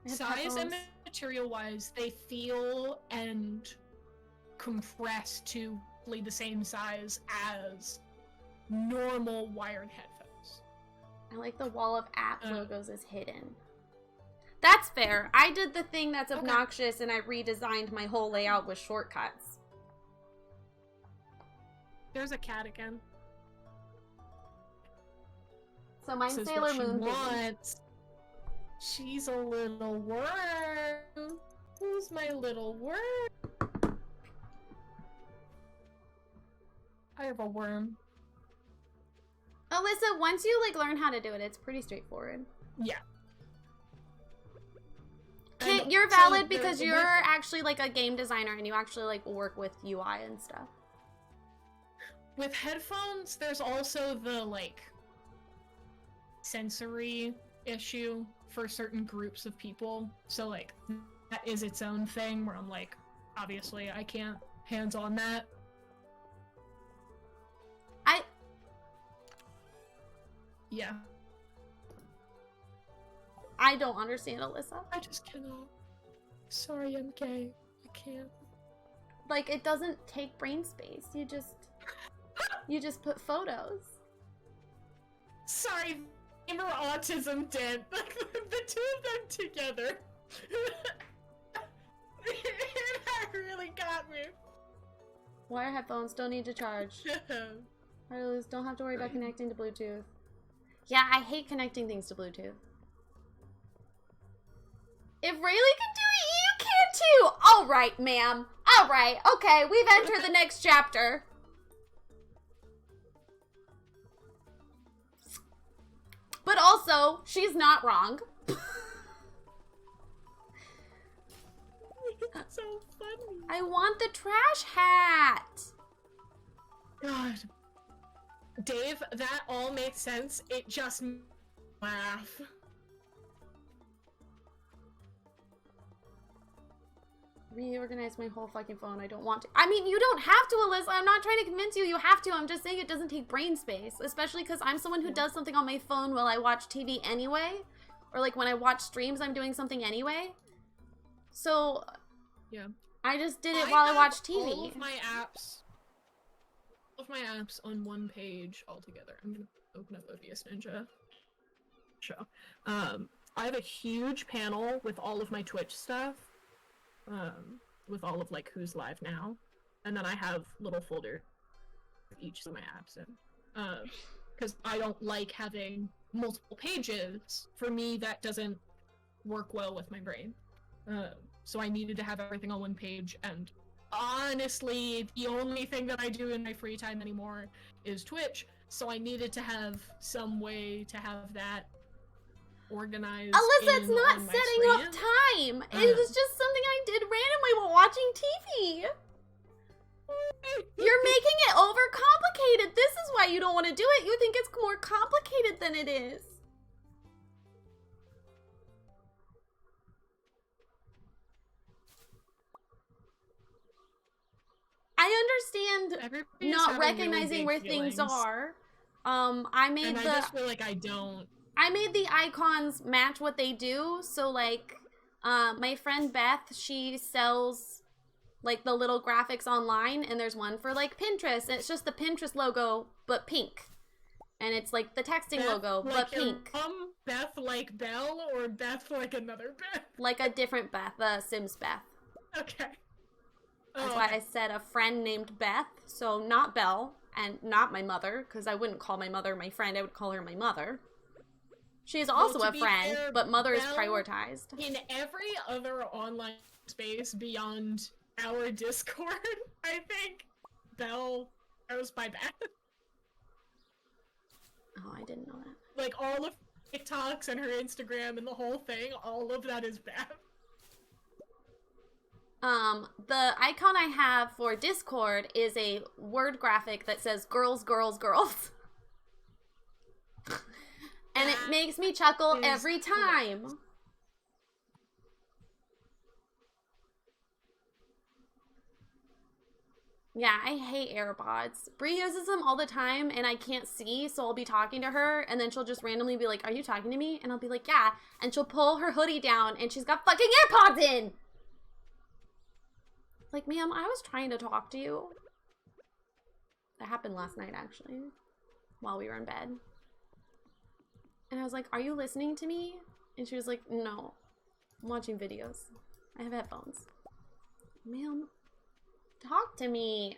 Speaker 2: Size and material-wise, they feel and compress to the same size as normal wired headphones.
Speaker 1: I like the wall of app logos is hidden. That's fair. I did the thing that's obnoxious and I redesigned my whole layout with shortcuts.
Speaker 2: There's a cat again.
Speaker 1: So mine's Sailor Moon wants.
Speaker 2: She's a little worm. Who's my little worm? I have a worm.
Speaker 1: Alyssa, once you learn how to do it, it's pretty straightforward.
Speaker 2: Yeah.
Speaker 1: You're valid because you're actually a game designer and you actually work with UI and stuff.
Speaker 2: With headphones, there's also the sensory issue for certain groups of people. So that is its own thing where I'm obviously I can't hands on that. Yeah.
Speaker 1: I don't understand, Alyssa.
Speaker 2: I just cannot. Sorry, I'm gay. I can't.
Speaker 1: It doesn't take brain space. You just put photos.
Speaker 2: Sorry, gamer autism did. The two of them together. That really got me.
Speaker 1: Wire headphones don't need to charge. Wireless don't have to worry about connecting to Bluetooth. Yeah, I hate connecting things to Bluetooth. If Rayleigh can do it, you can too! Alright, ma'am. Alright, okay, we've entered the next chapter. But also, she's not wrong.
Speaker 2: It's so funny.
Speaker 1: I want the trash hat.
Speaker 2: God. Dave, that all makes sense. It just laugh.
Speaker 1: Reorganize my whole fucking phone. I don't want to. I mean, you don't have to, Alyssa. I'm not trying to convince you you have to. I'm just saying it doesn't take brain space. Especially because I'm someone who does something on my phone while I watch TV anyway. Or like when I watch streams, I'm doing something anyway. So
Speaker 2: yeah,
Speaker 1: I just did it while I watched TV.
Speaker 2: All of my apps on one page altogether. I'm gonna open up OBS Ninja. Show. I have a huge panel with all of my Twitch stuff. With all of like who's live now, and then I have little folder each of my apps in. Because I don't like having multiple pages. For me, that doesn't work well with my brain. So I needed to have everything on one page, and honestly, the only thing that I do in my free time anymore is Twitch, so I needed to have some way to have that organized.
Speaker 1: Alyssa, it's not setting up time. It was just something I did randomly while watching TV. You're making it overcomplicated. This is why you don't want to do it. You think it's more complicated than it is. I understand not recognizing where things are. I just feel like I made the icons match what they do. So like, my friend Beth, she sells like the little graphics online, and there's one for like Pinterest, and it's just the Pinterest logo but pink, and it's like the texting logo but pink.
Speaker 2: Beth like Belle, or Beth like another Beth?
Speaker 1: Like a different Beth, Sims Beth.
Speaker 2: Okay.
Speaker 1: That's why I said a friend named Beth, so not Belle, and not my mother, because I wouldn't call my mother my friend, I would call her my mother. She is also a friend, fair, but mother is prioritized.
Speaker 2: In every other online space beyond our Discord, I think Belle goes by Beth.
Speaker 1: Oh, I didn't know that.
Speaker 2: Like, all of TikToks and her Instagram and the whole thing, all of that is Beth.
Speaker 1: The icon I have for Discord is a word graphic that says girls, girls, girls. And it makes me chuckle every time. Correct. Yeah, I hate AirPods. Bree uses them all the time, and I can't see, so I'll be talking to her, and then she'll just randomly be like, "Are you talking to me?" And I'll be like, "Yeah." And she'll pull her hoodie down, and she's got fucking AirPods in! Like, ma'am, I was trying to talk to you. That happened last night, actually, while we were in bed. And I was like, "Are you listening to me?" And she was like, "No, I'm watching videos. I have headphones." Ma'am, talk to me.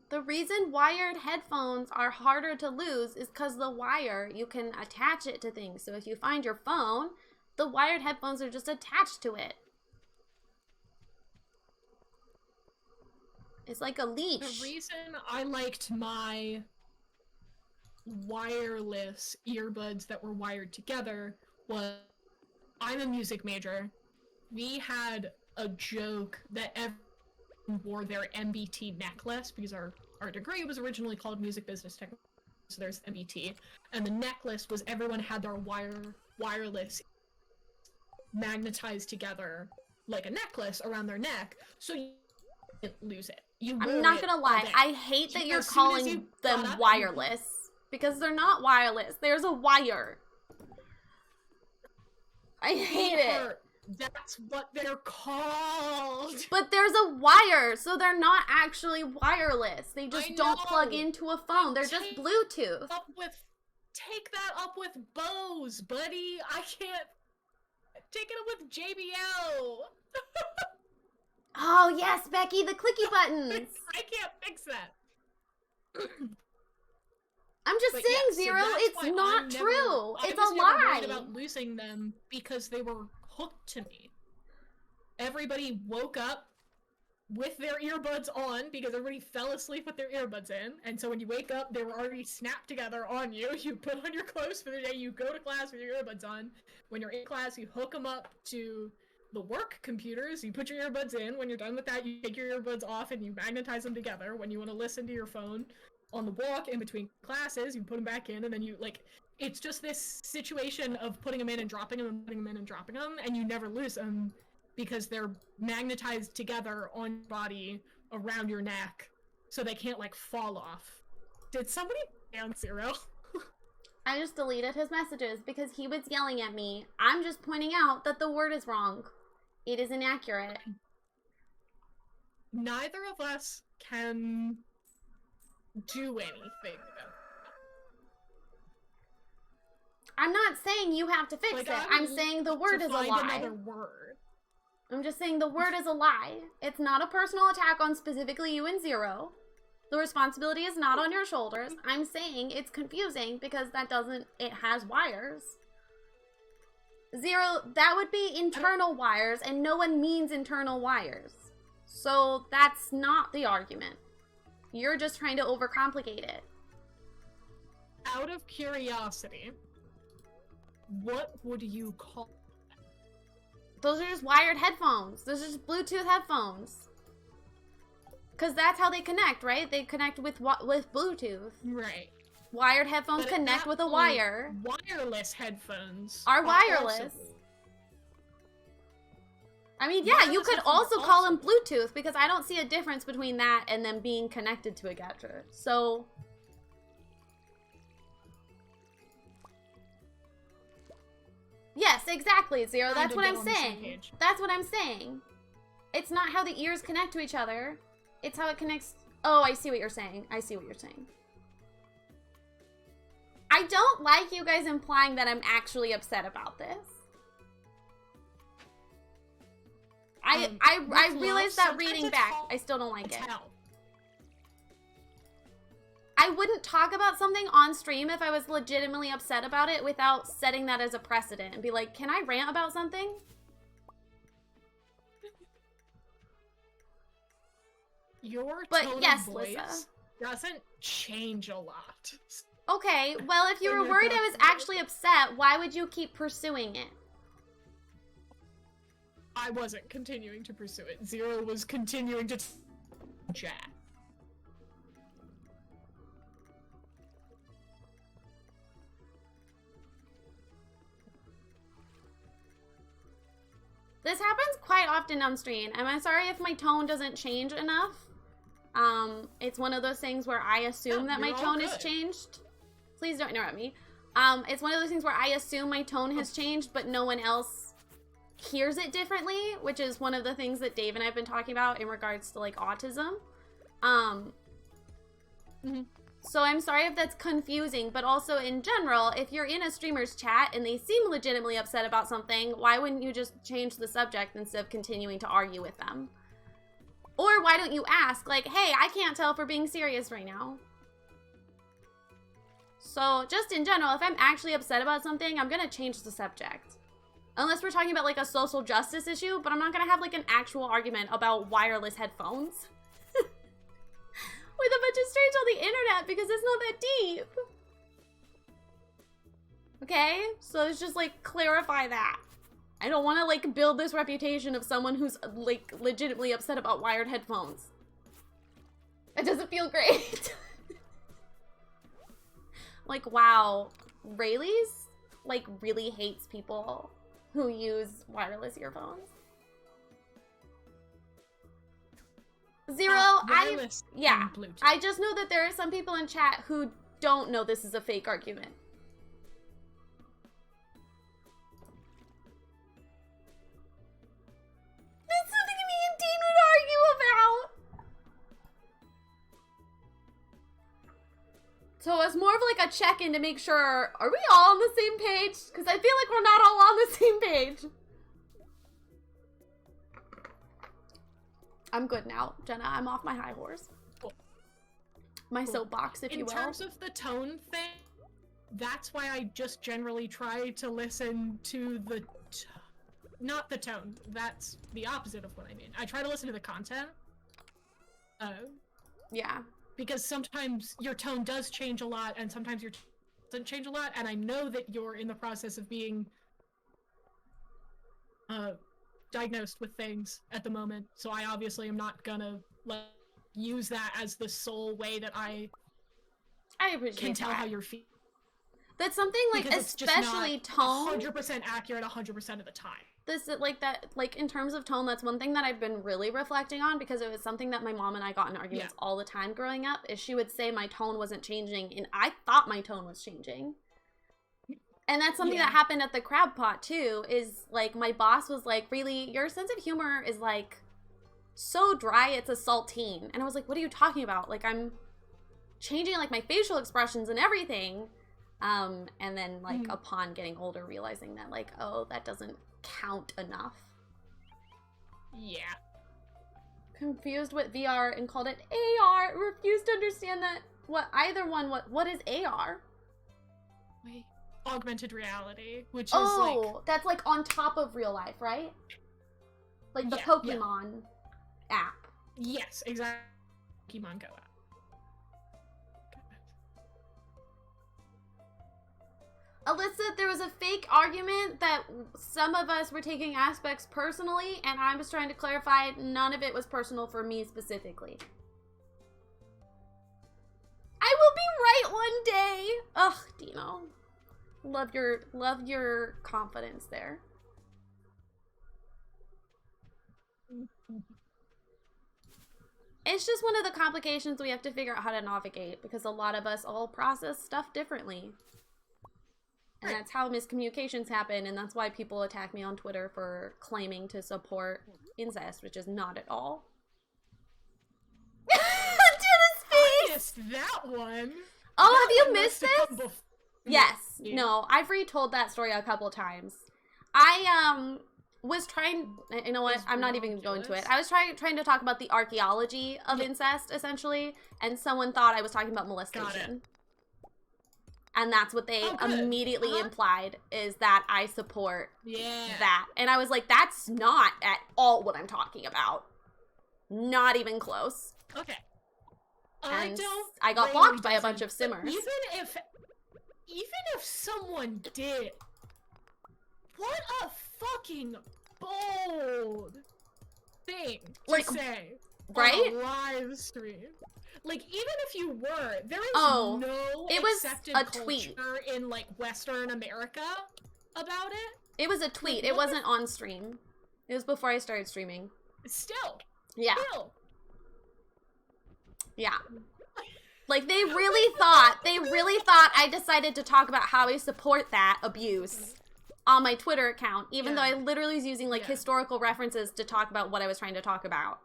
Speaker 1: The reason wired headphones are harder to lose is because the wire, you can attach it to things. So if you find your phone, the wired headphones are just attached to it. It's like a leash.
Speaker 2: The reason I liked my wireless earbuds that were wired together was, I'm a music major. We had a joke that everyone wore their MBT necklace, because our degree was originally called Music Business Technology, so there's MBT. And the necklace was everyone had their wireless magnetized together like a necklace around their neck, so you didn't lose it.
Speaker 1: I'm not gonna lie, I hate that you're calling them wireless, because they're not wireless. There's a wire. I hate it.
Speaker 2: That's what they're called.
Speaker 1: But there's a wire, so they're not actually wireless. They just don't plug into a phone. They're just Bluetooth.
Speaker 2: Take that up with Bose, buddy. I can't. Take it up with JBL.
Speaker 1: Oh, yes, Becky, the clicky buttons.
Speaker 2: I can't fix that.
Speaker 1: I'm just saying, yeah, Zero, it's not true. It's a lie.
Speaker 2: I was never worried about losing them because they were hooked to me. Everybody woke up with their earbuds on because everybody fell asleep with their earbuds in, and so when you wake up, they were already snapped together on you. You put on your clothes for the day, you go to class with your earbuds on. When you're in class, you hook them up to the work computers, you put your earbuds in. When you're done with that, you take your earbuds off and you magnetize them together. When you want to listen to your phone on the walk in between classes, you put them back in, and then you, like, it's just this situation of putting them in and dropping them and putting them in and dropping them, and you never lose them because they're magnetized together on your body around your neck, so they can't, like, fall off. Did somebody ban Zero?
Speaker 1: I just deleted his messages because he was yelling at me. I'm just pointing out that the word is wrong. It is inaccurate.
Speaker 2: Neither of us can do anything about it.
Speaker 1: I'm not saying you have to fix it. I'm saying the word is a lie.
Speaker 2: Another word.
Speaker 1: I'm just saying the word is a lie. It's not a personal attack on specifically you and Zero. The responsibility is not on your shoulders. I'm saying it's confusing because it has wires. Zero, that would be internal wires, and no one means internal wires. So that's not the argument. You're just trying to overcomplicate it.
Speaker 2: Out of curiosity, what would you call them?
Speaker 1: Those are just wired headphones. Those are just Bluetooth headphones. Because that's how they connect, right? They connect with Bluetooth.
Speaker 2: Right.
Speaker 1: Wired headphones connect with a wire.
Speaker 2: Wireless headphones
Speaker 1: are wireless. I mean, yeah, you could also call them Bluetooth because I don't see a difference between that and them being connected to a gadget. So... Yes, exactly, Zero. That's what I'm saying. That's what I'm saying. It's not how the ears connect to each other. It's how it connects... Oh, I see what you're saying. I see what you're saying. I don't like you guys implying that I'm actually upset about this. I realized that reading back. I still don't like it. I wouldn't talk about something on stream if I was legitimately upset about it without setting that as a precedent and be like, can I rant about something?
Speaker 2: Your tone of voice
Speaker 1: Lissa
Speaker 2: doesn't change a lot.
Speaker 1: Okay, well, if you were worried I was actually upset, why would you keep pursuing it?
Speaker 2: I wasn't continuing to pursue it. Zero was continuing to chat.
Speaker 1: This happens quite often on stream, and I'm sorry if my tone doesn't change enough. It's one of those things where I assume that my tone has changed. Please don't interrupt me. It's one of those things where I assume my tone has changed, but no one else hears it differently, which is one of the things that Dave and I have been talking about in regards to, like, autism. So I'm sorry if that's confusing, but also in general, if you're in a streamer's chat and they seem legitimately upset about something, why wouldn't you just change the subject instead of continuing to argue with them? Or why don't you ask, like, hey, I can't tell if we're being serious right now. So just in general, if I'm actually upset about something, I'm gonna change the subject. Unless we're talking about, like, a social justice issue, but I'm not gonna have, like, an actual argument about wireless headphones. With a bunch of strangers on the internet because it's not that deep. Okay? So let's just, like, clarify that. I don't want to, like, build this reputation of someone who's, like, legitimately upset about wired headphones. It doesn't feel great. Like, wow. Rayleigh's, like, really hates people who use wireless earphones. Zero, I just know that there are some people in chat who don't know this is a fake argument. That's something me and Dean would argue about. So it's more of like a check-in to make sure, are we all on the same page? Because I feel like we're not all on the same page. I'm good now, Jenna. I'm off my high horse.
Speaker 2: Cool.
Speaker 1: My soapbox, if you will.
Speaker 2: In terms of the tone thing, that's why I just generally try to listen to the... not the tone. That's the opposite of what I mean. I try to listen to the content.
Speaker 1: Yeah.
Speaker 2: Because sometimes your tone does change a lot, and sometimes your tone doesn't change a lot, and I know that you're in the process of being... diagnosed with things at the moment, so I obviously am not gonna use that as the sole way that I can tell how you're feeling.
Speaker 1: That's something, like,
Speaker 2: because
Speaker 1: especially
Speaker 2: it's just not
Speaker 1: tone.
Speaker 2: 100% accurate 100% of the time.
Speaker 1: This, like, that, like, in terms of tone, that's one thing that I've been really reflecting on, because it was something that my mom and I got in arguments all the time growing up, is she would say my tone wasn't changing, and I thought my tone was changing. And that's something that happened at the crab pot, too, is, like, my boss was like, really, your sense of humor is, like, so dry, it's a saltine. And I was like, what are you talking about? Like, I'm changing, like, my facial expressions and everything. And then, like, upon getting older, realizing that, like, oh, that doesn't count enough.
Speaker 2: Yeah.
Speaker 1: Confused with VR and called it AR. Refused to understand that, what is AR?
Speaker 2: Wait. Augmented reality, which is like...
Speaker 1: that's like on top of real life, right? Like the Pokemon app.
Speaker 2: Yes, exactly. Pokemon Go app.
Speaker 1: Alyssa, there was a fake argument that some of us were taking aspects personally, and I was trying to clarify none of it was personal for me specifically. I will be right one day. Ugh, Dino. Love your confidence there. It's just one of the complications we have to figure out how to navigate, because a lot of us all process stuff differently. And that's how miscommunications happen, and that's why people attack me on Twitter for claiming to support incest, which is not at all. Jenna's face!
Speaker 2: I missed that one.
Speaker 1: Oh, have you missed this? Yes. Yeah. No, I've retold that story a couple times. I was trying, you know what, I'm not even going to it. I was trying to talk about the archaeology of incest, essentially, and someone thought I was talking about molestation. And that's what they immediately implied, is that I support that. And I was like, that's not at all what I'm talking about. Not even close.
Speaker 2: Okay.
Speaker 1: And I got blocked by a bunch of simmers.
Speaker 2: Even if someone did, what a fucking bold thing to say on a live stream. Like, even if you were, there is no accepted culture in, like, Western America about it.
Speaker 1: It was a tweet. It wasn't on stream. It was before I started streaming.
Speaker 2: Still.
Speaker 1: Yeah. Yeah. Like, they really thought I decided to talk about how I support that abuse on my Twitter account, even though I literally was using, like, historical references to talk about what I was trying to talk about.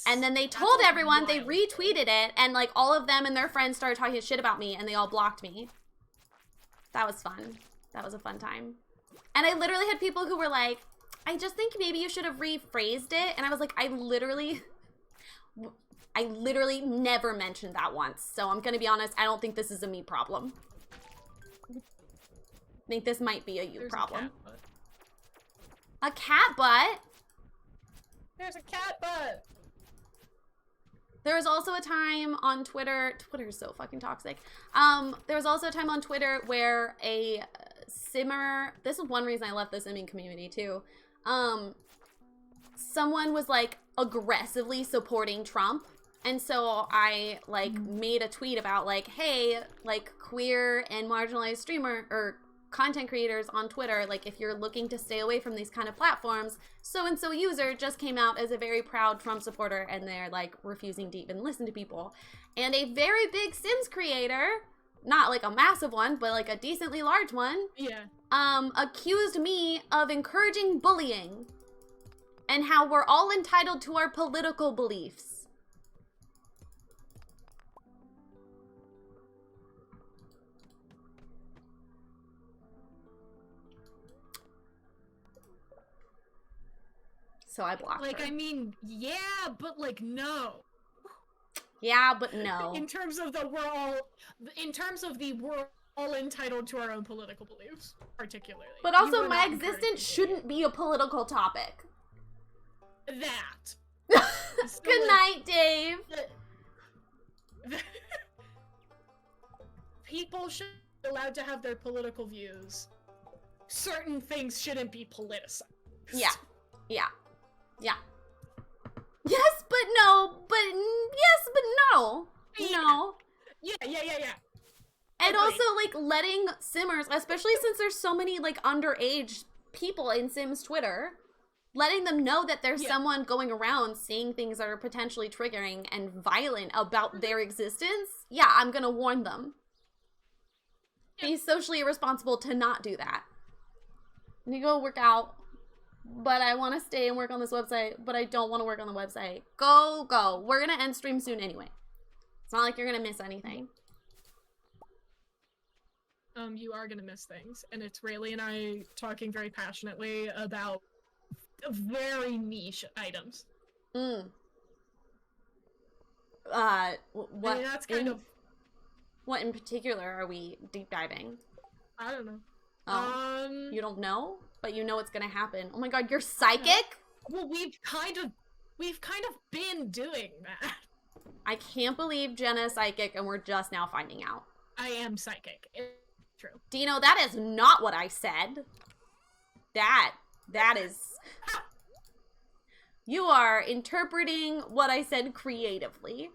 Speaker 1: And then they told everyone, they retweeted it, and, like, all of them and their friends started talking shit about me, and they all blocked me. That was fun. That was a fun time. And I literally had people who were like, I just think maybe you should have rephrased it. And I was like, I literally never mentioned that once. So I'm going to be honest, I don't think this is a me problem. I think this might be a you problem. A cat butt?
Speaker 2: There's a cat butt.
Speaker 1: There was also a time on Twitter. Twitter is so fucking toxic. There was also a time on Twitter where a simmer. This is one reason I left the simming community too. Someone was like aggressively supporting Trump, and so I like made a tweet about like, hey, like queer and marginalized streamer or content creators on Twitter, like if you're looking to stay away from these kind of platforms, so-and-so user just came out as a very proud Trump supporter, and they're like refusing to even listen to people. And a very big Sims creator, not like a massive one, but like a decently large one, accused me of encouraging bullying and how we're all entitled to our political beliefs. So I blocked her.
Speaker 2: Like, I mean, yeah, but like, no.
Speaker 1: Yeah, but no.
Speaker 2: In terms of we're all entitled to our own political beliefs, particularly.
Speaker 1: But also, my existence shouldn't be a political topic.
Speaker 2: That.
Speaker 1: Good night, Dave.
Speaker 2: People should be allowed to have their political views. Certain things shouldn't be politicized.
Speaker 1: Yeah. Yeah. Yeah. Yes, but no. But yes, but no. No.
Speaker 2: Yeah.
Speaker 1: And also, like, letting Simmers, especially since there's so many, like, underage people in Sims Twitter, letting them know that there's someone going around saying things that are potentially triggering and violent about their existence. Yeah, I'm gonna warn them. be socially irresponsible to not do that. I need to go work out, but I want to stay and work on this website, but I don't want to work on the website. Go. We're going to end stream soon anyway. It's not like you're going to miss anything.
Speaker 2: You are gonna miss things, and it's Rayleigh and I talking very passionately about very niche items.
Speaker 1: What?
Speaker 2: I mean, that's kind of...
Speaker 1: What in particular are we deep diving?
Speaker 2: I don't know.
Speaker 1: You don't know? But you know what's gonna happen. Oh my god, you're psychic?
Speaker 2: Well, we've kind of been doing that.
Speaker 1: I can't believe Jenna is psychic and we're just now finding out.
Speaker 2: I am psychic. It's true.
Speaker 1: Dino, that is not what I said. That is... You are interpreting what I said creatively.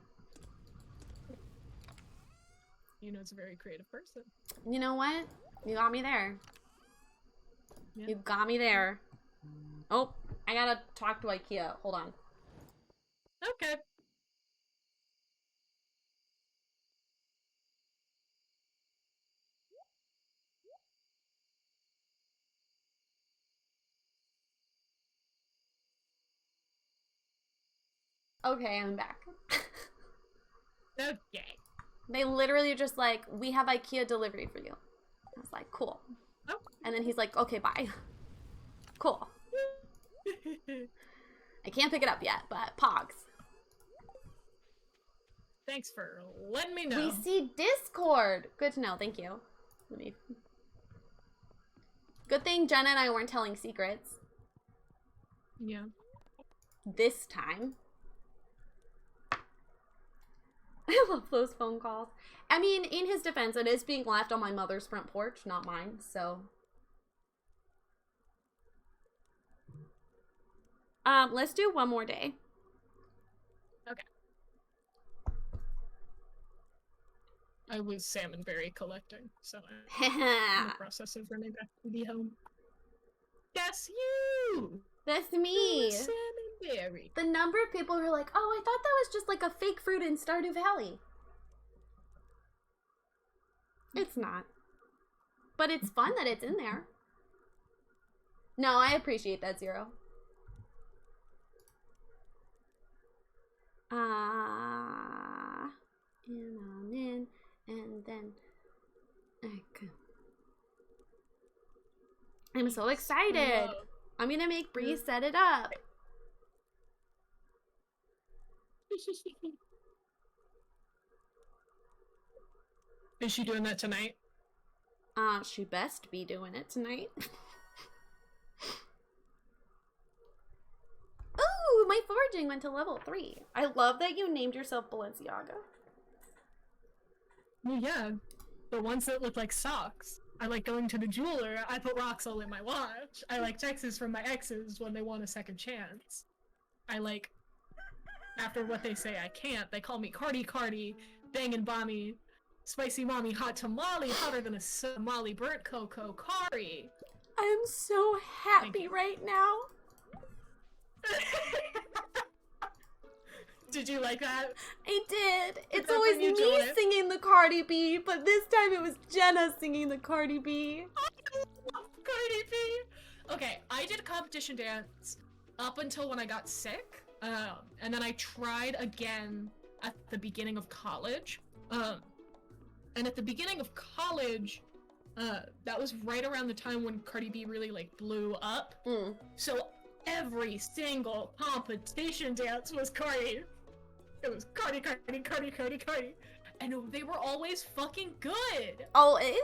Speaker 2: You know, it's a very creative person.
Speaker 1: You know what? You got me there.
Speaker 2: Yeah.
Speaker 1: You got me there. Oh, I gotta talk to IKEA. Hold on.
Speaker 2: Okay.
Speaker 1: Okay, I'm back.
Speaker 2: Okay.
Speaker 1: They literally just like, we have IKEA delivery for you. I was like, cool.
Speaker 2: Oh.
Speaker 1: And then he's like, okay, bye. Cool. I can't pick it up yet, but pogs.
Speaker 2: Thanks for letting me know.
Speaker 1: We see Discord. Good to know. Thank you. Good thing Jenna and I weren't telling secrets.
Speaker 2: Yeah.
Speaker 1: This time. I love those phone calls. I mean, in his defense, it is being left on my mother's front porch, not mine, so. Let's do one more day.
Speaker 2: Okay. I was salmonberry collecting, so I'm in the process of running back to the home. That's you!
Speaker 1: That's me!
Speaker 2: Salmonberry.
Speaker 1: The number of people who are like, oh, I thought that was just like a fake fruit in Stardew Valley. It's not. But it's fun that it's in there. No, I appreciate that, Zero. And I'm in, and then I'm so excited. I'm gonna make Bree set it up.
Speaker 2: Is she doing that tonight?
Speaker 1: She best be doing it tonight. Ooh, my foraging went to level 3. I love that you named yourself Balenciaga.
Speaker 2: Well, yeah, the ones that look like socks. I like going to the jeweler, I put rocks all in my watch. I like texts from my exes when they want a second chance. I like, after what they say I can't, they call me Cardi, bangin' bommy, spicy mommy, hot tamale, hotter than a Somali burnt cocoa, Kari.
Speaker 1: I am so happy right now.
Speaker 2: Did you like that?
Speaker 1: I did. It's always me singing the Cardi B, but this time it was Jenna singing the Cardi B.
Speaker 2: I love Cardi B. Okay, I did a competition dance up until when I got sick, and then I tried again at the beginning of college. And at the beginning of college, that was right around the time when Cardi B really like blew up. So every single competition dance was Cardi. It was Cardi. And they were always fucking good.
Speaker 1: Always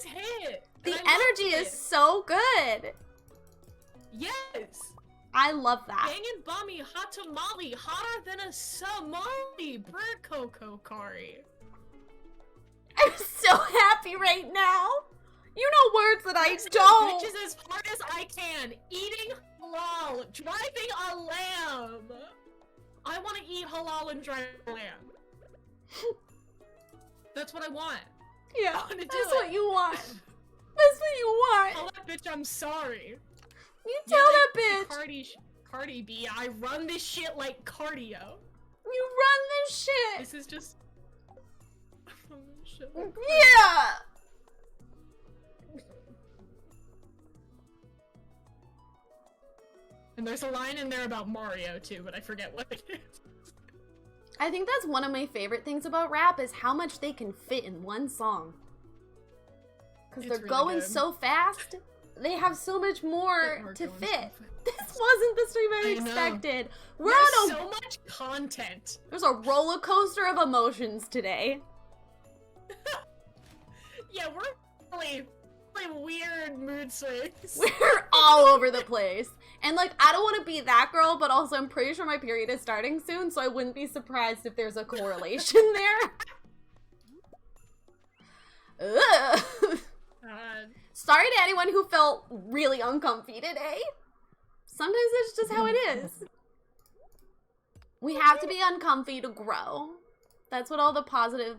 Speaker 2: hit.
Speaker 1: The energy is so good.
Speaker 2: Yes.
Speaker 1: I love that.
Speaker 2: Bangin' Bommy Hot Tamale, hotter than a Somali burnt cocoa Kari.
Speaker 1: I'm so happy right now. You know words that I don't.
Speaker 2: Bitches as hard as I can. Eating halal. Driving a lamb. I want to eat halal and drive a lamb. That's what I want.
Speaker 1: Yeah,
Speaker 2: I wanna do
Speaker 1: that's
Speaker 2: it.
Speaker 1: what you want. That's what you want.
Speaker 2: Tell that bitch I'm sorry.
Speaker 1: You tell that bitch.
Speaker 2: Cardi B, I run this shit like cardio.
Speaker 1: You run this shit.
Speaker 2: This is just...
Speaker 1: Yeah!
Speaker 2: And there's a line in there about Mario, too, but I forget what it is.
Speaker 1: I think that's one of my favorite things about rap is how much they can fit in one song. Because they're really going so fast, they have so much more to fit. This wasn't the stream I expected.
Speaker 2: We're on so much content.
Speaker 1: There's a roller coaster of emotions today.
Speaker 2: Yeah, we're really weird mood swings.
Speaker 1: We're all over the place. And like, I don't want to be that girl, but also I'm pretty sure my period is starting soon, so I wouldn't be surprised if there's a correlation there. Ugh. Sorry to anyone who felt really uncomfy today. Sometimes it's just how it is. We have to be uncomfy to grow. That's what all the positive,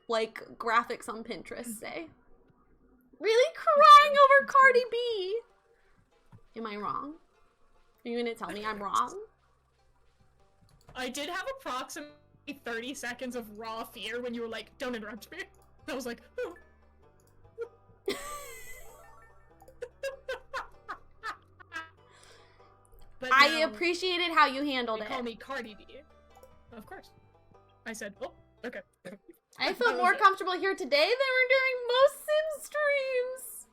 Speaker 1: like, graphics on Pinterest say. Really crying over Cardi B. Am I wrong? Are you gonna tell me I'm wrong?
Speaker 2: I did have approximately 30 seconds of raw fear when you were like, don't interrupt me. I was like, oh. But
Speaker 1: I appreciated how you handled it.
Speaker 2: Call me Cardi B. Of course. I said, oh, okay.
Speaker 1: I feel more comfortable here today than we're doing most Sim streams.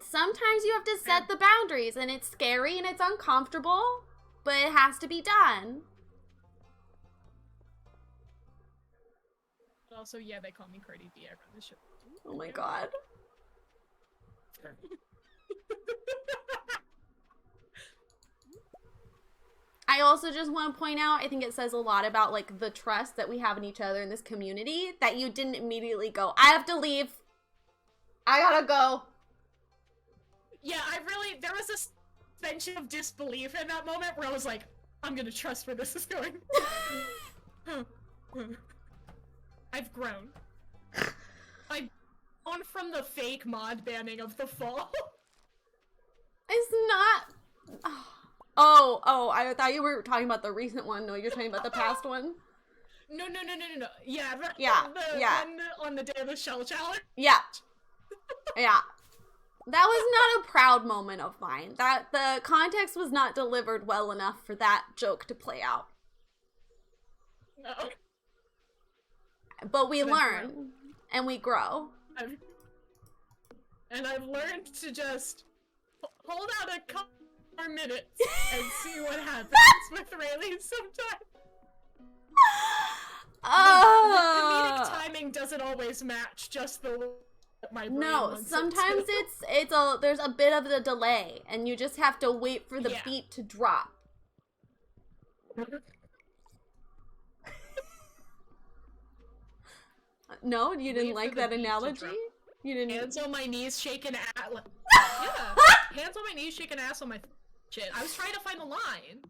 Speaker 1: Sometimes you have to set the boundaries, and it's scary and it's uncomfortable, but it has to be done.
Speaker 2: But also, yeah, they call me Cardi B. I run this show.
Speaker 1: Oh my god. I also just want to point out, I think it says a lot about, like, the trust that we have in each other in this community, that you didn't immediately go, I have to leave. I gotta go.
Speaker 2: Yeah, there was a suspension of disbelief in that moment where I was like, I'm gonna trust where this is going. I've grown. I've grown from the fake mod banning of the fall.
Speaker 1: It's not... Oh, I thought you were talking about the recent one. No, you're talking about the past one?
Speaker 2: No. Yeah, the one on the day of the shell challenge.
Speaker 1: Yeah. Yeah. That was not a proud moment of mine. That the context was not delivered well enough for that joke to play out.
Speaker 2: No.
Speaker 1: But we learn, and we grow.
Speaker 2: I've learned to just hold out a couple more minutes and see what happens with Rayleigh sometimes. The comedic timing doesn't always match just the my brain wants
Speaker 1: sometimes
Speaker 2: it to.
Speaker 1: there's a bit of a delay, and you just have to wait for the beat to drop. No, you didn't like that analogy? You didn't.
Speaker 2: Hands on my knees, shaking ass. Yeah, hands on my knees, shaking ass on my shit. I was trying to find the line.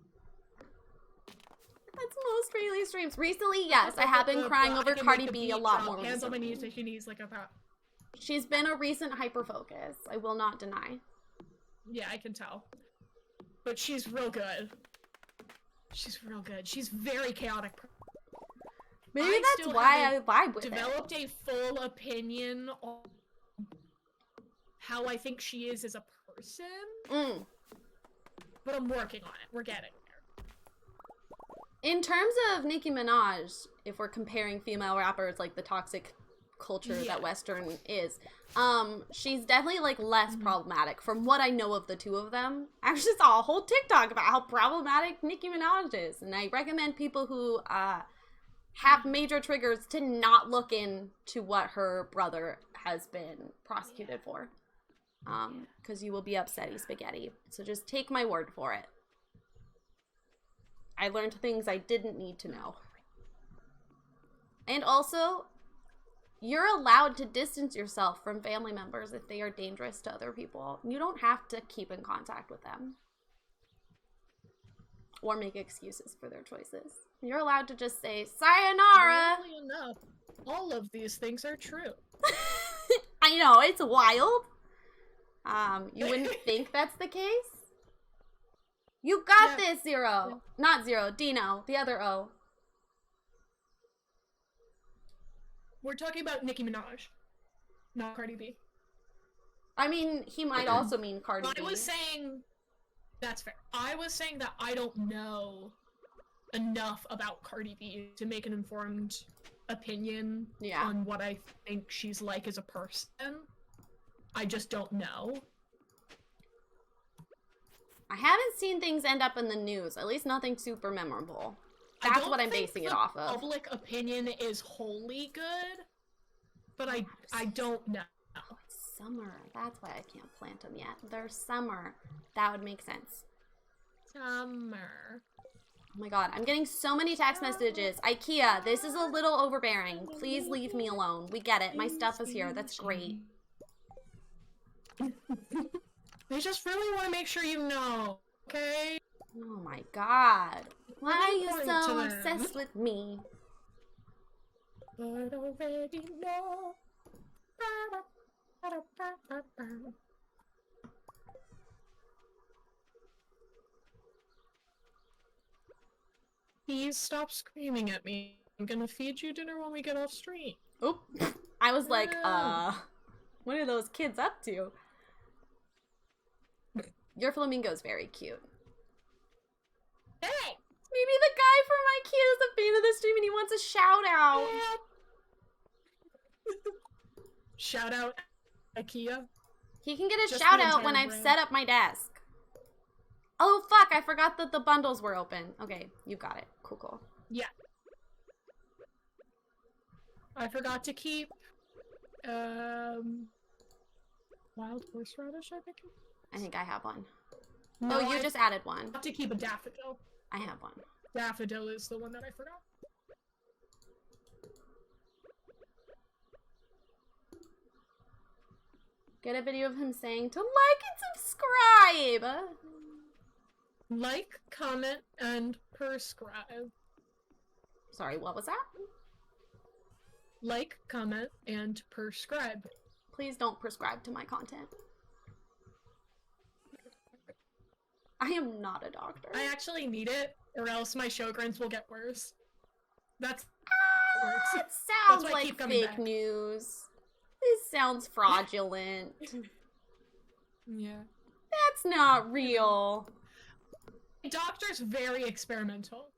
Speaker 1: That's most Rayleigh streams. Recently, yes, I have been crying over Cardi B a lot more.
Speaker 2: Hands on my knees, shaking knees like a that.
Speaker 1: She's been a recent hyper-focus. I will not deny.
Speaker 2: Yeah, I can tell. But she's real good. She's real good. She's very chaotic.
Speaker 1: Maybe that's why I vibe with it.
Speaker 2: Developed a full opinion on how I think she is as a person. But I'm working on it. We're getting there.
Speaker 1: In terms of Nicki Minaj, if we're comparing female rappers, like the toxic culture that Western is, she's definitely like less problematic from what I know of the two of them. I actually saw a whole TikTok about how problematic Nicki Minaj is, and I recommend people who have major triggers to not look into what her brother has been prosecuted for, because you will be upsetty spaghetti. So just take my word for it. I learned things I didn't need to know. And also, you're allowed to distance yourself from family members if they are dangerous to other people. You don't have to keep in contact with them or make excuses for their choices. You're allowed to just say, sayonara!
Speaker 2: Weirdly enough, all of these things are true.
Speaker 1: I know, it's wild. You wouldn't think that's the case? You got this, Zero. Yeah. Not Zero, Dino, the other O.
Speaker 2: We're talking about Nicki Minaj, not Cardi B.
Speaker 1: I mean, he might also mean Cardi B.
Speaker 2: I was saying That's fair. I was saying that I don't know enough about Cardi B to make an informed opinion on what I think she's like as a person. I just don't know.
Speaker 1: I haven't seen things end up in the news, at least nothing super memorable. That's what I'm basing it off of.
Speaker 2: Public opinion is wholly good, but I don't know.
Speaker 1: Oh, it's summer. That's why I can't plant them yet. They're summer. That would make sense.
Speaker 2: Summer.
Speaker 1: Oh my god, I'm getting so many text messages. IKEA, this is a little overbearing. Please leave me alone. We get it. My stuff is here. That's great.
Speaker 2: They just really want to make sure you know, okay?
Speaker 1: Oh my god. Why are you so obsessed with me?
Speaker 2: But already know. Please stop screaming at me. I'm gonna feed you dinner when we get off stream.
Speaker 1: Oop. I was like, what are those kids up to? Your flamingo's very cute.
Speaker 2: Hey!
Speaker 1: Maybe the guy from IKEA is a fan of the stream and he wants a shout out.
Speaker 2: Shout out IKEA.
Speaker 1: He can get a shout out when I've set up my desk. Oh fuck, I forgot that the bundles were open. Okay, you got it. Cool, cool.
Speaker 2: Yeah. I forgot to keep wild horseradish, I think.
Speaker 1: I think I have one.
Speaker 2: No,
Speaker 1: oh, you just added one.
Speaker 2: I have to keep a daffodil.
Speaker 1: I have one.
Speaker 2: Daffodil is the one that I forgot.
Speaker 1: Get a video of him saying to like and subscribe.
Speaker 2: Like, comment, and prescribe.
Speaker 1: Sorry, what was that?
Speaker 2: Like, comment, and prescribe.
Speaker 1: Please don't prescribe to my content. I am not a doctor.
Speaker 2: I actually need it, or else my Sjogren's will get worse. That's
Speaker 1: it sounds like fake news. This sounds fraudulent.
Speaker 2: Yeah.
Speaker 1: That's not real.
Speaker 2: My doctor's very experimental.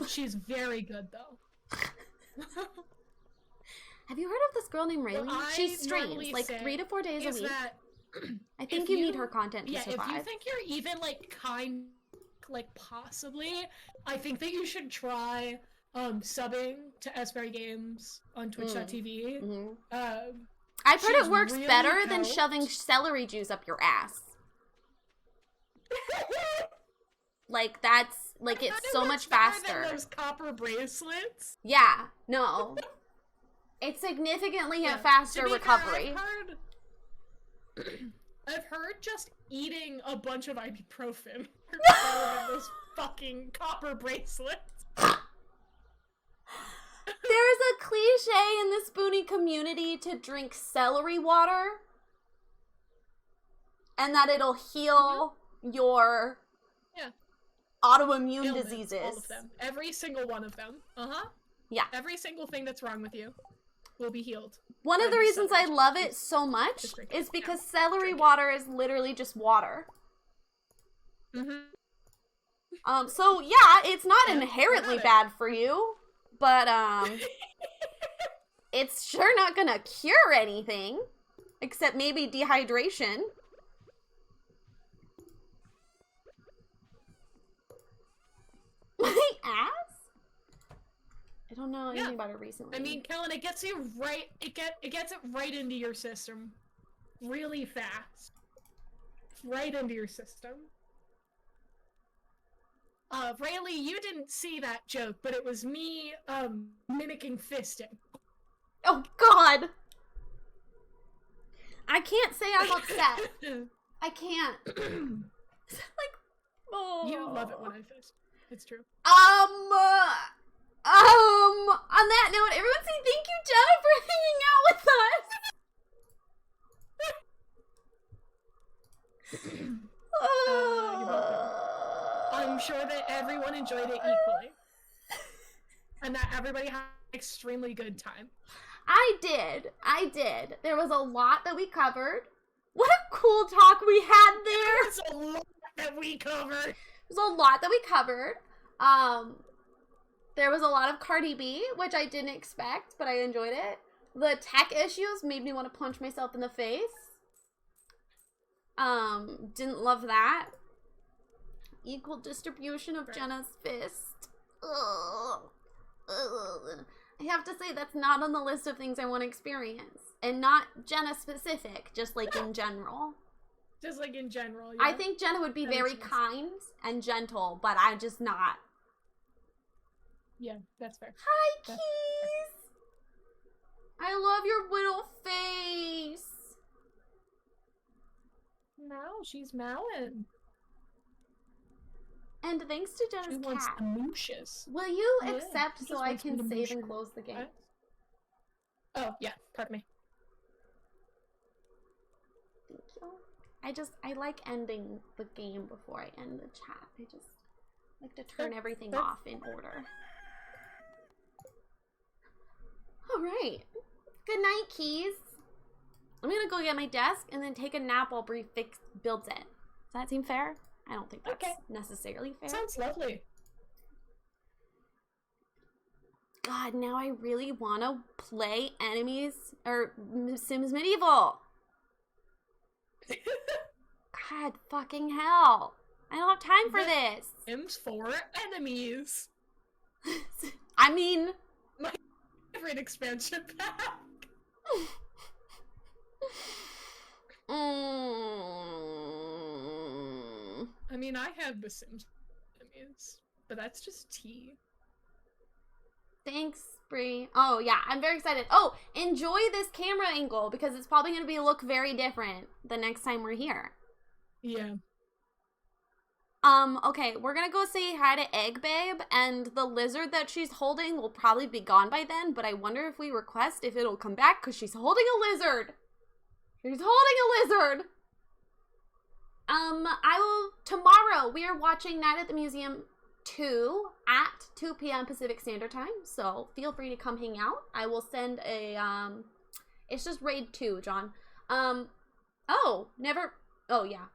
Speaker 2: She's very good, though.
Speaker 1: Have you heard of this girl named Rayleigh? She streams like 3 to 4 days a week. I think you need her content to survive.
Speaker 2: If you think you're even possibly, I think that you should try subbing to Asbury Games on Twitch.tv.
Speaker 1: I've heard it works really better than shoving celery juice up your ass. Like that's like it's so much faster.
Speaker 2: Than those copper bracelets.
Speaker 1: Yeah, no. It's significantly a faster recovery.
Speaker 2: I've heard just eating a bunch of ibuprofen better than those fucking copper bracelets.
Speaker 1: There's a cliche in the Spoonie community to drink celery water and that it'll heal your autoimmune diseases.
Speaker 2: All of them. Every single one of them.
Speaker 1: Yeah.
Speaker 2: Every single thing that's wrong with you will be healed.
Speaker 1: One of the reasons I love it so much is because celery water is literally just water. So yeah, it's not inherently bad for you, but it's sure not gonna cure anything, except maybe dehydration. My ass? I don't know anything about it recently.
Speaker 2: I mean, Kellen, it gets you right. It gets it right into your system, really fast. Right into your system. Rayleigh, you didn't see that joke, but it was me mimicking fisting.
Speaker 1: Oh God! I can't say I'm upset. I can't. Like, oh.
Speaker 2: You love it when I fist. It's true.
Speaker 1: On that note, everyone say thank you, Jenna, for hanging out with us.
Speaker 2: I'm sure that everyone enjoyed it equally. And that everybody had an extremely good time.
Speaker 1: I did. There was a lot that we covered. What a cool talk we had there.
Speaker 2: There's a lot that we covered.
Speaker 1: There's a lot that we covered. There was a lot of Cardi B, which I didn't expect, but I enjoyed it. The tech issues made me want to punch myself in the face. Didn't love that. Equal distribution of Jenna's fist. Ugh. Ugh. I have to say that's not on the list of things I want to experience. And not Jenna specific, just like in general.
Speaker 2: Just like in general, yeah.
Speaker 1: I think Jenna would be very kind and gentle, but I'm just not.
Speaker 2: Yeah, that's fair.
Speaker 1: Hi, Keys! I love your little face.
Speaker 2: Now she's mowing.
Speaker 1: And thanks to Jenna's
Speaker 2: she wants
Speaker 1: cat.
Speaker 2: the mooches.
Speaker 1: Will you
Speaker 2: Yeah,
Speaker 1: accept so I can save and close the game?
Speaker 2: What? Oh, yeah, pardon me.
Speaker 1: Thank you. I like ending the game before I end the chat. I just like to turn everything off in order. Alright. Good night, Keys. I'm gonna go get my desk and then take a nap while Bree builds it. Does that seem fair? I don't think that's necessarily fair.
Speaker 2: Sounds lovely.
Speaker 1: God, now I really want to play Enemies or Sims Medieval. God fucking hell. I don't have time for this.
Speaker 2: Sims 4 Enemies.
Speaker 1: I mean...
Speaker 2: My favorite expansion pack. I mean, I have The Sims Enemies, but that's just tea.
Speaker 1: Thanks, Bree. Oh, yeah, I'm very excited. Oh, enjoy this camera angle because it's probably going to look very different the next time we're here.
Speaker 2: Yeah.
Speaker 1: Okay, we're gonna go say hi to Egg Babe, and the lizard that she's holding will probably be gone by then, but I wonder if we request if it'll come back because she's holding a lizard. She's holding a lizard. Tomorrow we are watching Night at the Museum 2 at 2 p.m. Pacific Standard Time, so feel free to come hang out. I will send a, it's just Raid 2, John. Oh, yeah.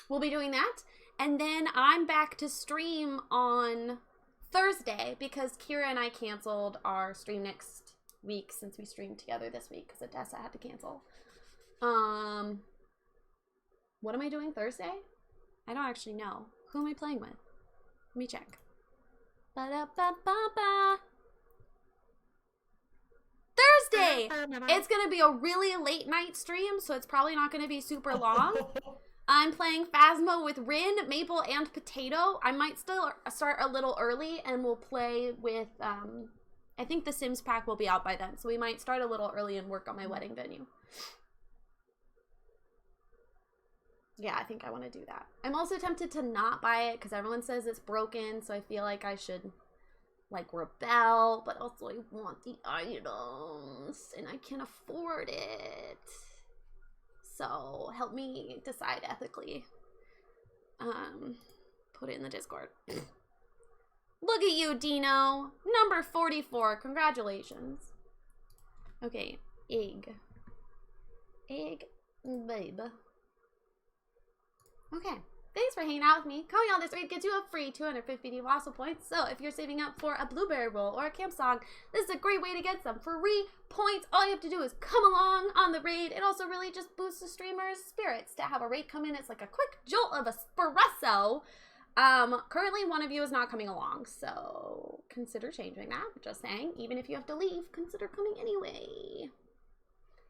Speaker 1: We'll be doing that, and then I'm back to stream on Thursday because Kira and I canceled our stream next week since we streamed together this week because Odessa had to cancel. What am I doing Thursday? I don't actually know. Who am I playing with? Let me check. Ba-da-ba-ba-ba. Thursday! It's gonna be a really late night stream, so it's probably not gonna be super long. I'm playing Phasmo with Rin, Maple, and Potato. I might still start a little early, and we'll play with, I think the Sims pack will be out by then, so we might start a little early and work on my wedding venue. Yeah, I think I want to do that. I'm also tempted to not buy it, because everyone says it's broken, so I feel like I should, like, rebel, but also I want the items, and I can't afford it. So, help me decide ethically. Put it in the Discord. Look at you, Dino! Number 44. Congratulations. Okay, Egg. Egg, babe. Okay. Thanks for hanging out with me. Coming on this raid gets you a free 250 Fossil points. So if you're saving up for a blueberry roll or a camp song, this is a great way to get some free points. All you have to do is come along on the raid. It also really just boosts the streamer's spirits to have a raid come in. It's like a quick jolt of espresso. Currently one of you is not coming along, so consider changing that. Just saying, even if you have to leave, consider coming anyway.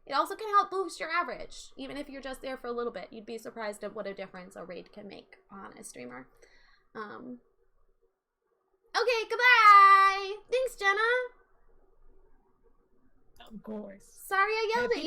Speaker 1: It also can help boost your average, even if you're just there for a little bit. You'd be surprised at what a difference a raid can make on a streamer. Okay, goodbye! Thanks, Jenna!
Speaker 2: Of course.
Speaker 1: Sorry I yelled at